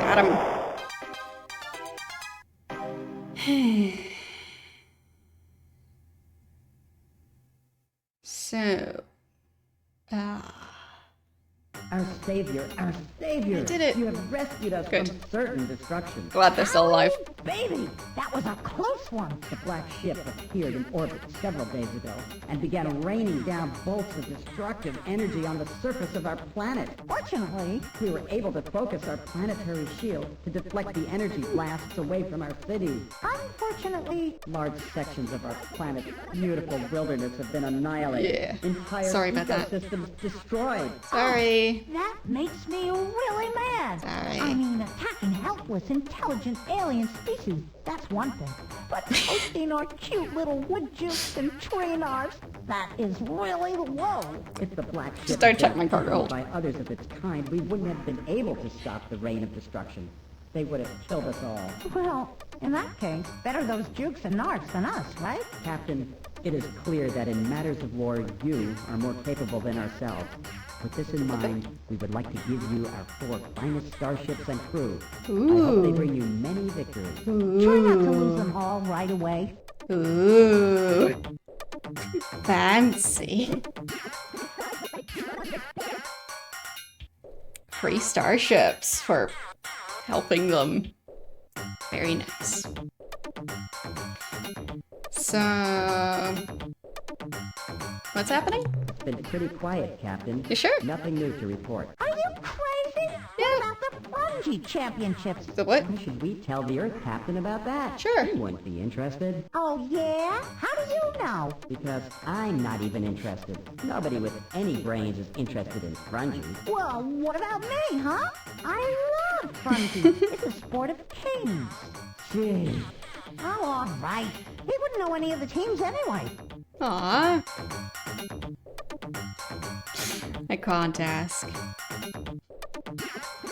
Got him. So, Our savior, our savior! I did it. You have rescued us Good. from certain destruction. glad they're still alive. Baby, that was a close one. The black ship appeared in orbit several days ago and began raining down bolts of destructive energy on the surface of our planet. Fortunately, We were able to focus our planetary shield to deflect the energy blasts away from our cities. unfortunately, Large sections of our planet's beautiful wilderness have been annihilated. Yeah. Entire Sorry about that. ecosystems destroyed. Sorry. that makes me really mad. Sorry. I mean, attacking helpless, intelligent alien species, that's one thing. But toasting our cute little wood jukes and trainars, that is really low. If the black ship Just don't had check been my cargo hold. by others of its kind, we wouldn't have been able to stop the rain of destruction. They would have killed us all. Well, in that case, better those jukes and narcs than us, right? Captain, it is clear that in matters of war, you are more capable than ourselves. With this in mind, we would like to give you our 4 finest starships and crew. I hope they bring you many victories. Try not to lose them all right away. Ooh. Fancy. Free starships for helping them. Very nice. So... what's happening? It's been pretty quiet, Captain. You sure? Nothing new to report. Are you crazy? What about the Plungy Championships? The what? Why should we tell the Earth Captain about that? Sure. He wouldn't be interested. Oh, yeah? How do you know? Because I'm not even interested. Nobody with any brains is interested in grungy. Well, what about me, huh? I love Plungy. It's a sport of kings. Gee, Oh, all right. He wouldn't know any of the teams anyway. Aww. I can't ask.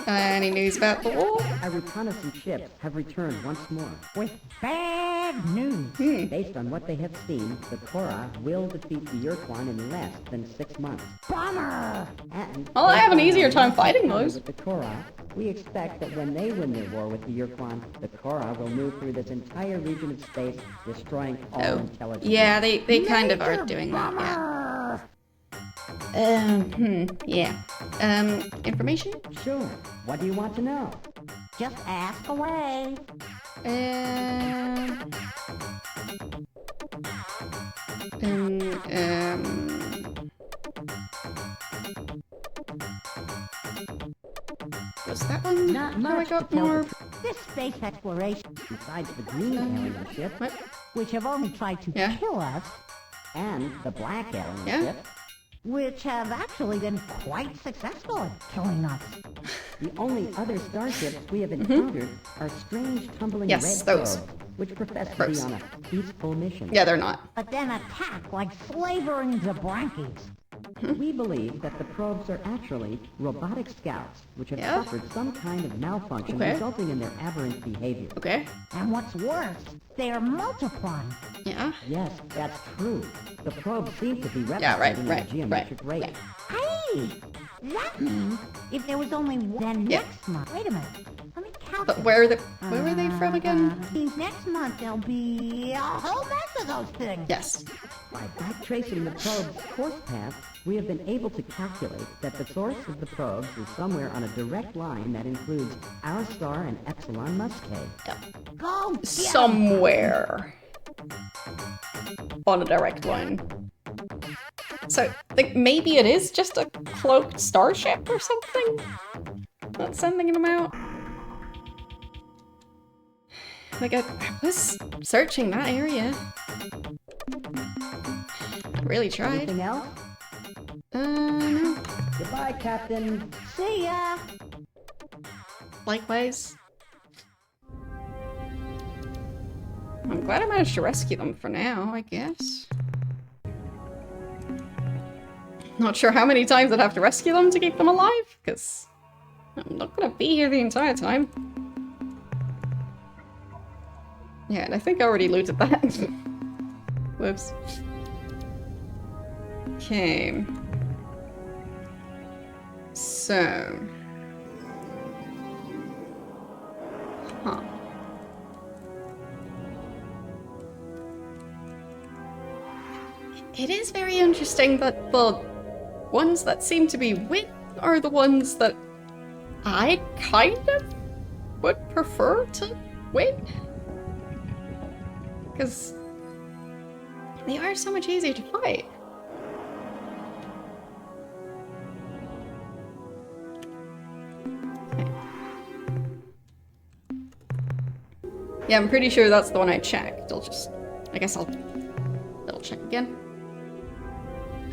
Any news about the war? our reconnaissance ships have returned once more. With bad news. Based on what they have seen, the Korra will defeat the Ur-Quan in less than 6 months. Bummer. And Well, I have an based on easier our time last fighting encounter those. With the Korra, we expect that when they win their war with the Ur-Quan, the Korra will move through this entire region of space, destroying all Oh. intelligence. Yeah, they kind of are Major doing that, yeah. bummer. Yeah. Information? Sure. What do you want to know? Just ask away. Um, was that one? Not Have I much got to tell more? the truth. This space exploration, Besides the green alien ship What? which have only tried to Yeah. kill us, and the black alien Yeah. ship, which have actually been quite successful at killing us. the only other starships we have encountered are strange tumbling Yes, red those. probes, which profess to Gross. be on a peaceful mission. Yeah, they're not. But then attack like slavering Zabrankies. We believe that the probes are actually robotic scouts, which have Yeah? suffered some kind of malfunction Okay. resulting in their aberrant behavior. Okay. And what's worse, they are multiplying. Yeah. Yes, that's true. The probes seem to be replicating Yeah, right, at right, a geometric right, rate. Hey! That means if there was only one, then Yeah. next month. Wait a minute. Let me count. But where are they from again? Means next month there'll be a whole mess of those things. Yes. By backtracing the probe's course path, we have been able to calculate that the source of the probes is somewhere on a direct line that includes our star and Epsilon Muscae. Go get 'em. Somewhere on a direct line. So, like, maybe it is just a cloaked starship or something that's sending them out. Like, I was searching that area. I really tried. Anything else? No. Goodbye, Captain. See ya. Likewise. I'm glad I managed to rescue them for now, I guess. Not sure how many times I'd have to rescue them to keep them alive, because I'm not gonna be here the entire time. Yeah, and I think I already looted that. Whoops. Okay. So. Huh. It is very interesting that the ones that seem to be win are the ones that I kind of would prefer to win. Because they are so much easier to fight. Yeah, I'm pretty sure that's the one I checked. I guess I'll double check again.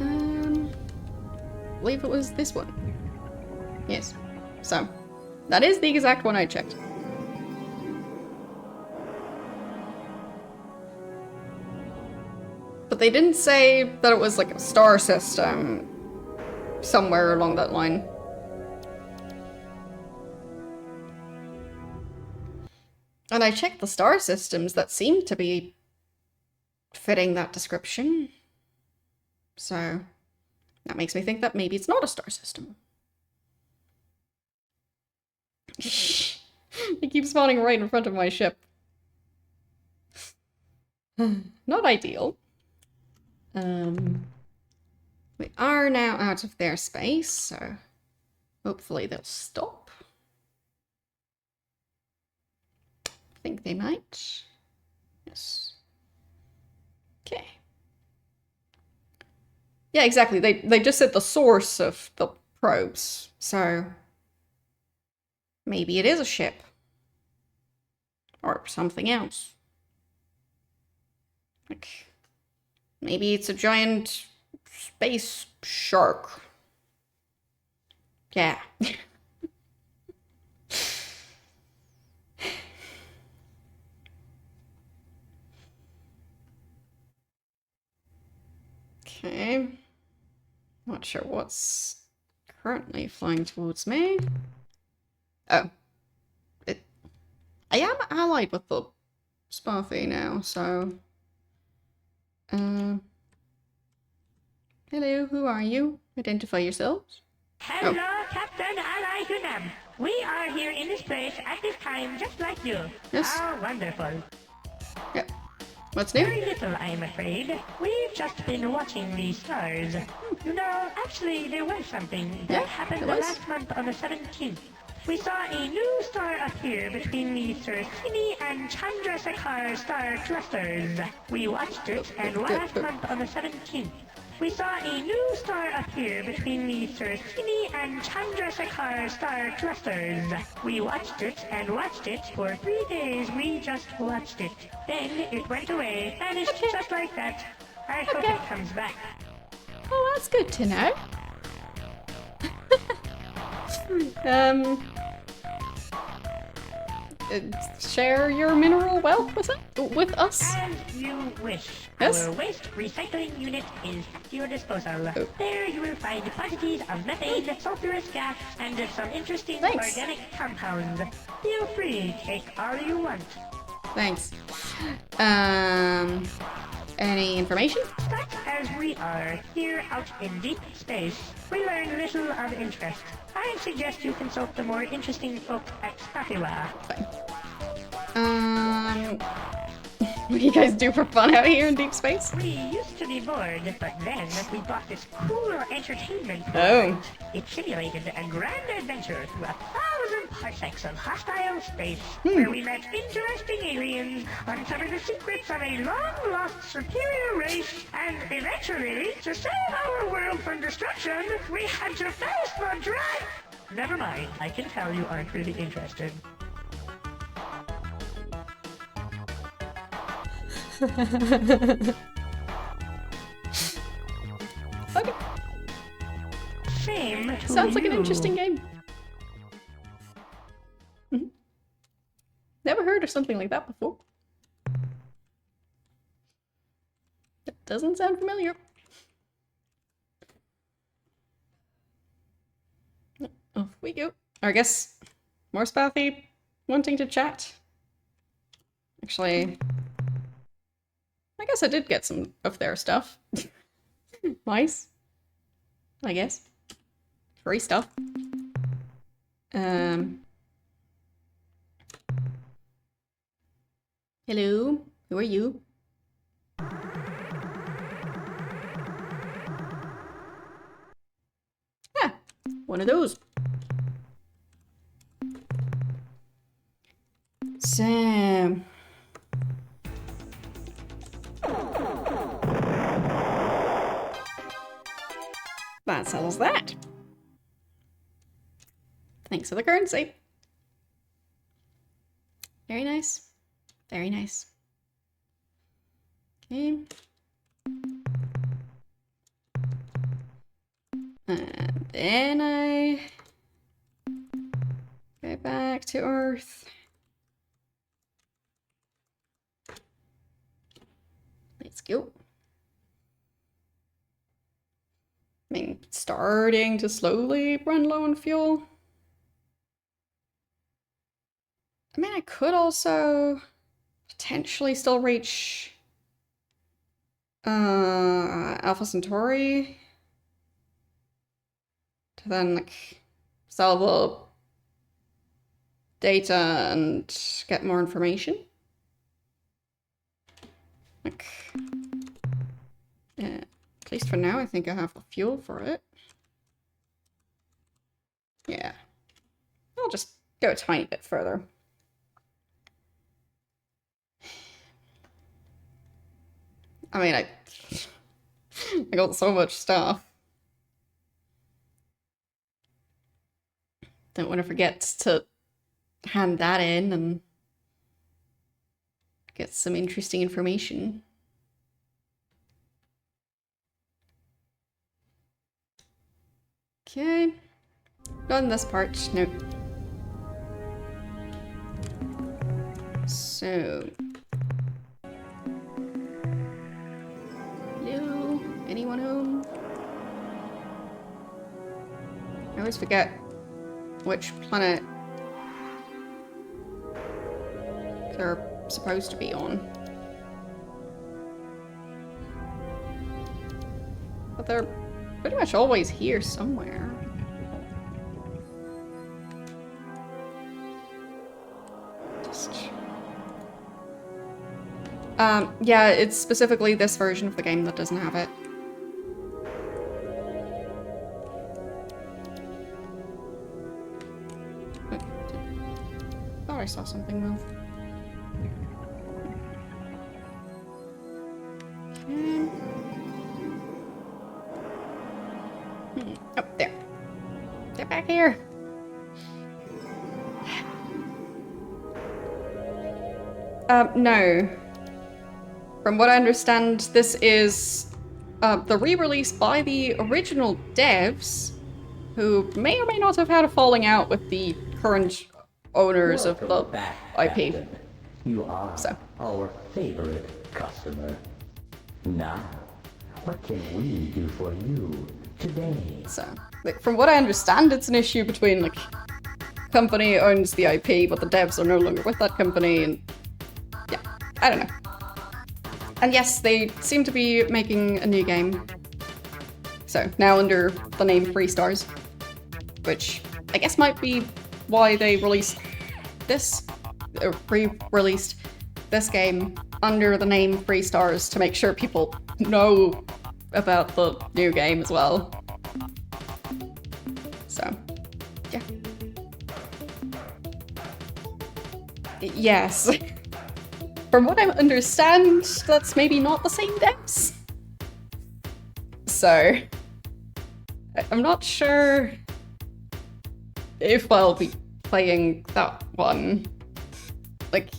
I believe it was this one. Yes. So, that is the exact one I checked. But they didn't say that it was like a star system somewhere along that line. And I checked the star systems that seem to be fitting that description. So, that makes me think that maybe it's not a star system. It keeps spawning right in front of my ship. Not ideal. We are now out of their space, so hopefully they'll stop. I think they might. Yes. Okay. Yeah, exactly. They just said the source of the probes, so maybe it is a ship. Or something else. Like, maybe it's a giant space shark. Yeah. Okay. Not sure what's currently flying towards me. Oh. I am allied with the Sparthy now, so... Hello, who are you? Identify yourselves. Hello, Captain Ally Hunam. We are here in this place at this time just like you. Yes. How wonderful. Yep. What's Very new? little, I'm afraid. We've just been watching the stars. You know, actually, there was something that Yeah, happened there was. last month on the 17th. We saw a new star appear between the Sursini and Chandrasekhar star clusters. We watched it, and last month on the 17th, we saw a new star appear between the Sursini and Chandrasekhar star clusters. We watched it and watched it for 3 days. We just watched it. Then it went away, vanished just like that. I hope it comes back. Oh, that's good to know. share your mineral wealth with us? As you wish. Yes? Our waste recycling unit is at your disposal. Oh. There you will find quantities of methane, sulfurous gas, and some interesting Thanks. organic compounds. Feel free, take all you want. Thanks. Any information? But as we are here out in deep space, we learn little of interest. I suggest you consult the more interesting folk at Stafila. Fine. What do you guys do for fun out here in deep space? We used to be bored, but then we bought this cool entertainment Oh. product. It simulated a grand adventure through 1,000 parsecs of hostile space, where we met interesting aliens, uncovered the secrets of a long-lost superior race, and eventually, to save our world from destruction, we had to face the dragon. Never mind, I can tell you aren't really interested. Okay. Shame to Sounds like an you. interesting game. Mhm. Never heard of something like that before. That doesn't sound familiar. Off we go. Or I guess more Spathy wanting to chat. Actually, I guess I did get some of their stuff. Nice. I guess. Free stuff. Hello? Who are you? Ah, one of those. Sam. That settles that. Thanks for the currency. Very nice. Very nice. Okay. And then I go back to Earth. Let's go. I mean, starting to slowly run low on fuel. I mean, I could also potentially still reach Alpha Centauri to then like sell the data and get more information. Like, yeah. At least for now, I think I have the fuel for it. Yeah. I'll just go a tiny bit further. I mean, I got so much stuff. Don't want to forget to hand that in and get some interesting information. Okay. Done this part. No. So. Hello? Anyone home? I always forget which planet they're supposed to be on. But they're pretty much always here somewhere. Just... yeah, it's specifically this version of the game that doesn't have it. Thought I saw something move. Oh, there. Get back here. No. From what I understand, this is the re-release by the original devs, who may or may not have had a falling out with the current owners of the Welcome back, IP. Captain. You are So. our favorite customer. Now, what can we do for you today? So, like, from what I understand, it's an issue between, like, company owns the IP, but the devs are no longer with that company, and yeah, I don't know. And yes, they seem to be making a new game. So, now under the name Freestars, which I guess might be why they released this, or re-released this game under the name Freestars to make sure people know about the new game as well. So, yeah. Yes. From what I understand, that's maybe not the same devs. So, I'm not sure if I'll be playing that one. Like,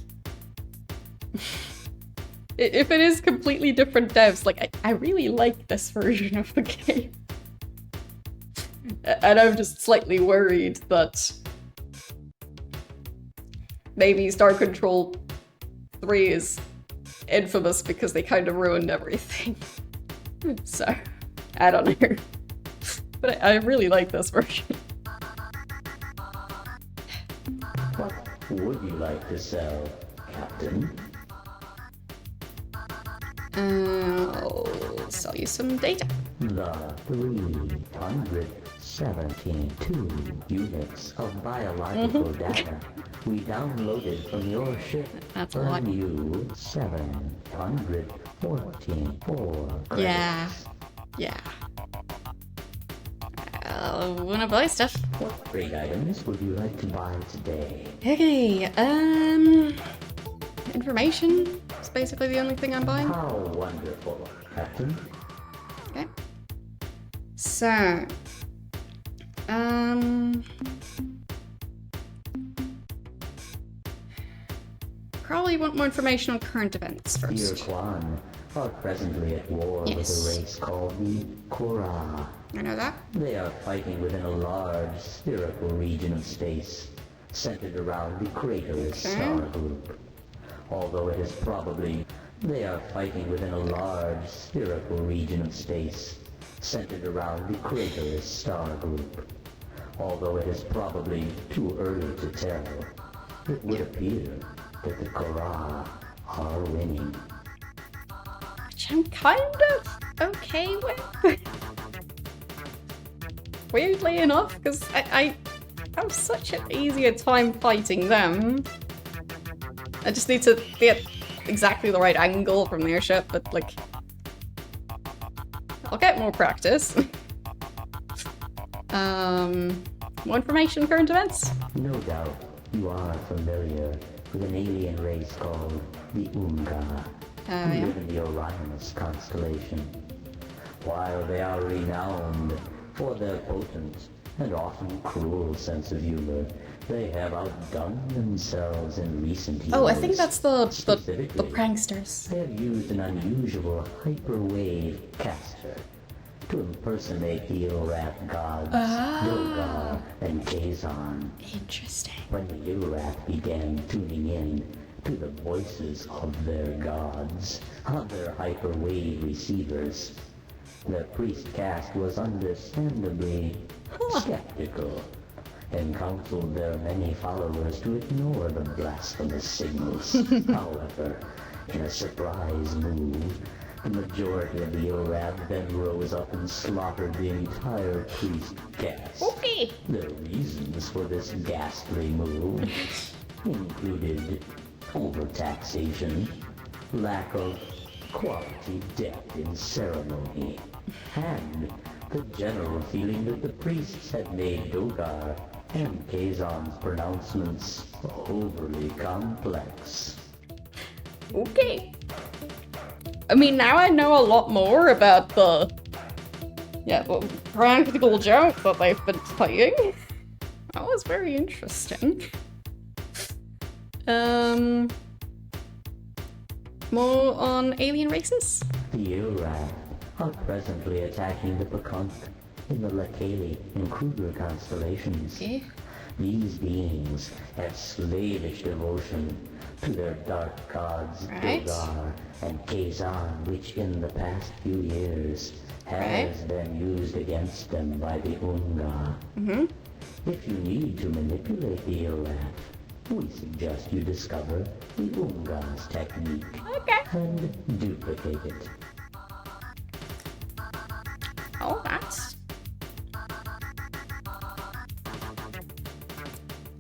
if it is completely different devs, like, I really like this version of the game. And I'm just slightly worried that maybe Star Control 3 is infamous because they kind of ruined everything. So, I don't know. But I really like this version. What would you like to sell, Captain? I'll sell you some data. The 372 units of biological data we downloaded from your ship That's a lot. earn you 714 credits. Yeah. Wanna buy stuff? What great items would you like to buy today? Okay, information is basically the only thing I'm buying. How wonderful, Captain. Okay. So, probably want more information on current events first. Ur-Quan are presently at war with Yes. a race called the Kora. I know that. They are fighting within a large spherical region of space, centered around the craterless star group. Although it is probably... They are fighting within a large spherical region of space, centered around the craterless star group. Although it is probably too early to tell, it would appear that the Kora are winning. Which I'm kind of okay with. Weirdly enough, because I have such an easier time fighting them. I just need to be at exactly the right angle from their ship, but like... I'll get more practice. More information, current events? No doubt you are familiar with an alien race called the Unga, who Yeah. live in the Orionus constellation. While they are renowned for their potent and often cruel sense of humor, they have outdone themselves in recent years. Oh, I think that's the Specifically, pranksters. they have used an unusual hyperwave caster to impersonate the Ur-Rat gods Dogar and Kazan. Interesting. When the Ur-Rat began tuning in to the voices of their gods on their hyperwave receivers, the priest caste was understandably skeptical and counseled their many followers to ignore the blasphemous signals. However, in a surprise move, the majority of the Ur-Rat then rose up and slaughtered the entire priest caste. Okay. The reasons for this ghastly move included overtaxation, lack of quality depth in ceremony, and the general feeling that the priests had made Dogar and Kazan's pronouncements overly complex. Okay. I mean, now I know a lot more about the practical joke that they've been playing. That was very interesting. More on alien races? The Ur-Rat are presently attacking the Pekunk in the Lakali and Kruger constellations. Okay. These beings have slavish devotion to their dark gods Right. Dogar and Kazan, which in the past few years has been used against them by the Unga. If you need to manipulate the Iraf, we suggest you discover the Unga's technique and duplicate it. Oh, that's...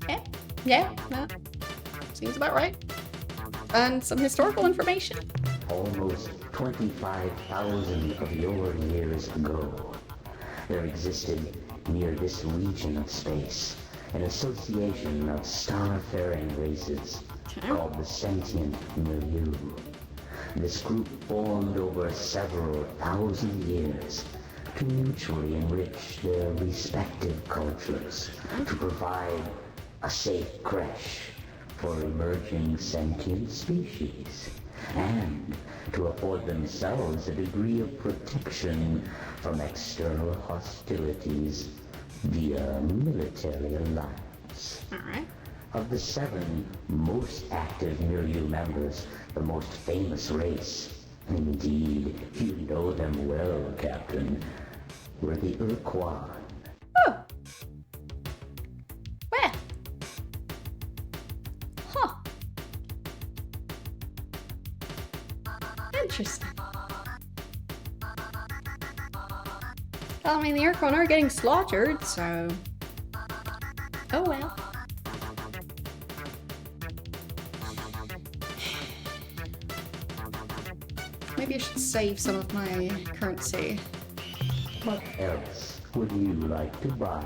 Okay. Yeah, that seems about right. And some historical information. Almost 25,000 of your years ago, there existed near this region of space an association of star-faring races called the Sentient Milieu. This group formed over several thousand years to mutually enrich their respective cultures, to provide a safe creche for emerging sentient species, and to afford themselves a degree of protection from external hostilities via military alliance. Alright. Of the 7 most active Milieu members, the most famous race, indeed, you know them well, Captain, were the Ur-Quan. Oh. Where? Huh. Interesting. Well, I mean, the Ur-Quan are getting slaughtered, so... Oh well. Maybe I should save some of my currency. What else would you like to buy?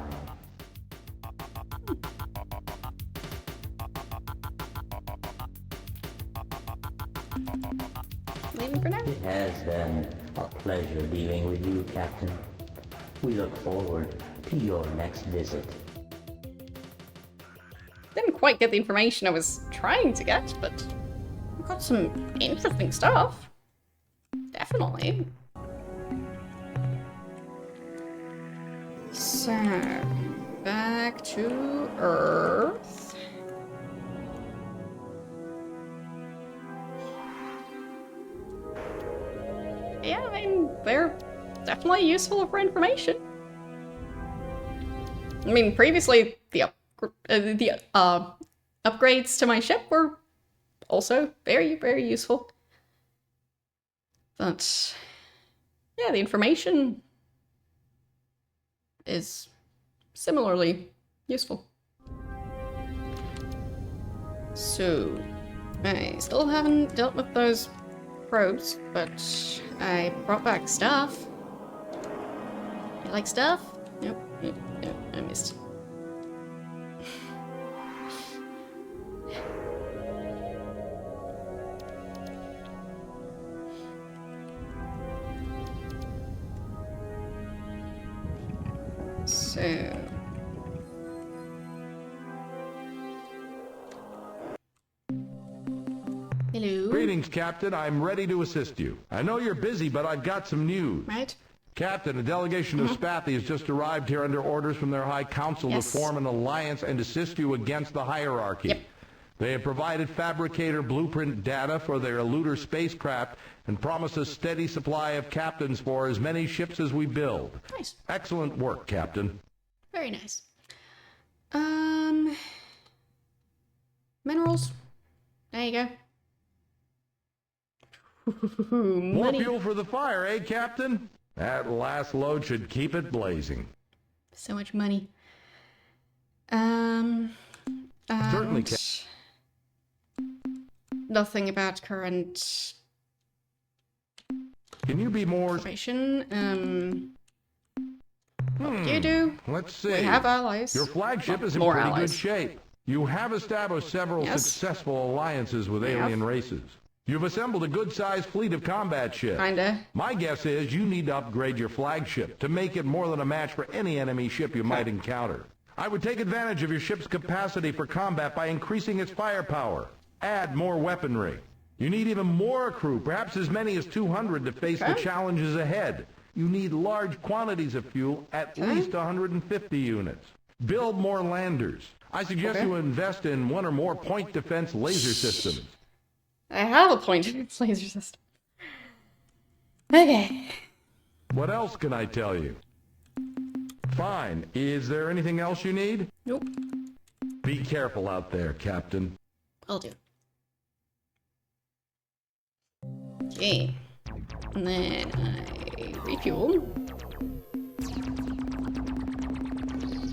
Leaving for now? It has been a pleasure dealing with you, Captain. We look forward to your next visit. Didn't quite get the information I was trying to get, but I've got some interesting stuff. Definitely. So, back to Earth. Yeah, I mean, they're definitely useful for information. I mean, previously, the upgrades to my ship were also very, very useful. But, yeah, the information is similarly useful. So, I still haven't dealt with those probes, but I brought back stuff. You like stuff? Nope, nope, nope, I missed. So... Hello? Greetings, Captain. I'm ready to assist you. I know you're busy, but I've got some news. Right? Captain, a delegation of Spathi has just arrived here under orders from their High Council Yes. to form an alliance and assist you against the hierarchy. Yep. They have provided fabricator blueprint data for their eluder spacecraft and promise a steady supply of captains for as many ships as we build. Nice. Excellent work, Captain. Very nice. Minerals. There you go. More Money. fuel for the fire, eh, Captain? That last load should keep it blazing. So much money. Certainly, and nothing about current Can you be more... information. What do you do? Let's see. We have allies. Your flagship is in More pretty allies. good shape. You have established several Yes. successful alliances with alien races. You've assembled a good-sized fleet of combat ships. Kinda. My guess is you need to upgrade your flagship to make it more than a match for any enemy ship you might encounter. I would take advantage of your ship's capacity for combat by increasing its firepower. Add more weaponry. You need even more crew, perhaps as many as 200 to face the Okay. challenges ahead. You need large quantities of fuel, at least 150 units. Build more landers. I suggest Okay. you invest in one or more point defense laser systems. I have a point laser system. Okay. What else can I tell you? Fine. Is there anything else you need? Nope. Be careful out there, Captain. I'll do. Okay. And then I refuel.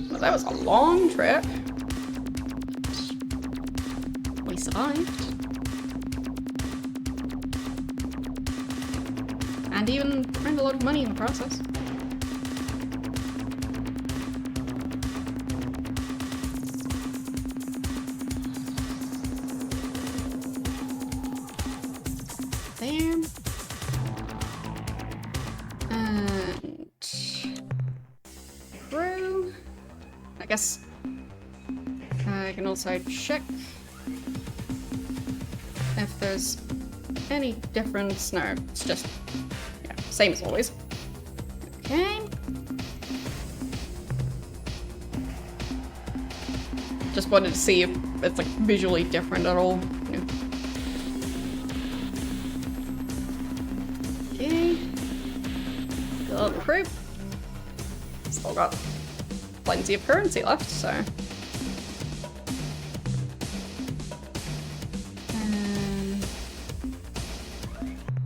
Well, that was a long trip. We survived. And even earned a lot of money in the process. There. And through. I guess I can also check if there's any difference. No, it's just same as always. Okay. Just wanted to see if it's like visually different at all. You know. Okay. Got the crew. Still got plenty of currency left, so.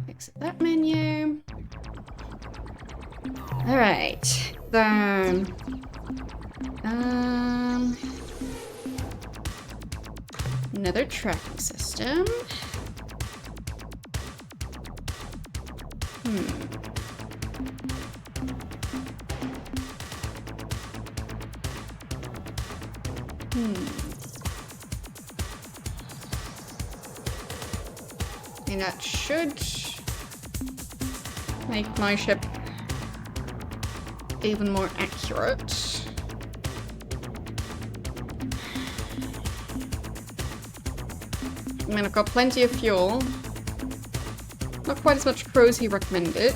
Exit that menu. Alright, then. Another tracking system. And that should make my ship even more accurate. I mean, I've got plenty of fuel. Not quite as much crew as he recommended.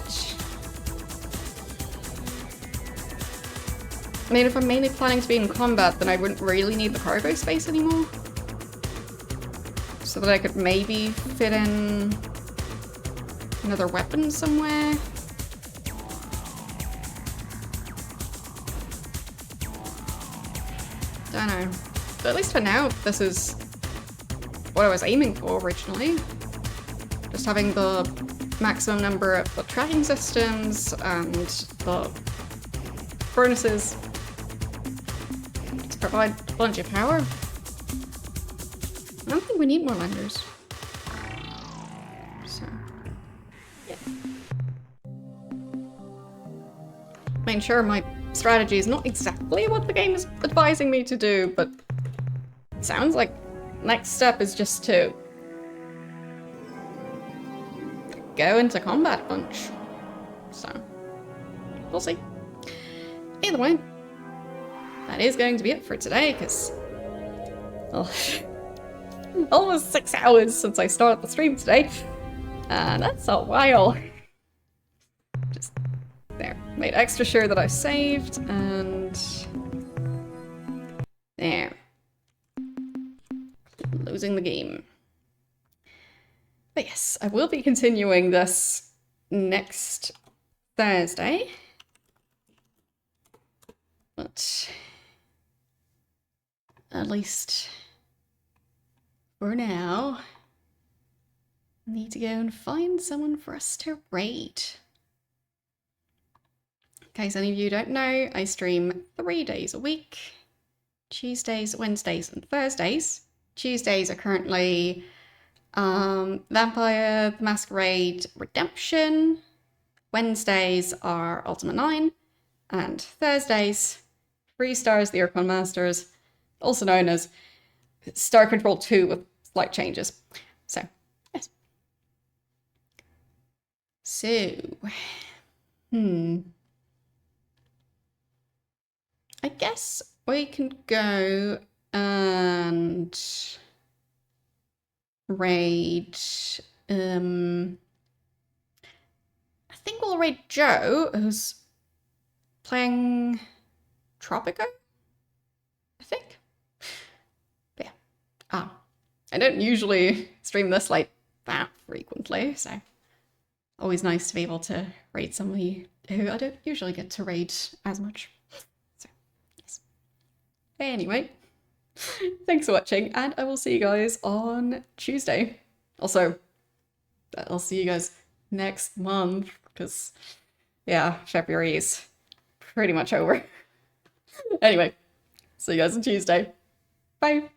I mean, if I'm mainly planning to be in combat, then I wouldn't really need the cargo space anymore. So that I could maybe fit in another weapon somewhere. Don't know. But at least for now, this is what I was aiming for originally. Just having the maximum number of the tracking systems and the furnaces to provide a bunch of power. I don't think we need more landers. So, yeah. I mean, sure, my strategy is not exactly what the game is advising me to do, but it sounds like next step is just to go into combat a bunch. So, we'll see. Either way, that is going to be it for today, because almost 6 hours since I started the stream today. And that's a while. Just there. Made extra sure that I saved, and there. Losing the game. But yes, I will be continuing this next Thursday. But at least for now, I need to go and find someone for us to raid. In case any of you don't know, I stream 3 days a week. Tuesdays, Wednesdays, and Thursdays. Tuesdays are currently Vampire the Masquerade Redemption. Wednesdays are Ultima 9. And Thursdays, 3 stars, the Ur-Quan Masters, also known as Star Control 2 with slight changes. So, yes. So, I guess we can go and raid, I think we'll raid Joe, who's playing Tropico, I think. I don't usually stream this like that frequently, so always nice to be able to raid somebody who I don't usually get to raid as much. So, yes. Anyway, thanks for watching, and I will see you guys on Tuesday. Also, I'll see you guys next month, because, yeah, February is pretty much over. Anyway, see you guys on Tuesday. Bye!